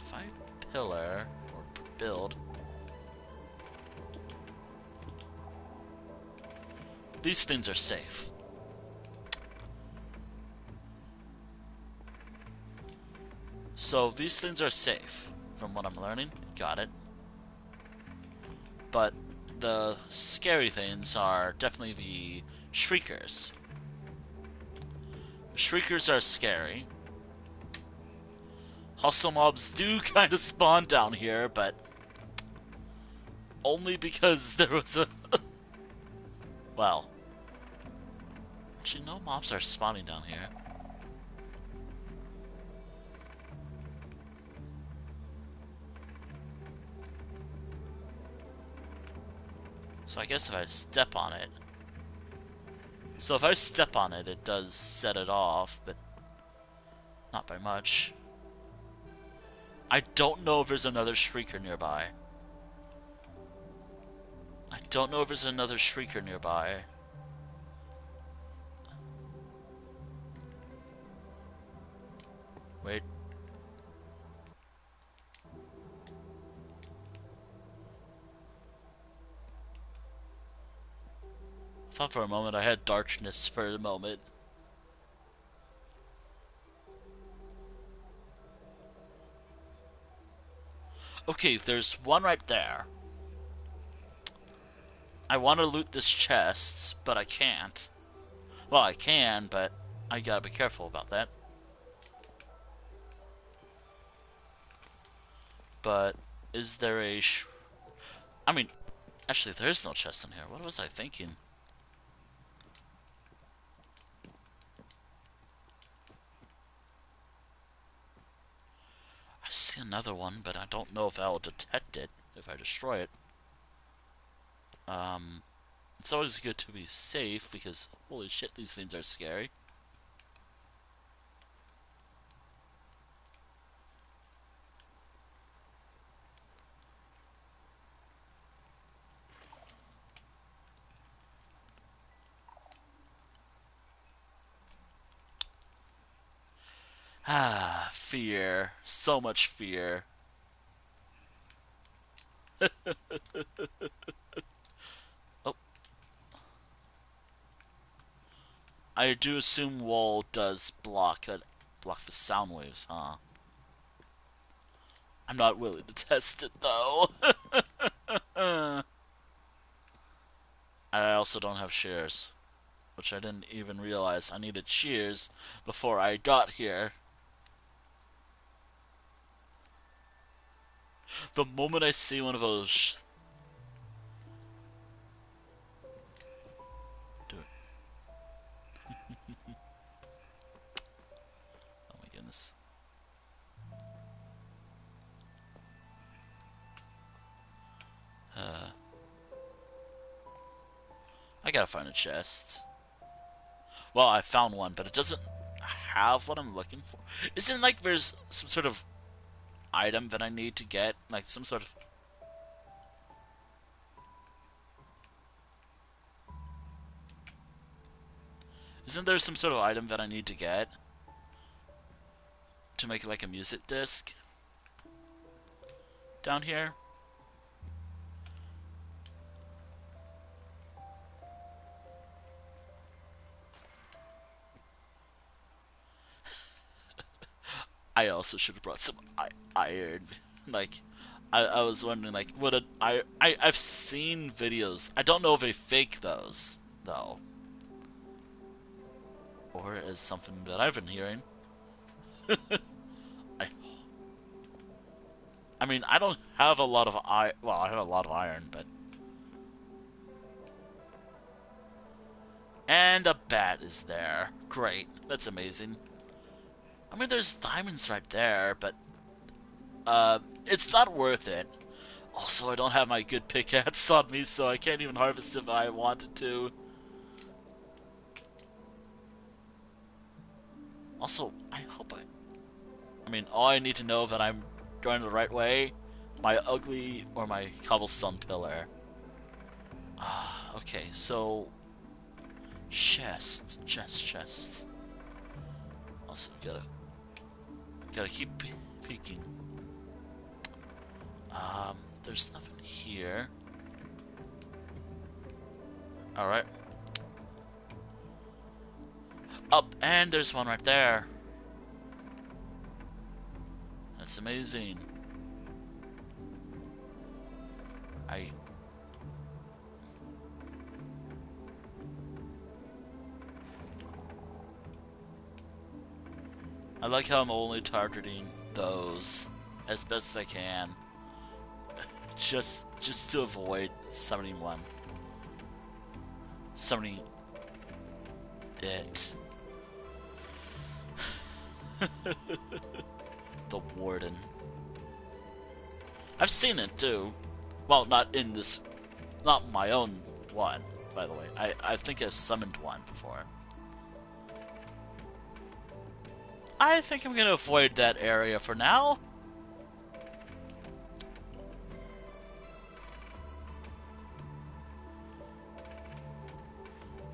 If I pillar, or build... These things are safe. So these things are safe, from what I'm learning. Got it. But the scary things are definitely the shriekers. The shriekers are scary. Hustle mobs do kind of spawn down here, but only because there was a... Well... Actually, no mobs are spawning down here. So I guess if I step on it... So if I step on it, it does set it off, but not by much. I don't know if there's another shrieker nearby. I don't know if there's another shrieker nearby. Wait. I thought for a moment I had darkness for a moment. Okay, there's one right there. I want to loot this chest, but I can't. Well, I can, but I gotta be careful about that. But is there a I mean, actually there is no chest in here. What was I thinking? I see another one, but I don't know if I'll detect it if I destroy it. It's always good to be safe because holy shit, these things are scary. Ah, fear. So much fear. Oh, I do assume wall does block the sound waves, huh? I'm not willing to test it though. I also don't have shears, which I didn't even realize I needed shears before I got here. The moment I see one of those, do it. Oh my goodness. Uh, I gotta find a chest. Well, I found one, but it doesn't have what I'm looking for. Isn't like there's some sort of item that I need to get, like some sort of. Isn't there some sort of item that I need to get to make like a music disc down here? I also should have brought some iron. Like, I was wondering, like, would it? I've seen videos. I don't know if they fake those though, or is something that I've been hearing. I, I mean, I don't have a lot of iron. Well, I have a lot of iron, but and a bat is there. Great, that's amazing. I mean, there's diamonds right there, but it's not worth it. Also, I don't have my good pickaxe on me, so I can't even harvest if I wanted to. Also, I mean, all I need to know that I'm going the right way, my ugly or my cobblestone pillar. Okay, so chest. Also, gotta keep peeking. There's nothing here. All right. Up, and there's one right there. That's amazing. I like how I'm only targeting those as best as I can, just to avoid summoning it. The Warden. I've seen it too. Well, not in this, not my own one, by the way. I think I've summoned one before. I think I'm gonna avoid that area for now.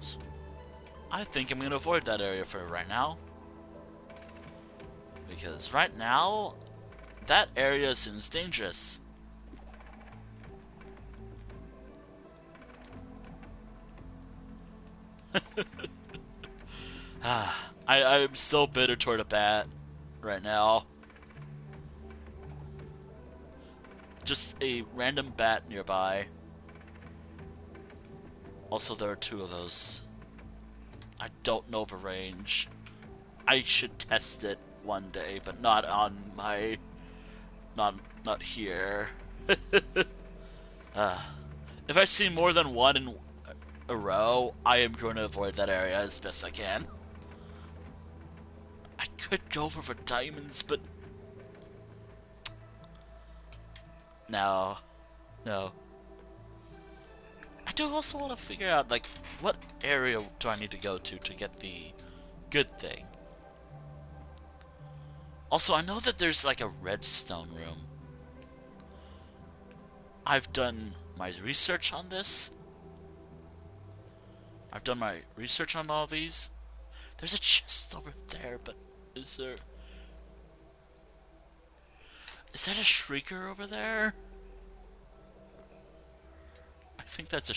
So, I think I'm gonna avoid that area for right now. Because right now, that area seems dangerous. I'm so bitter toward a bat right now. Just a random bat nearby. Also, there are two of those. I don't know the range. I should test it one day, but not on my... Not here. uh, if I see more than one in a row, I am going to avoid that area as best I can. I could go for diamonds, but... No. No. I do also want to figure out, like, what area do I need to go to get the good thing? Also, I know that there's, like, a redstone room. I've done my research on this. I've done my research on all these. There's a chest over there, but is there... Is that a shrieker over there? I think that's a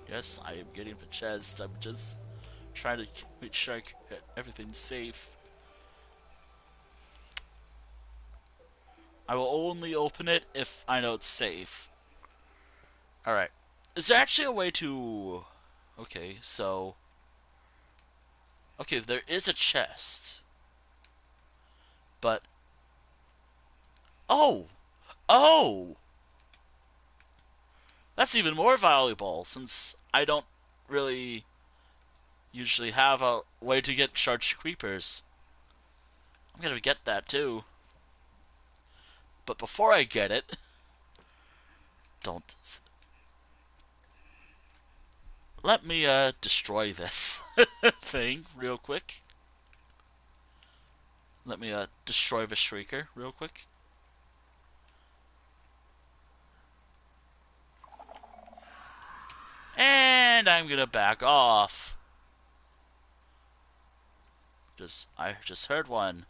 Yes, I am getting the chest. I'm just trying to make sure everything's safe. I will only open it if I know it's safe. Alright. Is there actually a way to... Okay, so... Okay, there is a chest. But... Oh! Oh! That's even more valuable, since I don't really usually have a way to get charged creepers. I'm gonna get that too. But before I get it... Don't... Let me, destroy this thing real quick. Let me, destroy the Shrieker real quick. And I'm gonna back off. I just heard one.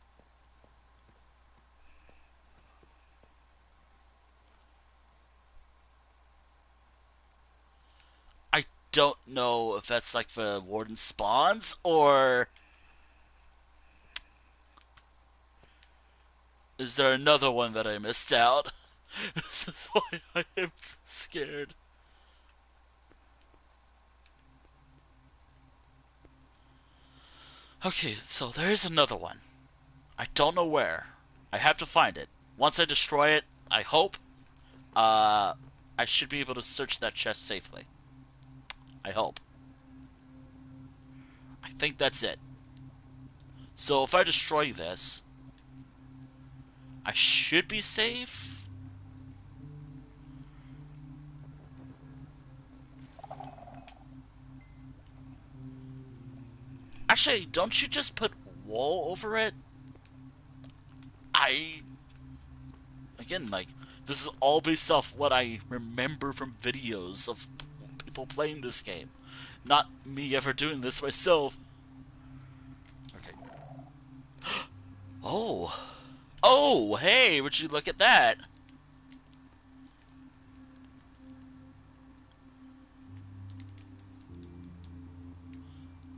I don't know if that's like the Warden spawns, or... Is there another one that I missed out? This is why I am scared. Okay, so there is another one. I don't know where. I have to find it. Once I destroy it, I hope, I should be able to search that chest safely. I hope. I think that's it. So if I destroy this, I should be safe? Actually, don't you just put wool over it? Again, like, this is all based off what I remember from videos of people playing this game. Not me ever doing this myself. Okay. Oh. Oh, hey, would you look at that?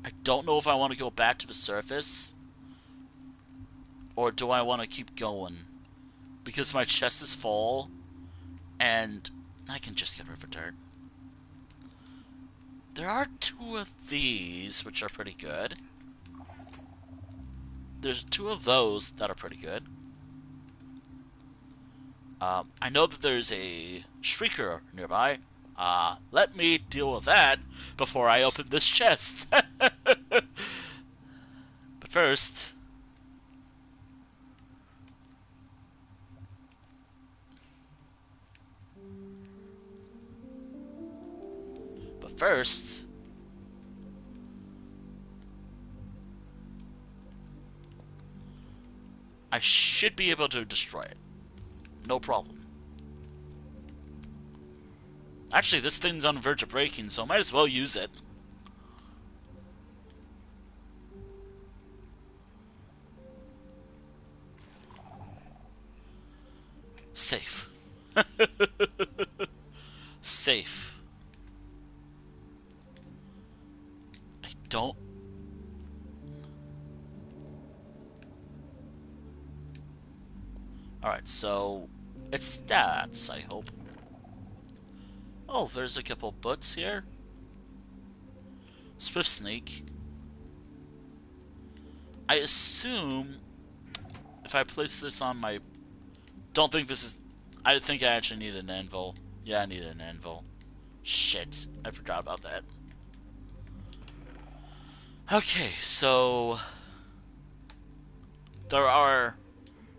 I don't know if I want to go back to the surface, or do I want to keep going? Because my chest is full, and I can just get rid of dirt. There are two of these, which are pretty good. There's two of those that are pretty good. I know that there's a Shrieker nearby. Let me deal with that before I open this chest. But first... I should be able to destroy it. No problem. Actually, this thing's on the verge of breaking, so I might as well use it. Safe. Safe. I don't... Alright, so... It's stats, I hope. Oh, there's a couple books here. Swift Sneak. I assume if I place this on my... Don't think this is... I think I actually need an anvil. Yeah, I need an anvil. Shit, I forgot about that. Okay, so... There are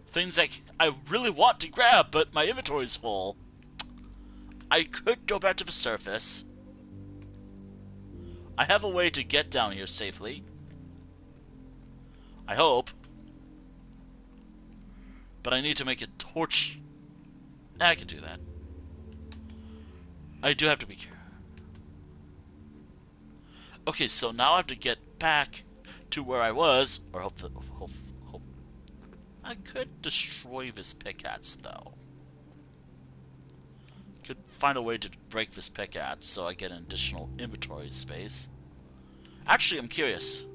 things that I really want to grab, but my inventory's full. I could go back to the surface. I have a way to get down here safely. I hope. But I need to make a torch. I can do that. I do have to be careful. Okay, so now I have to get back to where I was, or hope. I could destroy this pickaxe, though. Could find a way to break this pickaxe so I get an additional inventory space. Actually, I'm curious.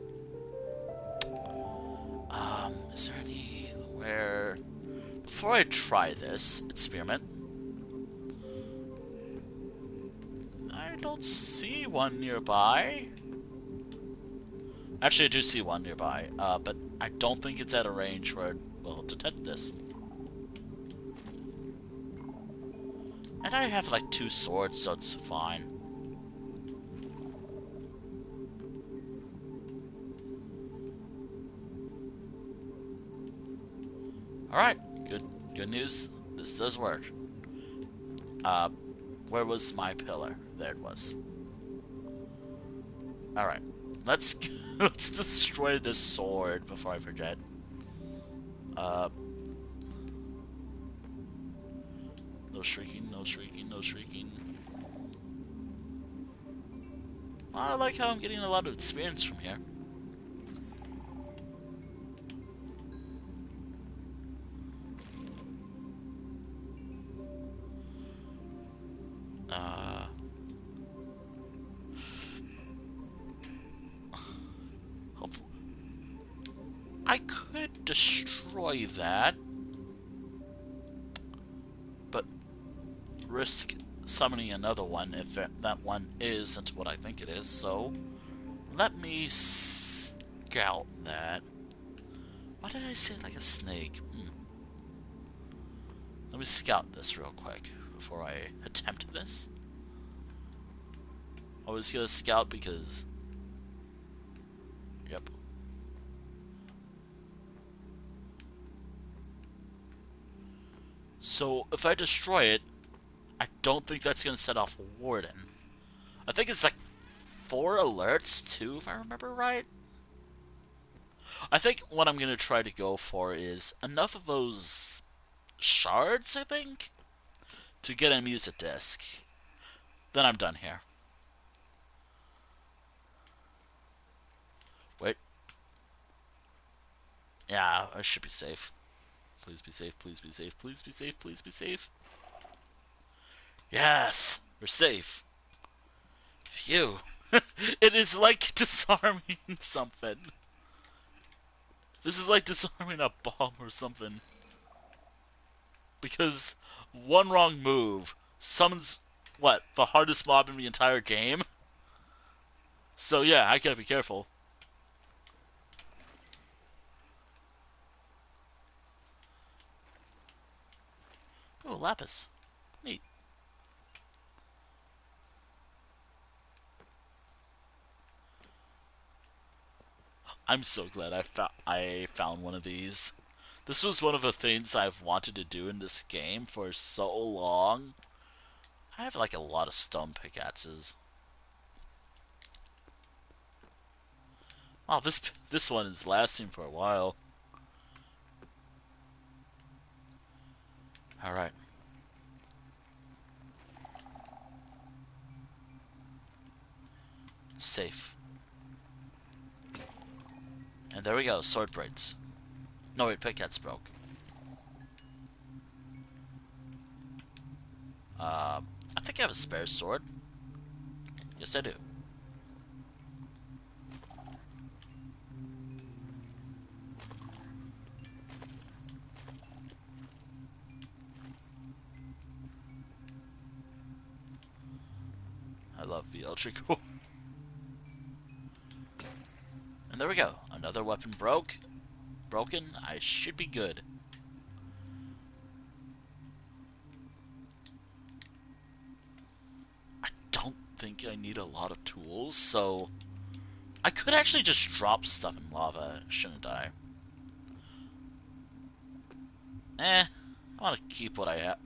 Is there anywhere... Before I try this experiment... I don't see one nearby. Actually, I do see one nearby, but I don't think it's at a range where it will detect this. And I have like 2 swords, so it's fine. Alright, good news. This does work. Where was my pillar? There it was. Alright, let's let's destroy this sword before I forget. No shrieking, no shrieking, no shrieking. I like how I'm getting a lot of experience from here. Hopefully. I could destroy that, but risk summoning another one if that one isn't what I think it is, so let me scout that. Why did I say like a snake? Let me scout this real quick before I attempt this. I was gonna scout because... Yep. So, if I destroy it, I don't think that's gonna set off Warden. I think it's like 4 alerts too, if I remember right. I think what I'm gonna try to go for is enough of those shards, I think, to get a music disc. Then I'm done here. Wait. Yeah, I should be safe. Please be safe, please be safe, please be safe, please be safe. Yes! We're safe. Phew. It is like disarming something. This is like disarming a bomb or something. Because one wrong move summons, what, the hardest mob in the entire game? So yeah, I gotta be careful. Oh, lapis. Neat. I'm so glad I found one of these. This was one of the things I've wanted to do in this game for so long. I have like a lot of stone pickaxes. Oh, this one is lasting for a while. All right. Safe. And there we go, sword breaks. No, wait, pickaxe broke. I think I have a spare sword. Yes, I do. I love VLG core. And there we go. Another weapon broken. I should be good. I don't think I need a lot of tools, so I could actually just drop stuff in lava, shouldn't I? I want to keep what I have.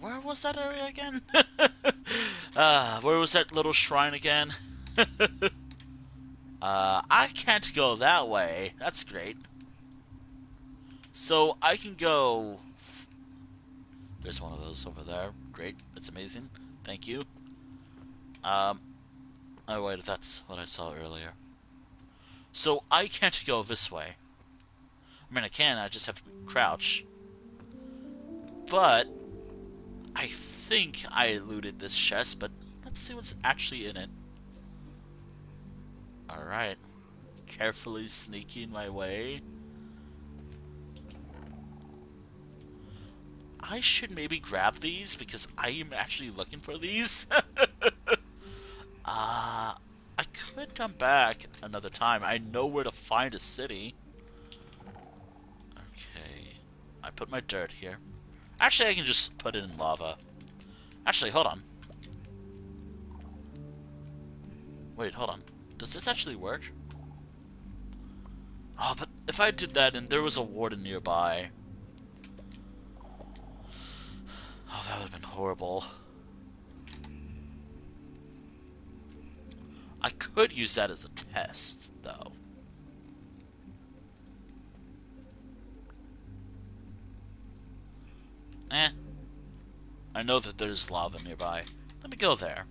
Where was that area again? Where was that little shrine again? I can't go that way. That's great. So I can go... There's one of those over there. Great. That's amazing. Thank you. Oh wait, that's what I saw earlier. So I can't go this way. I mean, I can, I just have to crouch. But I think I looted this chest, but let's see what's actually in it. Alright. Carefully sneaking my way. I should maybe grab these because I am actually looking for these. I could come back another time. I know where to find a city. Okay. I put my dirt here. Actually, I can just put it in lava. Actually, hold on. Wait, hold on. Does this actually work? Oh, but if I did that and there was a warden nearby... Oh, that would have been horrible. I could use that as a test, though. I know that there's lava nearby. Let me go there.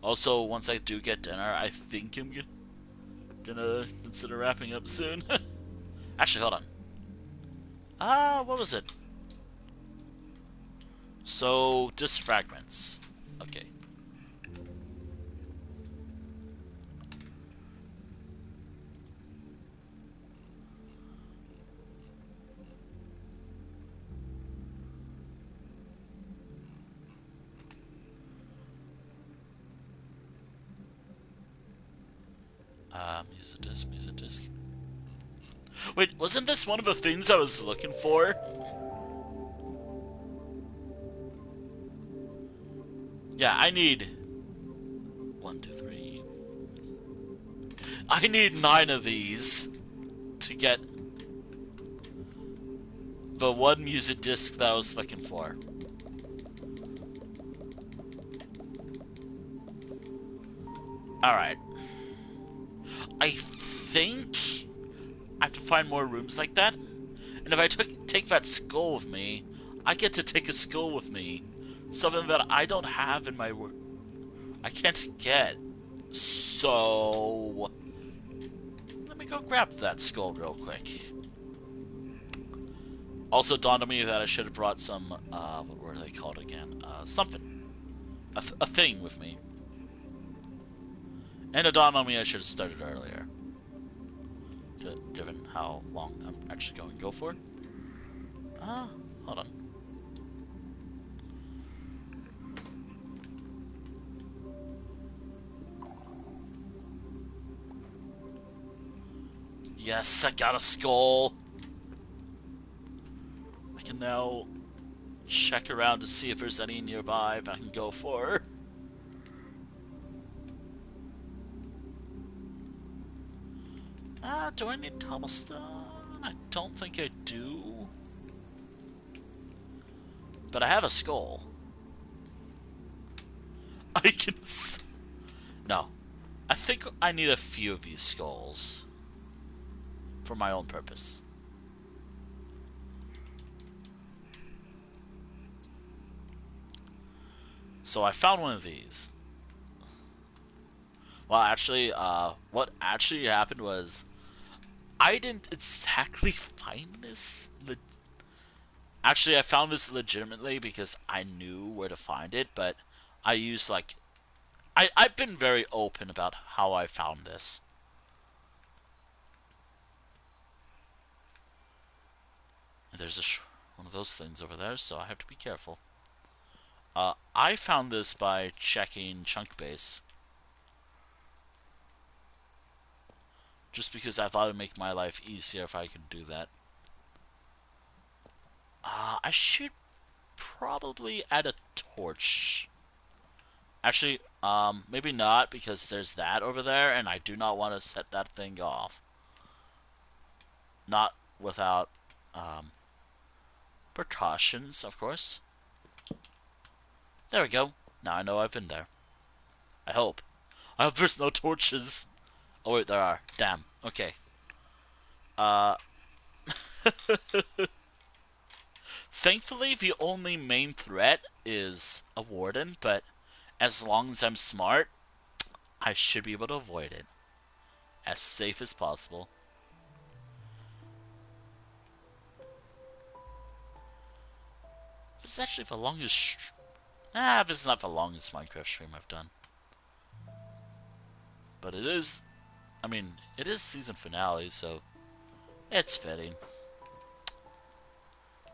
Also, once I do get dinner, I think I'm gonna consider wrapping up soon. Actually, hold on. What was it? So, disc fragments. Okay. Use a disc. Wait, wasn't this one of the things I was looking for? Yeah, I need... 1, 2, 3... I need 9 of these to get the one music disc that I was looking for. Alright. I think I have to find more rooms like that. And if I take that skull with me, I get to take a skull with me. Something that I don't have in my... I can't get. So... Let me go grab that skull real quick. Also dawned on me that I should have brought some... what were they called again? Something. A thing with me. And it dawned on me I should have started earlier. Given how long I'm actually going to go for. Hold on. Yes, I got a skull. I can now check around to see if there's any nearby that I can go for. Do I need cobblestone? I don't think I do. But I have a skull. I can... No. I think I need a few of these skulls. For my own purpose. So I found one of these. Well, actually, what actually happened was I didn't exactly find this. Actually, I found this legitimately because I knew where to find it, but I used, like... I've been very open about how I found this. There's one of those things over there, so I have to be careful. I found this by checking chunk base. Just because I thought it'd make my life easier if I could do that. I should probably add a torch. Actually, maybe not, because there's that over there, and I do not want to set that thing off. Not without, precautions, of course. There we go. Now I know I've been there. I hope. I hope there's no torches. Oh wait, there are. Damn. Okay. Thankfully, the only main threat is a warden, but as long as I'm smart, I should be able to avoid it. As safe as possible. This is actually the longest... this is not the longest Minecraft stream I've done. But it is... I mean, it is season finale, so... it's fitting.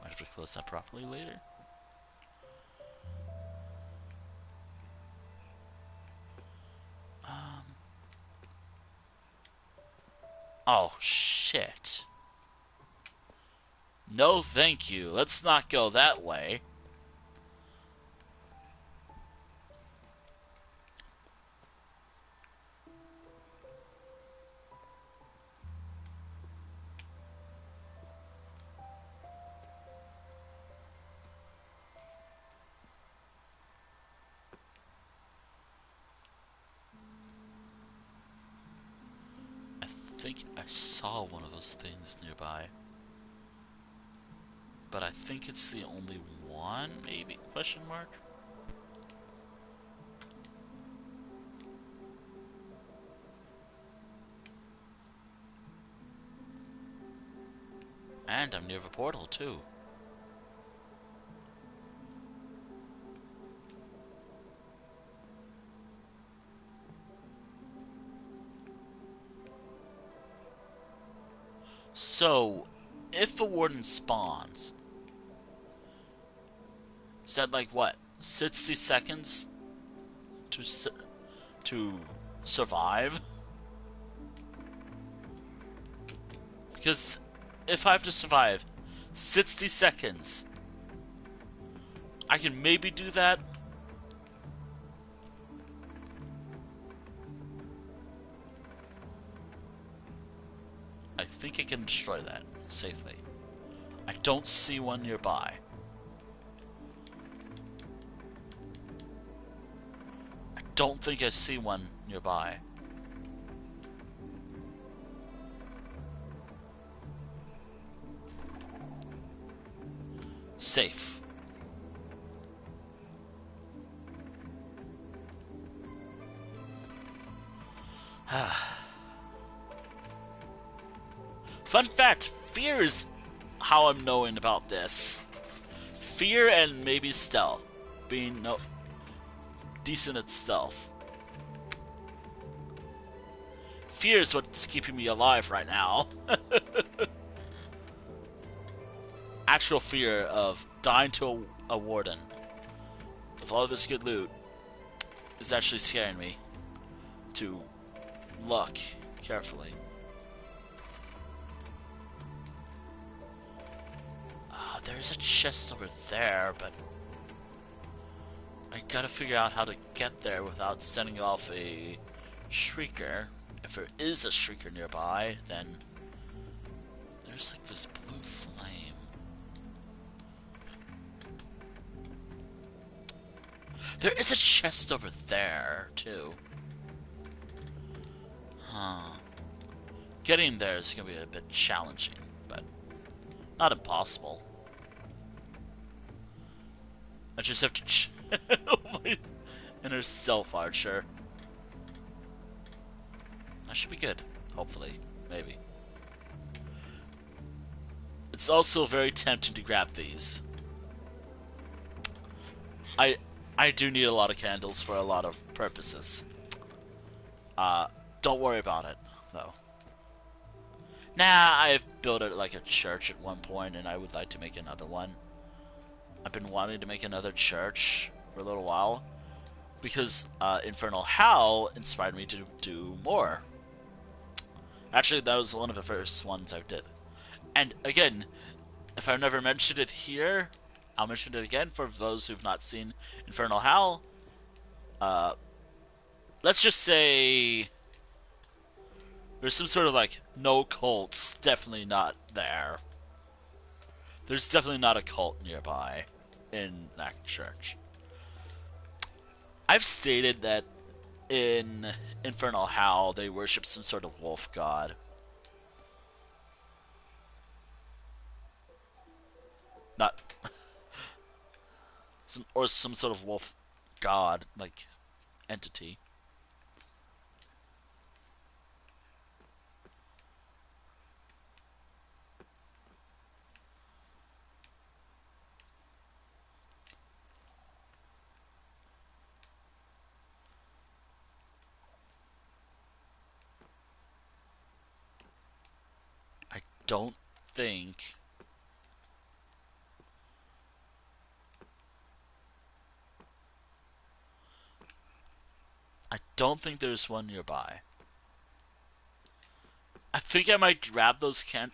Might have to close that properly later. Oh, shit. No, thank you. Let's not go that way. I think I saw one of those things nearby. But I think it's the only one, maybe? Question mark? And I'm near the portal, too. So, if the warden spawns, is that like what? 60 seconds to survive? Because if I have to survive 60 seconds, I can maybe do that. I think I can destroy that safely. I don't see one nearby. I don't think I see one nearby. Safe. Fun fact, fear is how I'm knowing about this. Fear and maybe stealth. Being decent at stealth. Fear is what's keeping me alive right now. Actual fear of dying to a warden with all of this good loot is actually scaring me to look carefully. There's a chest over there, but I gotta figure out how to get there without sending off a shrieker. If there is a shrieker nearby, then there's like this blue flame. There is a chest over there, too. Huh. Getting there is gonna be a bit challenging, but not impossible. I just have to my inner stealth archer. That should be good. Hopefully. Maybe. It's also very tempting to grab these. I do need a lot of candles for a lot of purposes. Uh, don't worry about it, though. Nah, I've built it like a church at one point, and I would like to make another one. I've been wanting to make another church for a little while, because Infernal Hell inspired me to do more. Actually, that was one of the first ones I did. And again, if I've never mentioned it here, I'll mention it again for those who've not seen Infernal Hell. Uh, let's just say there's some sort of like no cults, definitely not there. There's definitely not a cult nearby in that church. I've stated that in Infernal Hell they worship some sort of wolf god. Not some sort of wolf god like entity. I don't think there's one nearby. I think I might grab those can.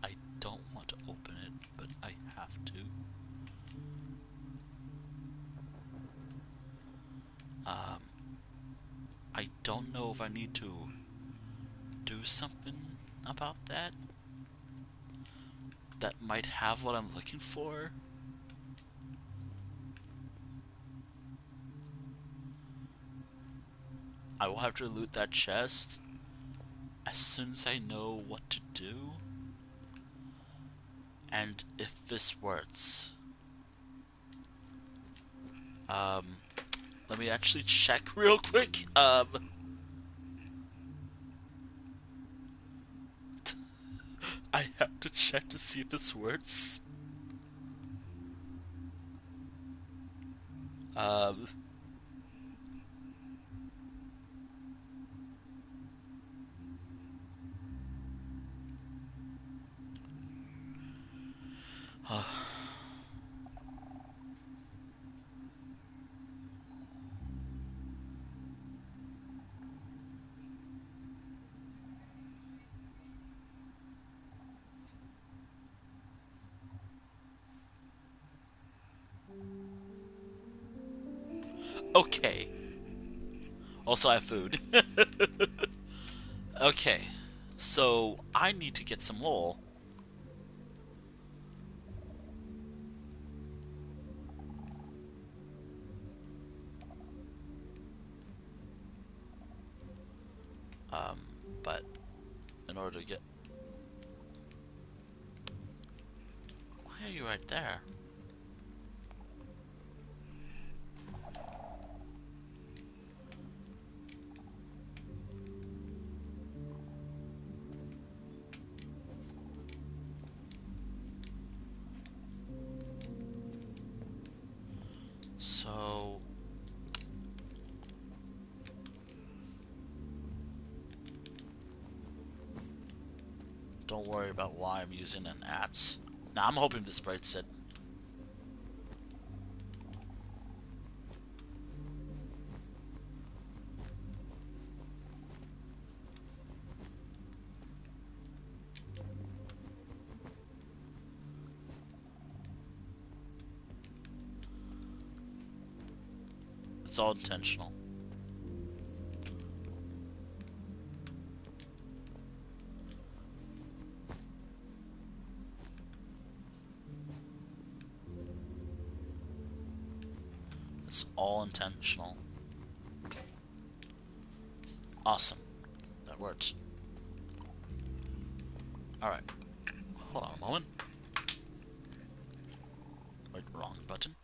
I don't want to open it, but I have to. Um, I don't know if I need to do something about that. That might have what I'm looking for. I will have to loot that chest as soon as I know what to do. And if this works. Let me actually check real quick. I have to check to see if this works. Um, uh, okay. Also, I have food. Okay. So, I need to get some wool. Um, but in order to get... Why are you right there? So... Don't worry about why I'm using an axe. Now, I'm hoping this breaks it. It's all intentional. Let's was all intentional. Awesome. That worked. Alright. Hold on a moment. Wait, wrong button.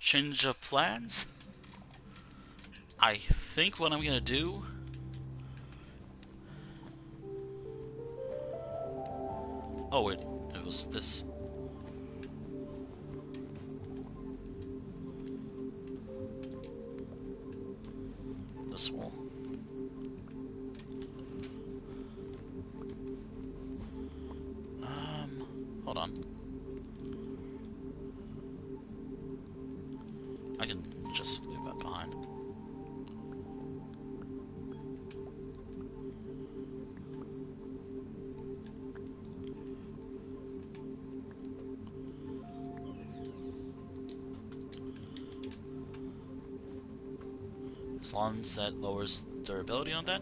Change of plans? I think what I'm gonna do... Oh wait, it was this. This wall. Hold on. I can just leave that behind. As long as that lowers durability on that.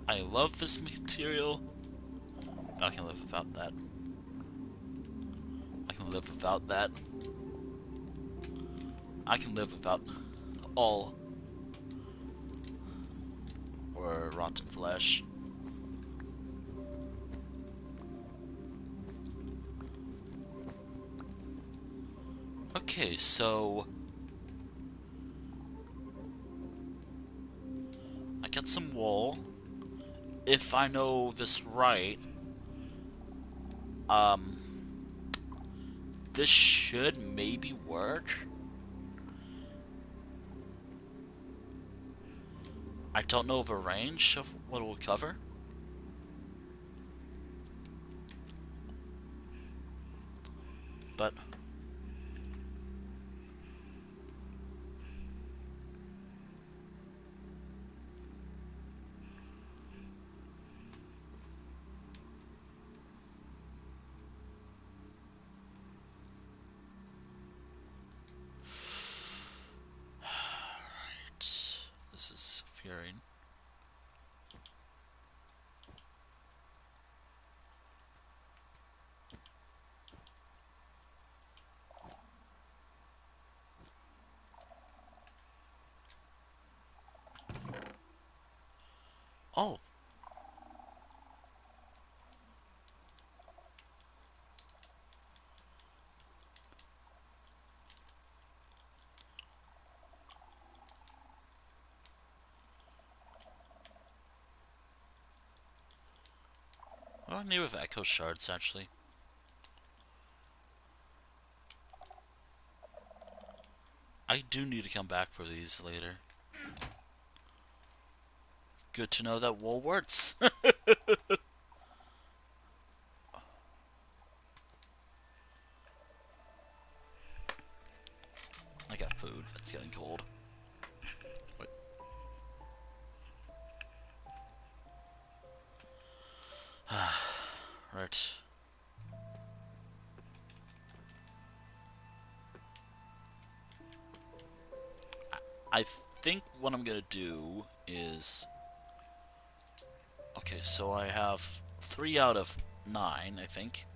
I love this material, but I can live without that. I can live without that. I can live without all or rotten flesh. Okay, so I got some wool. If I know this right, this should maybe work. I don't know the range of what it will cover. But right. This is fearing. Oh. What do I need with echo shards, actually? I do need to come back for these later. Good to know that wool works. I got food. It's getting cold. Wait. Right. I think what I'm gonna do is... Okay, so I have 3 out of 9, I think.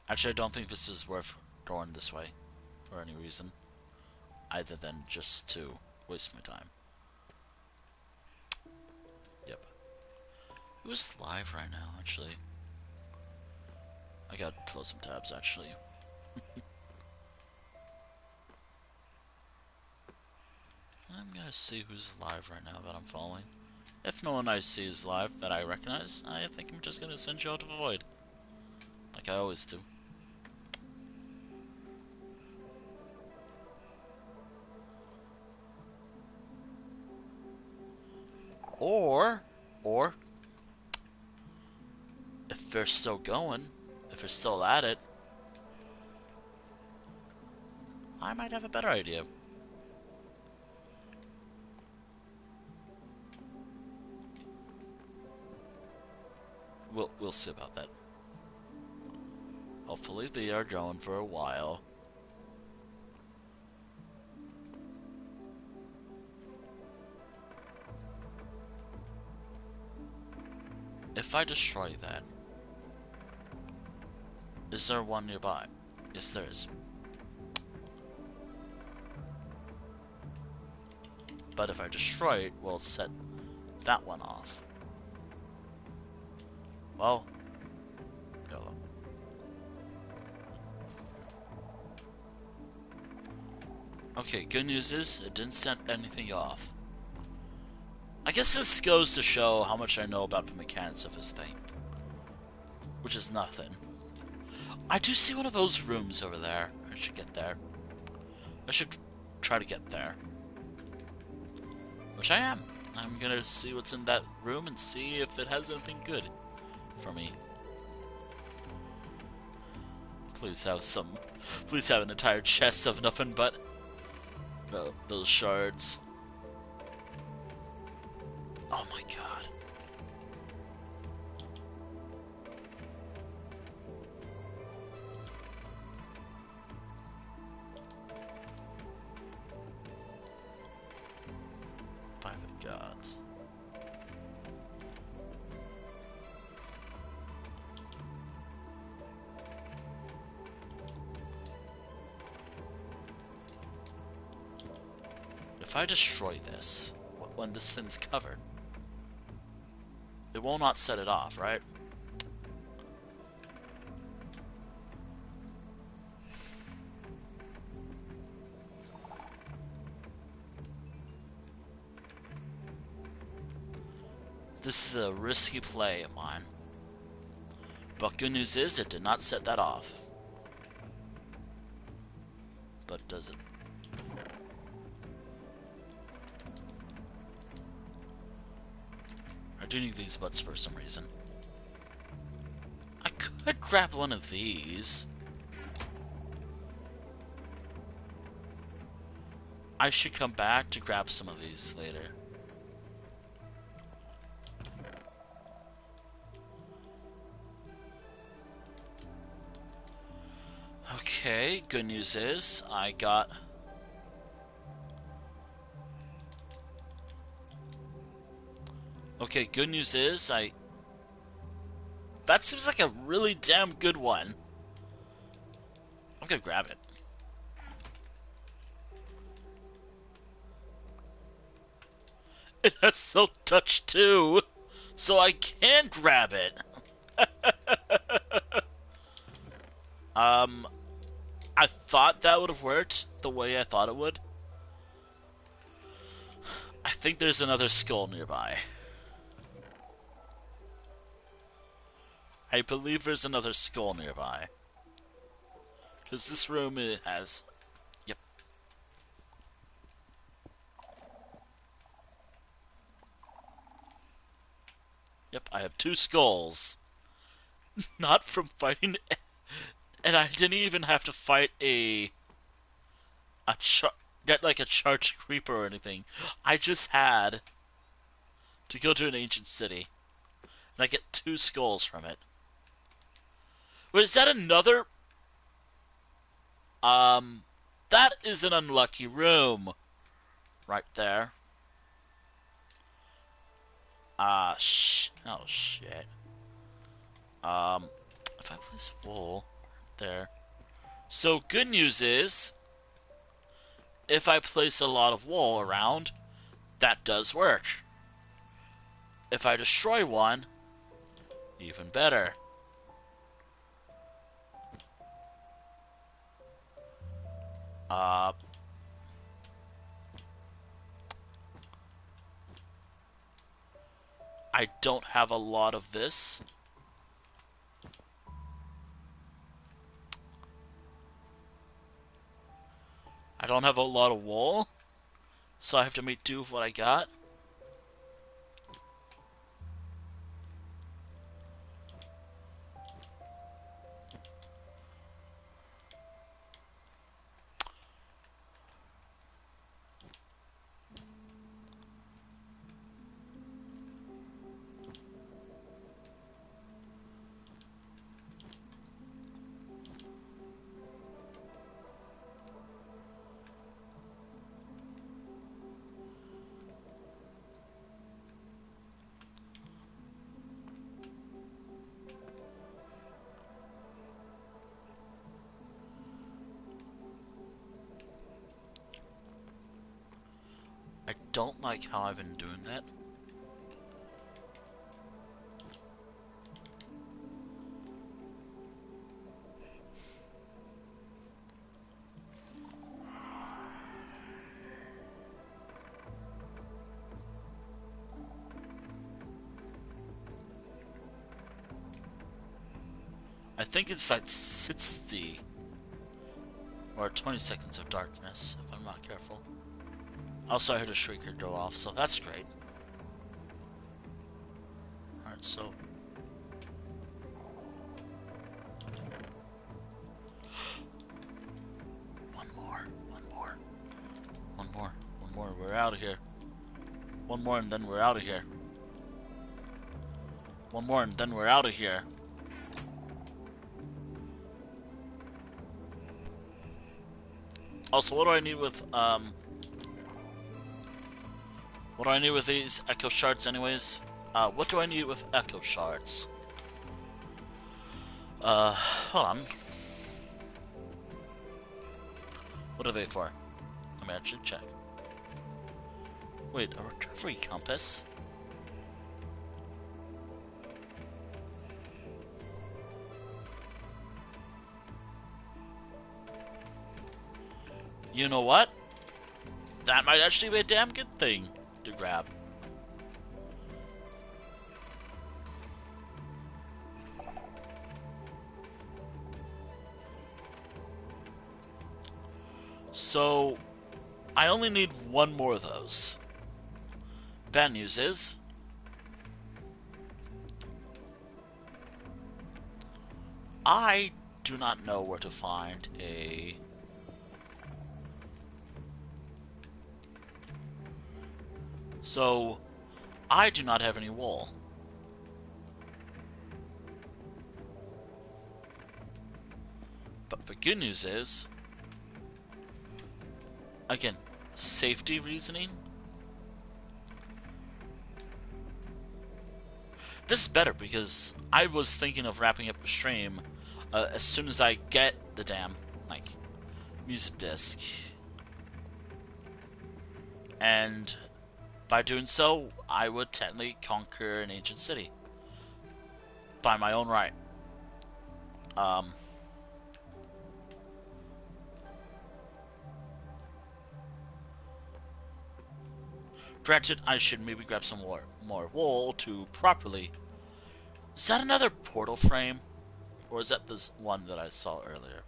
Actually, I don't think this is worth going this way for any reason, other than just to waste my time. Yep. Who's live right now, actually? I gotta close some tabs, actually. I'm gonna see who's live right now that I'm following. If no one I see is live that I recognize, I think I'm just gonna send you out to the void. Like I always do. Or, if they're still going, if they're still at it, I might have a better idea. We'll see about that. Hopefully they are going for a while. If I destroy that, is there one nearby? Yes, there is. But if I destroy it, we'll set that one off. Well, no. Okay, good news is it didn't set anything off. I guess this goes to show how much I know about the mechanics of this thing. Which is nothing. I do see one of those rooms over there. I should get there. I should try to get there. Which I am. I'm gonna see what's in that room and see if it has anything good for me. Please have some. Please have an entire chest of nothing but those shards. Oh my god. By the gods. If I destroy this, when this thing's covered, it will not set it off, right? This is a risky play of mine. But good news is it did not set that off. But does it? I do need these butts for some reason. I could grab one of these. I should come back to grab some of these later. Okay, good news is I got... Okay, good news is that seems like a really damn good one. I'm gonna grab it. It has silk touch too, so I can grab it. I thought that would have worked the way I thought it would. I think there's another skull nearby. I believe there's another skull nearby. Because this room it has... Yep. Yep, I have 2 skulls. Not from fighting... And I didn't even have to fight get like a charged creeper or anything. I just had to go to an ancient city. And I get 2 skulls from it. Wait, is that another... That is an unlucky room. Right there. Oh, shit. If I place wool there. So, good news is, if I place a lot of wool around, that does work. If I destroy one, even better. Uh, I don't have a lot of this. I don't have a lot of wool, so I have to make do with what I got. I don't like how I've been doing that. I think it's like 60 or 20 seconds of darkness, if I'm not careful. Also, I heard a shrieker go off, so that's great. Alright, so... One more, we're out of here. One more and then we're out of here. One more and then we're out of here. Also, what do I need with, what do I need with these echo shards anyways? What do I need with echo shards? Hold on. What are they for? Let me actually check. Wait, a recovery compass? You know what? That might actually be a damn good thing to grab. So, I only need one more of those. Bad news is, I do not know where to find a... So, I do not have any wool. But the good news is, again, safety reasoning. This is better because I was thinking of wrapping up the stream as soon as I get the damn, like, music disc. And by doing so, I would technically conquer an ancient city. By my own right. Granted, I should maybe grab some more wool to properly... Is that another portal frame? Or is that this one that I saw earlier?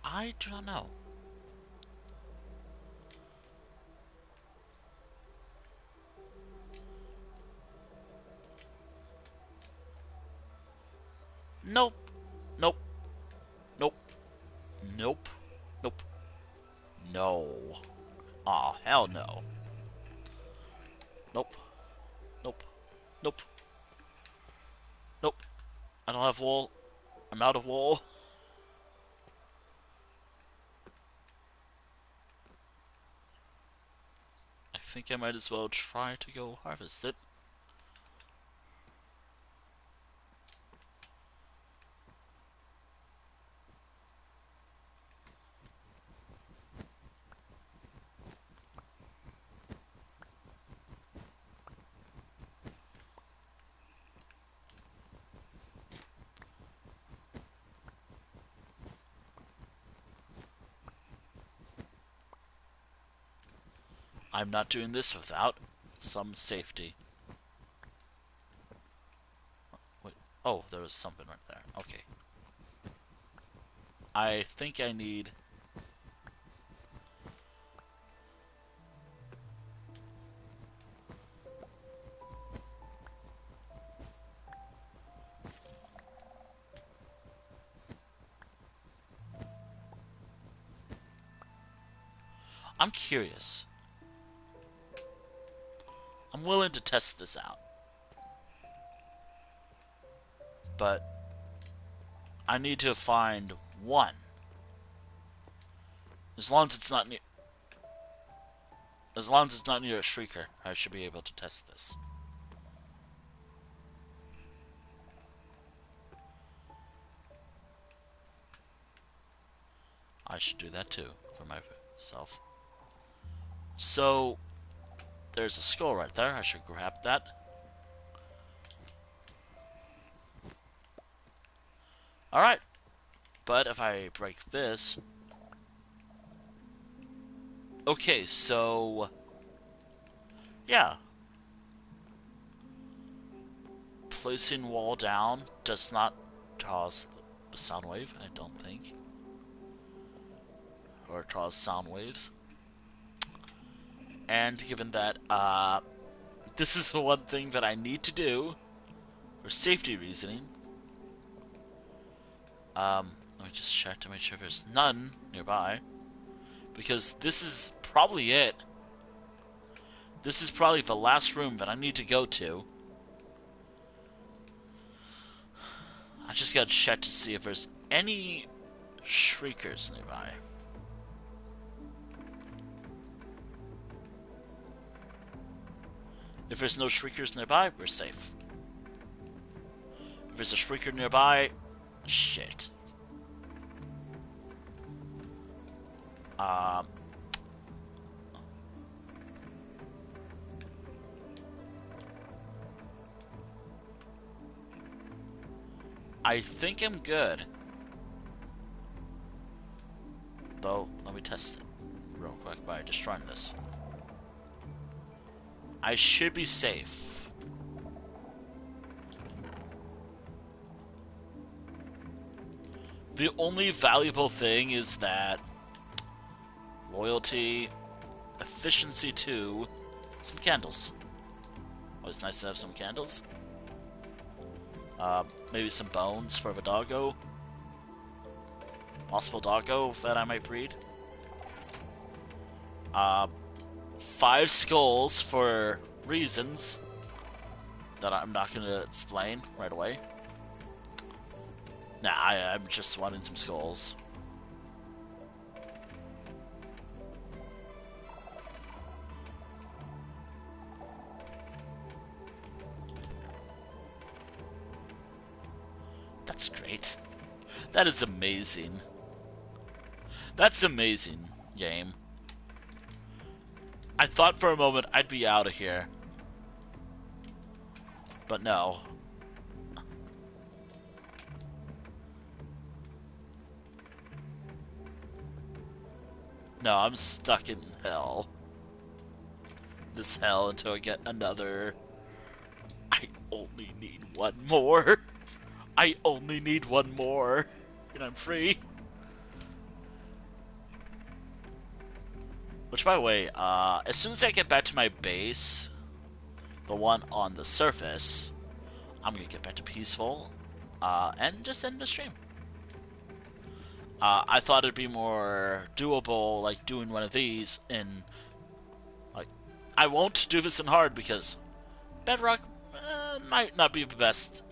I do not know. Nope. Nope. Nope. Nope. Nope. No. Aw, hell no. Nope. Nope. Nope. Nope. I don't have wool. I'm out of wool. think I might as well try to go harvest it. I'm not doing this without some safety. Wait. Oh, there was something right there. Okay. I think I need... I'm curious. I'm willing to test this out. But I need to find one. As long as it's not near... As long as it's not near a shrieker, I should be able to test this. I should do that too, for myself. So, there's a skull right there. I should grab that. Alright. But if I break this... Okay, so... Yeah. Placing wall down does not cause the sound wave, I don't think. Or cause sound waves. And given that, this is the one thing that I need to do for safety reasoning. Let me just check to make sure there's none nearby. Because this is probably it. This is probably the last room that I need to go to. I just gotta check to see if there's any shriekers nearby. If there's no shriekers nearby, we're safe. If there's a shrieker nearby, shit. I think I'm good. Though, let me test it real quick by destroying this. I should be safe. The only valuable thing is that loyalty, efficiency 2, some candles. Always nice to have some candles. Maybe some bones for the doggo. Possible doggo that I might breed. 5 skulls for reasons that I'm not going to explain right away. Nah, I'm just wanting some skulls. That's great. That is amazing. That's amazing, game. I thought for a moment I'd be out of here. But no. No, I'm stuck in hell. This hell until I get another... I only need one more. I only need one more. And I'm free. Which, by the way, as soon as I get back to my base, the one on the surface, I'm gonna get back to peaceful, and just end the stream. I thought it'd be more doable, like, doing one of these in, like, I won't do this in hard because Bedrock might not be the best,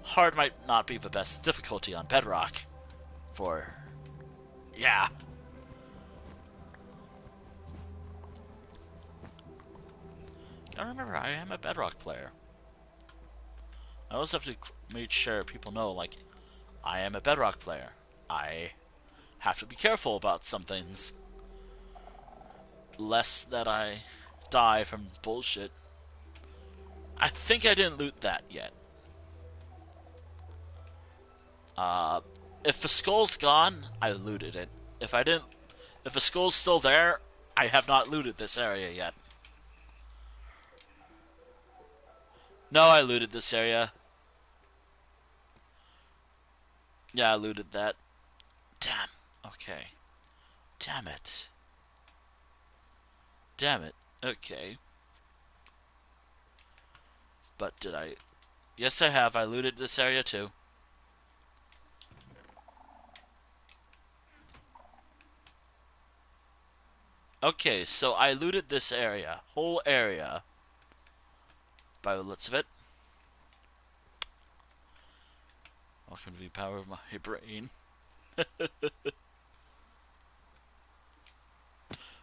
hard might not be the best difficulty on Bedrock for, yeah. I remember I am a Bedrock player. I always have to make sure people know, like, I am a Bedrock player. I have to be careful about some things. Lest that I die from bullshit. I think I didn't loot that yet. If the skull's gone, I looted it. If the skull's still there, I have not looted this area yet. No, I looted this area. Yeah, I looted that. Damn. Okay. Damn it. Damn it. Okay. But did I... Yes, I have. I looted this area too. Okay, so I looted this area. Whole area. By the looks of it. Welcome to the power of my brain.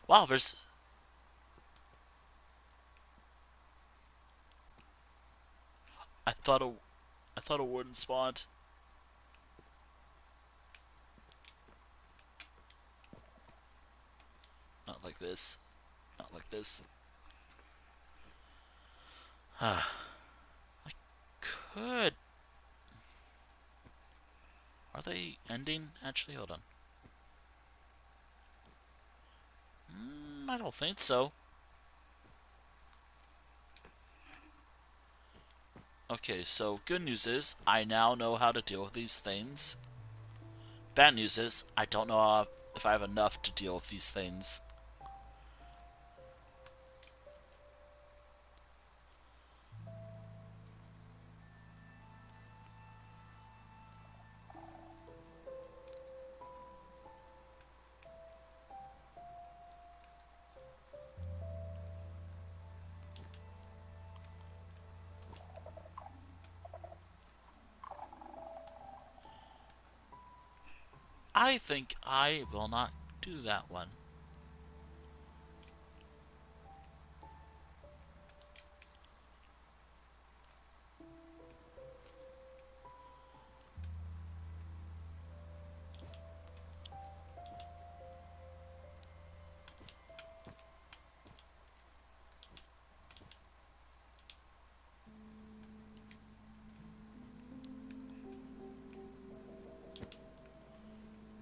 Wow, there's... I thought a warden spawned. Not like this. Not like this. I could... Are they ending? Actually, hold on. I don't think so. Okay, so good news is, I now know how to deal with these things. Bad news is, I don't know if I have enough to deal with these things. I think I will not do that one.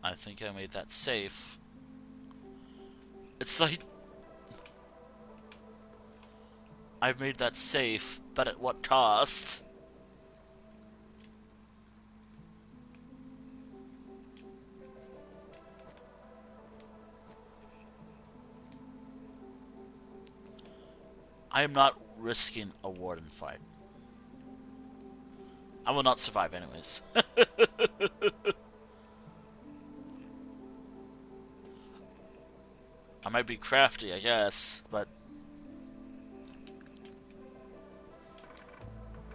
I think I made that safe. It's like... I've made that safe, but at what cost? I am not risking a warden fight. I will not survive anyways. I might be crafty, I guess, but...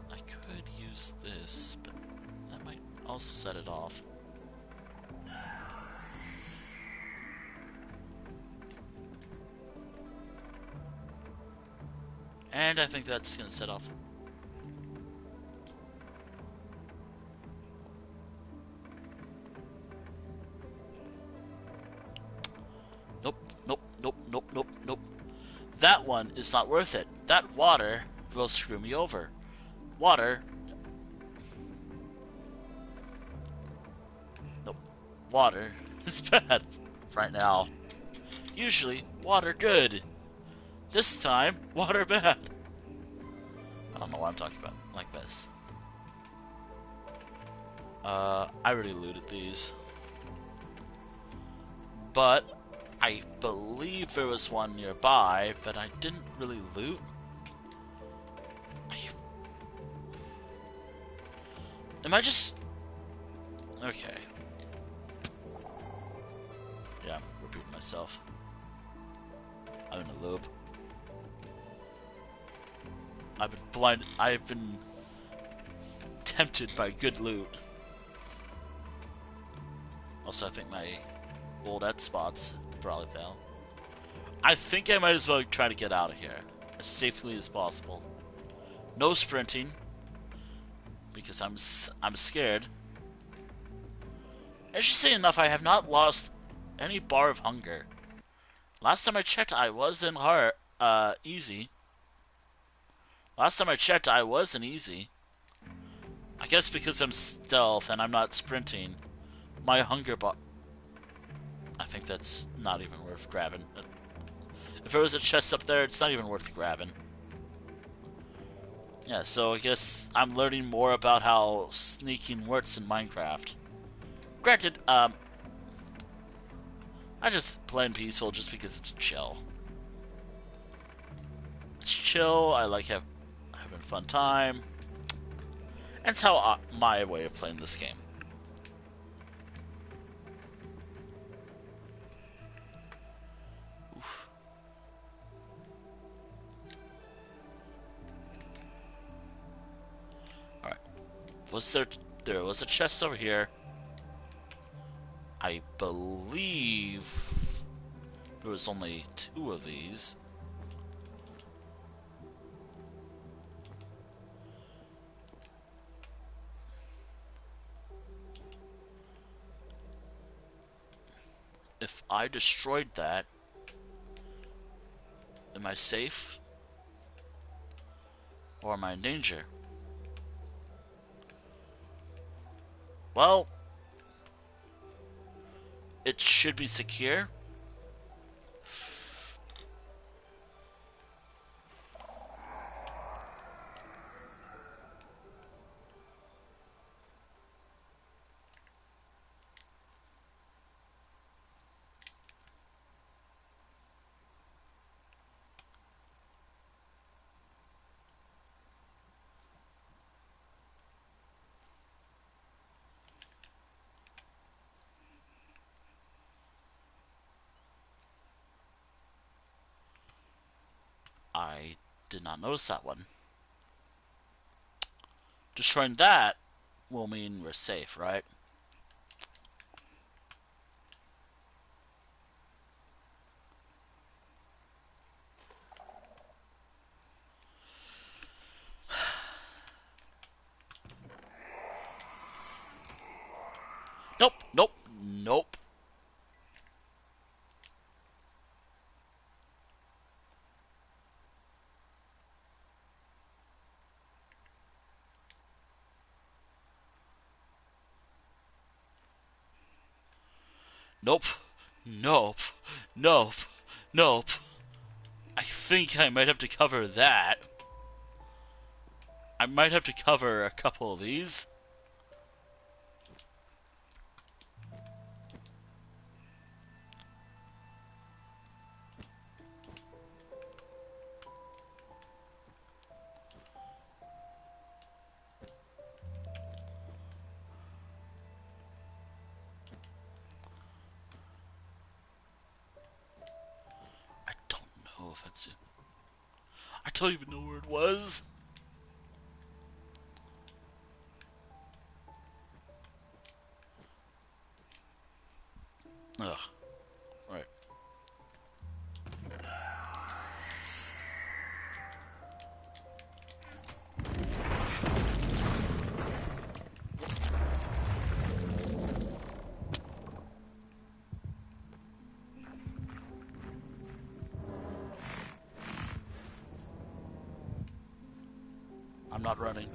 I could use this, but that might also set it off. And I think that's gonna set off. Nope, nope, nope, nope, nope, nope. That one is not worth it. That water will screw me over. Water... Nope. Water is bad right now. Usually, water good. This time, water bad. I don't know what I'm talking about like this. I already looted these. But I believe there was one nearby, but I didn't really loot. Am I just... Okay. Yeah, I'm repeating myself. I'm in a loop. I've been tempted by good loot. Also, I think my old spots probably fell. I think I might as well try to get out of here. as safely as possible. No sprinting, because I'm scared. Interesting enough, I have not lost any bar of hunger. Last time I checked, I was in easy. Last time I checked, I was in easy. I guess because I'm stealth and I'm not sprinting, my hunger bar... I think that's not even worth grabbing. If there was a chest up there, it's not even worth grabbing. Yeah, so I guess I'm learning more about how sneaking works in Minecraft. Granted, I just playing peaceful just because it's chill. It's chill, I like having a fun time. And it's how my way of playing this game. Oof. Alright. There was a chest over here. I believe there was only 2 of these. If I destroyed that, am I safe? Or am I in danger? Well, it should be secure. I did not notice that one. Destroying that will mean we're safe, right? Nope, nope, nope. Nope, nope, nope, nope. I think I might have to cover that. I might have to cover a couple of these. I don't know if that's it. I don't even know where it was. Ugh. Right. I'm not running.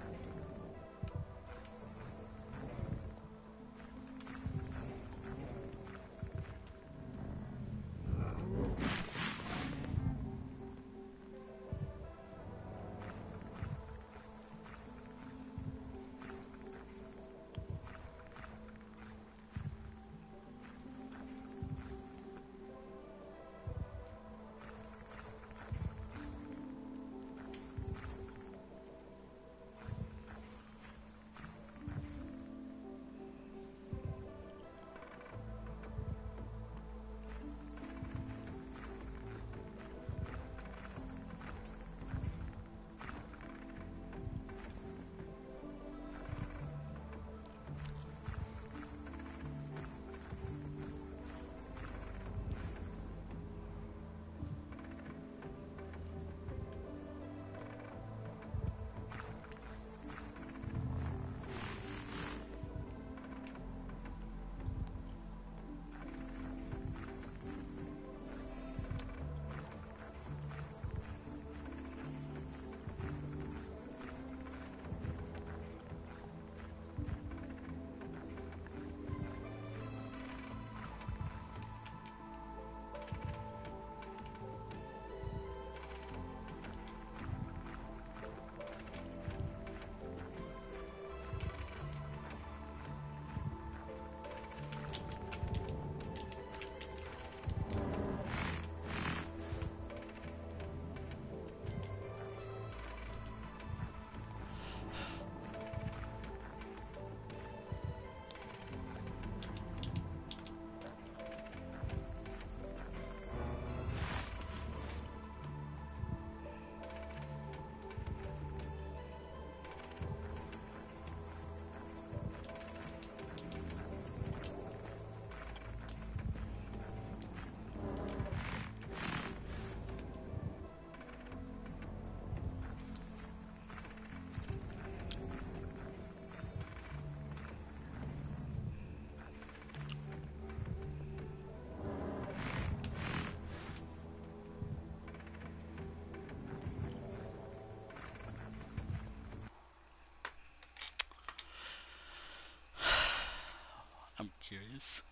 curious.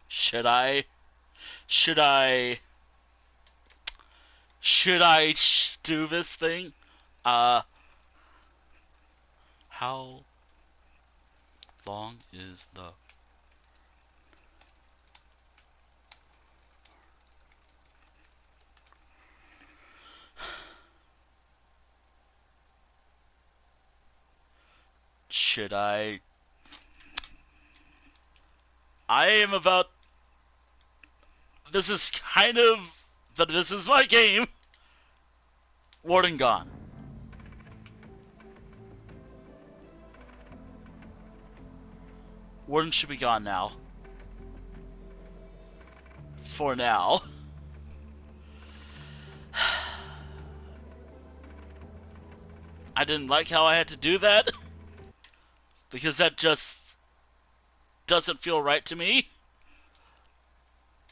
Should I? Should I? Should I do this thing? Uh, how long is the... Should I? I am about... This is kind of... But this is my game. Warden gone. Warden should be gone now. For now. I didn't like how I had to do that. Because that just doesn't feel right to me.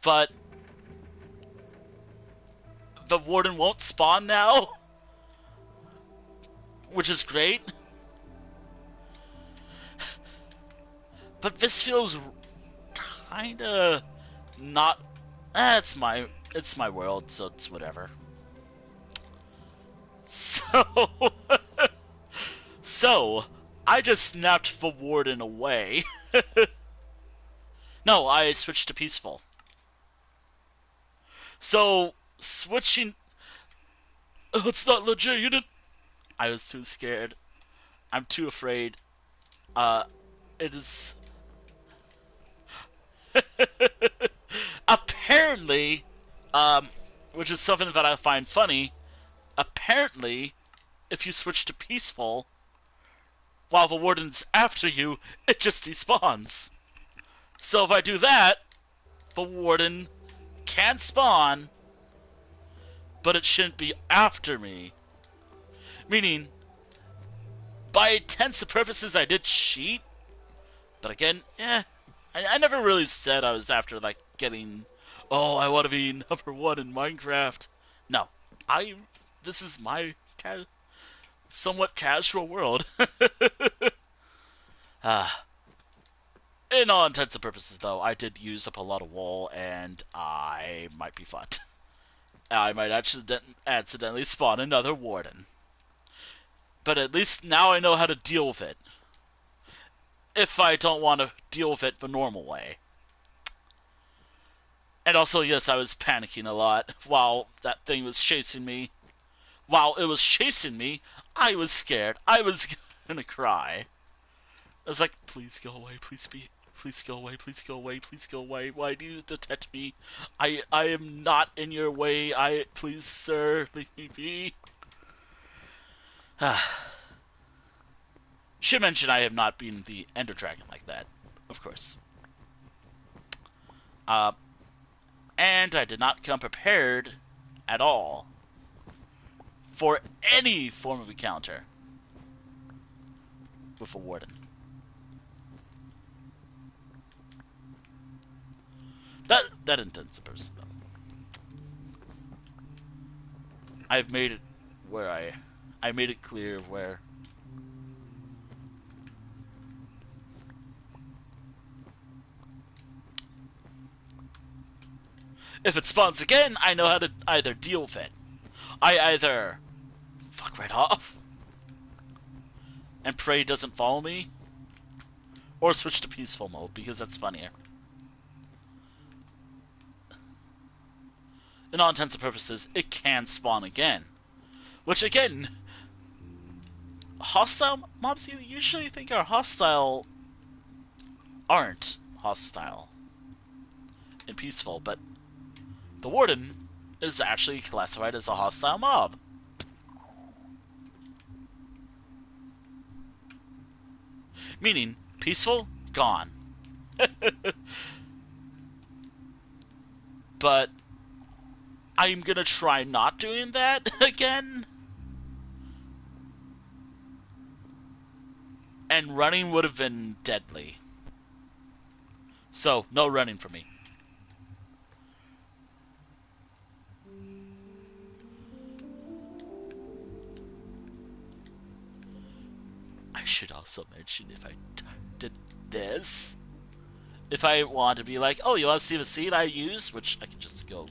But the Warden won't spawn now. Which is great. But this feels kinda not... it's my world, so it's whatever. So... so, I just snapped the Warden away. No, I switched to peaceful. So, switching... Oh, it's not legit, you didn't... I was too scared. I'm too afraid. It is... Apparently, which is something that I find funny, apparently, if you switch to peaceful, while the Warden's after you, it just despawns. So if I do that, the Warden can spawn, but it shouldn't be after me. Meaning, by intents and purposes, I did cheat, but again, I never really said I was after, like, getting, oh, I want to be number one in Minecraft. No. This is my somewhat casual world. In all intents and purposes, though, I did use up a lot of wool, and I might be fucked. I might accidentally spawn another Warden. But at least now I know how to deal with it. If I don't want to deal with it the normal way. And also, yes, I was panicking a lot while that thing was chasing me. While it was chasing me, I was scared. I was gonna cry. I was like, please go away, please go away, please go away, please go away. Why do you detect me? I am not in your way. Please, sir, leave me be. Should mention I have not been the Ender Dragon like that, of course. And I did not come prepared at all for any form of encounter with a Warden. That intends a person, though. I've made it where I made it clear where if it spawns again, I know how to either deal with it. I either fuck right off and pray it doesn't follow me, or switch to peaceful mode because that's funnier. In all intents and purposes, it can spawn again. Which again, hostile mobs you usually think are hostile aren't hostile in peaceful, but the Warden is actually classified as a hostile mob. Meaning, peaceful, gone. But I'm gonna try not doing that again. And running would have been deadly. So, no running for me. I should also mention if I did this, if I want to be like, oh, you want to see the seed I use? Which I can just go.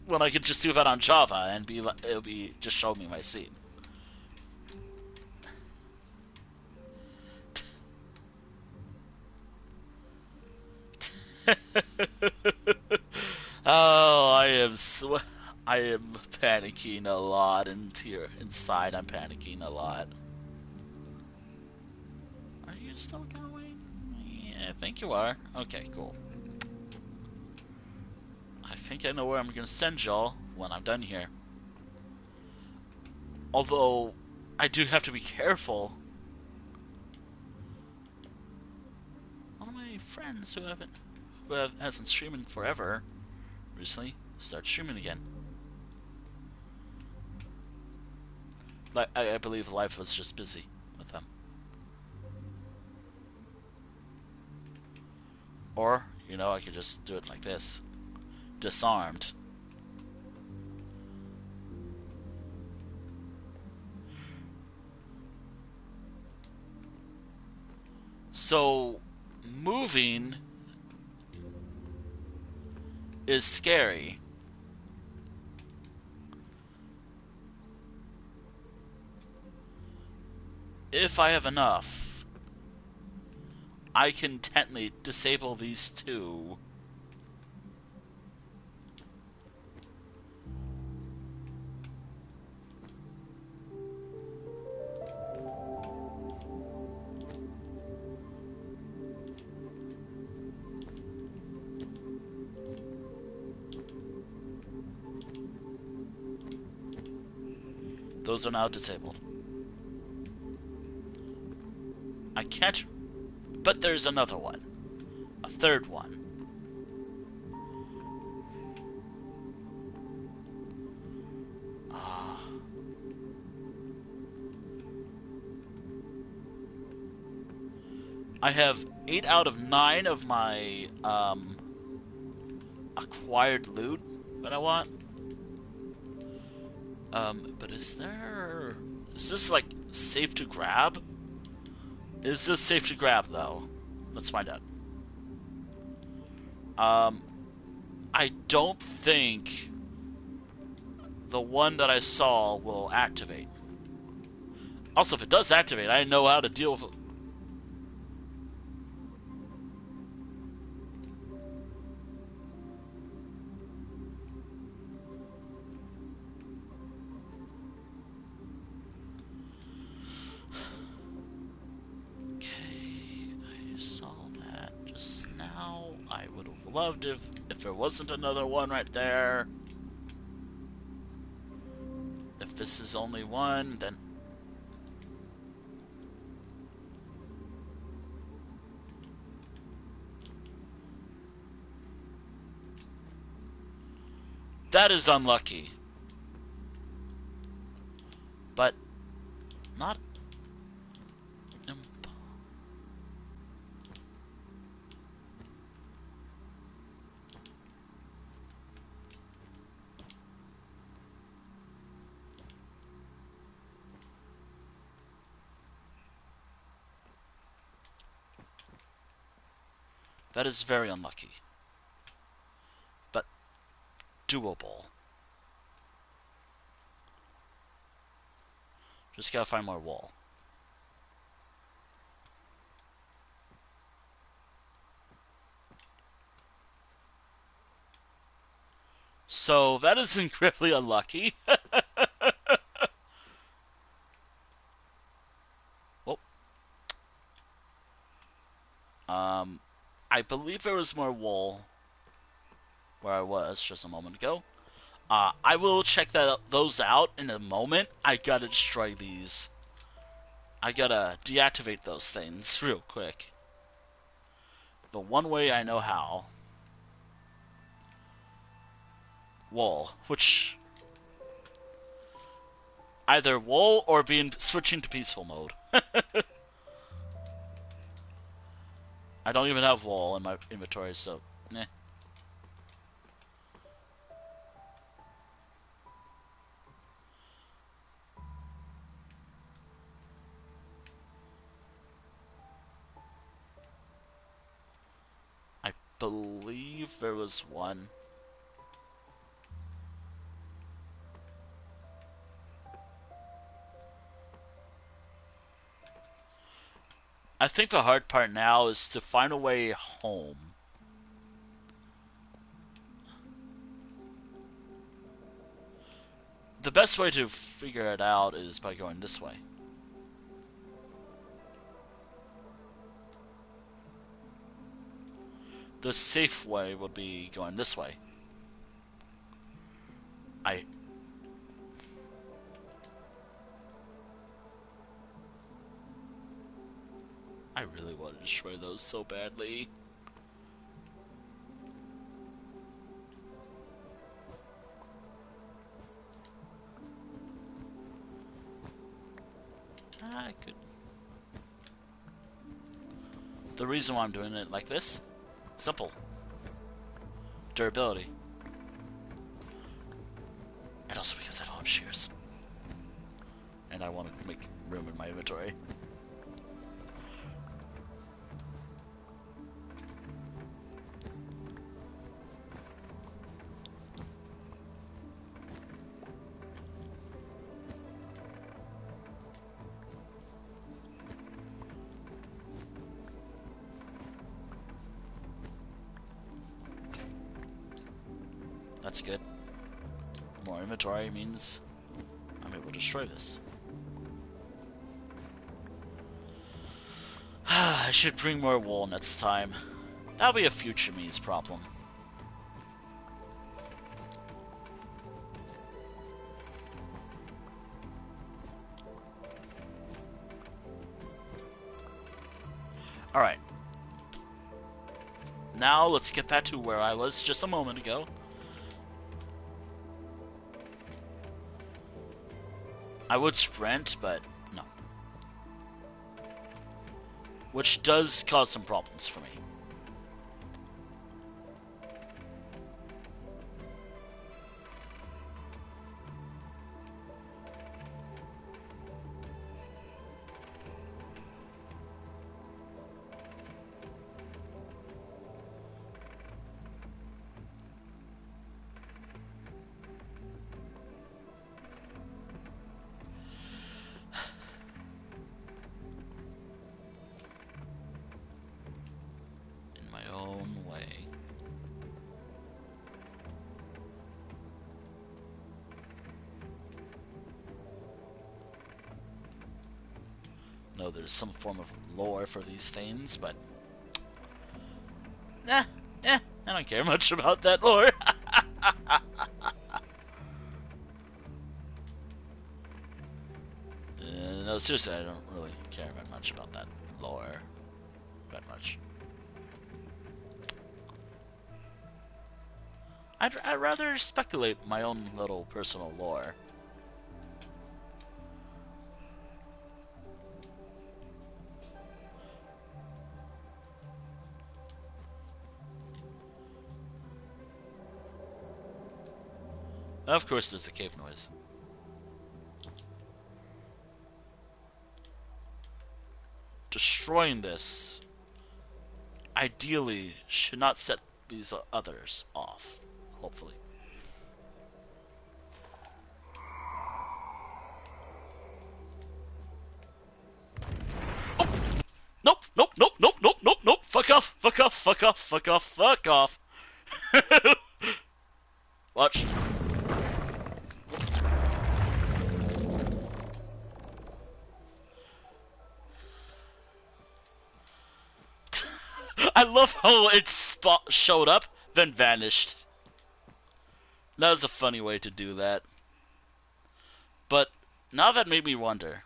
Well, I could just do that on Java and be it'll be just show me my seed. Oh, I am panicking a lot, and here inside I'm panicking a lot. Are you still going? Yeah, I think you are. Okay, cool. I think I know where I'm gonna send y'all when I'm done here. Although, I do have to be careful. One of my friends hasn't streaming forever recently start streaming again. Like I believe life was just busy with them. Or, you know, I could just do it like this. Disarmed. So, moving is scary. If I have enough, I can technically disable these two. Those are now disabled. I can't... But there's another one. A third one. I have 8 out of 9 of my acquired loot that I want. But is this like safe to grab? Is this safe to grab though? Let's find out. I don't think the one that I saw will activate. Also, if it does activate, I know how to deal with it. Loved if there wasn't another one right there. If this is only one, then that is unlucky. But not that is very unlucky. But doable. Just gotta find more wool. So that is incredibly unlucky. Oh. I believe there was more wool where I was just a moment ago. I will check those out in a moment. I gotta destroy these. I gotta deactivate those things real quick. The one way I know how. Wool, which Either wool or switching to peaceful mode. I don't even have wool in my inventory, so nah. I believe there was one. I think the hard part now is to find a way home. The best way to figure it out is by going this way. The safe way would be going this way. I really want to destroy those so badly. I could. The reason why I'm doing it like this, simple. Durability. And also because I don't have shears. And I want to make room in my inventory. That's good. More inventory means I'm able to destroy this. I should bring more wool next time. That'll be a future me's problem. Alright. Now let's get back to where I was just a moment ago. I would sprint, but no. Which does cause some problems for me. Know there's some form of lore for these things, but I don't care much about that lore. No, seriously, I don't really care very much about that lore. That much. I'd rather speculate my own little personal lore. Of course, there's a cave noise. Destroying this, ideally, should not set these others off, hopefully. Oh! Nope, nope, nope, nope, nope, nope, nope! Fuck off, fuck off, fuck off, fuck off, fuck off! Watch. I love how it showed up, then vanished. That was a funny way to do that. But now that made me wonder,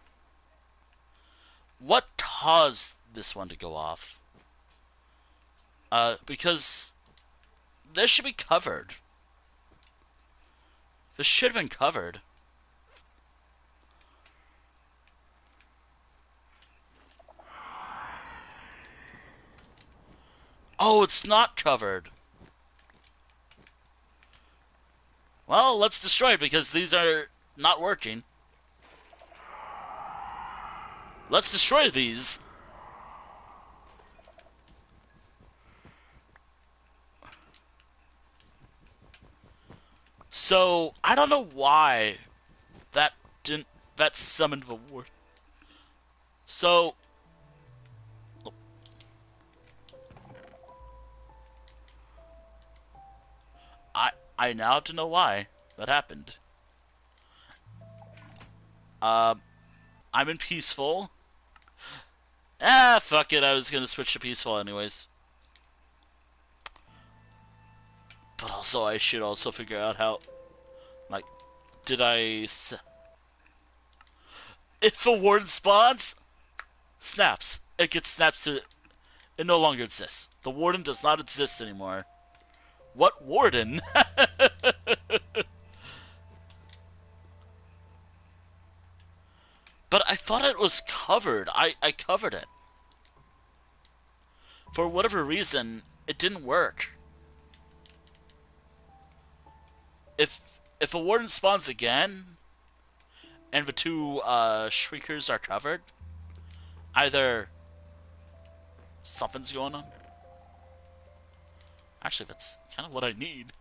what caused this one to go off? Because this should be covered. This should have been covered. Oh, it's not covered. Well, let's destroy it because these are not working. Let's destroy these. So, I don't know why that didn't... that summoned the ward. So... I I now have to know why that happened. Um, I'm in peaceful. Ah, fuck it, I was gonna switch to peaceful anyways. But also, I should also figure out how... like, did I... if a warden spawns, snaps. It gets snaps to... it no longer exists. The warden does not exist anymore. What warden? But I thought it was covered. I covered it. For whatever reason, it didn't work. If if a warden spawns again, and the two shriekers are covered, either something's going on. Actually, that's kind of what I need.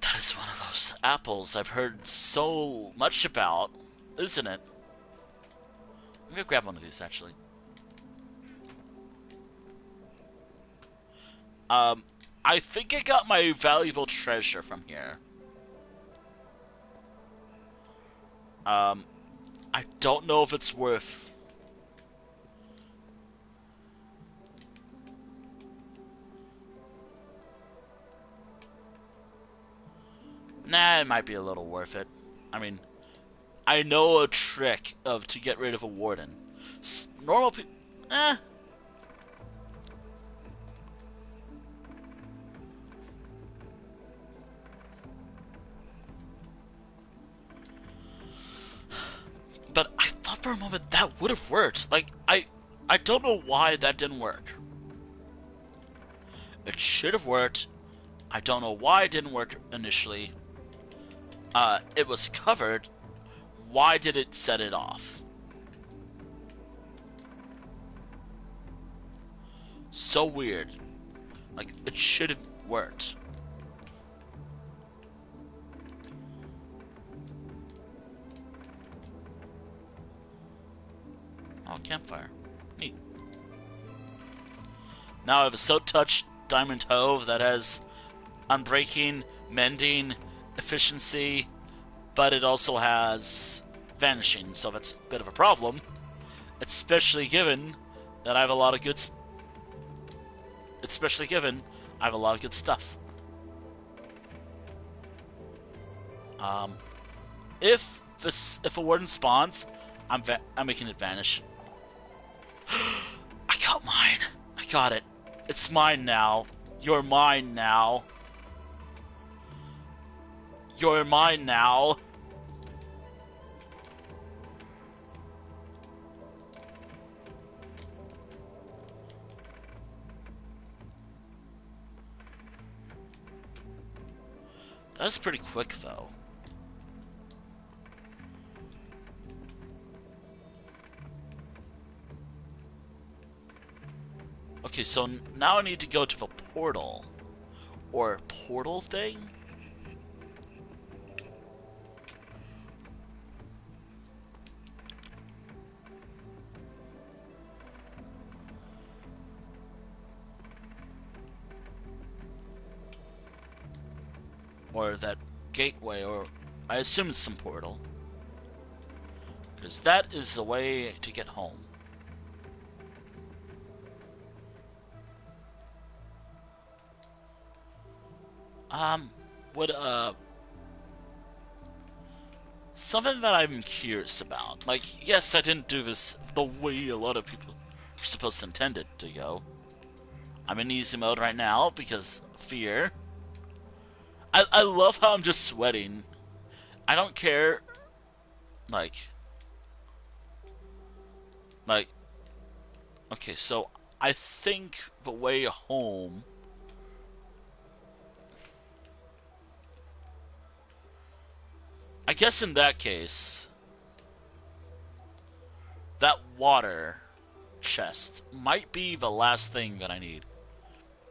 That is one of those apples I've heard so much about, isn't it? I'm gonna grab one of these, actually. I think I got my valuable treasure from here. I don't know if it's worth... nah, it might be a little worth it. I mean, I know a trick of to get rid of a warden. Normal people... eh. But I thought for a moment that would have worked. Like, I don't know why that didn't work. It should have worked. I don't know why it didn't work initially. It was covered. Why did it set it off? So weird. Like, it should have worked. Oh, campfire. Neat. Now I have a Soot Touch Diamond Hoe that has Unbreaking, Mending, Efficiency, but it also has Vanishing, so that's a bit of a problem. Especially given that I have a lot of good... especially given I have a lot of good stuff. If a warden spawns, I'm making it vanish. I got mine. I got it. It's mine now. You're mine now. You're mine now. That's pretty quick, though. Okay, so now I need to go to the portal. Or portal thing? Or that gateway, or I assume it's some portal. Because that is the way to get home. Would, something that I'm curious about. Like, yes, I didn't do this the way a lot of people are supposed to intend it to go. I'm in easy mode right now because fear. I love how I'm just sweating. I don't care. Like, like, okay, so I think the way home. I guess in that case, that water chest might be the last thing that I need.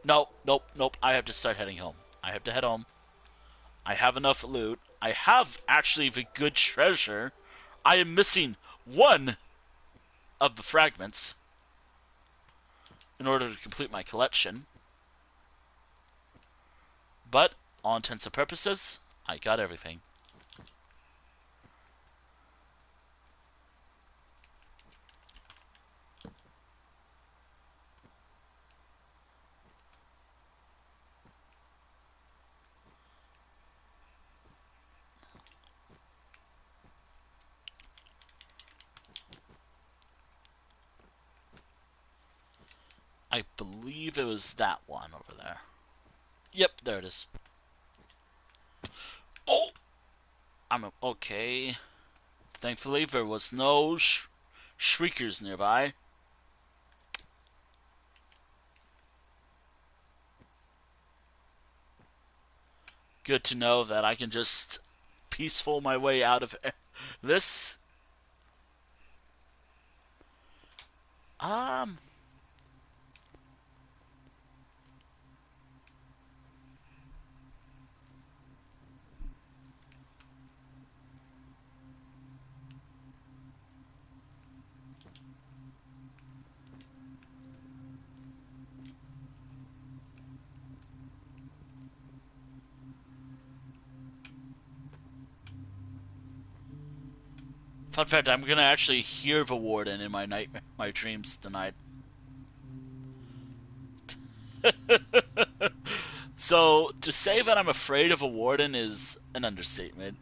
Nope, nope, nope. I have to start heading home. I have to head home. I have enough loot. I have actually the good treasure. I am missing one of the fragments in order to complete my collection. But, all intents and purposes, I got everything. I believe it was that one over there. Yep, there it is. Oh! I'm okay. Thankfully, there was no shriekers nearby. Good to know that I can just peaceful my way out of this. Um, Fun fact: I'm gonna actually hear the Warden in my dreams tonight. So to say that I'm afraid of a Warden is an understatement.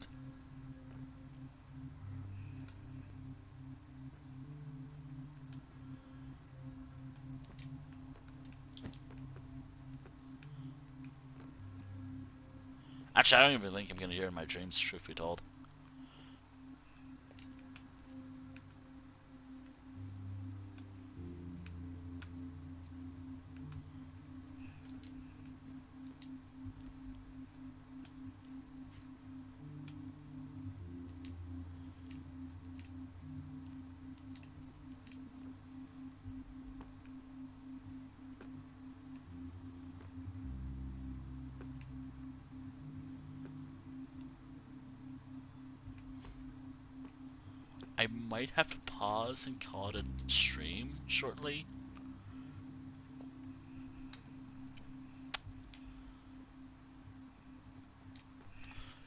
Actually, I don't even think I'm gonna hear in my dreams. Truth be told. I might have to pause and call it a stream shortly.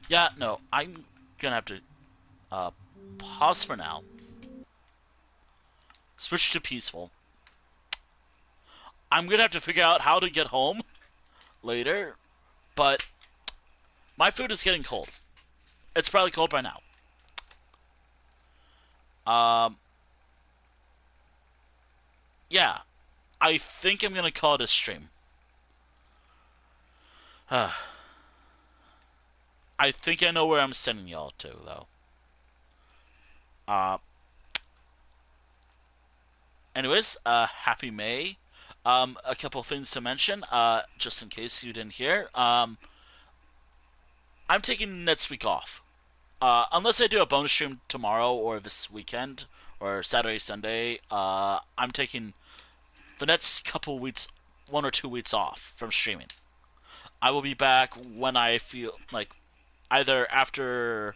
Yeah, no, I'm gonna have to pause for now. Switch to peaceful. I'm gonna have to figure out how to get home later, but my food is getting cold. It's probably cold by now. Um, yeah, I think I'm gonna call it a stream. I think I know where I'm sending y'all to, though. Uh, anyways, happy May. A couple things to mention, just in case you didn't hear. I'm taking next week off. Unless I do a bonus stream tomorrow or this weekend or Saturday, Sunday, I'm taking the next couple weeks, 1 or 2 weeks off from streaming. I will be back when I feel like either after.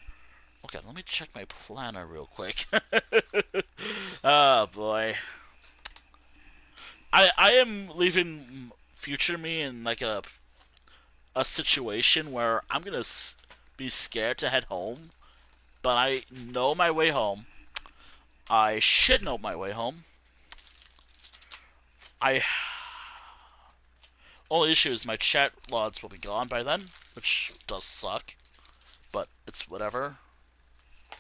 Okay, let me check my planner real quick. Oh boy, I am leaving future me in like a situation where I'm gonna be scared to head home, but I know my way home. I should know my way home. I only issue is my chat logs will be gone by then, which does suck, but it's whatever. I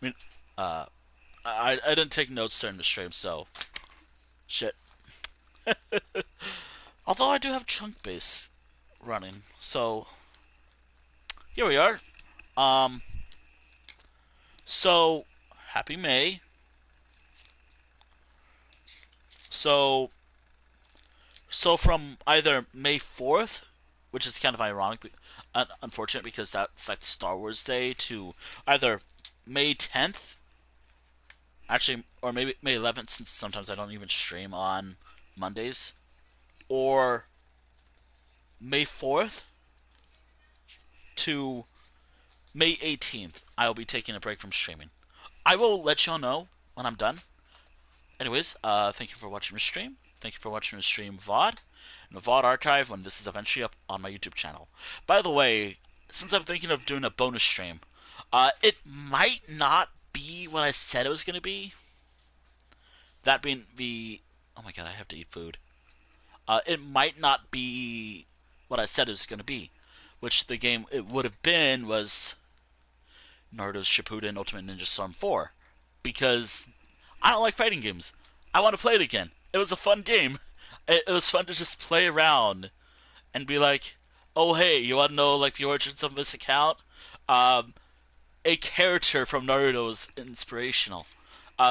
mean, I didn't take notes during the stream, so shit. Although I do have chunk base running, so here we are. Um, so happy May. So from either May 4th, which is kind of ironic, unfortunate because that's like Star Wars Day, to either May 10th, actually, or maybe May 11th, since sometimes I don't even stream on Mondays, or May 4th to May 18th. I'll be taking a break from streaming. I will let y'all know when I'm done. Anyways, thank you for watching the stream. Thank you for watching the stream VOD. And the VOD archive when this is eventually up on my YouTube channel. By the way, since I'm thinking of doing a bonus stream, it might not be what I said it was going to be. That being the... Oh my god, I have to eat food. It might not be what I said it was going to be. Which the game it would have been was Naruto's Shippuden Ultimate Ninja Storm 4. Because I don't like fighting games. I want to play it again. It was a fun game. It was fun to just play around and be like, oh hey, you want to know like the origins of this account? A character from Naruto was inspirational.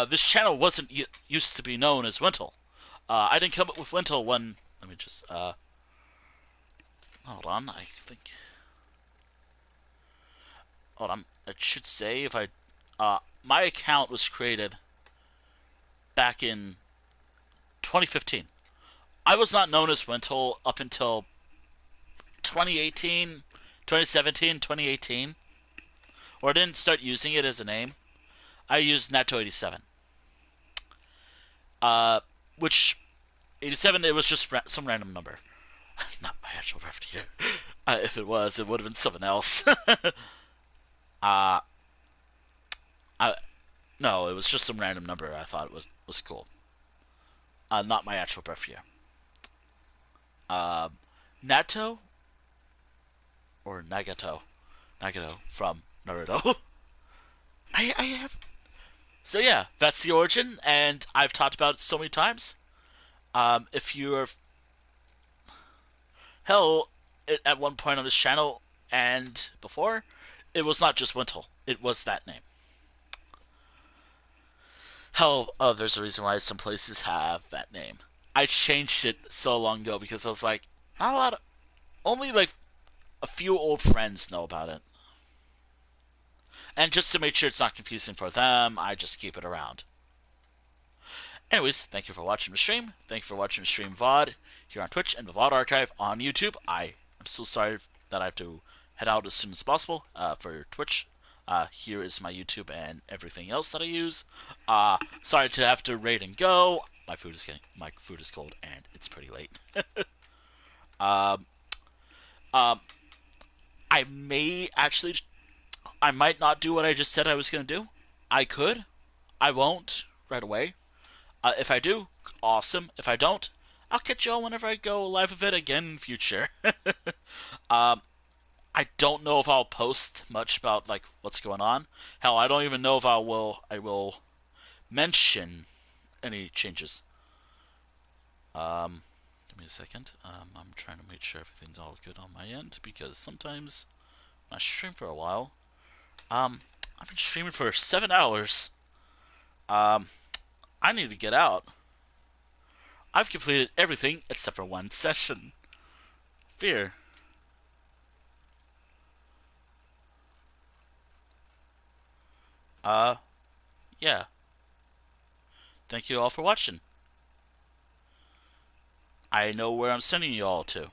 This channel wasn't used to be known as Wintle. I didn't come up with Wintle when... Let me just... hold on, I think... Hold on, it should say if I... my account was created back in 2015. I was not known as Wintle up until 2018, 2017, 2018. Or I didn't start using it as a name. I used Natto87. Which 87, it was just some random number. Not my actual birthday year. If it was, it would have been something else. uh, no, it was just some random number. I thought it was cool. Not my actual birth year. Natto or Nagato from Naruto. I have. So yeah, that's the origin, and I've talked about it so many times. If you're hell, at one point on this channel and before, it was not just Wintle. It was that name. Hell, oh, there's a reason why some places have that name. I changed it so long ago because I was like, not a lot of, only like a few old friends know about it. And just to make sure it's not confusing for them, I just keep it around. Anyways, thank you for watching the stream. Thank you for watching the stream VOD here on Twitch and the VOD archive on YouTube. I am so sorry that I have to head out as soon as possible for Twitch. Here is my YouTube and everything else that I use. Sorry to have to raid and go. My food is cold and it's pretty late. I may actually, I might not do what I just said I was going to do. I could. I won't right away. If I do, awesome. If I don't, I'll catch y'all whenever I go live with it again in future. I don't know if I'll post much about like what's going on. Hell, I don't even know if I will mention any changes. Give me a second. I'm trying to make sure everything's all good on my end because sometimes when I stream for a while, I've been streaming for 7 hours. I need to get out. I've completed everything except for one session. Fear. Yeah. Thank you all for watching. I know where I'm sending you all to.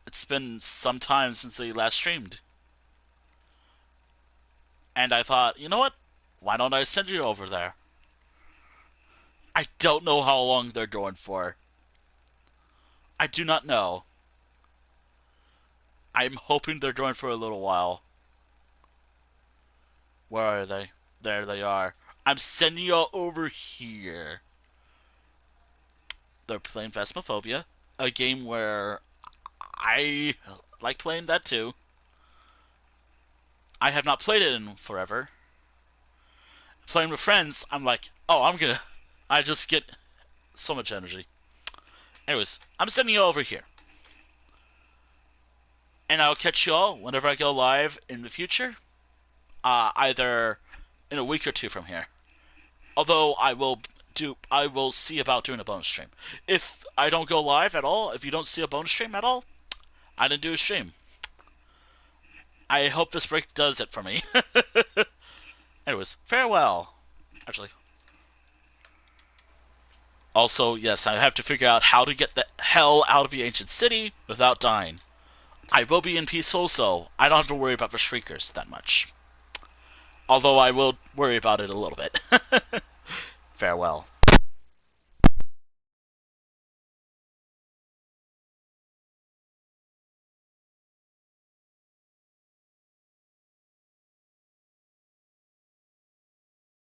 It's been some time since they last streamed. And I thought, you know what? Why don't I send you over there? I don't know how long they're going for. I do not know. I'm hoping they're going for a little while. Where are they? There they are. I'm sending y'all over here. They're playing Phasmophobia, a game where I like playing that too. I have not played it in forever. Playing with friends, I'm like, oh, I just get so much energy. Anyways, I'm sending you over here. And I'll catch you all whenever I go live in the future, either in a week or two from here. Although I will see about doing a bonus stream. If I don't go live at all, if you don't see a bonus stream at all, I didn't do a stream. I hope this break does it for me. Anyways, farewell. Actually, also, yes, I have to figure out how to get the hell out of the ancient city without dying. I will be in peace also. I don't have to worry about the Shriekers that much. Although I will worry about it a little bit. Farewell.